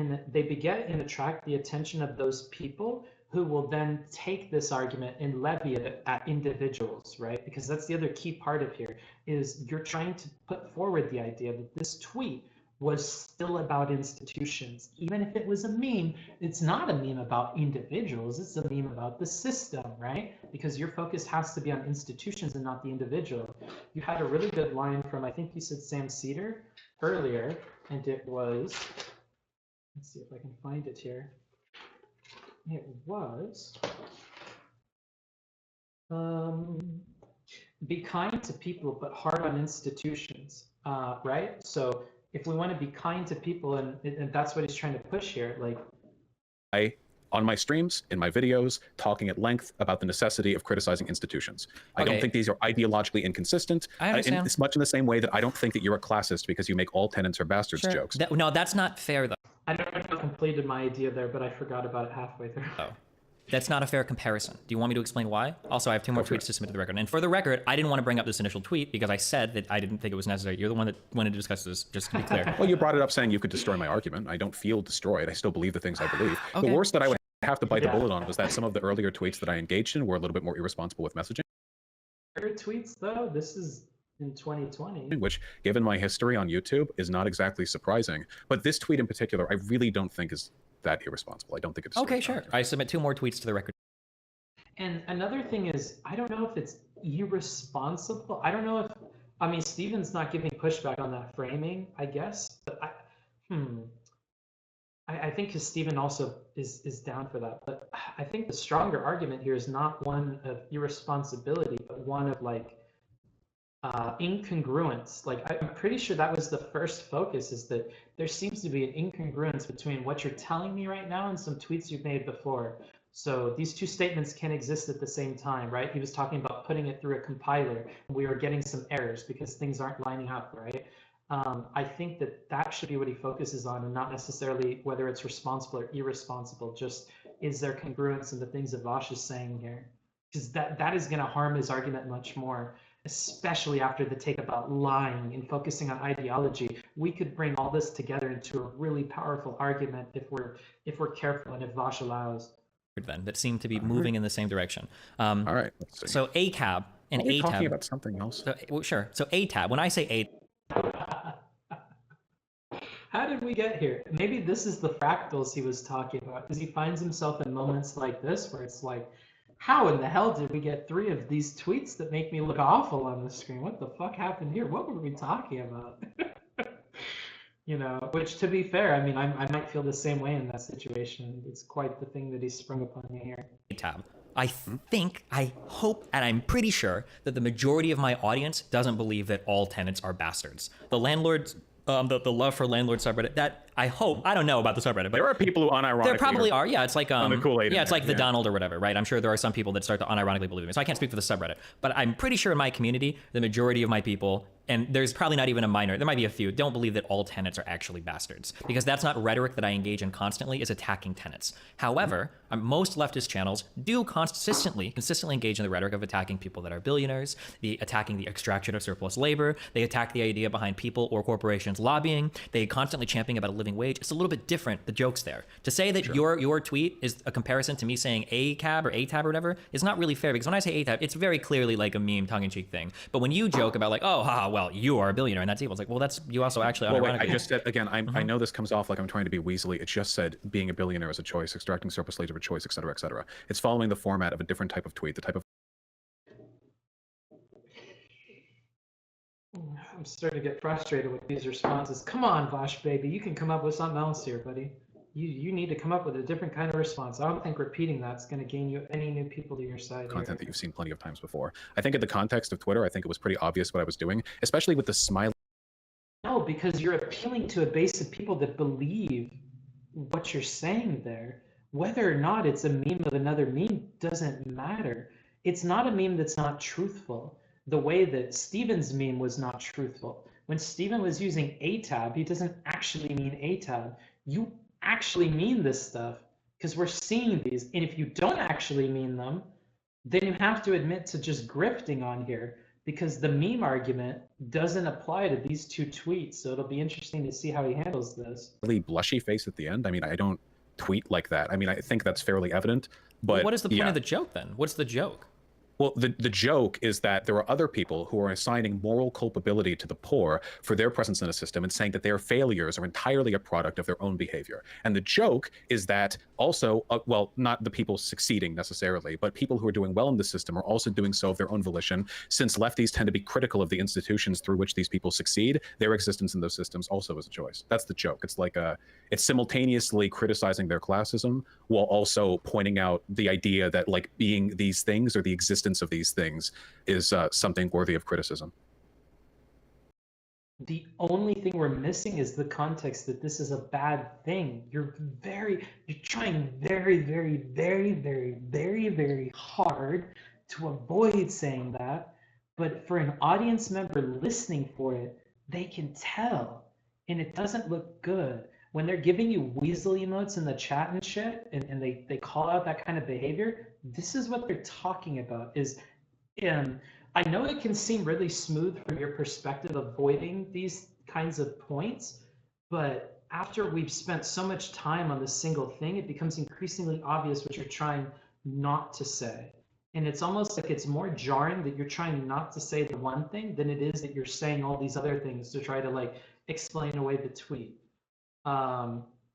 and attract the attention of those people who will then take this argument and levy it at individuals, right? Because that's the other key part of here, is you're trying to put forward the idea that this tweet was still about institutions. Even if it was a meme, it's not a meme about individuals, it's a meme about the system, right? Because your focus has to be on institutions and not the individual. You had a really good line from, I think you said Sam Cedar earlier, and it was, let's see if I can find it here. It was, be kind to people, but hard on institutions, right? So if we want to be kind to people, and that's what he's trying to push here, like. On my streams, in my videos, talking at length about the necessity of criticizing institutions. I don't think these are ideologically inconsistent. I understand. It's much in the same way that I don't think that you're a classist because you make all tenants are bastards jokes. No, that's not fair, though. I don't know if I completed my idea there, but I forgot about it halfway through. Oh. That's not a fair comparison. Do you want me to explain why? Also, I have 2 more tweets to submit to the record. And for the record, I didn't want to bring up this initial tweet because I said that I didn't think it was necessary. You're the one that wanted to discuss this, just to be clear. Well, you brought it up saying you could destroy my argument. I don't feel destroyed. I still believe the things I believe. The worst that I would have to bite the bullet on was that some of the earlier tweets that I engaged in were a little bit more irresponsible with messaging. Tweets, though, this is in 2020. Which, given my history on YouTube, is not exactly surprising. But this tweet in particular, I really don't think is that irresponsible. I don't think it's okay. Sure. I submit 2 more tweets to the record. And another thing is, I don't know if it's irresponsible. I don't know if, I mean, Steven's not giving pushback on that framing, I guess. But I think because Steven also is down for that. But I think the stronger argument here is not one of irresponsibility, but one of like incongruence. Like I'm pretty sure that was the first focus, is that there seems to be an incongruence between what you're telling me right now and some tweets you've made before. So these 2 statements can exist at the same time, right? He was talking about putting it through a compiler. We were getting some errors because things aren't lining up, right? I think that should be what he focuses on, and not necessarily whether it's responsible or irresponsible. Just, is there congruence in the things that Vaush is saying here? Because that is going to harm his argument much more, especially after the take about lying and focusing on ideology. We could bring all this together into a really powerful argument if we're careful and if Vaush allows. Then that seem to be moving in the same direction. All right. Let's see. So ATAB and ATAB. Talking about something else. So, well, sure. So ATAB. When I say ATAB. How did we get here? Maybe this is the fractals he was talking about, because he finds himself in moments like this where it's like, how in the hell did we get 3 of these tweets that make me look awful on the screen? What the fuck happened here? What were we talking about? You know, which, to be fair, I mean, I might feel the same way in that situation. It's quite the thing that he sprung upon me here. Tab. I think, I hope, and I'm pretty sure that the majority of my audience doesn't believe that all tenants are bastards. The landlords, the love for landlord subreddit, that I hope, I don't know about the subreddit, but there are people who unironically there probably are. Yeah, it's like on the Kool-Aid. Yeah, it's like the Donald or whatever, right? I'm sure there are some people that start to unironically believe me. So I can't speak for the subreddit, but I'm pretty sure in my community, the majority of my people, and there's probably not even a minor, there might be a few, don't believe that all tenants are actually bastards, because that's not rhetoric that I engage in constantly, is attacking tenants. However, most leftist channels do consistently engage in the rhetoric of attacking people that are billionaires, attacking the extraction of surplus labor, they attack the idea behind people or corporations lobbying, they constantly championing about a living wage. It's a little bit different, the joke's there. To say that your tweet is a comparison to me saying ACAB or ATAB or whatever is not really fair, because when I say ATAB, it's very clearly like a meme, tongue-in-cheek thing. But when you joke about like, oh, haha, well, you are a billionaire and that's evil, it's like, well, that's, you also actually well, wait, I just said, again, I know this comes off like I'm trying to be weaselly. It just said being a billionaire is a choice, extracting surplus labor a choice, et cetera, et cetera. It's following the format of a different type of tweet, the type of... I'm starting to get frustrated with these responses. Come on, Vaush, baby. You can come up with something else here, buddy. You need to come up with a different kind of response. I don't think repeating that's going to gain you any new people to your side. Content that you've seen plenty of times before. I think in the context of Twitter, I think it was pretty obvious what I was doing, especially with the smiley. No, because you're appealing to a base of people that believe what you're saying there. Whether or not it's a meme of another meme doesn't matter. It's not a meme that's not truthful. The way that Steven's meme was not truthful. When Steven was using ATAB, he doesn't actually mean ATAB. You actually mean this stuff, because we're seeing these. And if you don't actually mean them, then you have to admit to just grifting on here, because the meme argument doesn't apply to these 2 tweets. So it'll be interesting to see how he handles this. Really blushy face at the end. I mean, I don't tweet like that. I mean, I think that's fairly evident. But what is the point of the joke then? What's the joke? Well, the joke is that there are other people who are assigning moral culpability to the poor for their presence in a system and saying that their failures are entirely a product of their own behavior. And the joke is that also, well, not the people succeeding necessarily, but people who are doing well in the system are also doing so of their own volition. Since lefties tend to be critical of the institutions through which these people succeed, their existence in those systems also is a choice. That's the joke. It's like it's simultaneously criticizing their classism while also pointing out the idea that like being these things or the existence of these things is something worthy of criticism. The only thing we're missing is the context that this is a bad thing. You're trying very, very, very, very, very, very hard to avoid saying that. But for an audience member listening for it, they can tell. And it doesn't look good. When they're giving you weasel emotes in the chat and shit, and they call out that kind of behavior, this is what they're talking about. I know it can seem really smooth from your perspective avoiding these kinds of points, but after we've spent so much time on this single thing, it becomes increasingly obvious what you're trying not to say. And it's almost like it's more jarring that you're trying not to say the one thing than it is that you're saying all these other things to try to like explain away the tweet.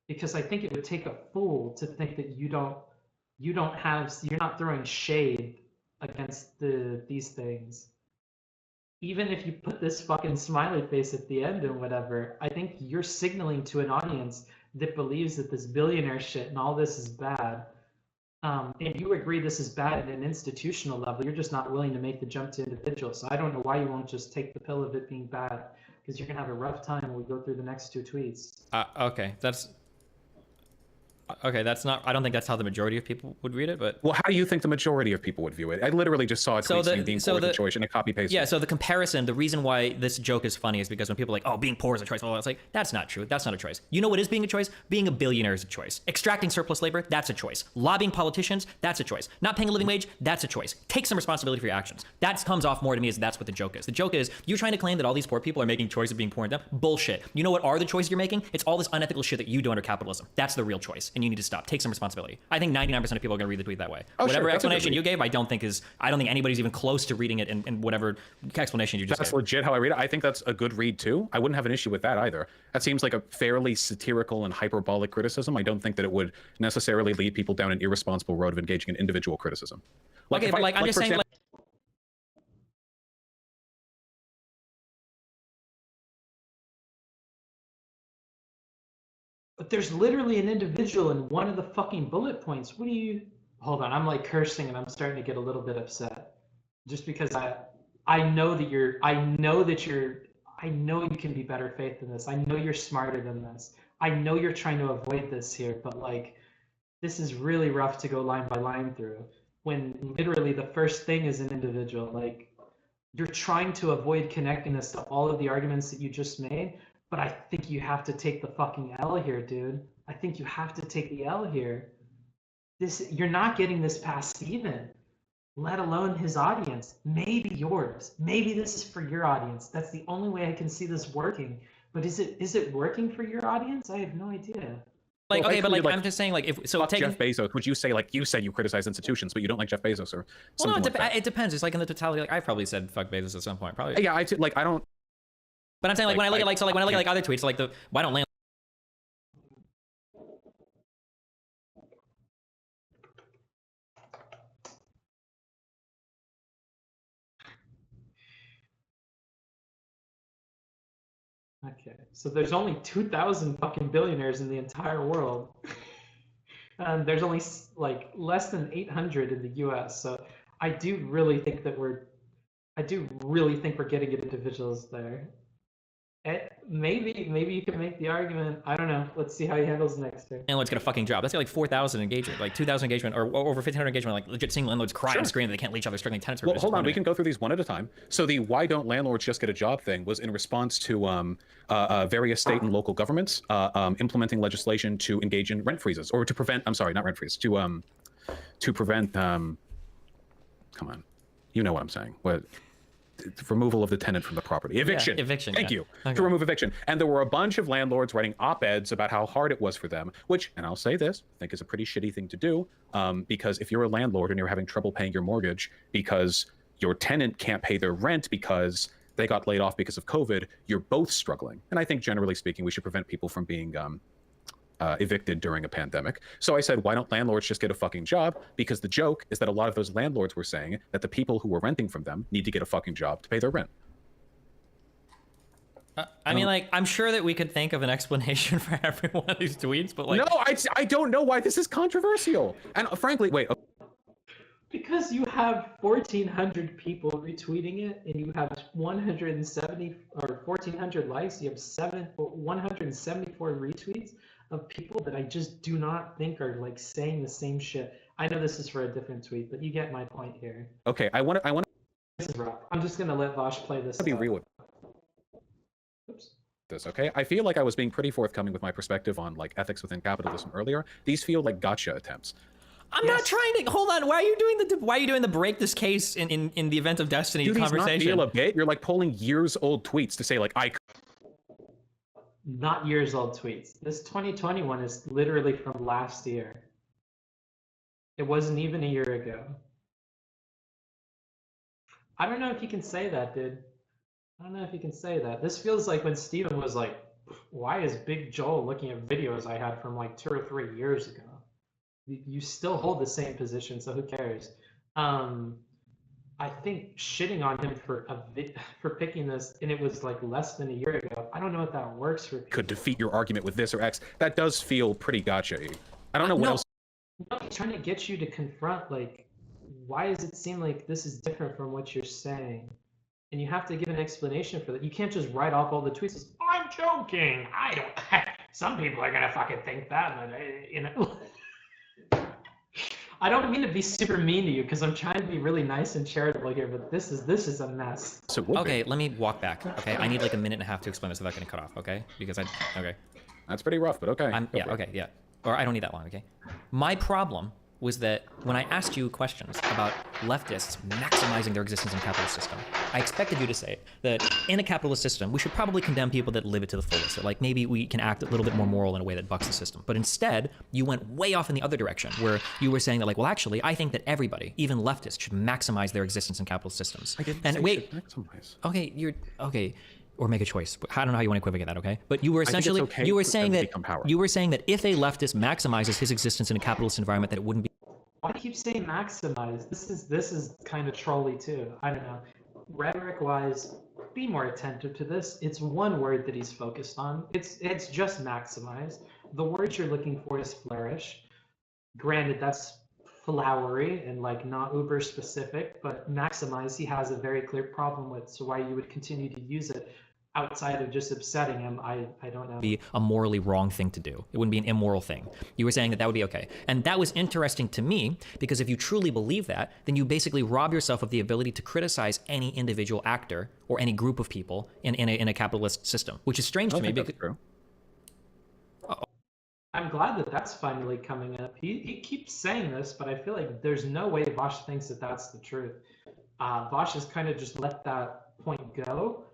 Because I think it would take a fool to think that you're not throwing shade against these things. Even if you put this fucking smiley face at the end and whatever, I think you're signaling to an audience that believes that this billionaire shit and all this is bad. And you agree this is bad at an institutional level. You're just not willing to make the jump to individual. So I don't know why you won't just take the pill of it being bad, because you're gonna have a rough time when we go through the next two tweets. That's not. I don't think that's how the majority of people would read it. But well, how do you think the majority of people would view it? I literally just saw a tweet saying being poor is a choice and a copy paste. Yeah. So the comparison, the reason why this joke is funny is because when people are like, "Oh, being poor is a choice," well, it's like that's not true. That's not a choice. You know what is being a choice? Being a billionaire is a choice. Extracting surplus labor, that's a choice. Lobbying politicians, that's a choice. Not paying a living wage, that's a choice. Take some responsibility for your actions. That comes off more to me as that's what the joke is. The joke is you trying to claim that all these poor people are making choices of being poor and dumb. Bullshit. You know what are the choices you're making? It's all this unethical shit that you do under capitalism. That's the real choice, and you need to stop. Take some responsibility. I think 99% of people are going to read the tweet that way. Whatever explanation you gave, I don't think anybody's even close to reading it in whatever explanation you just gave. That's legit how I read it. I think that's a good read too. I wouldn't have an issue with that either. That seems like a fairly satirical and hyperbolic criticism. I don't think that it would necessarily lead people down an irresponsible road of engaging in individual criticism. Like, okay, but like I'm just saying, But there's literally an individual in one of the fucking bullet points. What do you... Hold on, I'm like cursing and I'm starting to get a little bit upset. Just because I know you can be better faith than this. I know you're smarter than this. I know you're trying to avoid this here, but like, this is really rough to go line by line through. When literally the first thing is an individual. Like, you're trying to avoid connecting this to all of the arguments that you just made, but I think you have to take the fucking L here, dude. I think you have to take the L here. You're not getting this past Steven, let alone his audience. Maybe yours. Maybe this is for your audience. That's the only way I can see this working. But is it working for your audience? I have no idea. Like, okay, but like, I'm just saying, like, if so, taking Jeff Bezos, would you say, like, you said you criticize institutions, but you don't like Jeff Bezos or something? Well, no, like it depends. It's like in the totality. Like, I probably said fuck Bezos at some point. Probably. Yeah, I don't. But I'm saying, like, when I look at like other tweets, like why don't land. Okay, so there's only 2,000 fucking billionaires in the entire world. And there's only like less than 800 in the US. So I do really think we're getting individuals there. Maybe you can make the argument. I don't know. Let's see how he handles next turn. Landlord's gonna fucking drop. That's got like 4,000 engagement, like 2,000 engagement, or over 1,500 engagement. Like legit seeing landlords cry and scream that they can't leave each other, struggling tenants. Well, hold on. We can go through these one at a time. So the "why don't landlords just get a job" thing was in response to various state and local governments implementing legislation to engage in rent freezes, or to prevent. I'm sorry, not rent freeze. To prevent. Come on, you know what I'm saying. What? removal of the tenant from the property. Eviction. Yeah, eviction. Thank yeah. you. Okay. To remove eviction. And there were a bunch of landlords writing op-eds about how hard it was for them, which, and I'll say this, I think is a pretty shitty thing to do, because if you're a landlord and you're having trouble paying your mortgage because your tenant can't pay their rent because they got laid off because of COVID, you're both struggling. And I think generally speaking, we should prevent people from being evicted during a pandemic. So I said, why don't landlords just get a fucking job? Because the joke is that a lot of those landlords were saying that the people who were renting from them need to get a fucking job to pay their rent. I mean, like, I'm sure that we could think of an explanation for every one of these tweets, but like... No, I don't know why this is controversial. And frankly, wait. Because you have 1,400 people retweeting it, and you have 170 or 1,400 likes. You have 174 retweets of people that I just do not think are like saying the same shit. I know this is for a different tweet, but you get my point here. Okay, I want to. This is rough. I'm just gonna let Vaush play this. Be real with this, okay? I feel like I was being pretty forthcoming with my perspective on like ethics within capitalism earlier. These feel like gotcha attempts. I'm not trying to hold on. Why are you doing the break this case in the event of destiny conversation? Do these not feel a bit? You're like pulling years old tweets to say like Not years old tweets. This 2021 is literally from last year. It wasn't even a year ago. I don't know if you can say that, dude. I don't know if you can say that. This feels like when Steven was like, why is Big Joel looking at videos I had from like 2 or 3 years ago? You still hold the same position, so who cares? I think shitting on him for picking this, and it was like less than a year ago. I don't know if that works for people. Could defeat your argument with this or X. That does feel pretty gotcha-y. I don't know what else. No, I'm trying to get you to confront, like, why does it seem like this is different from what you're saying? And you have to give an explanation for that. You can't just write off all the tweets as, I'm joking. I don't. Some people are gonna fucking think that, but you know. I don't mean to be super mean to you because I'm trying to be really nice and charitable here, but this is a mess. Okay, let me walk back. Okay, I need like a minute and a half to explain this without getting cut off. Okay, because okay. That's pretty rough, but okay. Yeah. Or I don't need that long. Okay. My problem was that when I asked you questions about leftists maximizing their existence in a capitalist system, I expected you to say that in a capitalist system, we should probably condemn people that live it to the fullest. That, like, maybe we can act a little bit more moral in a way that bucks the system. But instead, you went way off in the other direction, where you were saying that, like, well, actually, I think that everybody, even leftists, should maximize their existence in capitalist systems. I didn't and say wait, maximize. Okay. Or make a choice. I don't know how you want to equivocate that, okay? But you were essentially, you were saying that if a leftist maximizes his existence in a capitalist environment, that it wouldn't be. Why do you keep saying maximize? This is kind of trolly too. I don't know. Rhetoric-wise, be more attentive to this. It's one word that he's focused on. It's just maximize. The word you're looking for is flourish. Granted, that's flowery and like not uber specific, but maximize he has a very clear problem with. So why you would continue to use it outside of just upsetting him, I don't know. Be a morally wrong thing to do. It wouldn't be an immoral thing. You were saying that that would be okay. And that was interesting to me because if you truly believe that, then you basically rob yourself of the ability to criticize any individual actor or any group of people in a capitalist system, which is strange to me. That's true. I'm glad that that's finally coming up. He keeps saying this, but I feel like there's no way Vaush thinks that that's the truth. Vaush has kind of just let that point go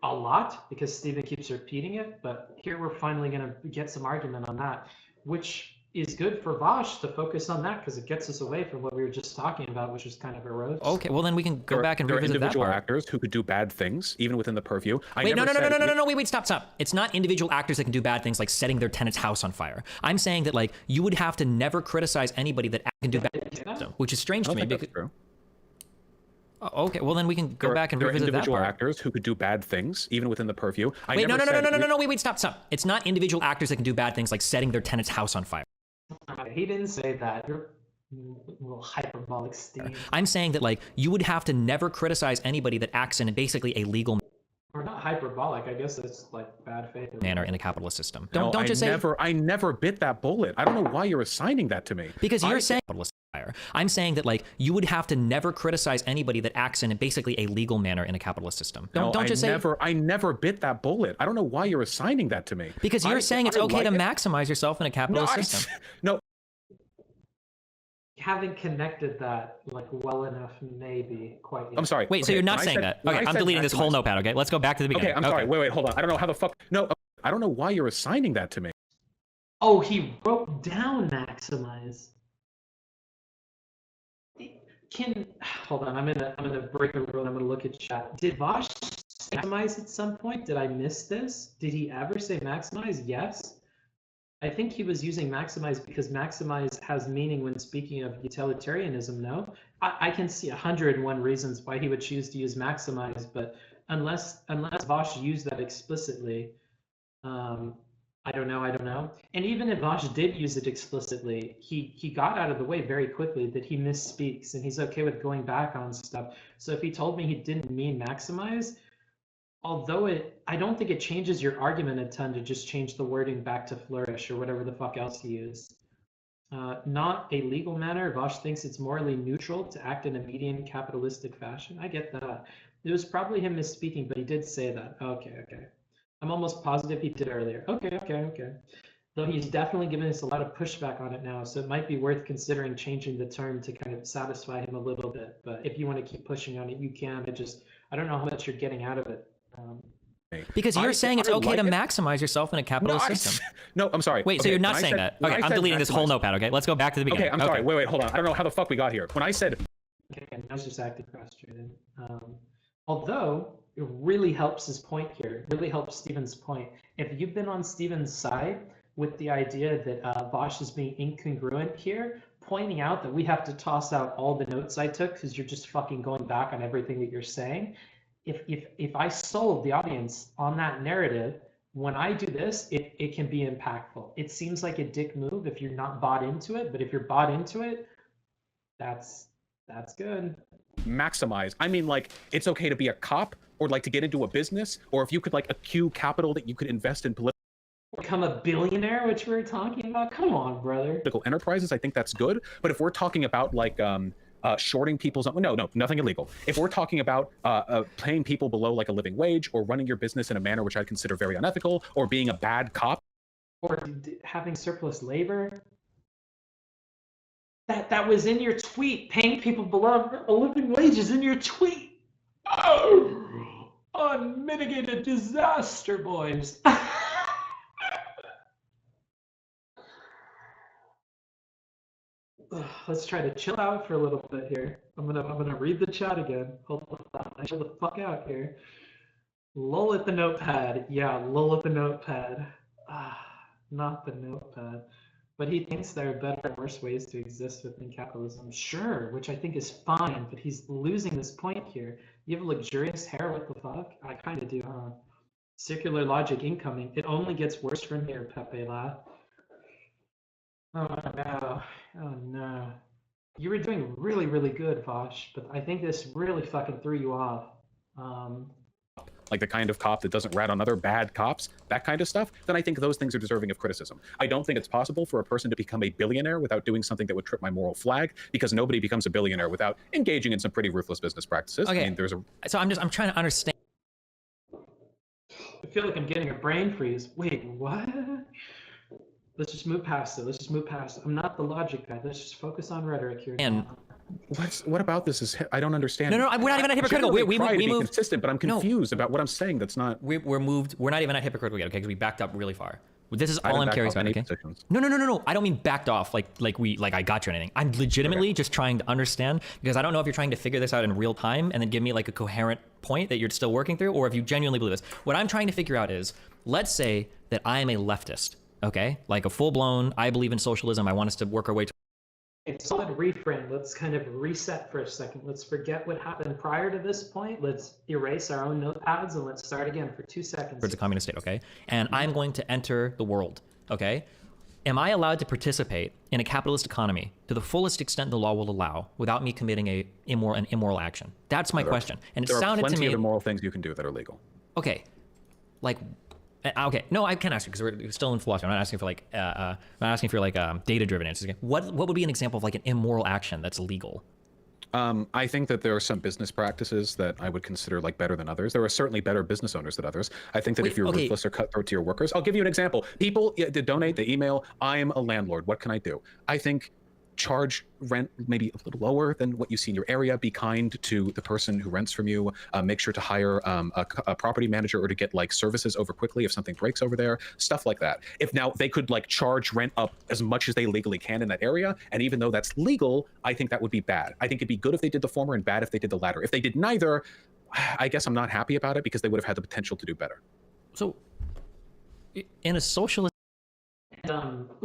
a lot because Steven keeps repeating it, but here we're finally going to get some argument on that, which is good for Vaush to focus on that because it gets us away from what we were just talking about, which is kind of erodes. Okay, well then we can go back and revisit that part. There are individual actors who could do bad things, even within the purview. Wait, no, stop. It's not individual actors that can do bad things like setting their tenant's house on fire. I'm saying that like you would have to never criticize anybody that can do bad things, which is strange to me. That's true. Okay, well then we can go back and revisit that part. There are individual actors who could do bad things, even within the purview. Wait, stop. It's not individual actors that can do bad things like setting their tenant's house on fire. He didn't say that. You're a little hyperbolic, Steve. I'm saying that like you would have to never criticize anybody that acts in basically a legal or not hyperbolic. I guess it's like bad faith manner in a capitalist system. I never bit that bullet. I don't know why you're assigning that to me. Because you're saying I'm saying that like you would have to never criticize anybody that acts in basically a legal manner in a capitalist system. I never bit that bullet. I don't know why you're assigning that to me. Because you're saying it's okay to maximize yourself in a capitalist system. No. haven't connected that like well enough, maybe quite yet. I'm sorry. Wait, so okay, you're not when I saying said- that? when Okay, I I'm said deleting this whole maximize- notepad. Okay, let's go back to the beginning. Okay, I'm sorry. Wait, hold on. I don't know how the fuck. No, I don't know why you're assigning that to me. Oh, he wrote down maximize. Hold on, I'm gonna break a rule. I'm gonna look at chat. Did Vaush say maximize at some point? Did I miss this? Did he ever say maximize? Yes. I think he was using maximize because maximize has meaning when speaking of utilitarianism. No, I can see 101 reasons why he would choose to use maximize, but unless Vaush used that explicitly, I don't know. And even if Vaush did use it explicitly, he got out of the way very quickly that he misspeaks, and he's okay with going back on stuff. So if he told me he didn't mean maximize, although I don't think it changes your argument a ton to just change the wording back to flourish or whatever the fuck else he used. Not a legal matter. Vaush thinks it's morally neutral to act in a median capitalistic fashion. I get that. It was probably him misspeaking, but he did say that. Okay. I'm almost positive he did earlier. Okay. Though he's definitely giving us a lot of pushback on it now, so it might be worth considering changing the term to kind of satisfy him a little bit. But if you want to keep pushing on it, you can. I don't know how much you're getting out of it. Because you're saying it's okay to maximize yourself in a capitalist system. No, I'm sorry. Wait, so you're not saying that? Okay, I'm deleting this whole notepad. Okay, let's go back to the beginning. Okay, I'm sorry. Wait, hold on. I don't know how the fuck we got here. When I said. Okay, I was just acting frustrated. Although it really helps his point here. It really helps Steven's point. If you've been on Steven's side with the idea that Vaush is being incongruent here, pointing out that we have to toss out all the notes I took because you're just fucking going back on everything that you're saying. If I sold the audience on that narrative, when I do this, it can be impactful. It seems like a dick move if you're not bought into it, but if you're bought into it, that's good. Maximize. I mean, like, it's okay to be a cop or like to get into a business, or if you could like accrue capital that you could invest in political. Become a billionaire, which we're talking about? Come on, brother. Enterprises, I think that's good. But if we're talking about like shorting people's no, nothing illegal. If we're talking about paying people below like a living wage, or running your business in a manner which I'd consider very unethical, or being a bad cop, or having surplus labor, that was in your tweet. Paying people below a living wage is in your tweet. Oh, unmitigated disaster, boys. Let's try to chill out for a little bit here. I'm gonna read the chat again. Hold on, I chill the fuck out here. Lull at the notepad. Yeah, lull at the notepad. Not the notepad. But he thinks there are better and worse ways to exist within capitalism. Sure, which I think is fine, but he's losing this point here. You have luxurious hair, what the fuck? I kind of do, huh? Circular logic incoming. It only gets worse from here, Pepe La. Oh no. Oh no. You were doing really, really good, Vaush, but I think this really fucking threw you off. Like the kind of cop that doesn't rat on other bad cops, that kind of stuff, then I think those things are deserving of criticism. I don't think it's possible for a person to become a billionaire without doing something that would trip my moral flag, because nobody becomes a billionaire without engaging in some pretty ruthless business practices. Okay. I mean, So I'm trying to understand. I feel like I'm getting a brain freeze. Wait, what? Let's just move past it. I'm not the logic guy. Let's just focus on rhetoric here. And what about this is I don't understand. No, we're not even at hypocritical. We moved consistent, but I'm confused about what I'm saying. That's not. We're moved. We're not even at hypocritical yet, okay? Because we backed up really far. This is all I'm curious about, okay? No. I don't mean backed off like I got you or anything. I'm legitimately just trying to understand, because I don't know if you're trying to figure this out in real time and then give me like a coherent point that you're still working through, or if you genuinely believe this. What I'm trying to figure out is, let's say that I am a leftist, okay? Like a full-blown, I believe in socialism. I want us to work our way to. Solid reframe. Let's kind of reset for a second. Let's forget what happened prior to this point. Let's erase our own notepads and let's start again for 2 seconds. Towards a communist state, okay? And I'm going to enter the world, okay? Am I allowed to participate in a capitalist economy to the fullest extent the law will allow without me committing an immoral action? That's my question. And it sounded to me. There are plenty of immoral things you can do that are legal. Okay, like. Okay, no, I can't ask you because we're still in philosophy. I'm not asking for like, data-driven answers. What would be an example of like an immoral action that's legal? I think that there are some business practices that I would consider like better than others. There are certainly better business owners than others. I think that if you're ruthless or cutthroat to your workers, I'll give you an example. People donate, they email, I'm a landlord. What can I do? I think charge rent maybe a little lower than what you see in your area. Be kind to the person who rents from you. Make sure to hire a property manager or to get like services over quickly if something breaks over there, stuff like that. If now they could like charge rent up as much as they legally can in that area, and even though that's legal, I think that would be bad. I think it'd be good if they did the former and bad if they did the latter. If they did neither, I guess I'm not happy about it because they would have had the potential to do better. So, in a socialist...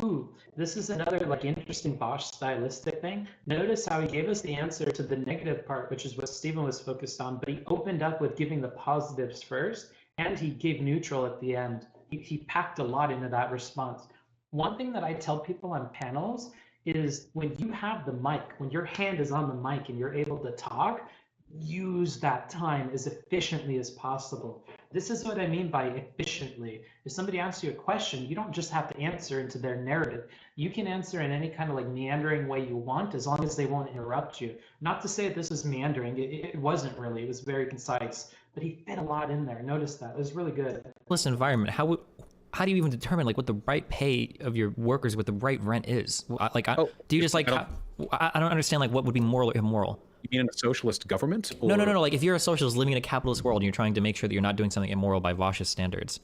Ooh, this is another like interesting Vaush stylistic thing. Notice how he gave us the answer to the negative part, which is what Stephen was focused on, but he opened up with giving the positives first, and he gave neutral at the end. He packed a lot into that response. One thing that I tell people on panels is when you have the mic, when your hand is on the mic and you're able to talk, use that time as efficiently as possible. This is what I mean by efficiently. If somebody asks you a question, you don't just have to answer into their narrative. You can answer in any kind of like meandering way you want, as long as they won't interrupt you. Not to say that this is meandering. It wasn't really. It was very concise, but he fit a lot in there. Notice that. It was really good. This environment, how do you even determine like what the right pay of your workers, what the right rent is? Like, do you just like? I don't understand like what would be moral or immoral. You mean in a socialist government? Or... No. Like if you're a socialist living in a capitalist world and you're trying to make sure that you're not doing something immoral by Vaush's standards.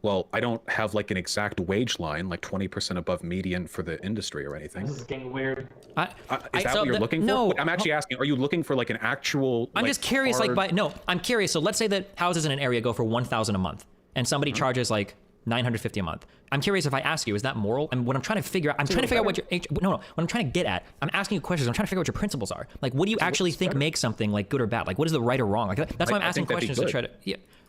Well, I don't have like an exact wage line, like 20% above median for the industry or anything. This is getting weird. Is that what you're looking for? No. I'm actually asking, are you looking for like an actual... I'm like, just curious, hard... no, I'm curious. So let's say that houses in an area go for $1,000 a month and somebody charges like $950 a month. I'm curious if I ask you, is that moral? And what I'm trying to figure out, what your, what I'm trying to get at, I'm asking you questions, I'm trying to figure out what your principles are. Like, what do you actually think makes something like good or bad? Like, what is the right or wrong? Like, that's why I'm asking questions to try to,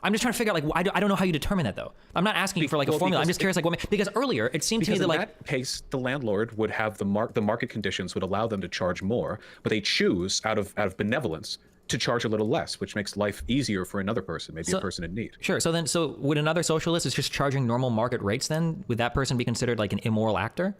I'm just trying to figure out, like, I don't know how you determine that though. I'm not asking you for like a formula. I'm just curious, like, because earlier it seemed to me that like... in that case, the landlord would have the market conditions would allow them to charge more, but they choose out of benevolence to charge a little less, which makes life easier for another person, maybe a person in need. Sure. So would another socialist is just charging normal market rates then? Would that person be considered like an immoral actor?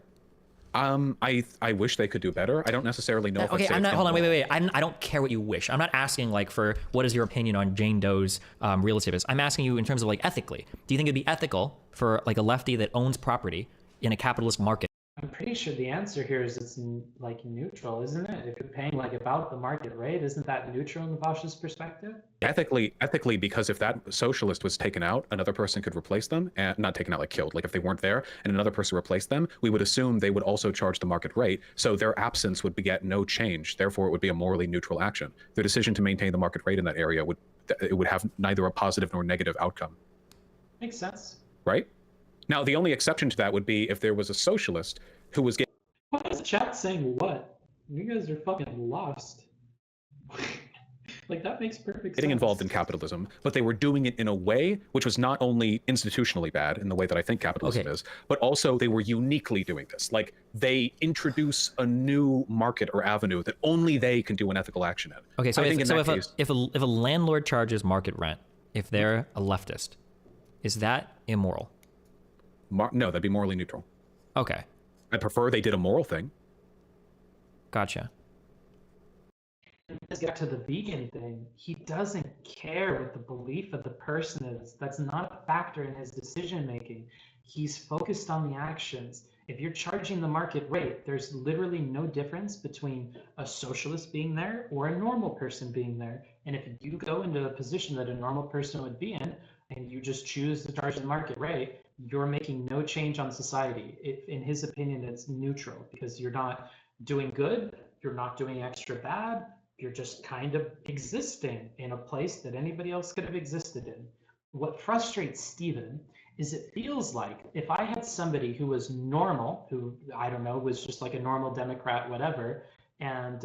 I wish they could do better. I don't necessarily know. Okay, I'm not. Hold on, wait. I don't care what you wish. I'm not asking like for what is your opinion on Jane Doe's real estate business. I'm asking you in terms of like ethically. Do you think it'd be ethical for like a lefty that owns property in a capitalist market? I'm pretty sure the answer here is it's like neutral, isn't it? If you're paying like about the market rate, isn't that neutral in Vaush's perspective? Ethically, because if that socialist was taken out, another person could replace them, and not taken out like killed. Like if they weren't there and another person replaced them, we would assume they would also charge the market rate. So their absence would beget no change. Therefore, it would be a morally neutral action. The decision to maintain the market rate in that area would have neither a positive nor negative outcome. Makes sense. Right? Now, the only exception to that would be if there was a socialist who was getting... What is chat saying what? You guys are fucking lost. Like, that makes perfect sense. Getting involved in capitalism, but they were doing it in a way which was not only institutionally bad in the way that I think capitalism is, but also they were uniquely doing this. Like, they introduce a new market or avenue that only they can do an ethical action in. Okay, so if a landlord charges market rent, if they're a leftist, is that immoral? No, that'd be morally neutral. Okay. I prefer they did a moral thing. Gotcha. Let's get to the vegan thing. He doesn't care what the belief of the person is. That's not a factor in his decision making. He's focused on the actions. If you're charging the market rate, there's literally no difference between a socialist being there or a normal person being there. And if you go into a position that a normal person would be in, and you just choose to charge the market rate, you're making no change on society. In his opinion, it's neutral because you're not doing good, you're not doing extra bad, you're just kind of existing in a place that anybody else could have existed in. What frustrates Stephen is it feels like if I had somebody who was normal, who, I don't know, was just like a normal Democrat, whatever, and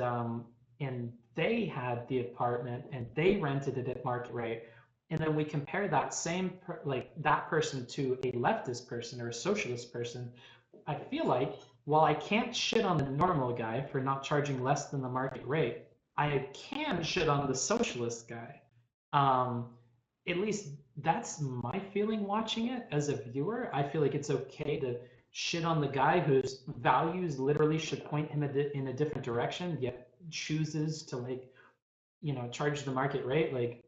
they had the apartment and they rented it at market rate, and then we compare that same that person to a leftist person or a socialist person, I feel like while I can't shit on the normal guy for not charging less than the market rate, I can shit on the socialist guy. At least that's my feeling watching it as a viewer. I feel like it's okay to shit on the guy whose values literally should point him in a different direction, yet chooses to charge the market rate.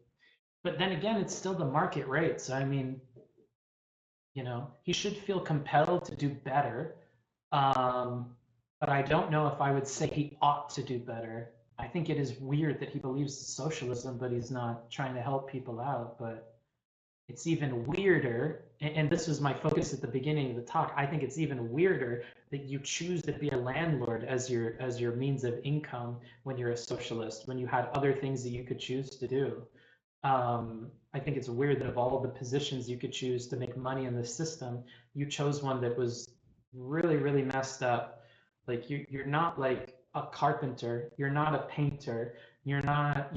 But then again, it's still the market rate. So, I mean, he should feel compelled to do better. but I don't know if I would say he ought to do better. I think it is weird that he believes in socialism, but he's not trying to help people out. But it's even weirder, and this was my focus at the beginning of the talk. I think it's even weirder that you choose to be a landlord as your means of income when you're a socialist, when you had other things that you could choose to do. I think it's weird that of all the positions you could choose to make money in the system, you chose one that was really, really messed up. Like you're not like a carpenter, you're not a painter, you're not,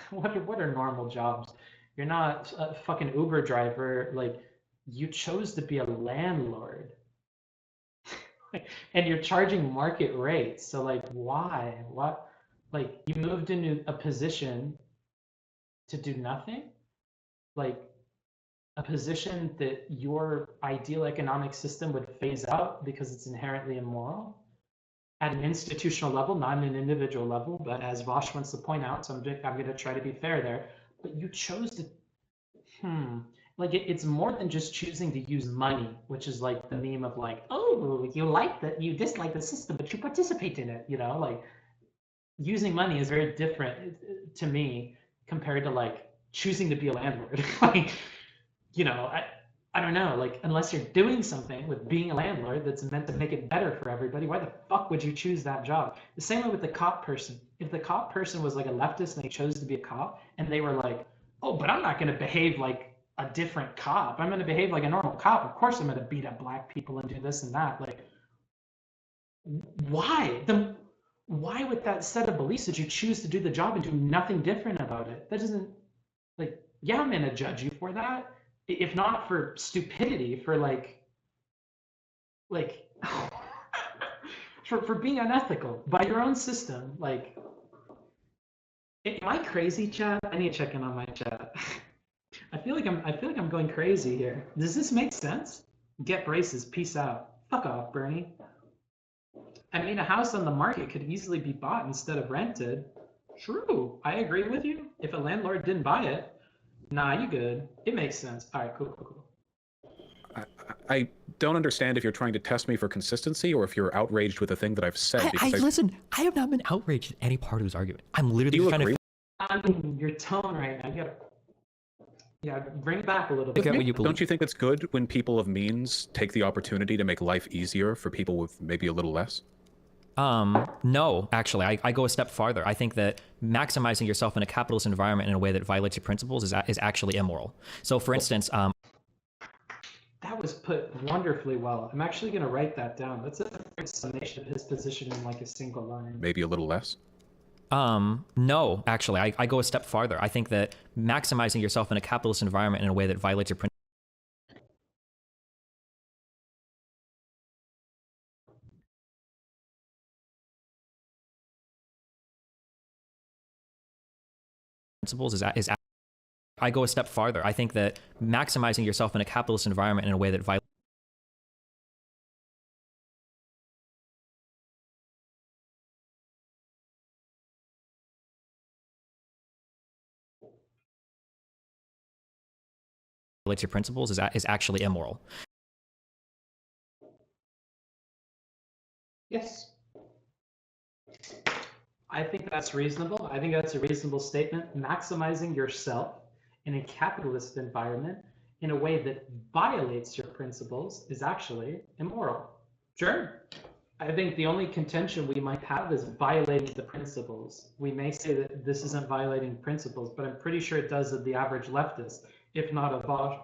what are normal jobs? You're not a fucking Uber driver. Like, you chose to be a landlord. And you're charging market rates. So like, why? What? Like, you moved into a position to do nothing? Like, a position that your ideal economic system would phase out because it's inherently immoral? At an institutional level, not an individual level, but as Vaush wants to point out, so I'm going to try to be fair there. But you chose to, like it's more than just choosing to use money, which is like the meme of like, oh, you like that, you dislike the system, but you participate in it, like using money is very different to me compared to like choosing to be a landlord. Like, I don't know, like unless you're doing something with being a landlord that's meant to make it better for everybody, why the fuck would you choose that job? The same way with the cop person. If the cop person was like a leftist and they chose to be a cop and they were like, oh, but I'm not going to behave like a different cop. I'm going to behave like a normal cop. Of course I'm going to beat up black people and do this and that. Like, why? Why with that set of beliefs did you choose to do the job and do nothing different about it? That doesn't, like, yeah, I'm going to judge you for that. If not for stupidity, for like for being unethical by your own system. Like, am I crazy, chat? I need to check in on my chat. I feel like I'm going crazy here. Does this make sense? Get braces. Peace out. Fuck off, Bernie. I mean, a house on the market could easily be bought instead of rented. True. I agree with you. If a landlord didn't buy it, nah, you good. It makes sense. All right, cool. I don't understand if you're trying to test me for consistency or if you're outraged with the thing that I've said. Listen, I have not been outraged at any part of this argument. I'm literally trying to... I mean, your tone right now, yeah, bring it back a little bit. Don't you think it's good when people of means take the opportunity to make life easier for people with maybe a little less? No, actually, I go a step farther. I think that maximizing yourself in a capitalist environment in a way that violates your principles is actually immoral. So, for instance, that was put wonderfully well. I'm actually going to write that down. That's a good summation of his position in like a single line. Maybe a little less? No, actually, I go a step farther. I think that maximizing yourself in a capitalist environment in a way that violates your principles is I go a step farther. I think that maximizing yourself in a capitalist environment in a way that violates your principles is actually immoral. Yes. I think that's reasonable. I think that's a reasonable statement. Maximizing yourself in a capitalist environment in a way that violates your principles is actually immoral. Sure. I think the only contention we might have is violating the principles. We may say that this isn't violating principles, but I'm pretty sure it does of the average leftist, if not a Vaush.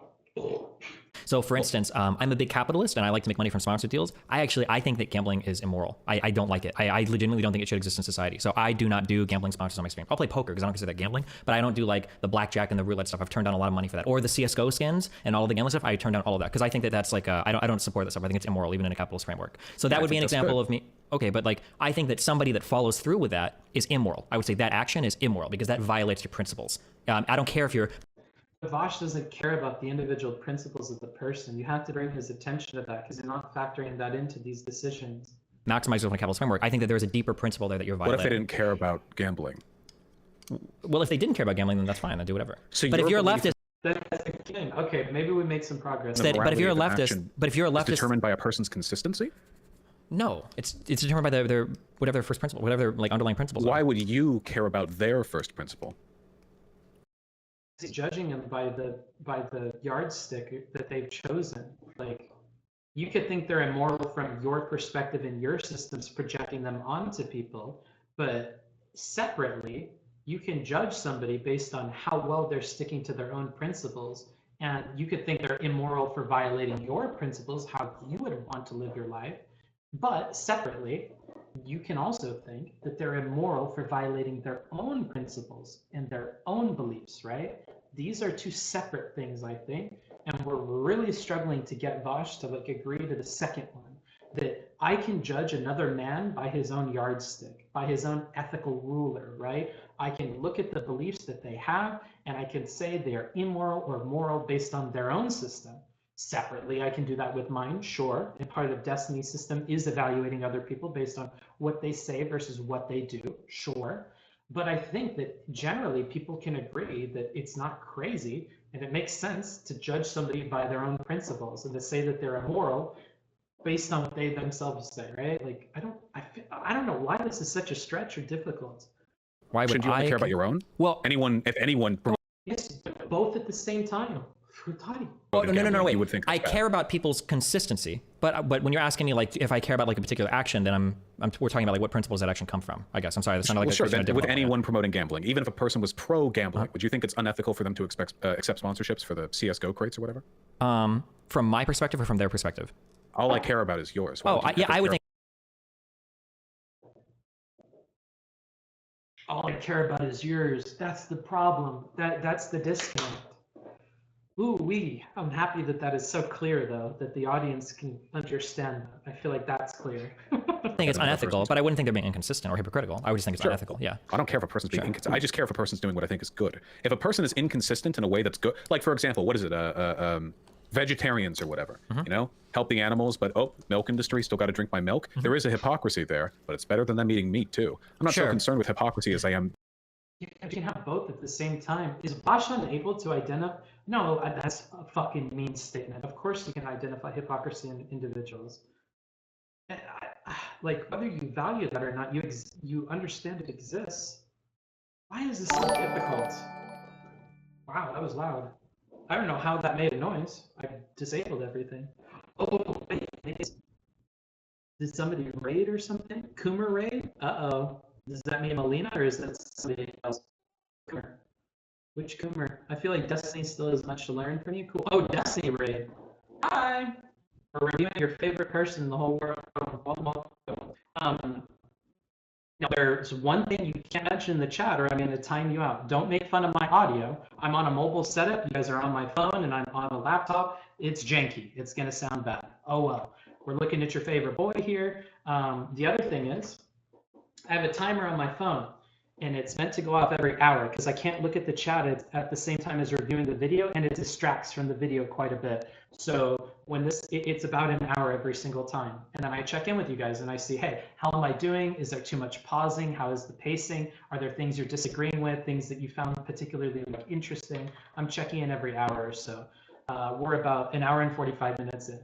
So, for instance, I'm a big capitalist and I like to make money from sponsored deals. I think that gambling is immoral. I don't like it. I legitimately don't think it should exist in society. So I do not do gambling sponsors on my stream. I'll play poker because I don't consider that gambling, but I don't do like the blackjack and the roulette stuff. I've turned down a lot of money for that. Or the CSGO skins and all of the gambling stuff. I turned down all of that because I think that that's like, I don't support that stuff. I think it's immoral even in a capitalist framework. So that would be an example of me. Okay, but like, I think that somebody that follows through with that is immoral. I would say that action is immoral because that violates your principles. I don't care if you're... Vaush doesn't care about the individual principles of the person. You have to bring his attention to that because you're not factoring that into these decisions. Maximize your capitalist framework. I think that there's a deeper principle there that you're violating. What if they didn't care about gambling? Well, if they didn't care about gambling, then that's fine. Then do whatever. So but if you're a leftist... That's the thing. Okay, maybe we make some progress. But if you're a leftist... Is determined by a person's consistency? No, it's determined by their whatever their first principle, whatever their like underlying principles Why are. would you care about their first principle? Judging them by the yardstick that they've chosen. Like, you could think they're immoral from your perspective and your systems projecting them onto people, but separately, you can judge somebody based on how well they're sticking to their own principles. And you could think they're immoral for violating your principles, how you would want to live your life. But separately, you can also think that they're immoral for violating their own principles and their own beliefs, right? These are two separate things, I think. And we're really struggling to get Vaush to like agree to the second one, that I can judge another man by his own yardstick, by his own ethical ruler, right? I can look at the beliefs that they have and I can say they are immoral or moral based on their own system. Separately, I can do that with mine, sure. And part of Destiny's system is evaluating other people based on what they say versus what they do, sure. But I think that generally people can agree that it's not crazy and it makes sense to judge somebody by their own principles and to say that they're immoral based on what they themselves say, right? Like, I don't know why this is such a stretch or difficult. Why would Shouldn't you only care about your own? Well, if anyone. Yes, both at the same time. Oh, no, wait. You would think I care about people's consistency, but when you're asking me like if I care about like a particular action, then we're talking about like what principles that action come from. I guess I'm sorry. That's not like sure. Then with anyone promoting gambling, even if a person was pro gambling, would you think it's unethical for them to accept sponsorships for the CS:GO crates or whatever? From my perspective or from their perspective? All I care about is yours. I would think. All I care about is yours. That's the problem. That's the disconnect. I'm happy that is so clear, though, that the audience can understand that. I feel like that's clear. I think it's unethical, but I wouldn't think they're being inconsistent or hypocritical. I would just think it's unethical, yeah. I don't care if a person's being inconsistent. I just care if a person's doing what I think is good. If a person is inconsistent in a way that's good, like, for example, what is it, vegetarians or whatever, you know? Help the animals, but, milk industry, still got to drink my milk. There is a hypocrisy there, but it's better than them eating meat, too. I'm not so concerned with hypocrisy as I am. You can have both at the same time. Is Vaush unable to identify? No, that's a fucking mean statement. Of course you can identify hypocrisy in individuals. Like, whether you value that or not, you understand it exists. Why is this so difficult? Wow, that was loud. I don't know how that made a noise. I disabled everything. Oh, wait. Did somebody raid or something? Coomer raid? Uh-oh. Does that mean Melina, or is that somebody else? Coomer. Which Coomer? I feel like Destiny still has much to learn from you. Cool. Oh, Destiny raid. Hi. We're reviewing your favorite person in the whole world. Now, there's one thing you can't mention in the chat, or I'm going to time you out. Don't make fun of my audio. I'm on a mobile setup. You guys are on my phone, and I'm on a laptop. It's janky. It's going to sound bad. Oh, well. We're looking at your favorite boy here. The other thing is, I have a timer on my phone, and it's meant to go off every hour because I can't look at the chat at the same time as reviewing the video, and it distracts from the video quite a bit. So when it's about an hour every single time. And then I check in with you guys and I see, hey, how am I doing? Is there too much pausing? How is the pacing? Are there things you're disagreeing with, things that you found particularly interesting? I'm checking in every hour or so. We're about an hour and 45 minutes in.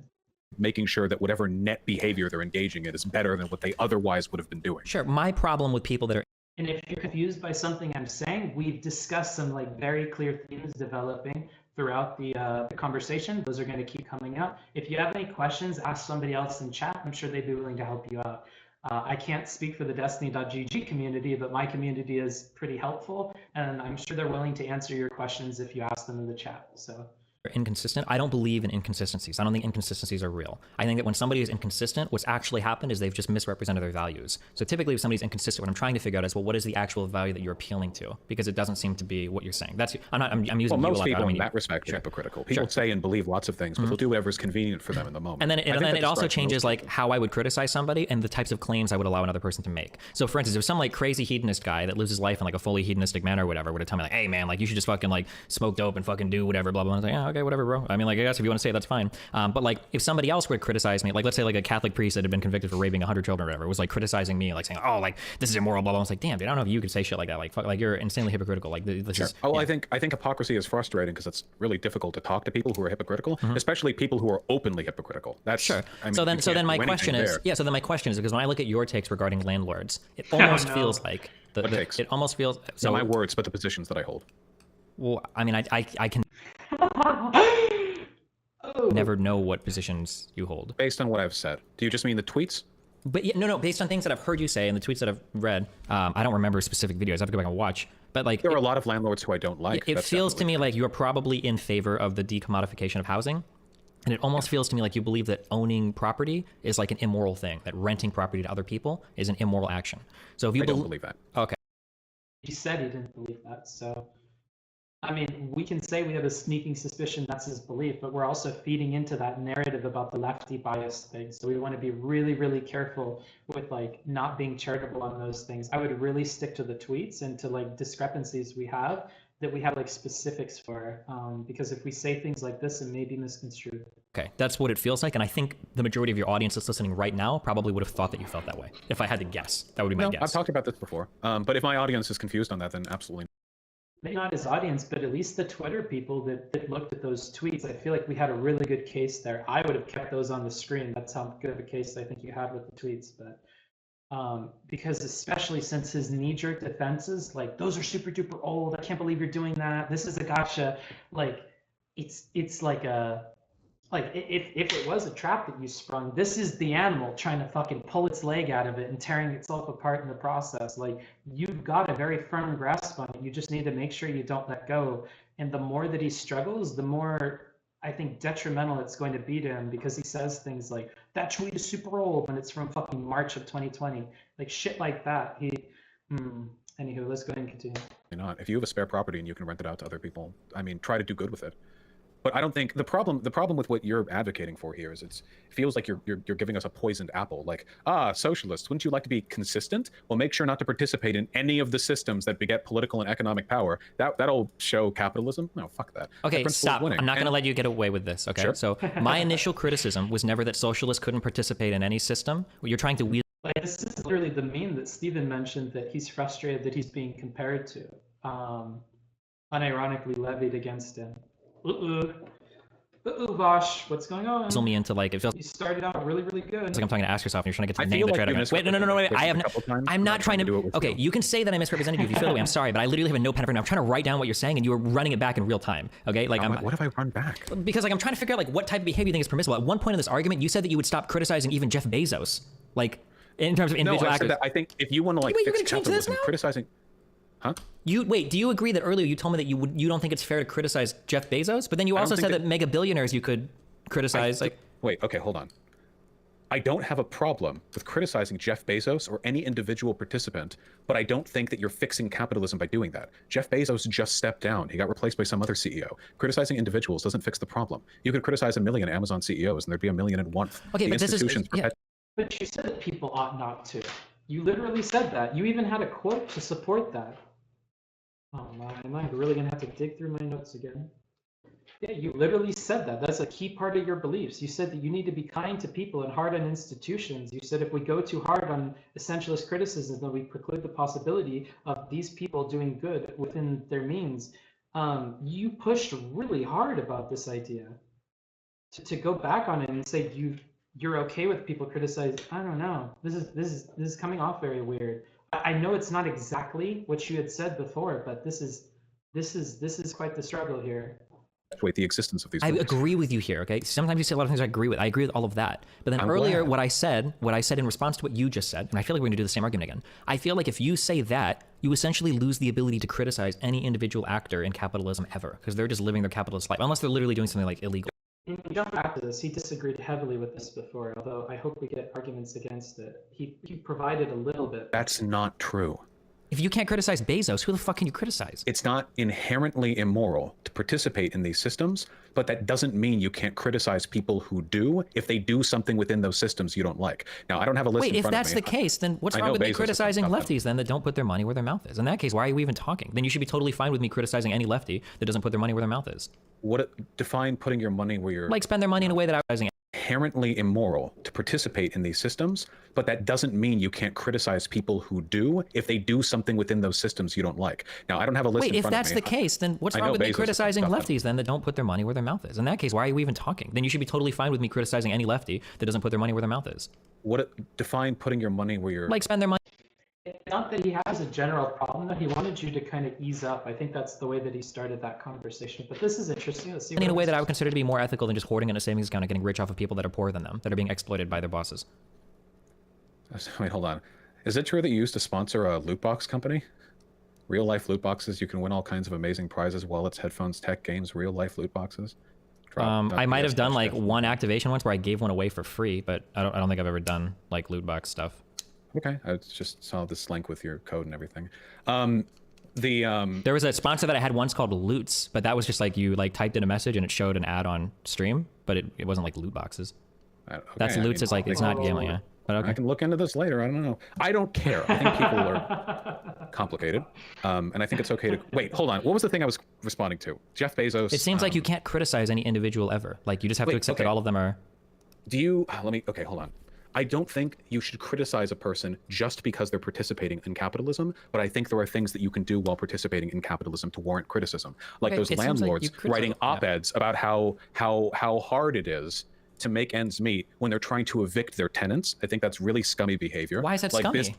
Making sure that whatever net behavior they're engaging in is better than what they otherwise would have been doing. Sure. My problem with people that are... And if you're confused by something I'm saying, we've discussed some like very clear themes developing throughout the conversation. Those are going to keep coming out. If you have any questions, ask somebody else in chat. I'm sure they'd be willing to help you out. I can't speak for the Destiny.gg community, but my community is pretty helpful, and I'm sure they're willing to answer your questions if you ask them in the chat. So. Inconsistent. I don't believe in inconsistencies. I don't think inconsistencies are real. I think that when somebody is inconsistent, what's actually happened is they've just misrepresented their values. So typically if somebody's inconsistent, what I'm trying to figure out is, well, what is the actual value that you're appealing to? Because it doesn't seem to be what you're saying. That's, I'm using most you a lot. people in that respect are hypocritical. People say and believe lots of things, but they'll do whatever's convenient for them in the moment. And then it also changes like how I would criticize somebody and the types of claims I would allow another person to make. So for instance, if some like crazy hedonist guy that lives his life in like a fully hedonistic manner or whatever would have told me like, hey man, like you should just fucking like smoke dope and fucking do whatever, blah, blah, blah. I was like, yeah, okay, whatever, bro. I mean, like, I guess if you want to say it, that's fine. But like, if somebody else would criticize me, like, let's say like a Catholic priest that had been convicted for raping 100 children or whatever, was like criticizing me, like saying, oh, like this is immoral, blah blah. I was like, damn, dude, I don't know if you could say shit like that. Like, fuck, like you're insanely hypocritical. Like, this is. Oh, yeah. I think hypocrisy is frustrating because it's really difficult to talk to people who are hypocritical, especially people who are openly hypocritical. That's sure. I mean, So then my question is, there. yeah. So then my question is, because when I look at your takes regarding landlords, it almost feels like it almost feels. So not my words, but the positions that I hold. Well, I mean, I can never know what positions you hold. Based on what I've said. Do you just mean the tweets? But yeah, no, based on things that I've heard you say and the tweets that I've read, I don't remember specific videos. I have to go back and watch. But like, there are a lot of landlords who I don't like. It feels to me like you're probably in favor of the decommodification of housing. And it almost feels to me like you believe that owning property is like an immoral thing, that renting property to other people is an immoral action. So if you don't believe that. Okay. He said he didn't believe that, so I mean, we can say we have a sneaking suspicion that's his belief, but we're also feeding into that narrative about the lefty bias thing. So we want to be really, really careful with like not being charitable on those things. I would really stick to the tweets and to like discrepancies we have that we have like specifics for, because if we say things like this, it may be misconstrued. Okay, that's what it feels like, and I think the majority of your audience that's listening right now probably would have thought that you felt that way. If I had to guess, that would be my guess. I've talked about this before, but if my audience is confused on that, then absolutely not. Maybe not his audience, but at least the Twitter people that looked at those tweets, I feel like we had a really good case there. I would have kept those on the screen. That's how good of a case I think you had with the tweets. But because especially since his knee-jerk defenses, like, those are super duper old. I can't believe you're doing that. This is a gotcha. Like, it's like a, like, if it was a trap that you sprung, this is the animal trying to fucking pull its leg out of it and tearing itself apart in the process. Like, you've got a very firm grasp on it. You just need to make sure you don't let go. And the more that he struggles, the more, I think, detrimental it's going to be to him, because he says things like, that tweet is super old when it's from fucking March of 2020. Like, shit like that. Anywho, let's go ahead and continue. Not. If you have a spare property and you can rent it out to other people, I mean, try to do good with it. But I don't think the problem with what you're advocating for here is it feels like you're giving us a poisoned apple. Like, socialists, wouldn't you like to be consistent? Well, make sure not to participate in any of the systems that beget political and economic power. That'll show capitalism. No, fuck that. Okay, stop. I'm not going to let you get away with this. Okay, sure. So my initial criticism was never that socialists couldn't participate in any system. You're trying to wield. Like, this is literally the meme that Steven mentioned that he's frustrated that he's being compared to, unironically levied against him. Vaush, what's going on? Me into like, it feels. You started out really, really good. It's like I'm talking to ask yourself, and you're trying to get to the name of the trade. Wait, no, wait. I have. I'm not trying to. Okay, you can say that I misrepresented you if you feel that way. I'm sorry, but I literally have a notepad right now. I'm trying to write down what you're saying, and you were running it back in real time. Okay, like what have I run back? Because like I'm trying to figure out like what type of behavior you think is permissible. At one point in this argument, you said that you would stop criticizing even Jeff Bezos, like in terms of individual actors. I think if you want to like fix capitalism, criticizing. Huh? Do you agree that earlier you told me that you don't think it's fair to criticize Jeff Bezos, but then you also said that mega billionaires you could criticize? Wait, okay, hold on. I don't have a problem with criticizing Jeff Bezos or any individual participant, but I don't think that you're fixing capitalism by doing that. Jeff Bezos just stepped down. He got replaced by some other CEO. Criticizing individuals doesn't fix the problem. You could criticize 1 million Amazon CEOs and there'd be 1,000,001. Okay, but this is... Yeah. But you said that people ought not to. You literally said that. You even had a quote to support that. Oh my, am I really gonna have to dig through my notes again? Yeah, you literally said that. That's a key part of your beliefs. You said that you need to be kind to people and hard on institutions. You said if we go too hard on essentialist criticism, then we preclude the possibility of these people doing good within their means. You pushed really hard about this idea. To go back on it and say you're okay with people criticizing, I don't know. This is coming off very weird. I know it's not exactly what you had said before, but this is quite the struggle here. Wait, the existence of these. I agree with you here. Okay, sometimes you say a lot of things I agree with. I agree with all of that. But then earlier, what I said in response to what you just said, and I feel like we're going to do the same argument again. I feel like if you say that, you essentially lose the ability to criticize any individual actor in capitalism ever, because they're just living their capitalist life, unless they're literally doing something like illegal. In jump back to this, he disagreed heavily with this before, although I hope we get arguments against it. He provided a little bit. That's not true. If you can't criticize Bezos, who the fuck can you criticize? It's not inherently immoral to participate in these systems, but that doesn't mean you can't criticize people who do if they do something within those systems you don't like. Now, I don't have a list Wait, in if front of me. that's the case, then what's wrong with me criticizing lefties then that don't put their money where their mouth is? In that case, why are you even talking? Then you should be totally fine with me criticizing any lefty that doesn't put their money where their mouth is. Define putting your money where your... Like spend their money in a way that I'm inherently immoral to participate in these systems, but that doesn't mean you can't criticize people who do if they do something within those systems you don't like. Now, I don't have a list in front of me. Wait, if that's the case, then what's wrong with me criticizing lefties then that don't put their money where their mouth is? In that case, why are you even talking? Then you should be totally fine with me criticizing any lefty that doesn't put their money where their mouth is. Define putting your money where your... Like spend their money... It's not that he has a general problem, though. He wanted you to kind of ease up. I think that's the way that he started that conversation. But this is interesting. Let's see. In a way that I would consider to be more ethical than just hoarding in a savings account and getting rich off of people that are poorer than them, that are being exploited by their bosses. Wait, hold on. Is it true that you used to sponsor a loot box company? Real life loot boxes, you can win all kinds of amazing prizes, wallets, headphones, tech, games, real life loot boxes. I might have done like one activation once where I gave one away for free, but I don't think I've ever done like loot box stuff. Okay, I just saw this link with your code and everything. There was a sponsor that I had once called Loots, but that was just like you like typed in a message and it showed an ad on stream, but it wasn't like loot boxes. Okay, That's Loots is like, it's not gambling, yeah. But okay. I can look into this later, I don't know. I don't care. I think people are complicated. And I think it's okay to... Wait, hold on. What was the thing I was responding to? Jeff Bezos... It seems like you can't criticize any individual ever. Like you just have to accept that all of them are... Okay, hold on. I don't think you should criticize a person just because they're participating in capitalism, but I think there are things that you can do while participating in capitalism to warrant criticism. Like those landlords writing op-eds about how hard it is to make ends meet when they're trying to evict their tenants. I think that's really scummy behavior. Why is that scummy?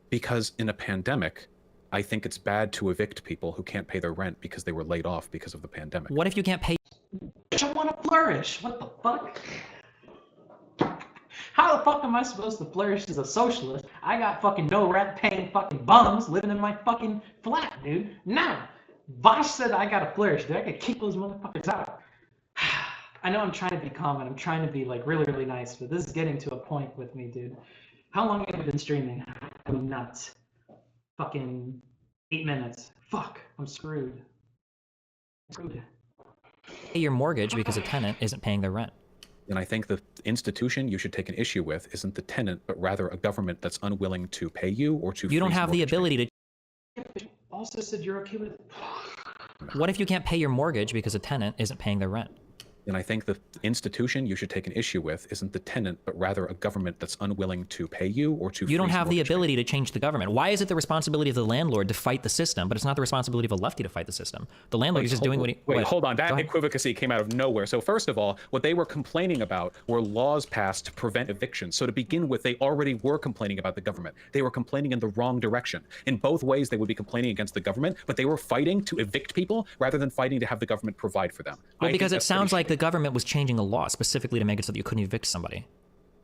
Because in a pandemic, I think it's bad to evict people who can't pay their rent because they were laid off because of the pandemic. What if you can't pay? I want to flourish. What the fuck? How the fuck am I supposed to flourish as a socialist? I got fucking no rent paying fucking bums living in my fucking flat, dude. Now, Vaush said I gotta flourish, dude. I gotta kick those motherfuckers out. I know I'm trying to be calm and I'm trying to be like really, really nice, but this is getting to a point with me, dude. How long have I been streaming? I'm nuts. Fucking 8 minutes. Fuck, I'm screwed. Pay your mortgage because a tenant isn't paying their rent. And I think the institution you should take an issue with isn't the tenant, but rather a government that's unwilling to pay you or to... You don't have the ability to... You also said you're okay with... What if you can't pay your mortgage because a tenant isn't paying their rent? And I think the institution you should take an issue with isn't the tenant, but rather a government that's unwilling to pay you or to... You don't have the ability to change the government. Why is it the responsibility of the landlord to fight the system, but it's not the responsibility of a lefty to fight the system? The landlord is just doing what he... Wait, hold on. That equivocacy came out of nowhere. So first of all, what they were complaining about were laws passed to prevent evictions. So to begin with, they already were complaining about the government. They were complaining in the wrong direction. In both ways, they would be complaining against the government, but they were fighting to evict people rather than fighting to have the government provide for them. Well, because it sounds like the government was changing a law specifically to make it so that you couldn't evict somebody.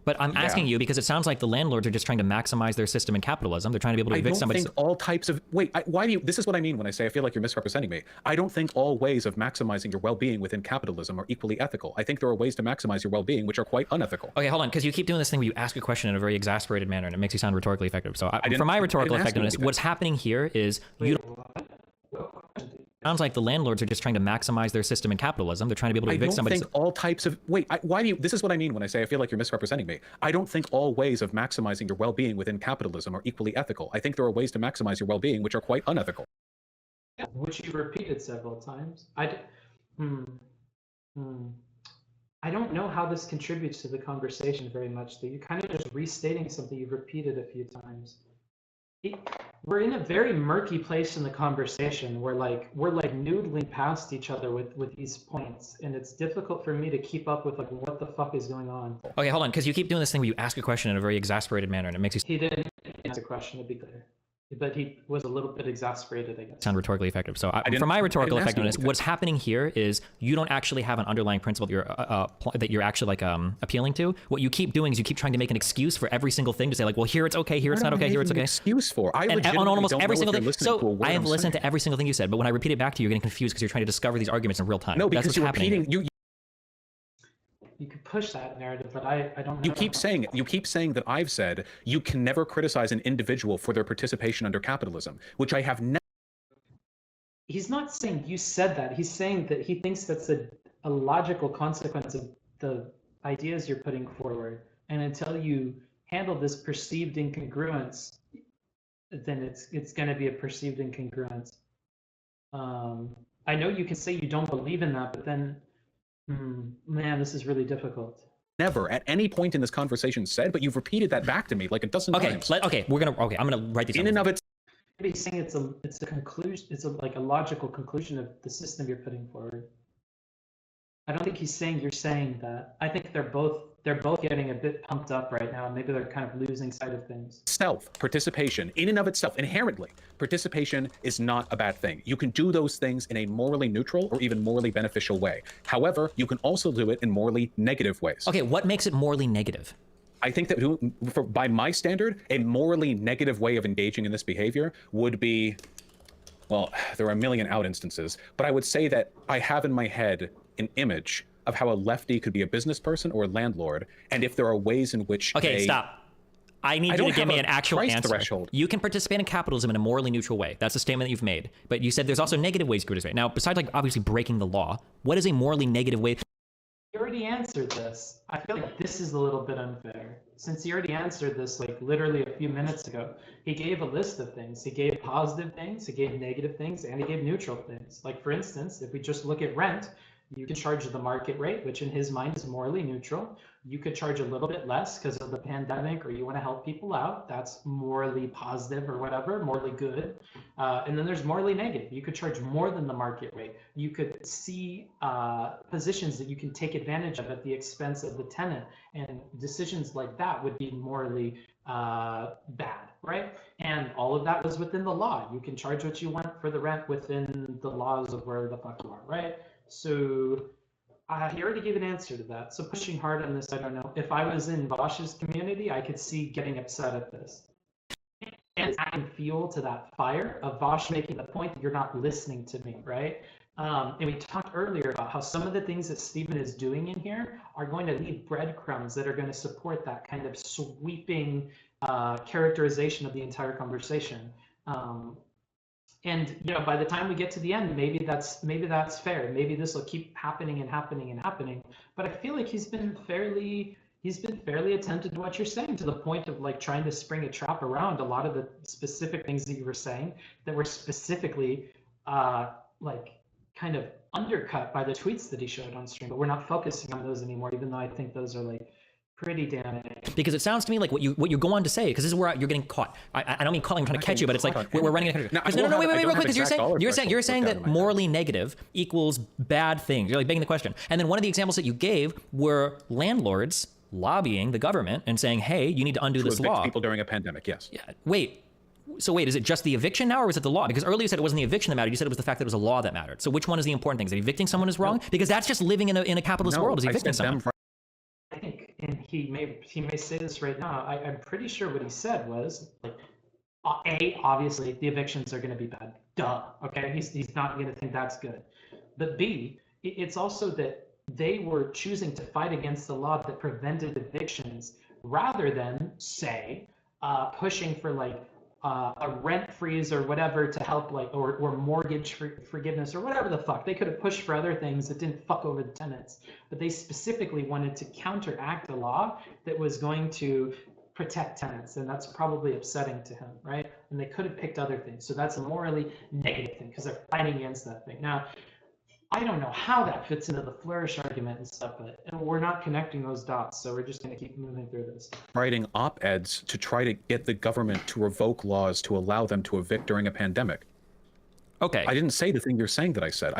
But I'm asking you because it sounds like the landlords are just trying to maximize their system in capitalism. They're trying to be able to evict somebody. I don't think all types of... Wait, why do you... This is what I mean when I say I feel like you're misrepresenting me. I don't think all ways of maximizing your well-being within capitalism are equally ethical. I think there are ways to maximize your well-being which are quite unethical. Okay, hold on, because you keep doing this thing where you ask a question in a very exasperated manner and it makes you sound rhetorically effective. So for my rhetorical effectiveness, what's happening here is you... Sounds like the landlords are just trying to maximize their system in capitalism. They're trying to be able to evict somebody. I don't think all types of... Wait, why do you... This is what I mean when I say I feel like you're misrepresenting me. I don't think all ways of maximizing your well-being within capitalism are equally ethical. I think there are ways to maximize your well-being which are quite unethical. Which you repeated several times. I don't know how this contributes to the conversation very much, though. You're kind of just restating something you've repeated a few times. We're in a very murky place in the conversation where we're noodling past each other with these points, and it's difficult for me to keep up with what the fuck is going on. Okay, hold on, because you keep doing this thing where you ask a question in a very exasperated manner and it makes you... He didn't answer the question, to be clear. But he was a little bit exasperated, I guess. Sound rhetorically effective. So for my rhetorical effectiveness, what's happening here is you don't actually have an underlying principle that you're actually appealing to. What you keep doing is you keep trying to make an excuse for every single thing to say well, here it's okay, here it's not okay, here it's okay. Excuse for? I on almost every single thing. So I have listened to every single thing you said, but when I repeat it back to you, you're getting confused because you're trying to discover these arguments in real time. No, because you're repeating. You could push that narrative, but I don't know. You keep saying that I've said you can never criticize an individual for their participation under capitalism, which I have never He's not saying you said that. He's saying that he thinks that's a logical consequence of the ideas you're putting forward. And until you handle this perceived incongruence, then it's going to be a perceived incongruence. I know you can say you don't believe in that, but then, man, this is really difficult. Never at any point in this conversation said, but you've repeated that back to me like a dozen times. I'm gonna write these in and of itself. He's saying it's a conclusion. It's like a logical conclusion of the system you're putting forward. I don't think he's saying you're saying that. I think they're both getting a bit pumped up right now. Maybe they're kind of losing sight of things. Participation, in and of itself, inherently, participation is not a bad thing. You can do those things in a morally neutral or even morally beneficial way. However, you can also do it in morally negative ways. Okay, what makes it morally negative? I think that by my standard, a morally negative way of engaging in this behavior would be, well, there are a million out instances, but I would say that I have in my head an image of how a lefty could be a business person or a landlord, and if there are ways in which stop. I need you to give me an actual answer. Threshold. You can participate in capitalism in a morally neutral way. That's a statement that you've made. But you said there's also negative ways you can participate. Now, besides like obviously breaking the law, what is a morally negative way? You already answered this. I feel like this is a little bit unfair. Since he already answered this like literally a few minutes ago, he gave a list of things. He gave positive things, he gave negative things, and he gave neutral things. Like for instance, if we just look at rent, you can charge the market rate, which in his mind is morally neutral. You could charge a little bit less because of the pandemic, or you want to help people out. That's morally positive or whatever, morally good. And then there's morally negative. You could charge more than the market rate. You could see positions that you can take advantage of at the expense of the tenant. And decisions like that would be morally bad, right? And all of that was within the law. You can charge what you want for the rent within the laws of where the fuck you are, right? So he already gave an answer to that. So pushing hard on this, I don't know. If I was in Vaush's community, I could see getting upset at this. And adding fuel to that fire of Vaush making the point that you're not listening to me, right? And we talked earlier about how some of the things that Stephen is doing in here are going to leave breadcrumbs that are going to support that kind of sweeping characterization of the entire conversation. And you know, by the time we get to the end, maybe that's fair. Maybe this will keep happening and happening and happening. But I feel like he's been fairly attentive to what you're saying, to the point of like trying to spring a trap around a lot of the specific things that you were saying that were specifically like kind of undercut by the tweets that he showed on stream. But we're not focusing on those anymore, even though I think those are like pretty damning. Because it sounds to me like what you go on to say, because this is where you're getting caught. I don't mean calling, I'm trying to catch you, but it's like we're running a country. No, wait, real quick, because you're saying that morally negative equals bad things. You're like begging the question. And then one of the examples that you gave were landlords lobbying the government and saying, hey, you need to undo this law. People during a pandemic, yes. Yeah. Wait, is it just the eviction now, or is it the law? Because earlier you said it wasn't the eviction that mattered. You said it was the fact that it was a law that mattered. So which one is the important thing? Is that evicting someone is wrong? Because that's just living in a capitalist world, is evicting someone. I think, and he may say this right now, I'm pretty sure what he said was, like, A, obviously, the evictions are going to be bad. Duh, okay? He's not going to think that's good. But B, it's also that they were choosing to fight against the law that prevented evictions rather than, say, pushing for, like, a rent freeze or whatever to help, like, or mortgage forgiveness or whatever the fuck. They could have pushed for other things that didn't fuck over the tenants, but they specifically wanted to counteract a law that was going to protect tenants, and that's probably upsetting to him, right? And they could have picked other things. So that's a morally negative thing because they're fighting against that thing. Now, I don't know how that fits into the flourish argument and stuff, but we're not connecting those dots, so we're just going to keep moving through this. Writing op-eds to try to get the government to revoke laws to allow them to evict during a pandemic. Okay. I didn't say the thing you're saying that I said.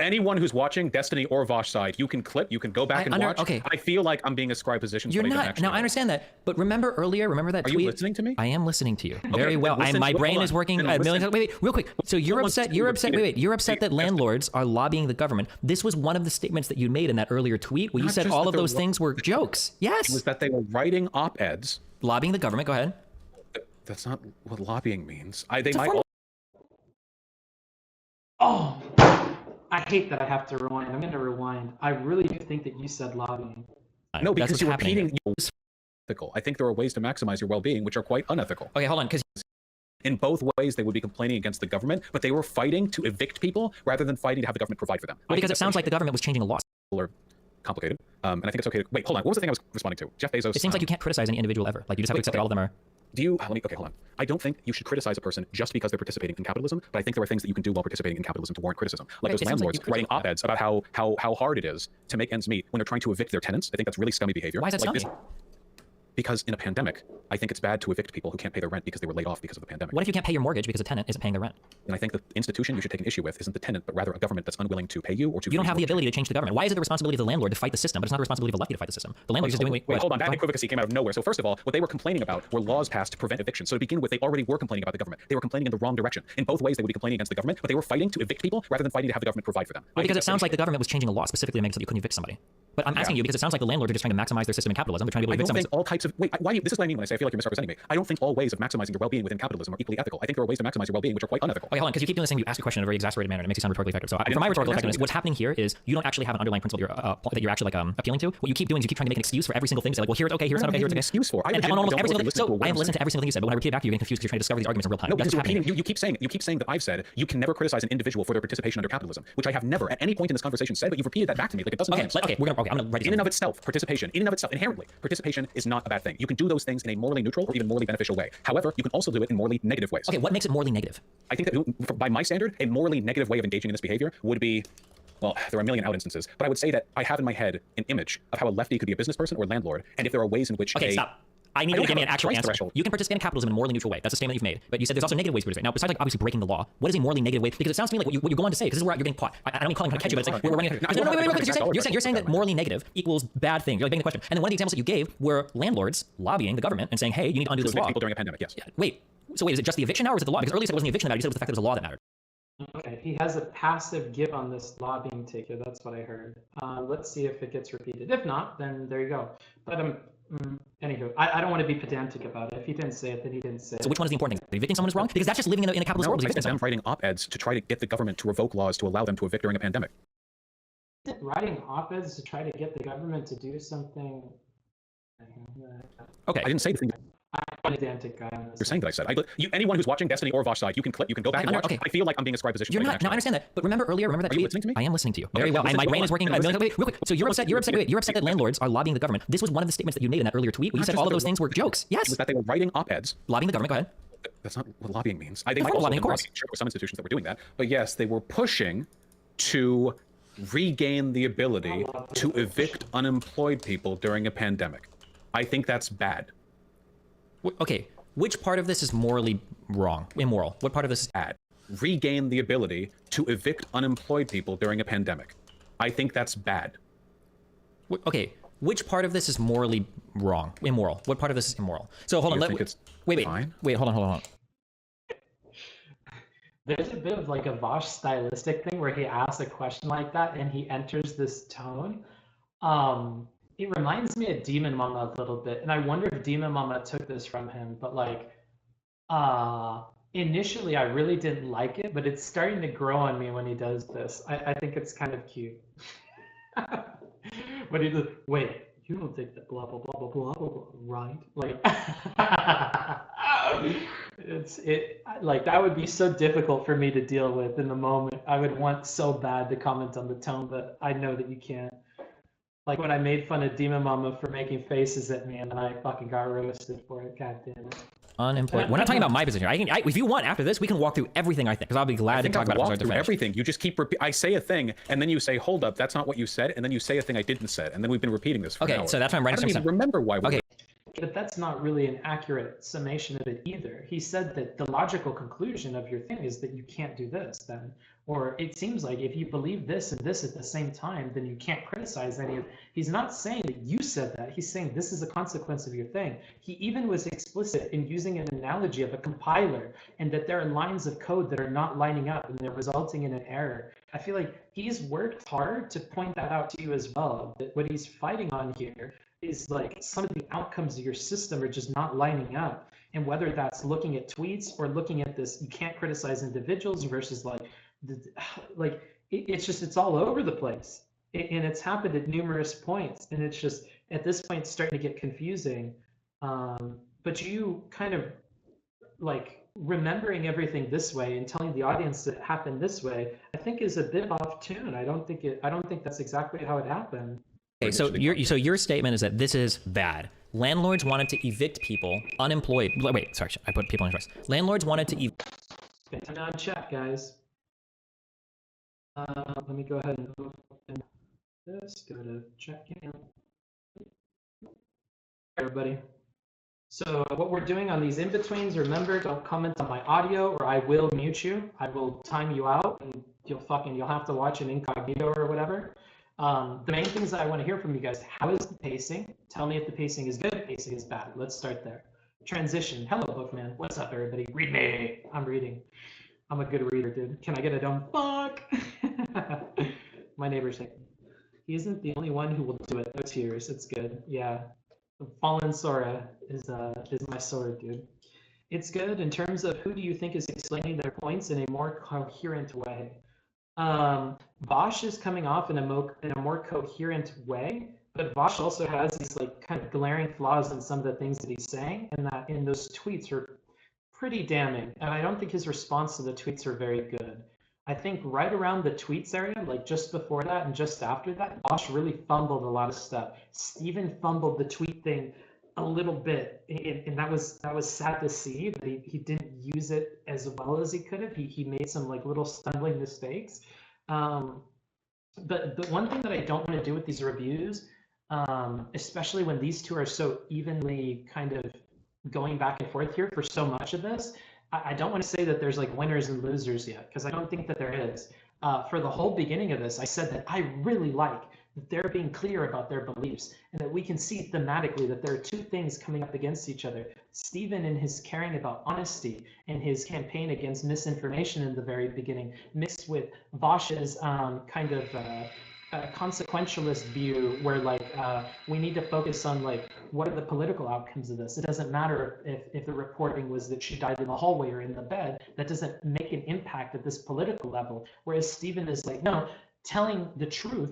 Anyone who's watching Destiny or Vaush side, you can clip, you can go back and watch. Okay. I feel like I'm being ascribed positions. You're not. Now I understand that, but remember that tweet? Are you listening to me? I am listening to you very well. My brain is working a million times. Wait, real quick. So you're upset. You're upset that landlords are lobbying the government. This was one of the statements that you made in that earlier tweet where you said all of those things were jokes. Yes. It was that they were writing op-eds. Lobbying the government. Go ahead. That's not what lobbying means. Oh, I hate that I have to rewind. I'm going to rewind. I really do think that you said lobbying. No, because you're repeating. Ethical. I think there are ways to maximize your well-being which are quite unethical. Okay, hold on, because In both ways, they would be complaining against the government, but they were fighting to evict people rather than fighting to have the government provide for them. Well, because it sounds like the government was changing a law. Or complicated. And I think it's okay to... Wait, hold on. What was the thing I was responding to? Jeff Bezos... It seems like you can't criticize any individual ever. Like, you just have to accept that all of them are... Do you... Okay, hold on. I don't think you should criticize a person just because they're participating in capitalism, but I think there are things that you can do while participating in capitalism to warrant criticism. Like those landlords writing op-eds about how hard it is to make ends meet when they're trying to evict their tenants. I think that's really scummy behavior. Why is that scummy? Because in a pandemic, I think it's bad to evict people who can't pay their rent because they were laid off because of the pandemic. What if you can't pay your mortgage because a tenant isn't paying their rent? And I think the institution you should take an issue with isn't the tenant, but rather a government that's unwilling to pay you or to... You don't have the ability to change the government. Why is it the responsibility of the landlord to fight the system, but it's not the responsibility of the lefty to fight the system? The landlord is doing... Wait, hold on. That equivocacy came out of nowhere. So first of all, what they were complaining about were laws passed to prevent eviction. So to begin with, they already were complaining about the government. They were complaining in the wrong direction. In both ways, they would be complaining against the government, but they were fighting to evict people rather than fighting to have the government provide for them. Well, because it sounds like the government was changing a law specifically to make so that you couldn't evict somebody. But I'm asking you because it sounds like the landlords are just trying to maximize their system in capitalism. They're trying to be able to evict somebody. All types of... Wait, why... This is what I mean when I say I feel like you're misrepresenting me. I don't think all ways of maximizing your well-being within capitalism are equally ethical. I think there are ways to maximize your well-being which are quite unethical. Okay, hold on, because you keep doing this thing. You ask a question in a very exasperated manner. And it makes you sound rhetorically effective. So for my rhetorical effectiveness, what's happening here is you don't actually have an underlying principle that you're actually appealing to. What you keep doing is you keep trying to make an excuse for every single thing. Say like, well, here it's okay, here it's not okay, here it's okay. Excuse for. And on almost every single thing. So I have listened to every single thing you said, but when I repeat it back to you, you're getting confused because you're trying to discover these arguments in real time. No, because you keep saying that I've said you can never criticize an individual for their participation under capitalism, which I have never at any point in this conversation said, but you've repeated that back to me like it doesn't make sense. Okay, I'm gonna write it in and of itself, participation, in and of itself, inherently, participation is not a bad thing. You can do those things in a morally neutral or even morally beneficial way. However, you can also do it in morally negative ways. Okay, what makes it morally negative? I think that by my standard, a morally negative way of engaging in this behavior would be, well, there are a million out instances, but I would say that I have in my head an image of how a lefty could be a business person or landlord, and if there are ways in which stop. I need you to give me an actual answer. You can participate in capitalism in a morally neutral way. That's a statement you've made. But you said there's also negative ways to participate. Now, besides like obviously breaking the law, what is a morally negative way? Because it sounds to me like what you go on to say, because this is where you're getting caught. I don't mean calling to catch you, but it's like we're running. No, you're saying that morally negative equals bad thing. You're like begging the question. And then one of the examples that you gave were landlords lobbying the government and saying, hey, you need to undo this law. People during a pandemic, yes. Yeah, wait, so is it just the eviction now or is it the law? Because earlier you said it wasn't the eviction that mattered. You said it was the fact that it was a law that mattered. Okay, he has a passive give on this lobbying ticket. That's what I heard. Let's see if it gets repeated. If not, then there you go. But anywho, I don't want to be pedantic about it. If he didn't say it, then he didn't say it. So which one is the important thing? Evicting someone is wrong? Because that's just living in a capitalist world. I think I'm writing op-eds to try to get the government to revoke laws to allow them to evict during a pandemic. Writing op-eds to try to get the government to do something. Okay, I didn't say the thing. I'm a pedantic guy on this. You're saying that I said. Anyone who's watching Destiny or Vaush side, you can go back and watch. Okay. I feel like I'm being ascribed position. You're not. No, I understand that. But remember earlier, remember that tweet? Are you listening to me? I am listening to you. Very well. And my brain is working. Wait, real quick. So you're upset that landlords are lobbying the government. This was one of the statements that you made in that earlier tweet where you said all of those things were jokes. Yes. Was that they were writing op-eds. Lobbying the government. Go ahead. That's not what lobbying means. Of course, lobbying, of course. Sure, there were some institutions that were doing that. But yes, they were pushing to regain the ability to evict unemployed people during a pandemic. I think that's bad. Okay. Which part of this is morally wrong? Immoral? What part of this is bad? Regain the ability to evict unemployed people during a pandemic. I think that's bad. Okay. Which part of this is morally wrong? Immoral? What part of this is immoral? So hold on. Wait. Hold on. There's a bit of like a Vaush stylistic thing where he asks a question like that and he enters this tone. It reminds me of Demon Mama a little bit, and I wonder if Demon Mama took this from him, but like, initially I really didn't like it, but it's starting to grow on me when he does this. I think it's kind of cute. But he does, wait, you don't think that blah, blah, blah, blah, blah, blah, blah, right? Like, like that would be so difficult for me to deal with in the moment. I would want so bad to comment on the tone, but I know that you can't. Like when I made fun of Demon Mama for making faces at me and then I fucking got roasted for it. God damn it. Unemployed. We're not talking about my position. If you want, after this, we can walk through everything, I think, because I'll be glad to talk about it. Everything. You just keep I say a thing, and then you say, hold up, that's not what you said, and then you say a thing I didn't say, and then we've been repeating this for an hour. So that's why I'm writing I don't even remember why we But that's not really an accurate summation of it either. He said that the logical conclusion of your thing is that you can't do this then. Or it seems like if you believe this and this at the same time, then you can't criticize any of it. He's not saying that you said that. He's saying this is a consequence of your thing. He even was explicit in using an analogy of a compiler and that there are lines of code that are not lining up and they're resulting in an error. I feel like he's worked hard to point that out to you as well, that what he's fighting on here is like some of the outcomes of your system are just not lining up. And whether that's looking at tweets or looking at this, you can't criticize individuals versus it's all over the place. And it's happened at numerous points. And it's just, at this point, it's starting to get confusing. But you kind of like remembering everything this way and telling the audience that it happened this way, I think is a bit off tune. I don't think that's exactly how it happened. Okay, so your statement is that this is bad. Landlords wanted to evict people, unemployed. Wait, sorry, I put people in trust. Landlords wanted to Spend time on chat, guys. Let me go ahead and open this. Go to chat cam. Everybody. So what we're doing on these in-betweens, remember, don't comment on my audio or I will mute you. I will time you out and you'll have to watch an incognito or whatever. The main things that I want to hear from you guys, how is the pacing? Tell me if the pacing is good, pacing is bad. Let's start there. Transition. Hello, Bookman. What's up, everybody? Read me. I'm reading. I'm a good reader, dude. Can I get a dumb fuck? My neighbor's like, he isn't the only one who will do it. No tears. It's good. Yeah. Fallen Sora is my sword, dude. It's good in terms of who do you think is explaining their points in a more coherent way. Vaush is coming off in a more coherent way, but Vaush also has these like kind of glaring flaws in some of the things that he's saying, and that in those tweets are pretty damning. And I don't think his response to the tweets are very good. I think right around the tweets area, like just before that and just after that, Vaush really fumbled a lot of stuff. Steven fumbled the tweet thing a little bit, and that was sad to see that he didn't use it as well as he could have. He made some like little stumbling mistakes. But one thing that I don't want to do with these reviews, especially when these two are so evenly kind of going back and forth here for so much of this, I don't want to say that there's like winners and losers yet, because I don't think that there is. For the whole beginning of this, I said that I really like that they're being clear about their beliefs and that we can see thematically that there are two things coming up against each other. Stephen and his caring about honesty and his campaign against misinformation in the very beginning, mixed with Vaush's kind of consequentialist view where like we need to focus on like what are the political outcomes of this. It doesn't matter if the reporting was that she died in the hallway or in the bed. That doesn't make an impact at this political level. Whereas Stephen is like, no, telling the truth,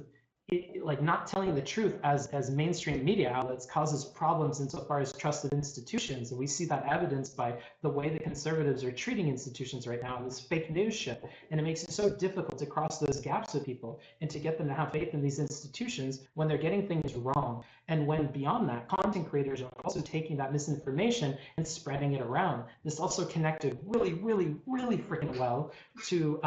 like not telling the truth as mainstream media outlets causes problems insofar as trusted institutions. And we see that evidenced by the way the conservatives are treating institutions right now, this fake news shit. And it makes it so difficult to cross those gaps with people and to get them to have faith in these institutions when they're getting things wrong. And when beyond that, content creators are also taking that misinformation and spreading it around. This also connected really, really, really freaking well to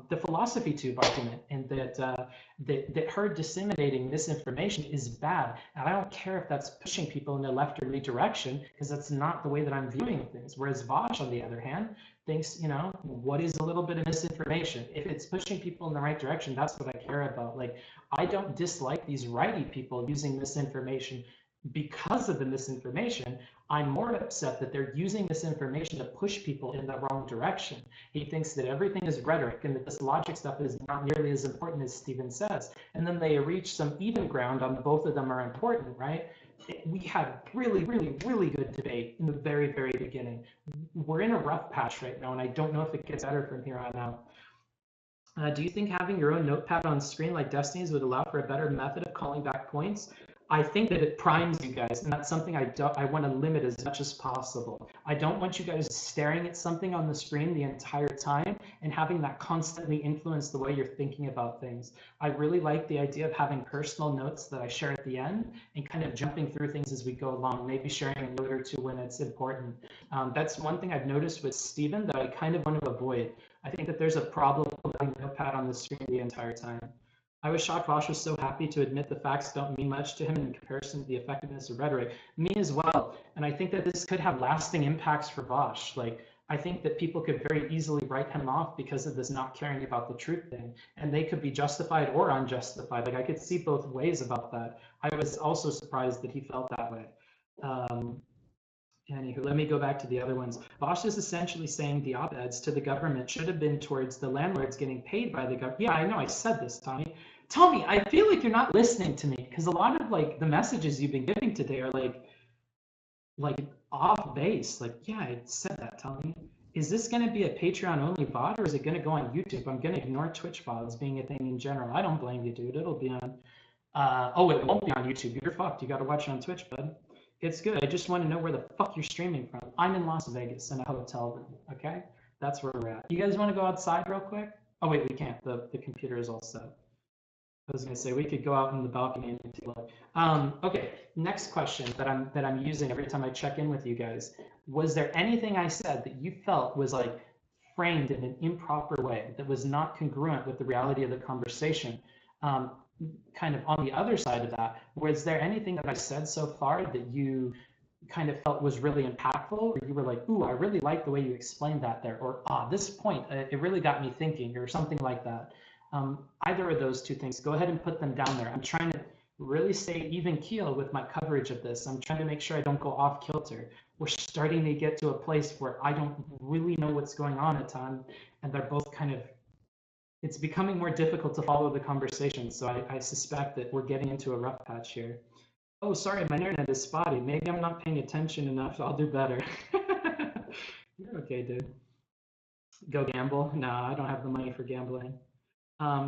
the philosophy tube argument, and that her disseminating misinformation is bad. And I don't care if that's pushing people in the left or right direction, because that's not the way that I'm viewing things. Whereas Vaush, on the other hand, thinks, you know, what is a little bit of misinformation? If it's pushing people in the right direction, that's what I care about. Like, I don't dislike these righty people using misinformation because of the misinformation. I'm more upset that they're using this information to push people in the wrong direction. He thinks that everything is rhetoric and that this logic stuff is not nearly as important as Stephen says. And then they reach some even ground on both of them are important, right? We had really, really, really good debate in the very, very beginning. We're in a rough patch right now, and I don't know if it gets better from here on out. Do you think having your own notepad on screen like Destiny's would allow for a better method of calling back points? I think that it primes you guys, and that's something I want to limit as much as possible. I don't want you guys staring at something on the screen the entire time and having that constantly influence the way you're thinking about things. I really like the idea of having personal notes that I share at the end and kind of jumping through things as we go along, maybe sharing a note or two when it's important. That's one thing I've noticed with Stephen that I kind of want to avoid. I think that there's a problem with having a notepad on the screen the entire time. I was shocked Vaush was so happy to admit the facts don't mean much to him in comparison to the effectiveness of rhetoric. Me as well. And I think that this could have lasting impacts for Vaush. Like, I think that people could very easily write him off because of this not caring about the truth thing. And they could be justified or unjustified. Like, I could see both ways about that. I was also surprised that he felt that way. Anywho, let me go back to the other ones. Vaush is essentially saying the op-eds to the government should have been towards the landlords getting paid by the government. Yeah, I know, I said this, Tommy. Tommy, I feel like you're not listening to me, because a lot of like the messages you've been giving today are like off base. Like, yeah, I said that, Tommy. Is this going to be a Patreon only VOD, or is it going to go on YouTube? I'm going to ignore Twitch VODs being a thing in general. I don't blame you, dude. It'll be on. Oh, it won't be on YouTube. You're fucked. You got to watch it on Twitch, bud. It's good. I just want to know where the fuck you're streaming from. I'm in Las Vegas in a hotel room, okay? That's where we're at. You guys want to go outside real quick? Oh, wait, we can't. The computer is all set. I was going to say we could go out in the balcony and take a look. Okay, next question that I'm using every time I check in with you guys. Was there anything I said that you felt was like framed in an improper way, that was not congruent with the reality of the conversation? Kind of on the other side of that, was there anything that I said so far that you kind of felt was really impactful, or you were like, ooh, I really like the way you explained that there, or this point, it really got me thinking, or something like that? Either of those two things, go ahead and put them down there. I'm trying to really stay even keel with my coverage of this. I'm trying to make sure I don't go off kilter. We're starting to get to a place where I don't really know what's going on at times, and they're both kind of, it's becoming more difficult to follow the conversation. So I suspect that we're getting into a rough patch here. Oh, sorry, my internet is spotty. Maybe I'm not paying attention enough. I'll do better. You're okay, dude. Go gamble? No, I don't have the money for gambling.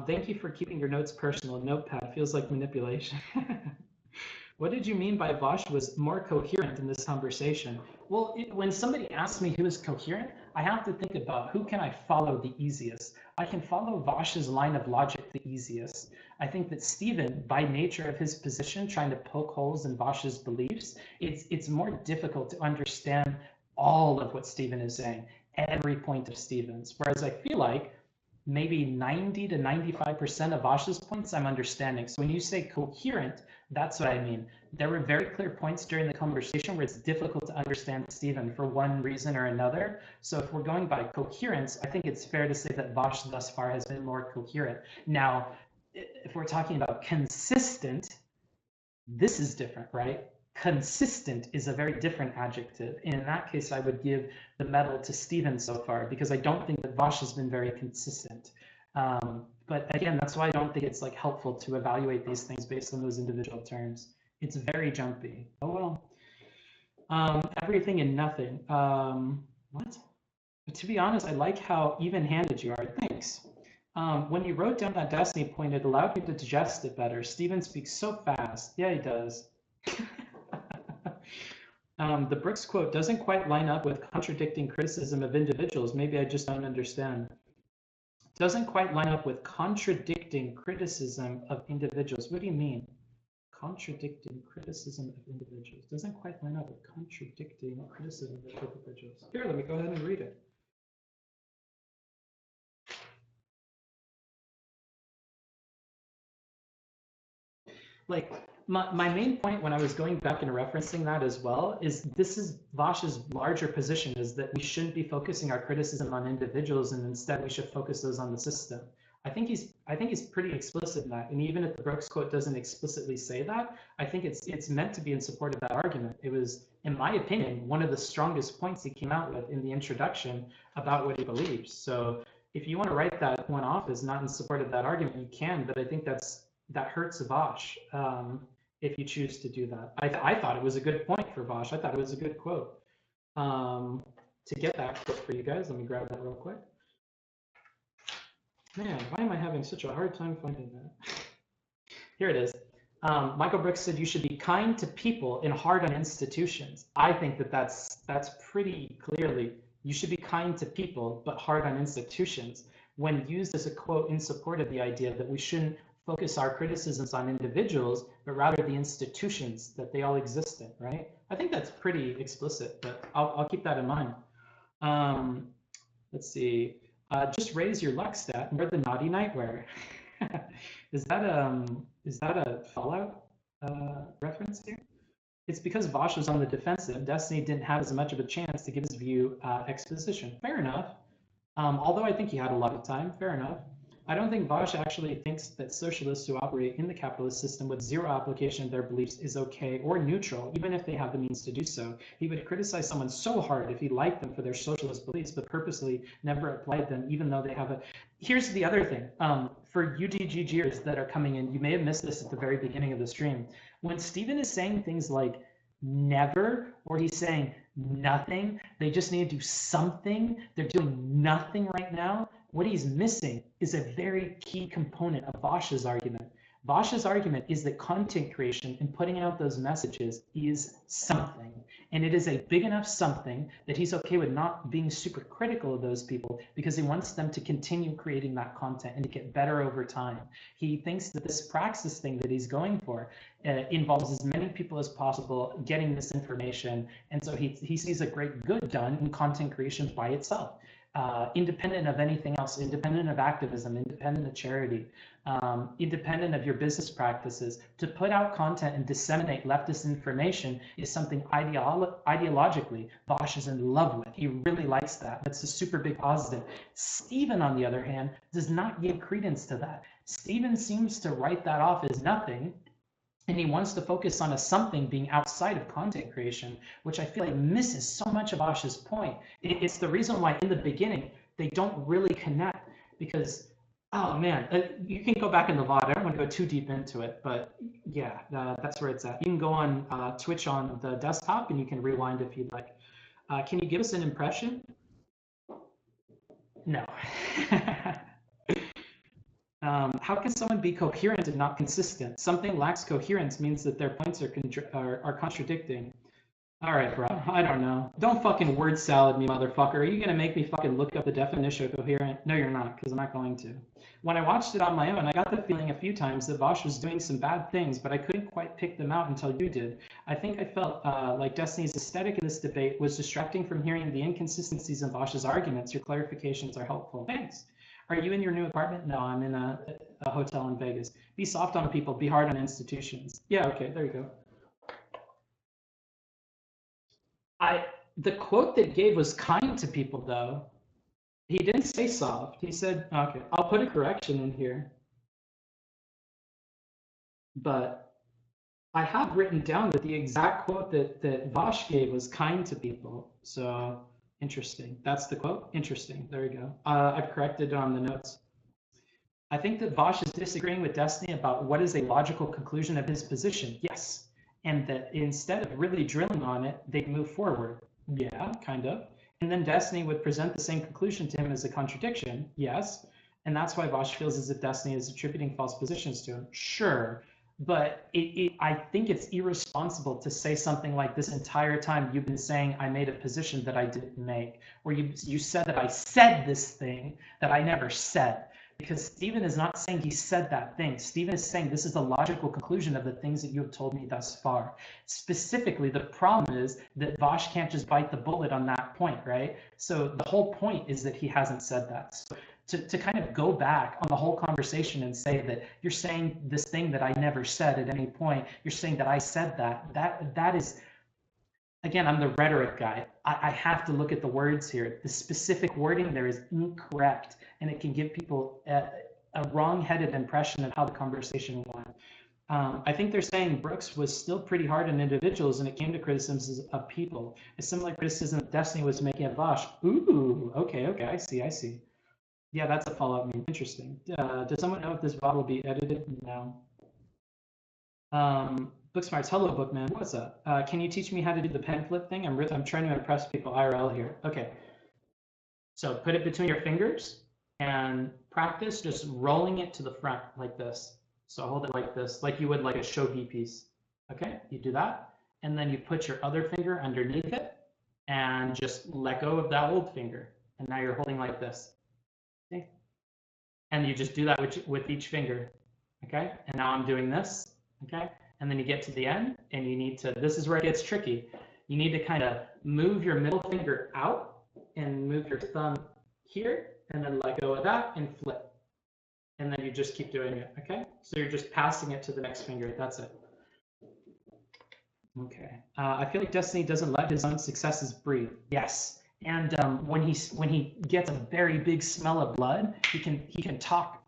Thank you for keeping your notes personal. Notepad feels like manipulation. What did you mean by Vaush was more coherent in this conversation? Well, when somebody asks me who is coherent, I have to think about who can I follow the easiest. I can follow Vaush's line of logic the easiest. I think that Stephen, by nature of his position, trying to poke holes in Vaush's beliefs, it's more difficult to understand all of what Stephen is saying, every point of Stephen's. Whereas I feel like maybe 90 to 95% of Vaush's points I'm understanding. So when you say coherent, that's what I mean. There were very clear points during the conversation where it's difficult to understand Stephen for one reason or another. So if we're going by coherence, I think it's fair to say that Vaush thus far has been more coherent. Now, if we're talking about consistent, this is different, right? Consistent is a very different adjective. In that case, I would give the medal to Stephen so far, because I don't think that Vaush has been very consistent. But again, that's why I don't think it's like helpful to evaluate these things based on those individual terms. It's very jumpy. Oh well. Everything and nothing. What? But to be honest, I like how even-handed you are. Thanks. When you wrote down that Destiny point, it allowed me to digest it better. Stephen speaks so fast. Yeah, he does. The Brooks quote doesn't quite line up with contradicting criticism of individuals. Maybe I just don't understand. Doesn't quite line up with contradicting criticism of individuals. What do you mean? Contradicting criticism of individuals. Doesn't quite line up with contradicting criticism of individuals. Here, let me go ahead and read it. Like, my main point when I was going back and referencing that as well is this is Vaush's larger position, is that we shouldn't be focusing our criticism on individuals, and instead we should focus those on the system. I think he's pretty explicit in that, and even if the Brooks quote doesn't explicitly say that, I think it's meant to be in support of that argument. It was, in my opinion, one of the strongest points he came out with in the introduction about what he believes. So if you want to write that one off as not in support of that argument, you can, but I think that hurts Vaush if you choose to do that. I thought it was a good point for Vaush. I thought it was a good quote. To get that quote for you guys, let me grab that real quick. Man, why am I having such a hard time finding that? Here it is. Michael Brooks said you should be kind to people and hard on institutions. I think that that's pretty clearly, you should be kind to people but hard on institutions, when used as a quote in support of the idea that we shouldn't focus our criticisms on individuals, but rather the institutions that they all exist in, right? I think that's pretty explicit, but I'll keep that in mind. Let's see. Just raise your luck stat. Wear the naughty nightwear. Is that a Fallout reference here? It's because Vaush was on the defensive. Destiny didn't have as much of a chance to give his view exposition. Fair enough. Although I think he had a lot of time. Fair enough. I don't think Vaush actually thinks that socialists who operate in the capitalist system with zero application of their beliefs is okay or neutral, even if they have the means to do so. He would criticize someone so hard if he liked them for their socialist beliefs, but purposely never applied them, even though they have a... Here's the other thing. For UDGGers that are coming in, you may have missed this at the very beginning of the stream. When Stephen is saying things like never, or he's saying nothing, they just need to do something, they're doing nothing right now, what he's missing is a very key component of Vaush's argument. Vaush's argument is that content creation and putting out those messages is something. And it is a big enough something that he's okay with not being super critical of those people because he wants them to continue creating that content and to get better over time. He thinks that this praxis thing that he's going for involves as many people as possible getting this information. And so he sees a great good done in content creation by itself. Independent of anything else, independent of activism, independent of charity, independent of your business practices, to put out content and disseminate leftist information is something ideologically Vaush is in love with. He really likes that. That's a super big positive. Stephen, on the other hand, does not give credence to that. Stephen seems to write that off as nothing, and he wants to focus on a something being outside of content creation, which I feel like misses so much of Vaush's point. It's the reason why in the beginning they don't really connect, because, oh man, you can go back in the VOD. I don't want to go too deep into it, but yeah, that's where it's at. You can go on Twitch on the desktop and you can rewind if you'd like. Can you give us an impression? No. How can someone be coherent and not consistent? Something lacks coherence means that their points are contradicting. All right, bro. I don't know. Don't fucking word salad me, motherfucker. Are you gonna make me fucking look up the definition of coherent? No, you're not, because I'm not going to. When I watched it on my own, I got the feeling a few times that Vaush was doing some bad things, but I couldn't quite pick them out until you did. I think I felt like Destiny's aesthetic in this debate was distracting from hearing the inconsistencies in Vaush's arguments. Your clarifications are helpful. Thanks. Are you in your new apartment? No, I'm in a hotel in Vegas. Be soft on people, be hard on institutions. Yeah, okay, there you go. The quote that gave was kind to people, though. He didn't say soft. He said, okay, I'll put a correction in here. But I have written down that the exact quote that Vaush gave was kind to people. So interesting. That's the quote? Interesting. There we go. I've corrected it on the notes. I think that Vaush is disagreeing with Destiny about what is a logical conclusion of his position. Yes. And that instead of really drilling on it, they'd move forward. Yeah, kind of. And then Destiny would present the same conclusion to him as a contradiction. Yes. And that's why Vaush feels as if Destiny is attributing false positions to him. Sure. But I think it's irresponsible to say something like, this entire time you've been saying I made a position that I didn't make, or you said that I said this thing that I never said. Because Stephen is not saying he said that thing. Stephen is saying this is the logical conclusion of the things that you have told me thus far. Specifically, the problem is that Vaush can't just bite the bullet on that point, right? So the whole point is that he hasn't said that. So to kind of go back on the whole conversation and say that you're saying this thing that I never said at any point, you're saying that I said that is, again, I'm the rhetoric guy. I have to look at the words here. The specific wording there is incorrect, and it can give people a wrong-headed impression of how the conversation went. I think they're saying Brooks was still pretty hard on individuals, and it came to criticisms of people. A similar criticism that Destiny was making at Vaush. Ooh, okay, I see. Yeah, that's a follow-up meme. Interesting. Does someone know if this VOD will be edited? No. Booksmarts, hello Bookman, what's up? Can you teach me how to do the pen flip thing? I'm trying to impress people IRL here. Okay. So put it between your fingers and practice just rolling it to the front like this. So hold it like this, like you would like a shogi piece. Okay, you do that. And then you put your other finger underneath it and just let go of that old finger. And now you're holding like this. Okay. And you just do that with each finger. Okay, and now I'm doing this. Okay, and then you get to the end and you need to, this is where it gets tricky. You need to kind of move your middle finger out and move your thumb here and then let go of that and flip. And then you just keep doing it, okay? So you're just passing it to the next finger, that's it. Okay, I feel like Destiny doesn't let his own successes breathe. Yes, and when he gets a very big smell of blood, he can talk,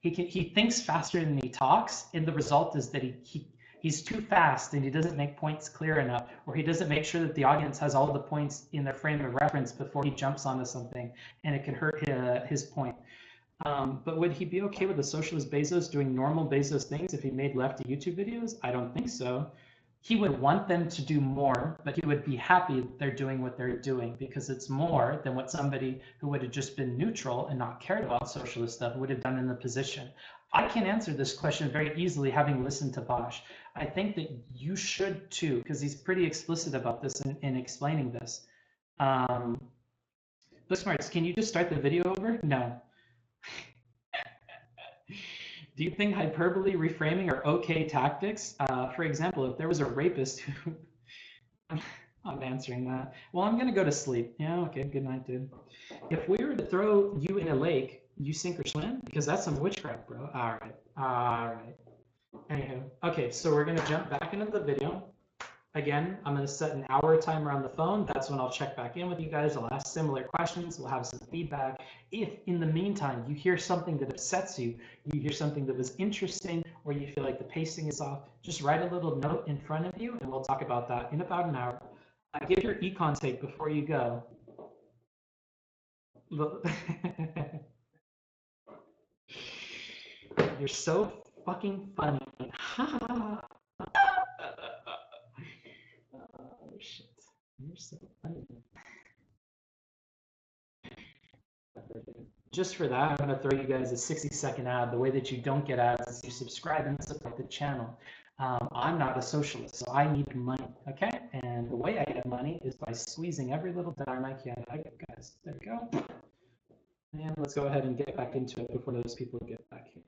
he thinks faster than he talks, and the result is that he's too fast and he doesn't make points clear enough, or he doesn't make sure that the audience has all the points in their frame of reference before he jumps onto something, and it can hurt his point. But would he be okay with a socialist Bezos doing normal Bezos things if he made lefty YouTube videos? I don't think so. He would want them to do more, but he would be happy that they're doing what they're doing, because it's more than what somebody who would have just been neutral and not cared about socialist stuff would have done in the position. I can answer this question very easily, having listened to Vaush. I think that you should too, because he's pretty explicit about this in explaining this. Booksmarts, can you just start the video over? No. Do you think hyperbole, reframing are okay tactics? For example, if there was a rapist who... I'm answering that. Well, I'm gonna go to sleep. Yeah, okay, good night, dude. If we were to throw you in a lake, you sink or swim? Because that's some witchcraft, bro. All right. Anywho, okay, so we're gonna jump back into the video. Again, I'm gonna set an hour timer on the phone. That's when I'll check back in with you guys. I'll ask similar questions. We'll have some feedback. If in the meantime you hear something that upsets you, you hear something that was interesting, or you feel like the pacing is off, just write a little note in front of you and we'll talk about that in about an hour. Give your econ tape before you go. Look. You're so fucking funny. Oh shit. You're so funny. Just for that, I'm gonna throw you guys a 60-second ad. The way that you don't get ads is you subscribe and support the channel. I'm not a socialist, so I need money, okay? And the way I get money is by squeezing every little dime I can. Guys, there we go. And let's go ahead and get back into it before those people get back here.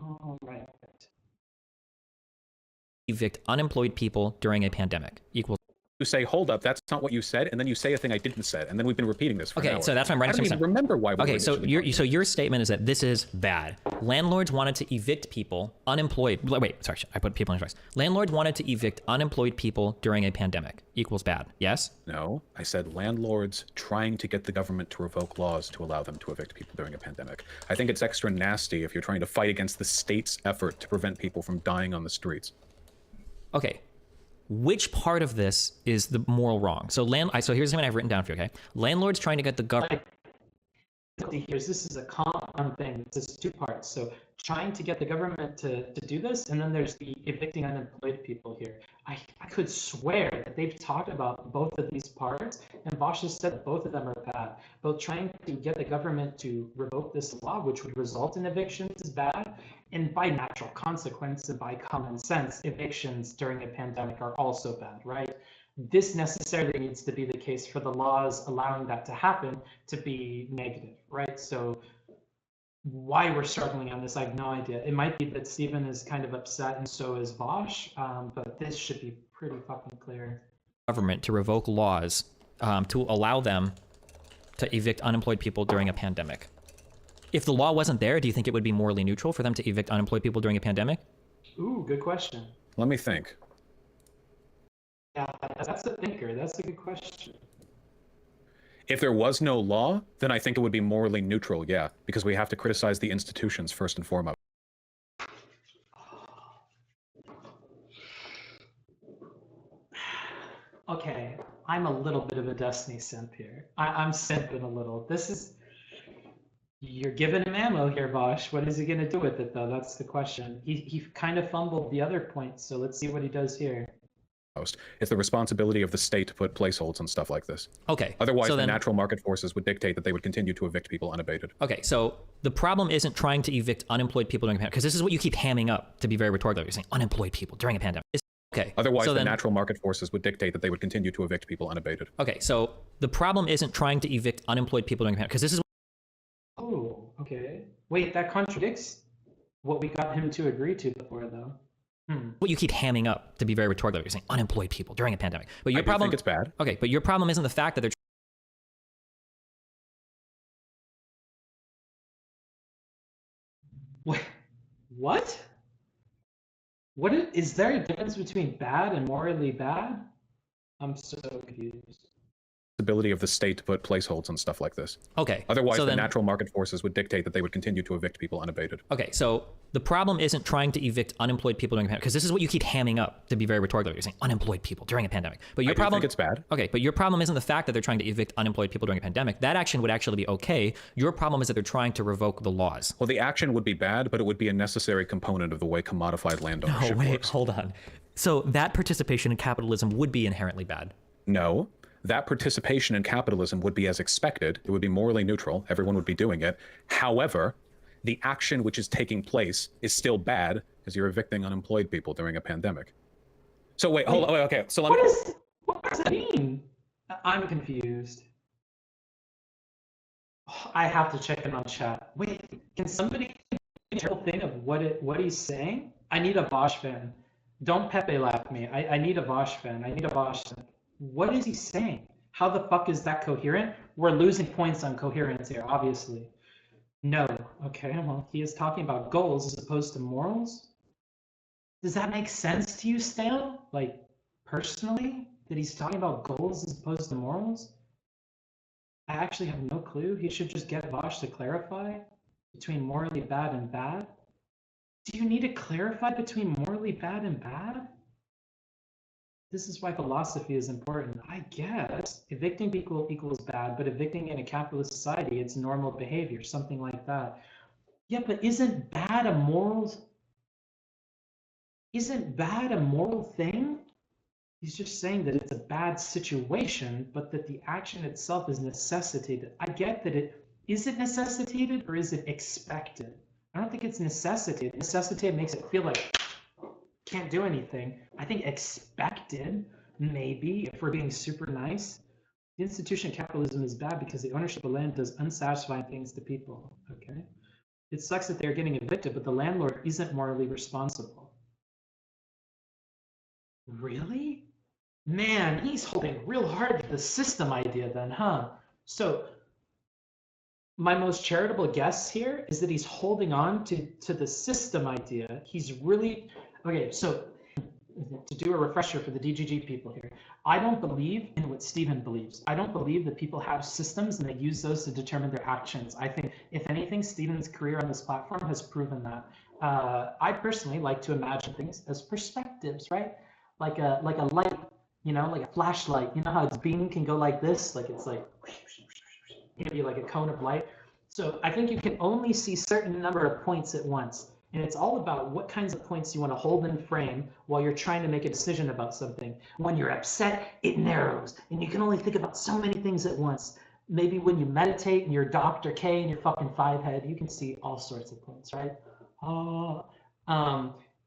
All right. Evict unemployed people during a pandemic equals. You say, hold up, that's not what you said, and then you say a thing I didn't say, and then we've been repeating this for an hour. So that's why I'm writing. I don't even remember why. Okay, so your statement is that this is bad. Landlords wanted to evict people unemployed. Wait, sorry, I put people in twice. Landlords wanted to evict unemployed people during a pandemic equals bad. Yes? No, I said landlords trying to get the government to revoke laws to allow them to evict people during a pandemic. I think it's extra nasty if you're trying to fight against the state's effort to prevent people from dying on the streets. Okay. Which part of this is the moral wrong? So so here's something I've written down for you, okay? Landlords trying to get the government. This is a common thing. This is two parts. So trying to get the government to do this, and then there's the evicting unemployed people here. I could swear that they've talked about both of these parts, and Vaush has said that both of them are bad. Both trying to get the government to revoke this law, which would result in evictions, is bad, and by natural consequence and by common sense, evictions during a pandemic are also bad, right? This necessarily needs to be the case for the laws allowing that to happen to be negative, right? So why we're struggling on this, I have no idea. It might be that Stephen is kind of upset and so is Vaush, but this should be pretty fucking clear. Government to revoke laws to allow them to evict unemployed people during a pandemic. If the law wasn't there, do you think it would be morally neutral for them to evict unemployed people during a pandemic? Ooh, good question. Let me think. Yeah, that's a thinker. That's a good question. If there was no law, then I think it would be morally neutral, yeah, because we have to criticize the institutions first and foremost. Okay, I'm a little bit of a Destiny simp here. I'm simping a little. This is... You're giving him ammo here, Vaush. What is he going to do with it, though? That's the question. He kind of fumbled the other point, so let's see what he does here. It's the responsibility of the state to put placeholds and stuff like this. Okay. Otherwise, the natural market forces would dictate that they would continue to evict people unabated. Okay, so the problem isn't trying to evict unemployed people during a pandemic, because this is what you keep hamming up to be very rhetorical. You're saying unemployed people during a pandemic. Okay. Otherwise, the natural market forces would dictate that they would continue to evict people unabated. Okay, so the problem isn't trying to evict unemployed people during a pandemic, because this is... Oh, okay. Wait, that contradicts what we got him to agree to before, though. What you keep hamming up to be very rhetorical. You're saying unemployed people during a pandemic. But your problem... I think it's bad. Okay, but your problem isn't the fact that they're... What? Is there a difference between bad and morally bad? I'm so confused. Ability of the state to put placeholds and stuff like this. Okay. Otherwise, the natural market forces would dictate that they would continue to evict people unabated. Okay, so the problem isn't trying to evict unemployed people during a pandemic, because this is what you keep hamming up to be very rhetorical. You're saying unemployed people during a pandemic. But your problem... I think it's bad. Okay, but your problem isn't the fact that they're trying to evict unemployed people during a pandemic. That action would actually be okay. Your problem is that they're trying to revoke the laws. Well, the action would be bad, but it would be a necessary component of the way commodified land ownership works. Hold on. So that participation in capitalism would be inherently bad. No. that participation in capitalism would be as expected. It would be morally neutral. Everyone would be doing it. However, the action which is taking place is still bad because you're evicting unemployed people during a pandemic. So wait, hold on, wait, okay. So let me. What does that mean? I'm confused. I have to check in on chat. Wait, can somebody get a thing of what he's saying? I need a Vaush fan. Don't Pepe laugh me. I need a Vaush fan. I need a Vaush fan. What is he saying? How the fuck is that coherent? We're losing points on coherence here, obviously. No. Okay, well, he is talking about goals as opposed to morals. Does that make sense to you, Stan? Like, personally? That he's talking about goals as opposed to morals? I actually have no clue. He should just get Vaush to clarify between morally bad and bad. Do you need to clarify between morally bad and bad? This is why philosophy is important. I guess evicting people equals bad, but evicting in a capitalist society, it's normal behavior, something like that. Yeah, but isn't bad a moral thing? He's just saying that it's a bad situation, but that the action itself is necessitated. I get that is it necessitated or is it expected? I don't think it's necessitated. Necessitated makes it feel like can't do anything. I think expected, maybe, if we're being super nice. The institution of capitalism is bad because the ownership of land does unsatisfying things to people, okay? It sucks that they're getting evicted, but the landlord isn't morally responsible. Really? Man, he's holding real hard to the system idea then, huh? So my most charitable guess here is that he's holding on to the system idea. He's really, okay, so to do a refresher for the DGG people here, I don't believe in what Stephen believes. I don't believe that people have systems and they use those to determine their actions. I think, if anything, Stephen's career on this platform has proven that. I personally like to imagine things as perspectives, right? Like a light, you know, like a flashlight. You know how its beam can go like this? Like it's like, it can be like a cone of light. So I think you can only see certain number of points at once. And it's all about what kinds of points you want to hold in frame while you're trying to make a decision about something. When you're upset, it narrows, and you can only think about so many things at once. Maybe when you meditate and you're Dr. K and your fucking five head, you can see all sorts of points, right?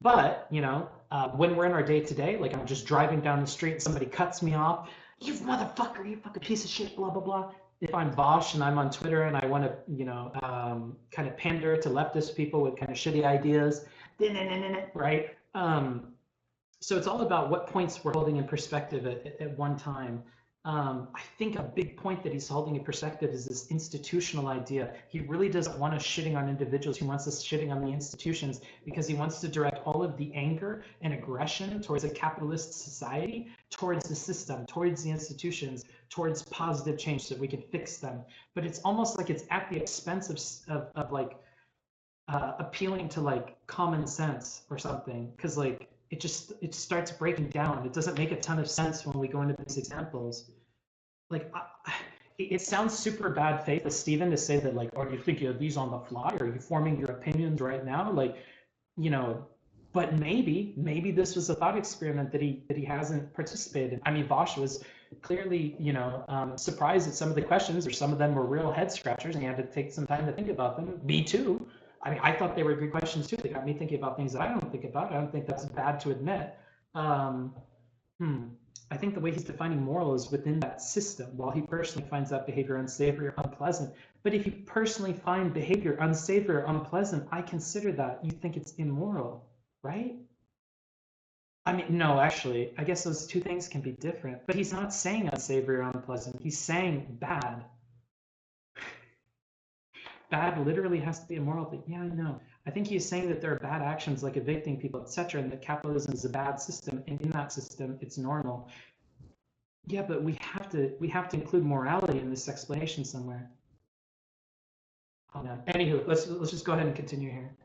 But, you know, when we're in our day-to-day, like I'm just driving down the street and somebody cuts me off, you motherfucker, you fucking piece of shit, blah, blah, blah. If I'm Vaush and I'm on Twitter and I want to, you know, kind of pander to leftist people with kind of shitty ideas, right? So it's all about what points we're holding in perspective at one time. I think a big point that he's holding in perspective is this institutional idea. He really doesn't want us shitting on individuals. He wants us shitting on the institutions because he wants to direct all of the anger and aggression towards a capitalist society, towards the system, towards the institutions, towards positive change so that we can fix them. But it's almost like it's at the expense of like appealing to like common sense or something, because like it starts breaking down. It doesn't make a ton of sense when we go into these examples. Like it sounds super bad faith of Stephen to say that like, oh, you think of these on the fly, or are you forming your opinions right now? Like, you know, but maybe this was a thought experiment that he hasn't participated in. I mean, Vaush was clearly, you know, surprised at some of the questions, or some of them were real head scratchers, and he had to take some time to think about them. Me too. I mean, I thought they were good questions too. They got me thinking about things that I don't think about. I don't think that's bad to admit. I think the way he's defining moral is within that system. While he personally finds that behavior unsavory or unpleasant, but if you personally find behavior unsavory or unpleasant, I consider that you think it's immoral, right? I mean, no, actually, I guess those two things can be different. But he's not saying unsavory or unpleasant. He's saying bad. Bad literally has to be a moral thing. Yeah, I know. I think he's saying that there are bad actions like evicting people, etc., and that capitalism is a bad system, and in that system, it's normal. Yeah, but we have to include morality in this explanation somewhere. Oh no. Anywho, let's just go ahead and continue here.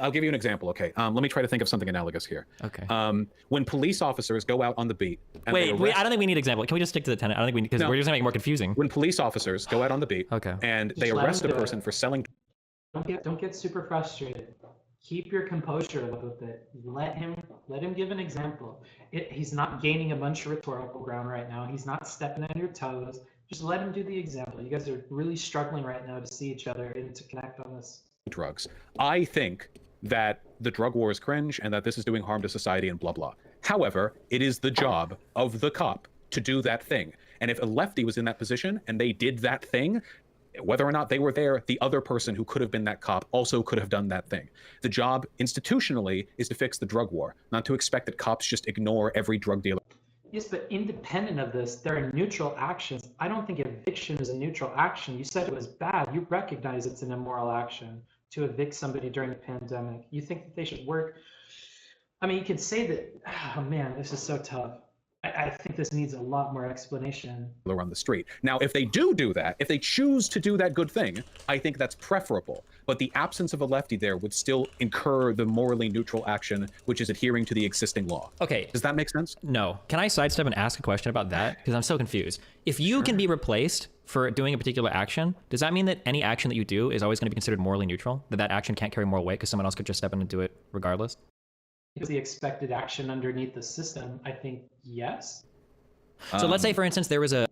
I'll give you an example. Okay, let me try to think of something analogous here. Okay. When police officers go out on the beat. And wait, I don't think we need an example. Can we just stick to the tenant? I don't think we need, because we're just gonna make it more confusing. When police officers go out on the beat. Okay. And they arrest a person for selling. Don't get super frustrated. Keep your composure a little bit. Let him give an example. He's not gaining a bunch of rhetorical ground right now. He's not stepping on your toes. Just let him do the example. You guys are really struggling right now to see each other and to connect on this. Drugs. I think that the drug war is cringe and that this is doing harm to society and blah blah. However, it is the job of the cop to do that thing. And if a lefty was in that position and they did that thing, whether or not they were there, the other person who could have been that cop also could have done that thing. The job institutionally is to fix the drug war, not to expect that cops just ignore every drug dealer. Yes, but independent of this, there are neutral actions. I don't think eviction is a neutral action. You said it was bad. You recognize it's an immoral action to evict somebody during a pandemic. You think that they should work? I mean, you could say that, oh man, this is so tough. I think this needs a lot more explanation. On the street. Now, if they do that, if they choose to do that good thing, I think that's preferable. But the absence of a lefty there would still incur the morally neutral action, which is adhering to the existing law. Okay. Does that make sense? No. Can I sidestep and ask a question about that? Because I'm so confused. If you can be replaced for doing a particular action, does that mean that any action that you do is always going to be considered morally neutral? That action can't carry moral weight because someone else could just step in and do it regardless? The expected action underneath the system, I think, yes. So let's say, for instance, there was a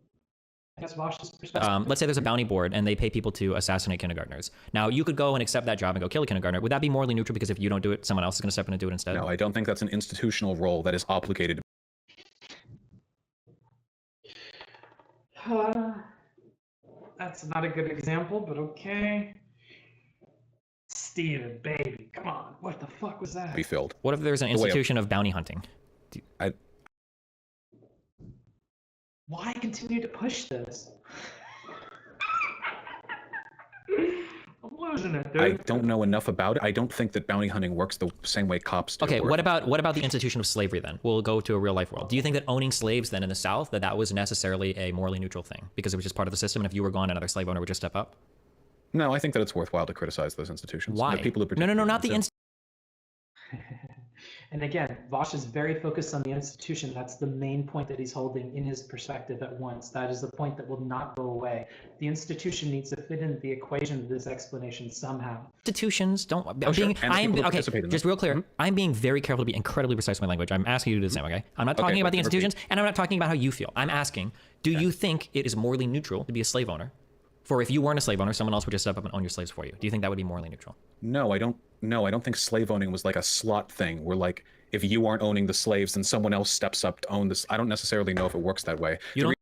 I guess Vaush's perspective. let's say there's a bounty board and they pay people to assassinate kindergartners. Now, you could go and accept that job and go kill a kindergartner. Would that be morally neutral because if you don't do it, someone else is going to step in and do it instead? No, I don't think that's an institutional role that is obligated. That's not a good example, but okay. Steven, baby, come on. What the fuck was that? Be filled. What if there's an institution of bounty hunting? Why continue to push this? I'm losing it, dude. I don't know enough about it. I don't think that bounty hunting works the same way cops do. Okay, what about the institution of slavery then? We'll go to a real life world. Do you think that owning slaves then in the South, that was necessarily a morally neutral thing? Because it was just part of the system, and if you were gone, another slave owner would just step up? No, I think that it's worthwhile to criticize those institutions. Why? The people who No, not the institution. And again, Vaush is very focused on the institution. That's the main point that he's holding in his perspective at once. That is the point that will not go away. The institution needs to fit into the equation of this explanation somehow. Institutions don't. Okay, just real clear. I'm being very careful to be incredibly precise with my language. I'm asking you to do the same, okay? I'm not talking about the institutions, and I'm not talking about how you feel. I'm asking, do you think it is morally neutral to be a slave owner? For if you weren't a slave owner, someone else would just step up and own your slaves for you. Do you think that would be morally neutral? No, I don't. No, I don't think slave owning was like a slot thing where like if you aren't owning the slaves, then someone else steps up to own this. I don't necessarily know if it works that way. You don't.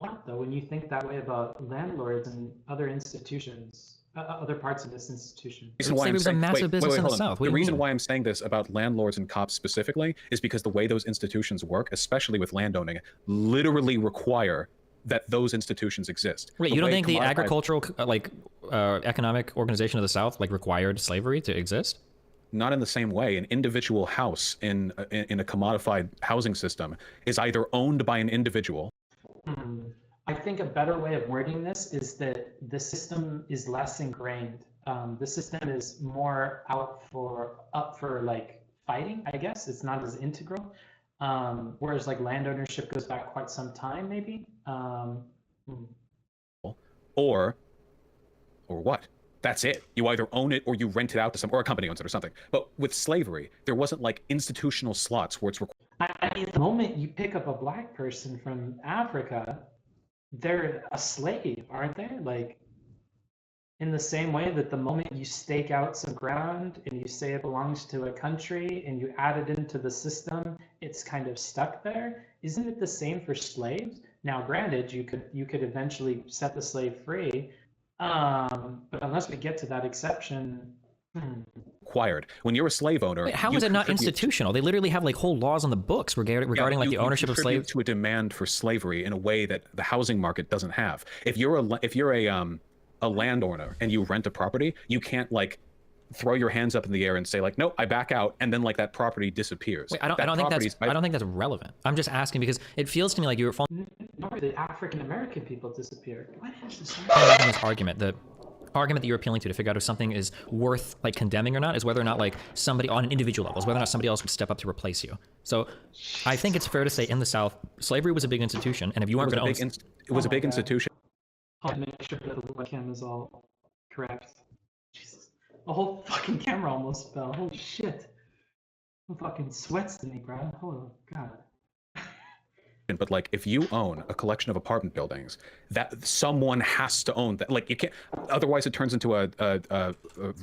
What though, when you think that way about landlords and other institutions, other parts of this institution? Slavery was a massive business in the South. The reason why I'm saying this about landlords and cops specifically is because the way those institutions work, especially with landowning, literally require that those institutions exist. Wait, you don't think the agricultural, economic organization of the South, required slavery to exist? Not in the same way. An individual house in a commodified housing system is either owned by an individual. I think a better way of wording this is that the system is less ingrained. The system is more up for fighting, I guess. It's not as integral. Whereas land ownership goes back quite some time, maybe. Or what? That's it. You either own it or you rent it out to some, or a company owns it or something. But with slavery, there wasn't institutional slots where it's required. I mean, the moment you pick up a black person from Africa, they're a slave, aren't they? In the same way that the moment you stake out some ground and you say it belongs to a country and you add it into the system, it's kind of stuck there. Isn't it the same for slaves? Now, granted, you could eventually set the slave free, but unless we get to that exception. Required. When you're a slave owner, wait, how is it not institutional? They literally have whole laws on the books regarding the ownership of slaves. To a demand for slavery in a way that the housing market doesn't have. If you're a landowner and you rent a property, you can't throw your hands up in the air and say nope, I back out, and then that property disappears. Wait, I don't think that's relevant. I'm just asking because it feels to me like you were falling. No, the African American people disappeared. This argument, the argument that you're appealing to figure out if something is worth condemning or not is whether or not somebody on an individual level, is whether or not somebody else would step up to replace you. So I think it's fair to say in the South, slavery was a big institution, and if you weren't going to own it was a big institution. I'll make sure that the webcam is all correct. Jesus. The whole fucking camera almost fell. Holy shit. I'm fucking sweats to me, bro. Oh, God. But like, if you own a collection of apartment buildings, that someone has to own that. Like, you can't. Otherwise, it turns into a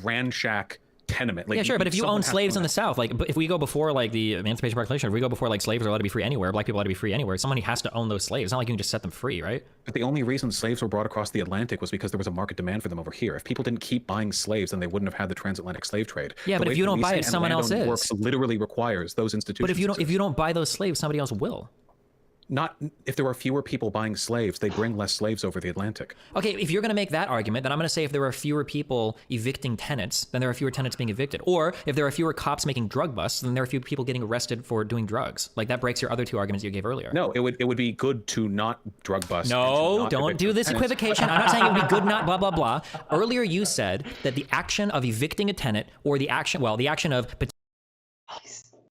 Ransack tenement. Like, yeah, sure, but if you own someone has to slaves in own the that. South, like, if we go before like the Emancipation Proclamation, if we go before like slaves are allowed to be free anywhere, black people are allowed to be free anywhere, somebody has to own those slaves. It's not like you can just set them free, right? But the only reason slaves were brought across the Atlantic was because there was a market demand for them over here. If people didn't keep buying slaves, then they wouldn't have had the transatlantic slave trade. Yeah, but if you don't buy it, someone else is. Works literally requires those institutions. But if you don't buy those slaves, somebody else will. Not if there are fewer people buying slaves, they bring less slaves over the Atlantic. Okay, if you're going to make that argument, then I'm going to say if there are fewer people evicting tenants, then there are fewer tenants being evicted. Or if there are fewer cops making drug busts, then there are fewer people getting arrested for doing drugs. Like, that breaks your other two arguments you gave earlier. No, it would be good to not drug bust. No, don't do this equivocation. I'm not saying it would be good, not blah, blah, blah. Earlier you said that the action of evicting a tenant, or the action of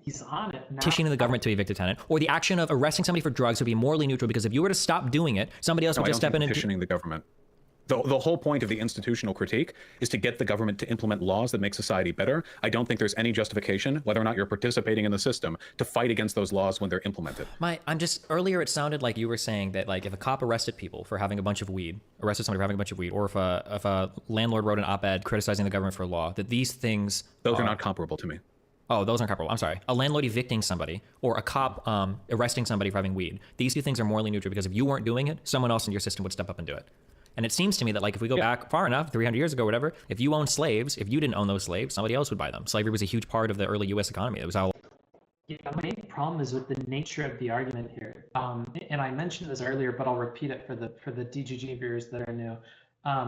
He's on it now. petitioning the government to evict a tenant, or the action of arresting somebody for drugs would be morally neutral, because if you were to stop doing it, somebody else would just step in and petitioning the government. The whole point of the institutional critique is to get the government to implement laws that make society better. I don't think there's any justification, whether or not you're participating in the system, to fight against those laws when they're implemented. Earlier it sounded like you were saying that, like, if a cop arrested people for having a bunch of weed, or if a landlord wrote an op-ed criticizing the government for a law, that these things are not comparable to me. Oh, those aren't comparable. I'm sorry. A landlord evicting somebody, or a cop arresting somebody for having weed. These two things are morally neutral, because if you weren't doing it, someone else in your system would step up and do it. And it seems to me that, like, if we go back far enough, 300 years ago, whatever, if you owned slaves, if you didn't own those slaves, somebody else would buy them. Slavery was a huge part of the early U.S. economy. It was how. Yeah, my main problem is with the nature of the argument here. And I mentioned this earlier, but I'll repeat it for the DGG viewers that are new.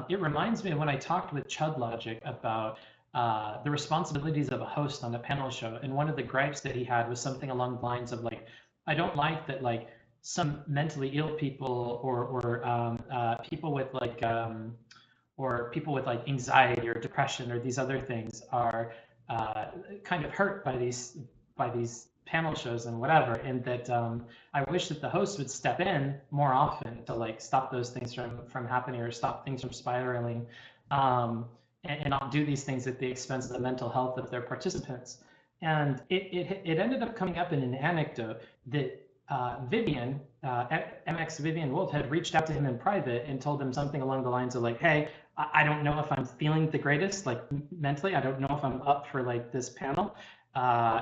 It reminds me of when I talked with Chud Logic about the responsibilities of a host on a panel show, and one of the gripes that he had was something along the lines of, like, I don't like that, like, some mentally ill people or people with like anxiety or depression or these other things are kind of hurt by these panel shows and whatever, and that I wish that the host would step in more often to, like, stop those things from happening, or stop things from spiraling. And not do these things at the expense of the mental health of their participants. And it ended up coming up in an anecdote that Vivian, MX Vivian Wolf, had reached out to him in private and told him something along the lines of, like, hey, I don't know if I'm feeling the greatest, like, mentally. I don't know if I'm up for, like, this panel.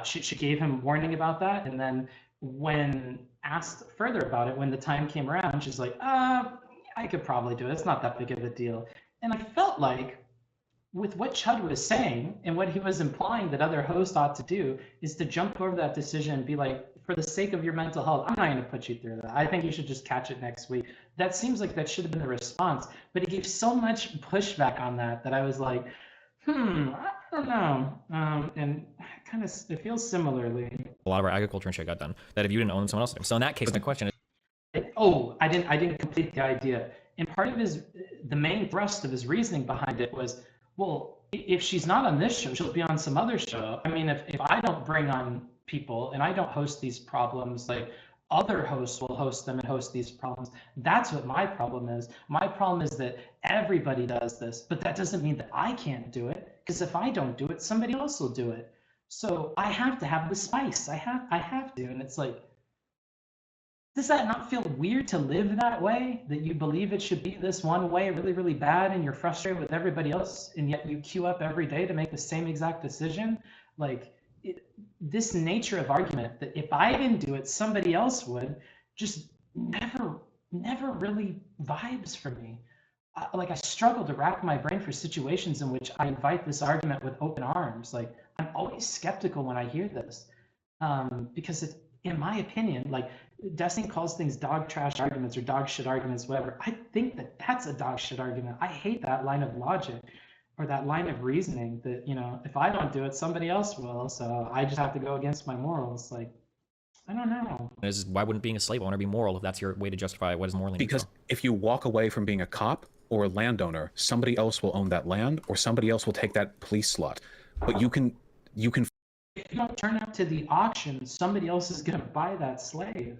She gave him warning about that. And then when asked further about it, when the time came around, she's like, I could probably do it. It's not that big of a deal. And I felt like, with what Chud was saying and what he was implying that other hosts ought to do, is to jump over that decision and be like, for the sake of your mental health, I'm not going to put you through that. I think you should just catch it next week. That seems like that should have been the response, but he gave so much pushback on that I was like, I don't know. And kind of, it feels similarly. A lot of our agriculture and shit got done, that if you didn't own them, someone else did. So in that case, the question is, oh, I didn't complete the idea. And part of the main thrust of his reasoning behind it was, well, if she's not on this show, she'll be on some other show. I mean, if I don't bring on people and I don't host these problems, like, other hosts will host them and host these problems. That's what my problem is. My problem is that everybody does this, but that doesn't mean that I can't do it, because if I don't do it, somebody else will do it. So I have to have the spice. I have to. And it's like, does that not feel weird to live that way? That you believe it should be this one way, really, really bad, and you're frustrated with everybody else, and yet you queue up every day to make the same exact decision? Like, this nature of argument that if I didn't do it, somebody else would, just never really vibes for me. Like, I struggle to wrap my brain for situations in which I invite this argument with open arms. Like, I'm always skeptical when I hear this, because it's, in my opinion, like, Destiny calls things dog trash arguments or dog shit arguments, whatever. I think that that's a dog shit argument. I hate that line of logic or that line of reasoning that, you know, if I don't do it, somebody else will. So I just have to go against my morals. Like, I don't know. Why wouldn't being a slave owner be moral if that's your way to justify what is morally neutral? Because if you walk away from being a cop or a landowner, somebody else will own that land, or somebody else will take that police slot. But you can. If you don't turn up to the auction, somebody else is going to buy that slave.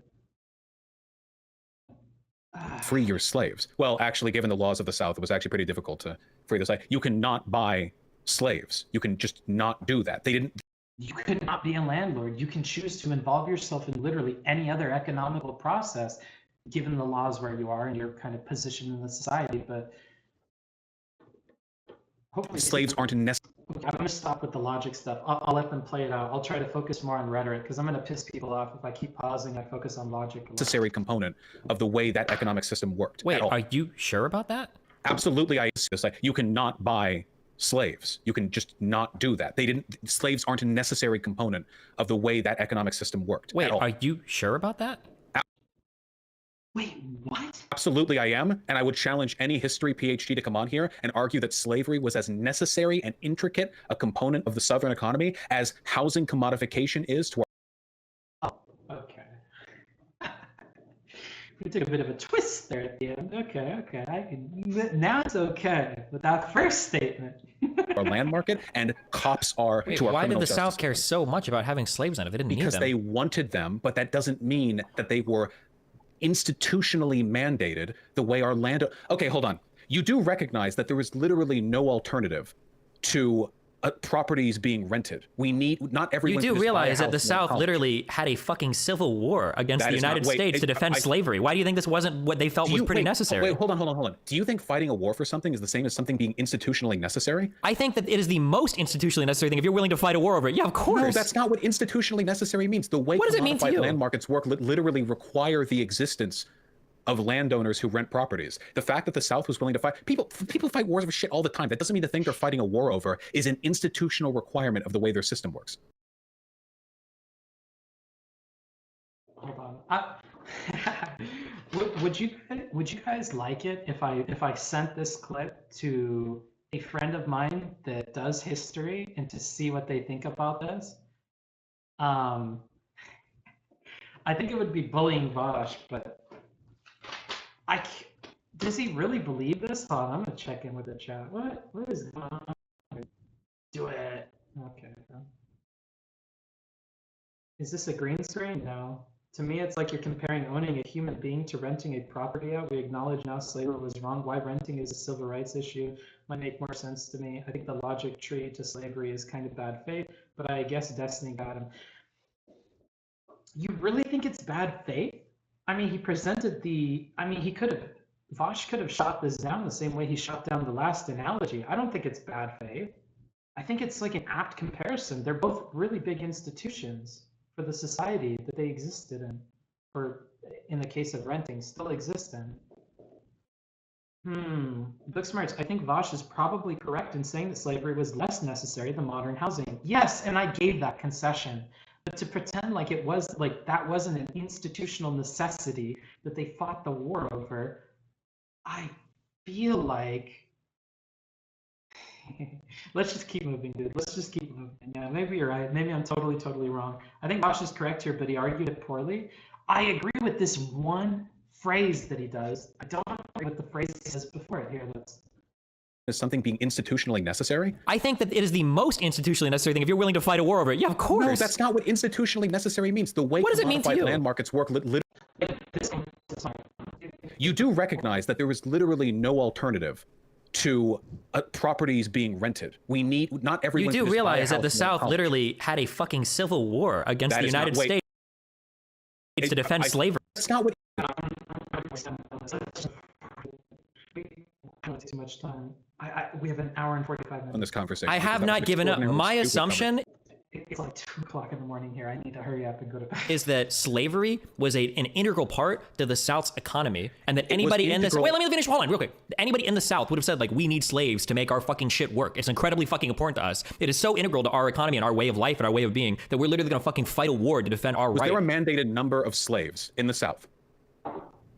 Free your slaves. Well, actually, given the laws of the South, it was actually pretty difficult to free the slave. You cannot buy slaves. You can just not do that. They didn't. You could not be a landlord. You can choose to involve yourself in literally any other economical process, given the laws where you are and your kind of position in the society. But hopefully, Slaves aren't necessary. I'm going to stop with the logic stuff. I'll let them play it out. I'll try to focus more on rhetoric because I'm going to piss people off if I keep pausing. I focus on logic. Necessary component of the way that economic system worked. Wait, are you sure about that? Absolutely, I insist. Like, you cannot buy slaves. You can just not do that. They didn't. Slaves aren't a necessary component of the way that economic system worked. Wait, are you sure about that? Wait, what? Absolutely, I am, and I would challenge any history PhD to come on here and argue that slavery was as necessary and intricate a component of the Southern economy as housing commodification is to our. Oh, okay. We took a bit of a twist there at the end. Okay, okay. I can, now it's okay with that first statement. Our land market, and cops are Wait, to our why did criminal the justice South care system. so much about having slaves on it? They didn't need Because them. they wanted them, but that doesn't mean that they were institutionally mandated the way our land. Okay, hold on. You do recognize that there is literally no alternative to properties being rented. We need, not everyone. You can do just buy a realize that house the and South college. literally had a fucking civil war against That the is not- United wait, States to defend slavery. Why do you think this wasn't what they felt was pretty necessary? Wait, hold on. Do you think fighting a war for something is the same as something being institutionally necessary? I think that it is the most institutionally necessary thing if you're willing to fight a war over it. Yeah, of course. No, that's not what institutionally necessary means. The way What does it mean to commodified you? land markets work literally require the existence of landowners who rent properties. The fact that the South was willing to fight people fight wars over shit all the time. That doesn't mean the thing they're fighting a war over is an institutional requirement of the way their system works. Hold on. Would you guys like it if I sent this clip to a friend of mine that does history and to see what they think about this? I think it would be bullying Vaush, but does he really believe this? Hold on, I'm gonna check in with the chat. What is going on? Do it. Okay. Is this a green screen? No. To me, it's like you're comparing owning a human being to renting a property out. We acknowledge now slavery was wrong. Why renting is a civil rights issue might make more sense to me. I think the logic tree to slavery is kind of bad faith, but I guess destiny got him. You really think it's bad faith? I mean, he presented Vaush could have shot this down the same way he shot down the last analogy. I don't think it's bad faith. I think it's like an apt comparison. They're both really big institutions for the society that they existed in, or in the case of renting, still exist in. Booksmarts, I think Vaush is probably correct in saying that slavery was less necessary than modern housing. Yes, and I gave that concession. But to pretend like it was like that wasn't an institutional necessity that they fought the war over, I feel like let's just keep moving, dude. Let's just keep moving. Yeah, maybe you're right. Maybe I'm totally wrong. I think Vaush is correct here, but he argued it poorly. I agree with this one phrase that he does. I don't agree with the phrase he says before it. Here, let's. Is something being institutionally necessary? I think that it is the most institutionally necessary thing if you're willing to fight a war over it. Yeah, of course. No, that's not what institutionally necessary means. The way What does it mean to commodified you? land markets work you do recognize that there is literally no alternative to properties being rented. We need, not everyone. You can do just buy a realize that house the and South college. literally had a fucking civil war against That the is not- United wait. States to defend slavery. That's not what. Don't take too much time. We have an hour and 45 minutes. On this conversation. I have not given up. My assumption It's like 2 o'clock in the morning here. I need to hurry up and go to bed. is that slavery was an integral part to the South's economy, and that anybody in this— integral- wait, let me finish. Hold on, real quick. Anybody in the South would have said, like, we need slaves to make our fucking shit work. It's incredibly fucking important to us. It is so integral to our economy and our way of life and our way of being that we're literally gonna fucking fight a war to defend our Was right. there a mandated number of slaves in the South?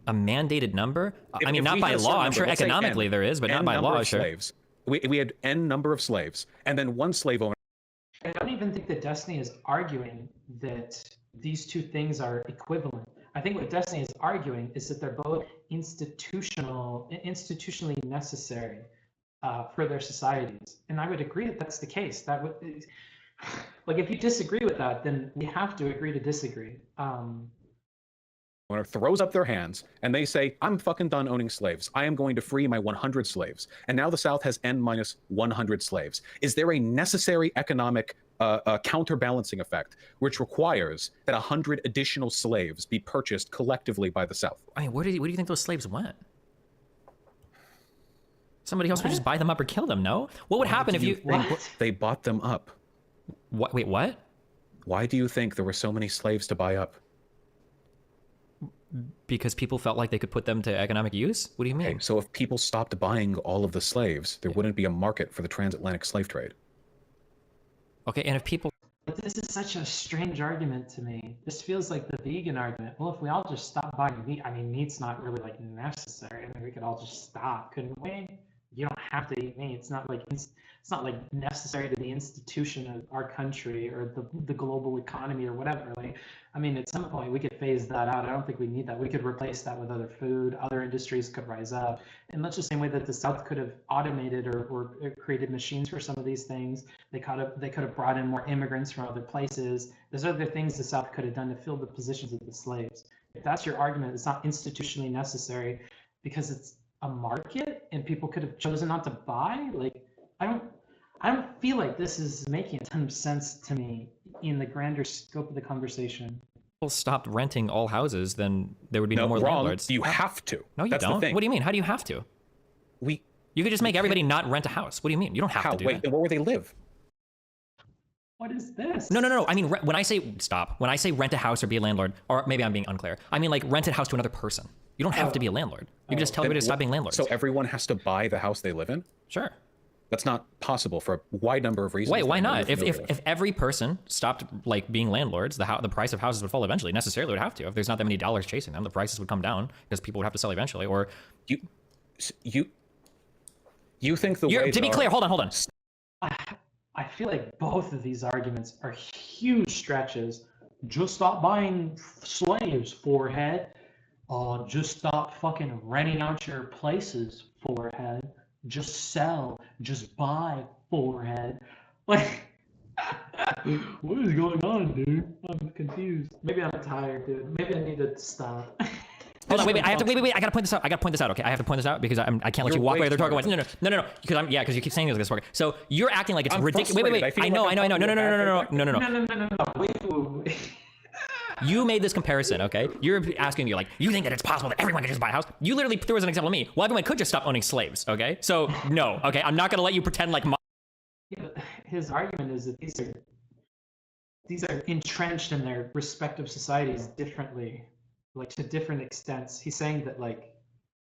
A mandated number? If- I mean, if not we by had a law. certain I'm number, sure let's say economically N, there is, but N not by number law, of sure. slaves. We had N number of slaves, and then one slave owner. I don't even think that Destiny is arguing that these two things are equivalent. I think what Destiny is arguing is that they're both institutionally necessary for their societies. And I would agree that that's the case. That would, like, if you disagree with that, then we have to agree to disagree. owner throws up their hands and they say, I'm fucking done owning slaves. I am going to free my 100 slaves. And now the South has N minus 100 slaves. Is there a necessary economic counterbalancing effect which requires that 100 additional slaves be purchased collectively by the South? I mean, where do you think those slaves went? Somebody else would just buy them up or kill them, no? What would happen if you... They bought them up. What? Wait, what? Why do you think there were so many slaves to buy up? Because people felt like they could put them to economic use? What do you mean? Okay, so if people stopped buying all of the slaves, there wouldn't be a market for the transatlantic slave trade. Okay, and if people... But this is such a strange argument to me. This feels like the vegan argument. Well, if we all just stop buying meat, I mean, meat's not really like necessary. I mean, we could all just stop, couldn't we? You don't have to eat meat. It's not like necessary to the institution of our country or the global economy or whatever. Like, I mean, at some point we could phase that out. I don't think we need that. We could replace that with other food. Other industries could rise up. And much the same way that the South could have automated or created machines for some of these things. They could have brought in more immigrants from other places. There's other things the South could have done to fill the positions of the slaves. If that's your argument, it's not institutionally necessary because it's a market and people could have chosen not to buy. Like, I don't feel like this is making a ton of sense to me in the grander scope of the conversation. People stopped renting all houses, then there would be no more wrong. landlords. You have to. No, you That's don't. The thing. What do you mean? How do you have to? You could just make everybody not rent a house. What do you mean? You don't have to do Wait, that. then where would they live? What is this? No. I mean, when I say rent a house or be a landlord, or maybe I'm being unclear. I mean, like, rent a house to another person. You don't have to be a landlord. You can just tell everybody to stop being landlords. So everyone has to buy the house they live in? Sure. That's not possible for a wide number of reasons. Wait, why not? If every person stopped like being landlords, the price of houses would fall eventually. Necessarily would have to. If there's not that many dollars chasing them, the prices would come down because people would have to sell eventually. Or you think the way to be clear, hold on. I feel like both of these arguments are huge stretches. Just stop buying slaves, forehead. Just stop fucking renting out your places, forehead. Just sell, just buy, forehead. Like, what is going on, dude? I'm confused. Maybe I'm tired, dude. Maybe I need to stop. Hold on, wait. I gotta point this out. Okay, I have to point this out because I can't let you walk away. They're talking about no. Because you keep saying this. So you're acting like it's ridiculous. Wait. I know. No. Wait. You made this comparison, okay? You're asking me, like, you think that it's possible that everyone can just buy a house? You literally threw as an example of me. Well, everyone could just stop owning slaves, okay? So, no, okay? I'm not gonna let you pretend like his argument is that these are entrenched in their respective societies differently, like to different extents. He's saying that, like,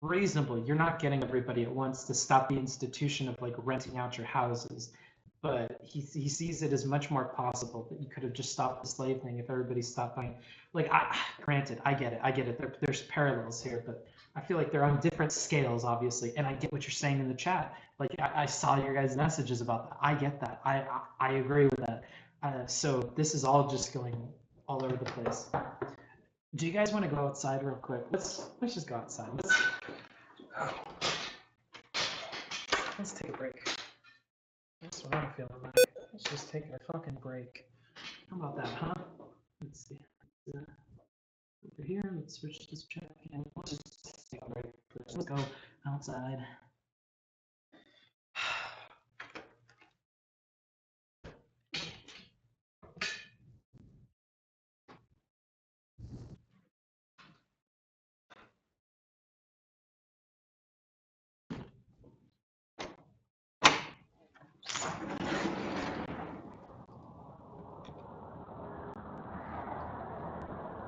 reasonably, you're not getting everybody at once to stop the institution of, like, renting out your houses. But he sees it as much more possible that you could have just stopped the slave thing if everybody stopped buying. Like, granted, I get it. There's parallels here, but I feel like they're on different scales, obviously. And I get what you're saying in the chat. Like, I saw your guys' messages about that. I get that. I agree with that. So this is all just going all over the place. Do you guys want to go outside real quick? Let's just go outside. Let's take a break. That's what I'm feeling like. Let's just take a fucking break. How about that, huh? Let's see. Over here, let's switch this check and let's just take a break. Let's go outside.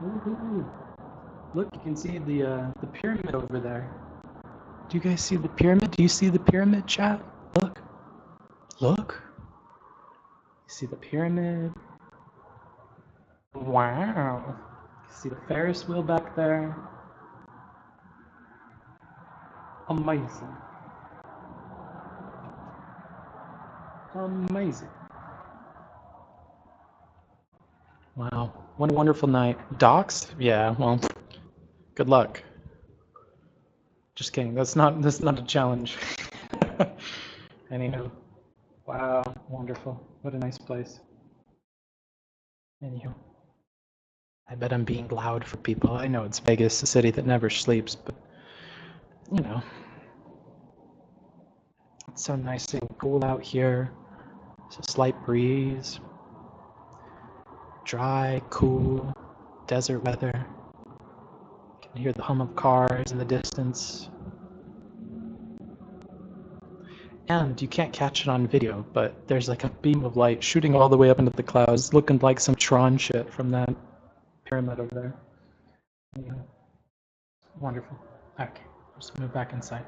Ooh. Look, you can see the pyramid over there. Do you guys see the pyramid? Do you see the pyramid, chat? Look. You see the pyramid? Wow. You see the Ferris wheel back there? Amazing. Wow, what a wonderful night. Docs? Yeah, well, good luck. Just kidding. That's not a challenge. Anywho, wow, wonderful. What a nice place. Anywho. I bet I'm being loud for people. I know it's Vegas, a city that never sleeps, but you know, it's so nice and cool out here. It's a slight breeze, dry, cool, desert weather. You can hear the hum of cars in the distance. And you can't catch it on video, but there's like a beam of light shooting all the way up into the clouds, looking like some Tron shit from that pyramid over there. Yeah. Wonderful. Okay, let's move back inside.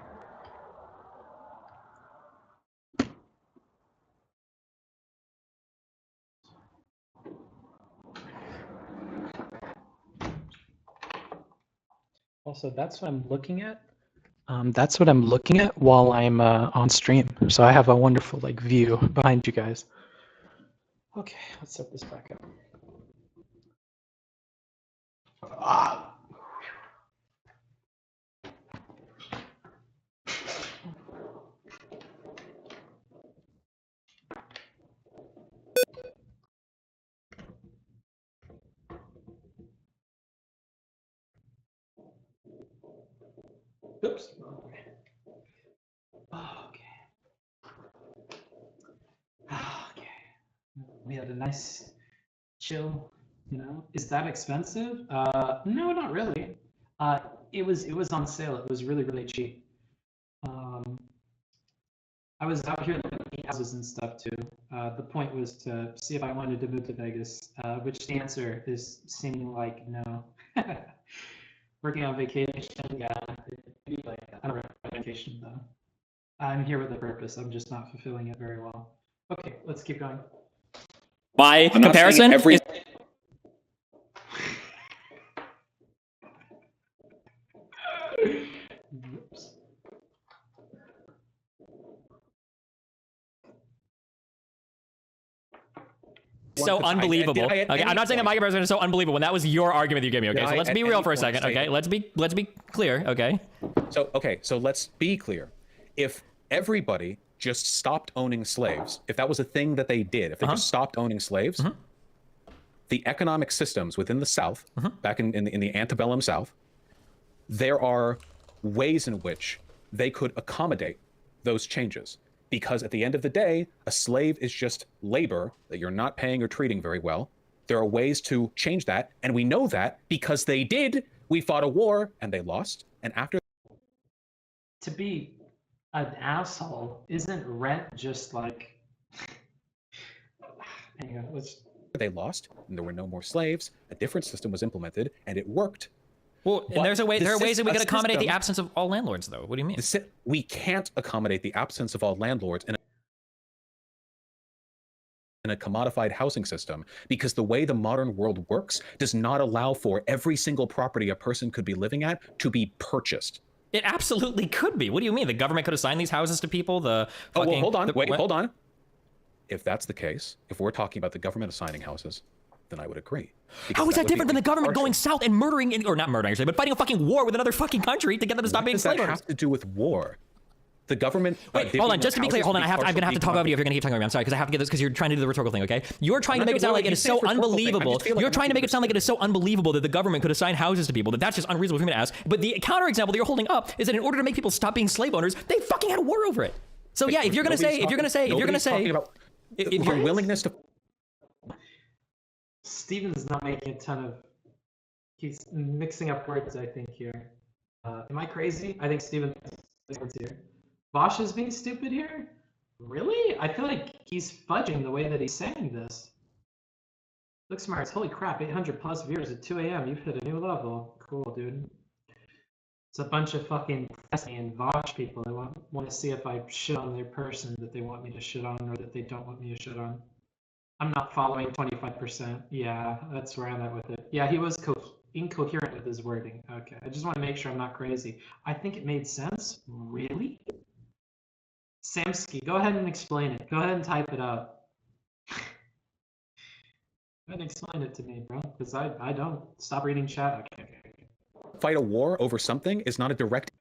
Also, that's what I'm looking at. That's what I'm looking at while I'm on stream. So I have a wonderful like view behind you guys. Okay, let's set this back up. Ah. Oops. Okay. Okay. We had a nice chill, you know. Is that expensive? No, not really. It was on sale. It was really cheap. I was out here looking at houses and stuff too. The point was to see if I wanted to move to Vegas, which the answer is seeming like no. Working on vacation, yeah. Maybe like I don't know vacation though. I'm here with a purpose. I'm just not fulfilling it very well. Okay, let's keep going. My comparison is Whoops. So unbelievable. Okay, I'm not saying that my comparison is so unbelievable. When that was your argument that you gave me. Okay, so let's be real for a second. Okay, let's be clear. Okay. So let's be clear. If everybody just stopped owning slaves, if that was a thing that they did, if they just stopped owning slaves, the economic systems within the South, back in the antebellum South, there are ways in which they could accommodate those changes. Because at the end of the day, a slave is just labor that you're not paying or treating very well. There are ways to change that, and we know that because they did. We fought a war, and they lost, and after... To be an asshole, isn't rent just like... Anyway, let's... They lost, and there were no more slaves. A different system was implemented, and it worked. Well, and there are ways that we can accommodate the absence of all landlords, though. What do you mean? We can't accommodate the absence of all landlords in a commodified housing system because the way the modern world works does not allow for every single property a person could be living at to be purchased. It absolutely could be. What do you mean? The government could assign these houses to people? Hold on. Hold on. If that's the case, if we're talking about the government assigning houses, then I would agree. How is that different than the government going south and murdering, or not murdering, actually, but fighting a fucking war with another fucking country to get them to stop being slave owners? What does that have to do with war? The government... Wait, hold on, just to be clear, hold on, I'm gonna have to talk over you if you're gonna keep talking over me. I'm sorry, because I have to get this, because you're trying to do the rhetorical thing, okay? You're trying to make it sound like it is so unbelievable. You're trying to make it sound like it is so unbelievable that the government could assign houses to people, that's just unreasonable for me to ask. But the counterexample that you're holding up is that in order to make people stop being slave owners, they fucking had a war over it. So yeah, if you're gonna say, your willingness to... Steven's not making a ton of... He's mixing up words, I think, here. Am I crazy? I think Steven mixing words here. Vaush is being stupid here? Really? I feel like he's fudging the way that he's saying this. Look smart. Holy crap, 800 plus viewers at 2 a.m. You've hit a new level. Cool, dude. It's a bunch of fucking Destiny and Vaush people. They want to see if I shit on their person that they want me to shit on or that they don't want me to shit on. I'm not following 25%. Yeah, that's where I'm at with it. Yeah, he was incoherent with his wording. Okay, I just want to make sure I'm not crazy. I think it made sense. Really? Samsky, go ahead and explain it. Go ahead and type it out. Go ahead and explain it to me, bro, because I don't. Stop reading chat. Okay. fight a war over something is not a direct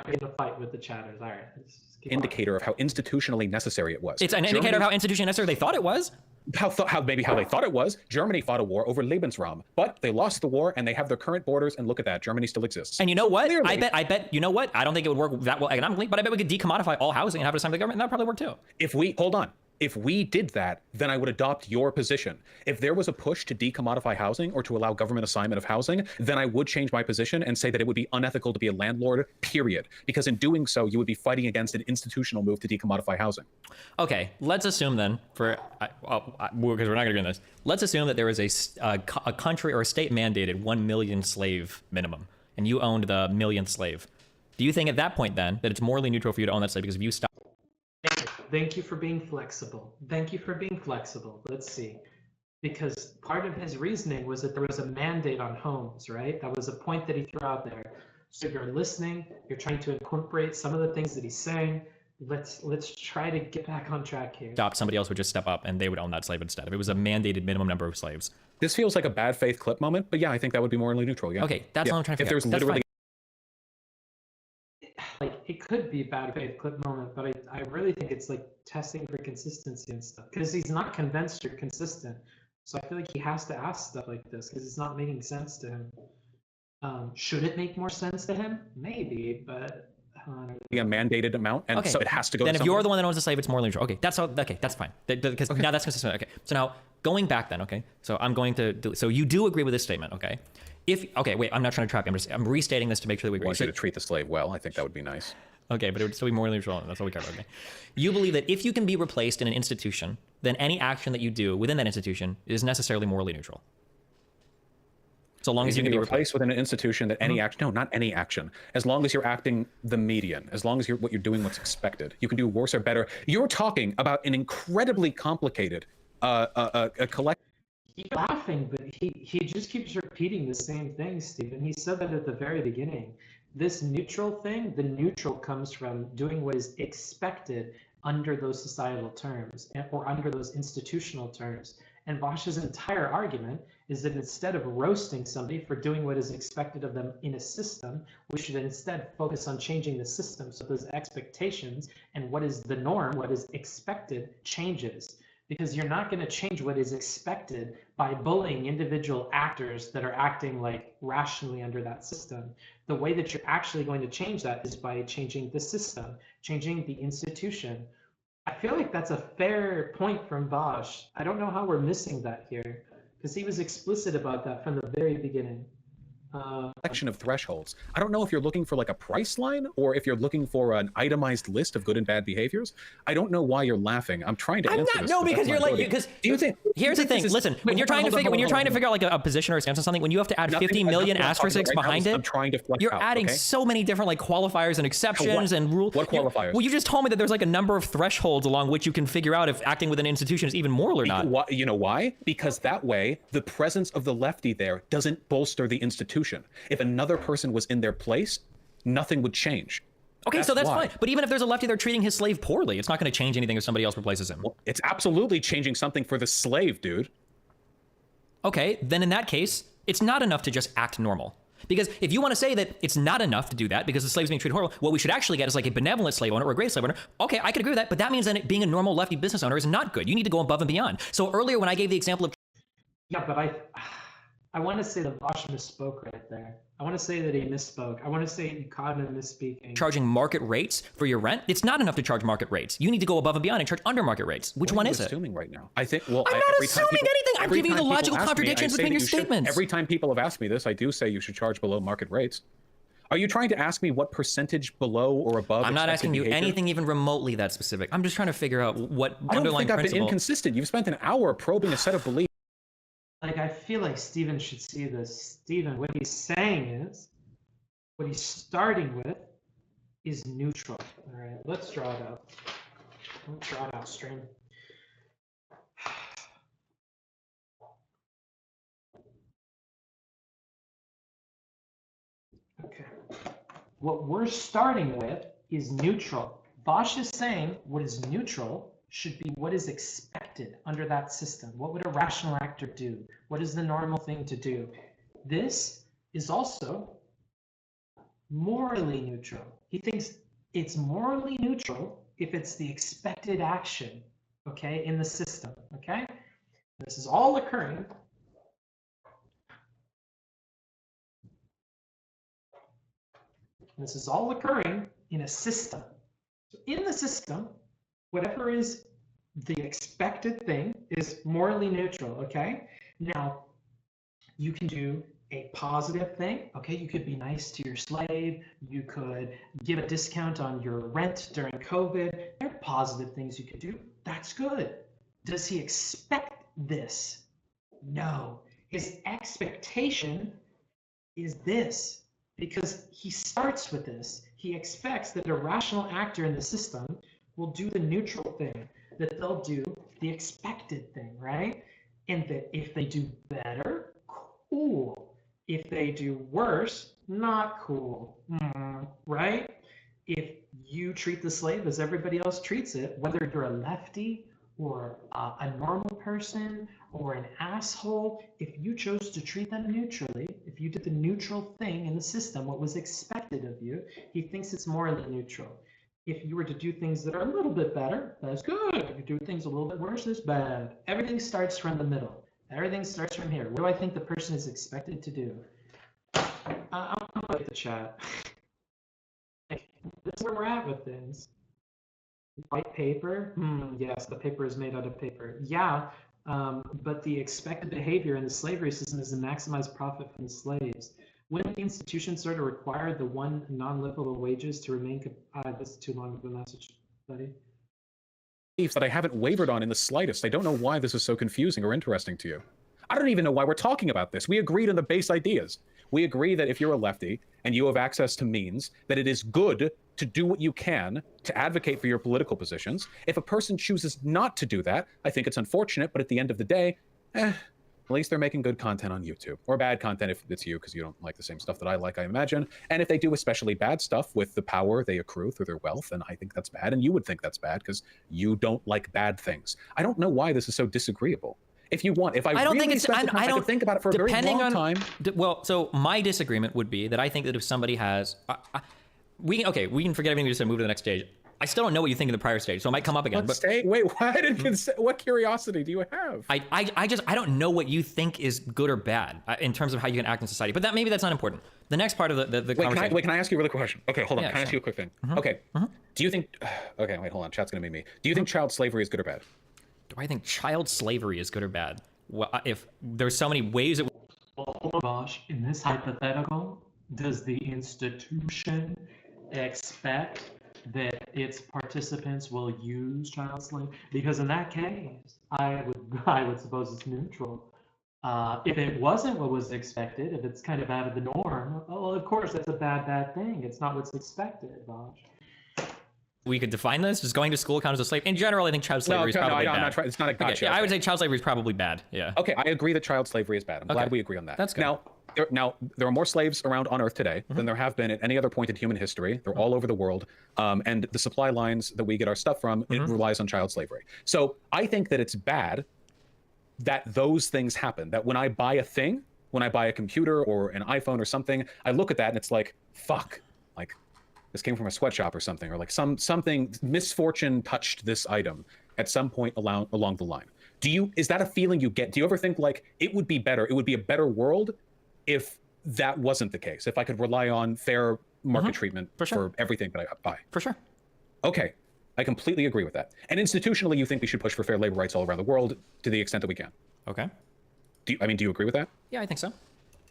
in a fight with the chatters. All right. indicator of how institutionally necessary it was. It's an indicator of how institutionally necessary they thought it was. Maybe how they thought it was. Germany fought a war over Lebensraum, but they lost the war and they have their current borders, and look at that, Germany still exists. And you know what? Clearly, I bet, you know what? I don't think it would work that well economically, but I bet we could decommodify all housing and have it assigned to the government, and that would probably work too. Hold on. If we did that, then I would adopt your position. If there was a push to decommodify housing or to allow government assignment of housing, then I would change my position and say that it would be unethical to be a landlord, period. Because in doing so, you would be fighting against an institutional move to decommodify housing. Okay, let's assume then, because we're not going to do this, let's assume that there is a country or a state mandated 1 million slave minimum, and you owned the millionth slave. Do you think at that point then that it's morally neutral for you to own that slave because if you stop... Thank you for being flexible. Thank you for being flexible. Let's see. Because part of his reasoning was that there was a mandate on homes, right? That was a point that he threw out there. So if you're listening, you're trying to incorporate some of the things that he's saying. Let's try to get back on track here. Somebody else would just step up and they would own that slave instead. If it was a mandated minimum number of slaves. This feels like a bad faith clip moment, but yeah, I think that would be morally neutral. Yeah. Okay, that's all I'm trying to figure out. If there's literally... Like, it could be bad faith clip moment, but I really think it's like testing for consistency and stuff, because he's not convinced you're consistent. So I feel like he has to ask stuff like this because it's not making sense to him. Should it make more sense to him? Maybe, but a mandated amount, and so it has to go. Then to if you're the one that owns the slave, it's morally neutral. Okay, that's all. Okay, that's fine. Because now that's consistent. Okay, so now going back then. Okay, so I'm going to. So you do agree with this statement? Okay. Wait, I'm not trying to trap you. I'm restating this to make sure that we agree. I want you to treat the slave well. I think that would be nice. Okay, but it would still be morally neutral. That's all we care about. Okay. You believe that if you can be replaced in an institution, then any action that you do within that institution is necessarily morally neutral. So long as you can be replaced within an institution, that any action, no, not any action. As long as you're acting the median, as long as what you're doing what's expected, you can do worse or better. You're talking about an incredibly complicated collective. He's laughing, but he just keeps repeating the same thing, Stephen. He said that at the very beginning. This neutral thing, the neutral comes from doing what is expected under those societal terms or under those institutional terms. And Vaush's entire argument is that instead of roasting somebody for doing what is expected of them in a system, we should instead focus on changing the system so those expectations and what is the norm, what is expected, changes. Because you're not going to change what is expected by bullying individual actors that are acting like rationally under that system. The way that you're actually going to change that is by changing the system, changing the institution. I feel like that's a fair point from Vaush. I don't know how we're missing that here, because he was explicit about that from the very beginning. Collection of thresholds. I don't know if you're looking for like a price line or if you're looking for an itemized list of good and bad behaviors. I don't know why you're laughing. I'm trying to answer this. No, because you're like, because do you think? Here's the thing. Listen, when you're trying to figure out like a position or a stance on something, when you have to add 50 million asterisks behind it, I'm trying to flesh you're adding so many different like qualifiers and exceptions and rules. What qualifiers? Well, you just told me that there's like a number of thresholds along which you can figure out if acting with an institution is even moral or not. You know why? Because that way, the presence of the lefty there doesn't bolster the institution. If another person was in their place, nothing would change. Okay, so that's fine. But even if there's a lefty there treating his slave poorly, it's not going to change anything if somebody else replaces him. Well, it's absolutely changing something for the slave, dude. Okay, then in that case, it's not enough to just act normal. Because if you want to say that it's not enough to do that because the slave's being treated horrible, what we should actually get is like a benevolent slave owner or a great slave owner. Okay, I could agree with that, but that means that being a normal lefty business owner is not good. You need to go above and beyond. So earlier when I gave the example of... Yeah, but I want to say that Vaush misspoke right there. I want to say that he misspoke. I want to say you caught him misspeaking. Charging market rates for your rent? It's not enough to charge market rates. You need to go above and beyond and charge under market rates. Which one is it? Assuming right now. I think. Well, I'm not assuming anything. I'm giving you the logical contradictions between your statements. Every time people have asked me this, I do say you should charge below market rates. Are you trying to ask me what percentage below or above? I'm not asking you anything even remotely that specific. I'm just trying to figure out what underlying principle. I don't think I've been inconsistent. You've spent an hour probing a set of beliefs. Like, I feel like Stephen should see this. Stephen, what he's saying is, what he's starting with is neutral. All right, let's draw it out. Let's draw it out, stream. Okay. What we're starting with is neutral. Vaush is saying what is neutral should be what is expected under that system. What would a rational actor do? What is the normal thing to do? This is also morally neutral. He thinks it's morally neutral if it's the expected action, okay, in the system, okay? This is all occurring. This is all occurring in a system. So in the system, whatever is the expected thing is morally neutral, okay? Now, you can do a positive thing, okay? You could be nice to your slave. You could give a discount on your rent during COVID. There are positive things you could do. That's good. Does he expect this? No. His expectation is this, because he starts with this. He expects that a rational actor in the system will do the neutral thing, that they'll do the expected thing, right? And that if they do better, cool. If they do worse, not cool, right? If you treat the slave as everybody else treats it, whether you're a lefty or a normal person or an asshole, if you chose to treat them neutrally, if you did the neutral thing in the system, what was expected of you, he thinks it's morally neutral. If you were to do things that are a little bit better, that's good. If you do things a little bit worse, it's bad. Everything starts from the middle. Everything starts from here. What do I think the person is expected to do? I'm going to look at the chat. This is where we're at with things. White paper? Yes, the paper is made out of paper. Yeah, but the expected behavior in the slavery system is to maximize profit from the slaves. When the institution sort of required the one non-livable wages to remain, this is too long of a message, buddy. That I haven't wavered on in the slightest. I don't know why this is so confusing or interesting to you. I don't even know why we're talking about this. We agreed on the base ideas. We agree that if you're a lefty and you have access to means, that it is good to do what you can to advocate for your political positions. If a person chooses not to do that, I think it's unfortunate, but at the end of the day, at least they're making good content on YouTube. Or bad content if it's you, because you don't like the same stuff that I like, I imagine. And if they do especially bad stuff with the power they accrue through their wealth, then I think that's bad, and you would think that's bad because you don't like bad things. I don't know why this is so disagreeable. If you want, if I don't really think it's, I don't think about it for a very long time. Well, so my disagreement would be that I think that if somebody has, we can forget everything we just said, move to the next stage. I still don't know what you think in the prior stage, so it might come up again. Wait, why didn't what curiosity do you have? I don't know what you think is good or bad in terms of how you can act in society, but maybe that's not important. The next part of the conversation. Can I ask you a really quick question? Okay, hold on. Can I ask you a quick thing? Okay. Do you think? Okay, wait, hold on. Chat's gonna be me. Do you think child slavery is good or bad? Do I think child slavery is good or bad? Well, if there's so many ways it. Well, Vaush, in this hypothetical, does the institution expect that its participants will use child slavery? Because in that case, I would suppose it's neutral. If it wasn't what was expected, if it's kind of out of the norm, well, of course, that's a bad thing. It's not what's expected, Vaush. We could define this. Does going to school count as a slave? In general, I think child slavery is probably bad. I'm not trying. It's not a gotcha. I would say child slavery is probably bad. Yeah. Okay, I agree that child slavery is bad. I'm glad we agree on that. That's good. Now, there are more slaves around on Earth today than there have been at any other point in human history. They're all over the world. And the supply lines that we get our stuff from, it relies on child slavery. So I think that it's bad that those things happen. That when I buy a thing, when I buy a computer or an iPhone or something, I look at that and it's like, fuck, like this came from a sweatshop or something, or like something misfortune touched this item at some point along the line. Is that a feeling you get? Do you ever think like it would be a better world if that wasn't the case, if I could rely on fair market treatment for everything that I buy? For sure. Okay, I completely agree with that. And institutionally, you think we should push for fair labor rights all around the world to the extent that we can? Okay. Do you agree with that? Yeah, I think so.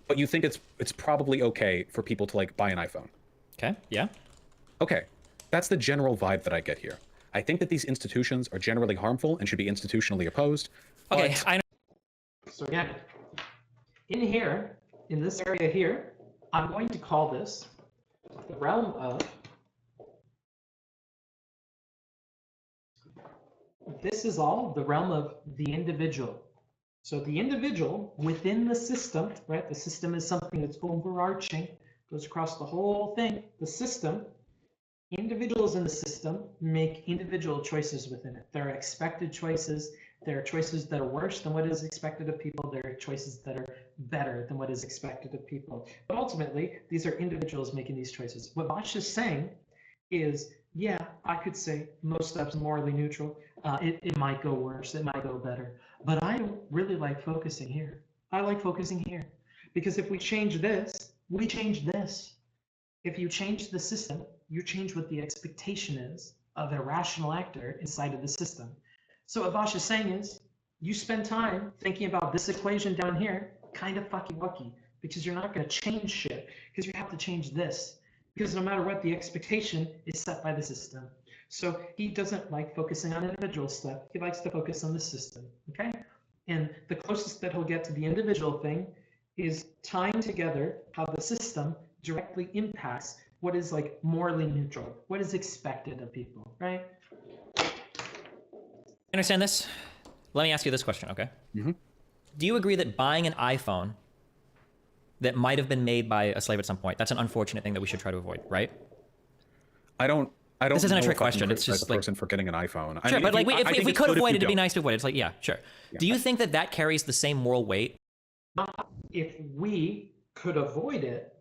But you think it's probably okay for people to like buy an iPhone? Okay, yeah. Okay, that's the general vibe that I get here. I think that these institutions are generally harmful and should be institutionally opposed. Okay, I know. So again, in this area here, I'm going to call this the realm of, this is all the realm of the individual. So the individual within the system, right? The system is something that's overarching, goes across the whole thing. The system, individuals in the system make individual choices within it. There are expected choices, There are choices that are worse than what is expected of people. There are choices that are better than what is expected of people. But ultimately, these are individuals making these choices. What Vaush is saying is, yeah, I could say most stuff's morally neutral. It might go worse, it might go better. But I don't really like focusing here. I like focusing here. Because if we change this, we change this. If you change the system, you change what the expectation is of a rational actor inside of the system. So what Vaush is saying is, you spend time thinking about this equation down here, kind of fucky-wucky, because you're not going to change shit, because you have to change this. Because no matter what, the expectation is set by the system. So he doesn't like focusing on individual stuff. He likes to focus on the system, okay? And the closest that he'll get to the individual thing is tying together how the system directly impacts what is like morally neutral, what is expected of people, right? Understand this? Let me ask you this question, okay? Mm-hmm. Do you agree that buying an iPhone that might have been made by a slave at some point, that's an unfortunate thing that we should try to avoid, right? I don't. This isn't a know trick if I can question. It's criticize just the like person for getting an iPhone. I sure, mean, but like if we could avoid it, it'd be don't. nice to avoid it. It's like yeah, sure. Yeah. Do you think that that carries the same moral weight? If we could avoid it,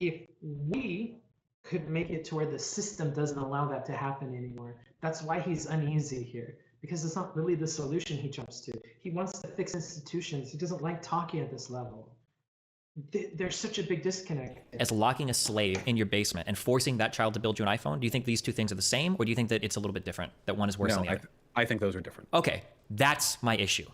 if we could make it to where the system doesn't allow that to happen anymore. That's why he's uneasy here, because it's not really the solution he jumps to. He wants to fix institutions. He doesn't like talking at this level. There's such a big disconnect. As locking a slave in your basement and forcing that child to build you an iPhone, do you think these two things are the same, or do you think that it's a little bit different, that one is worse than the other? I think those are different. Okay, that's my issue.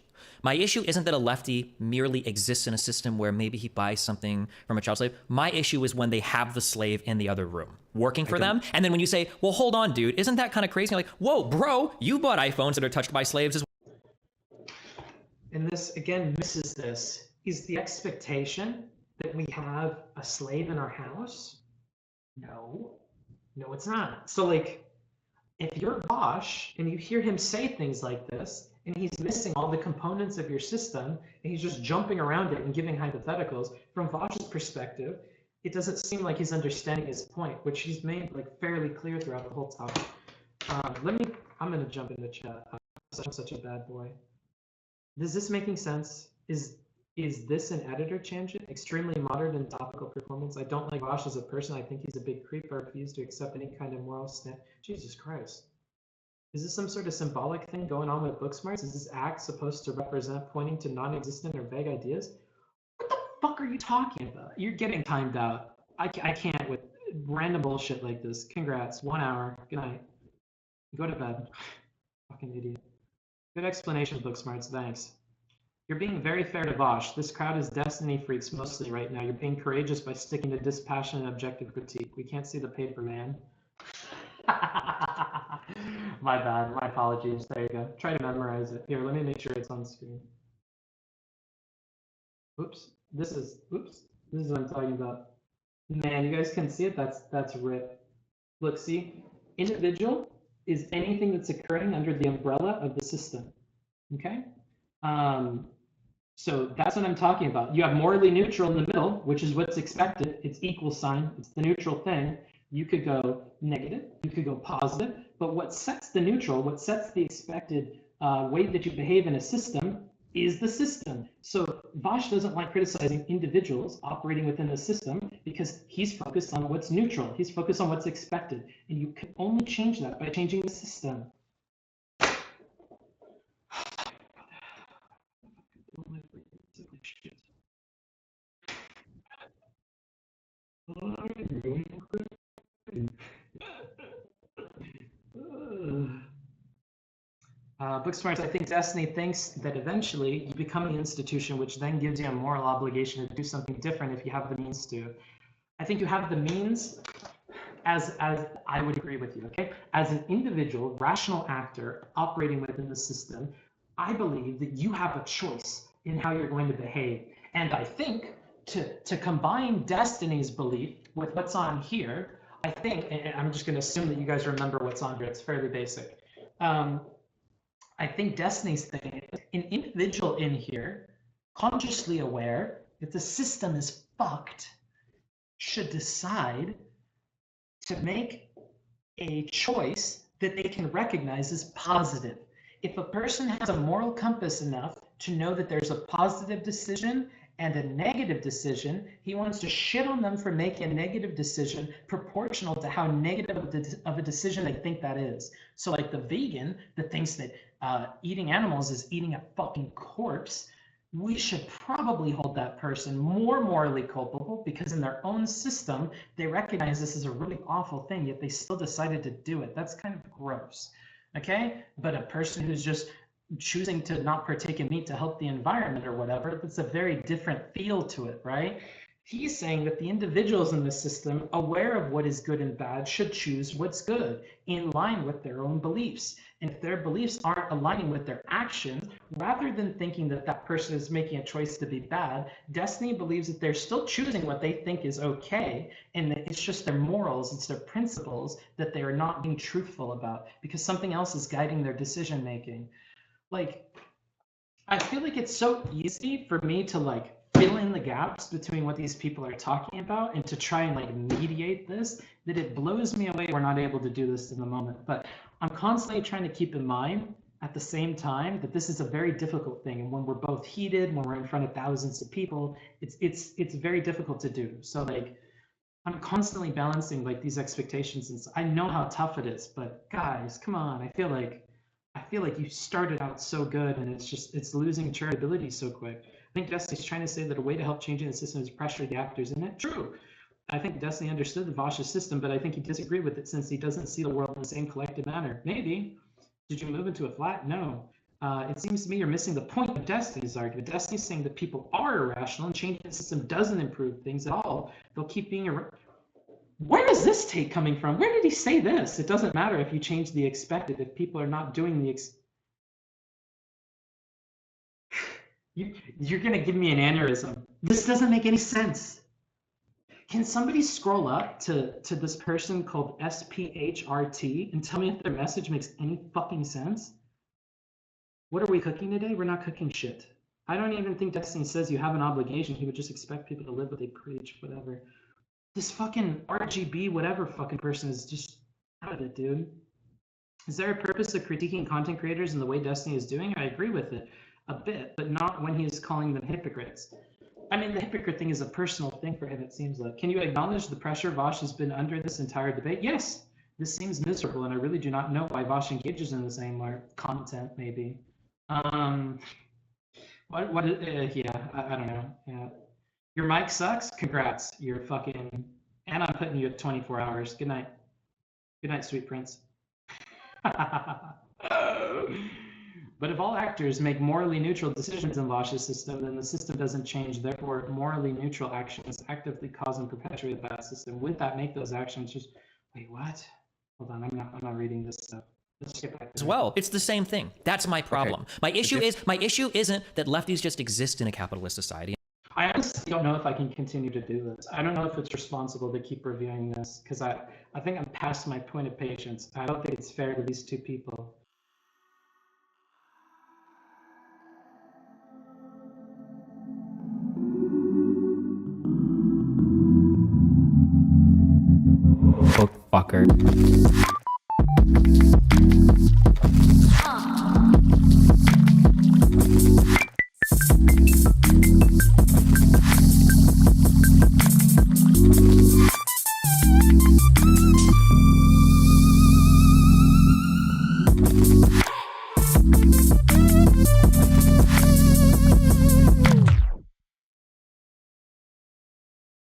My issue isn't that a lefty merely exists in a system where maybe he buys something from a child slave. My issue is when they have the slave in the other room working for them. And then when you say, well, hold on, dude, isn't that kind of crazy? You're like, whoa, bro, you bought iPhones that are touched by slaves as well. And this, again, misses this. Is the expectation that we have a slave in our house? No, it's not. So like, if you're Vaush and you hear him say things like this, and he's missing all the components of your system, and he's just jumping around it and giving hypotheticals, from Vaush's perspective, it doesn't seem like he's understanding his point, which he's made like fairly clear throughout the whole topic. I'm gonna jump into chat. I'm such a bad boy. Is this making sense? Is this an editor change? Extremely modern and topical performance. I don't like Vaush as a person. I think he's a big creep. I refuse to accept any kind of moral stand. Jesus Christ. Is this some sort of symbolic thing going on with book smarts? Is this act supposed to represent pointing to non-existent or vague ideas? What the fuck are you talking about? You're getting timed out. I can't with random bullshit like this. Congrats. 1 hour. Good night. Go to bed. Fucking idiot. Good explanation, book smarts. Thanks. You're being very fair to Vaush. This crowd is destiny freaks mostly right now. You're being courageous by sticking to dispassionate objective critique. We can't see the paper, man. My bad. My apologies. There you go. Try to memorize it. Here, let me make sure it's on screen. Oops. This is what I'm talking about. Man, you guys can see it. That's rip. Look, see? Individual is anything that's occurring under the umbrella of the system. Okay? So that's what I'm talking about. You have morally neutral in the middle, which is what's expected. It's equal sign. It's the neutral thing. You could go negative. You could go positive. But what sets the neutral, what sets the expected way that you behave in a system is the system. So Vaush doesn't like criticizing individuals operating within the system because he's focused on what's neutral. He's focused on what's expected. And you can only change that by changing the system. Booksmarts, I think Destiny thinks that eventually you become the institution, which then gives you a moral obligation to do something different if you have the means to. I think you have the means, as I would agree with you, okay? As an individual, rational actor operating within the system, I believe that you have a choice in how you're going to behave. And I think to combine Destiny's belief with what's on here, I think, and I'm just going to assume that you guys remember what's on here. It's fairly basic. I think Destiny's thing, an individual in here, consciously aware that the system is fucked, should decide to make a choice that they can recognize as positive. If a person has a moral compass enough to know that there's a positive decision and a negative decision, he wants to shit on them for making a negative decision proportional to how negative of a decision they think that is. So like the vegan that thinks that eating animals is eating a fucking corpse, we should probably hold that person more morally culpable because in their own system, they recognize this is a really awful thing, yet they still decided to do it. That's kind of gross, okay? But a person who's just choosing to not partake in meat to help the environment or whatever, that's a very different feel to it, right? He's saying that the individuals in the system, aware of what is good and bad, should choose what's good in line with their own beliefs. And if their beliefs aren't aligning with their actions, rather than thinking that that person is making a choice to be bad, Destiny believes that they're still choosing what they think is okay, and that it's just their morals, it's their principles that they are not being truthful about because something else is guiding their decision making. Like, I feel like it's so easy for me to like fill in the gaps between what these people are talking about and to try and like mediate this, that it blows me away we're not able to do this in the moment. But I'm constantly trying to keep in mind at the same time that this is a very difficult thing. And when we're both heated, when we're in front of thousands of people, it's very difficult to do. So like, I'm constantly balancing like these expectations. And I know how tough it is, but guys, come on. I feel like you started out so good and it's losing charitability so quick. I think Destiny's trying to say that a way to help changing the system is pressure the actors in it. True. I think Destiny understood the Vaush's system, but I think he disagreed with it since he doesn't see the world in the same collective manner. Maybe. Did you move into a flat? No. It seems to me you're missing the point of Destiny's argument. Destiny's saying that people are irrational and changing the system doesn't improve things at all. They'll keep being irrational. Where is this take coming from? Where did he say this? It doesn't matter if you change the expected, if people are not doing the You're gonna give me an aneurysm. This doesn't make any sense. Can somebody scroll up to this person called SPHRT and tell me if their message makes any fucking sense? What are we cooking today? We're not cooking shit. I don't even think Destiny says you have an obligation. He would just expect people to live what they preach, whatever. This fucking RGB whatever fucking person is just out of it, dude. Is there a purpose of critiquing content creators in the way Destiny is doing? I agree with it a bit, but not when he is calling them hypocrites. I mean, the hypocrite thing is a personal thing for him, it seems like. Can you acknowledge the pressure Vaush has been under this entire debate? Yes, this seems miserable, and I really do not know why Vaush engages in the same content, maybe. Yeah, I don't know. Yeah. Your mic sucks? Congrats. You're fucking... And I'm putting you at 24 hours. Good night. Good night, sweet prince. But if all actors make morally neutral decisions in Vaush's system, then the system doesn't change. Therefore, morally neutral actions actively cause and perpetuate that system. Would that make those actions just... Wait, what? Hold on, I'm not reading this stuff. Let's get back to as well. It's the same thing. That's my problem. Okay. My issue isn't that lefties just exist in a capitalist society. I honestly don't know if I can continue to do this. I don't know if it's responsible to keep reviewing this because I think I'm past my point of patience. I don't think it's fair to these two people. Fucker.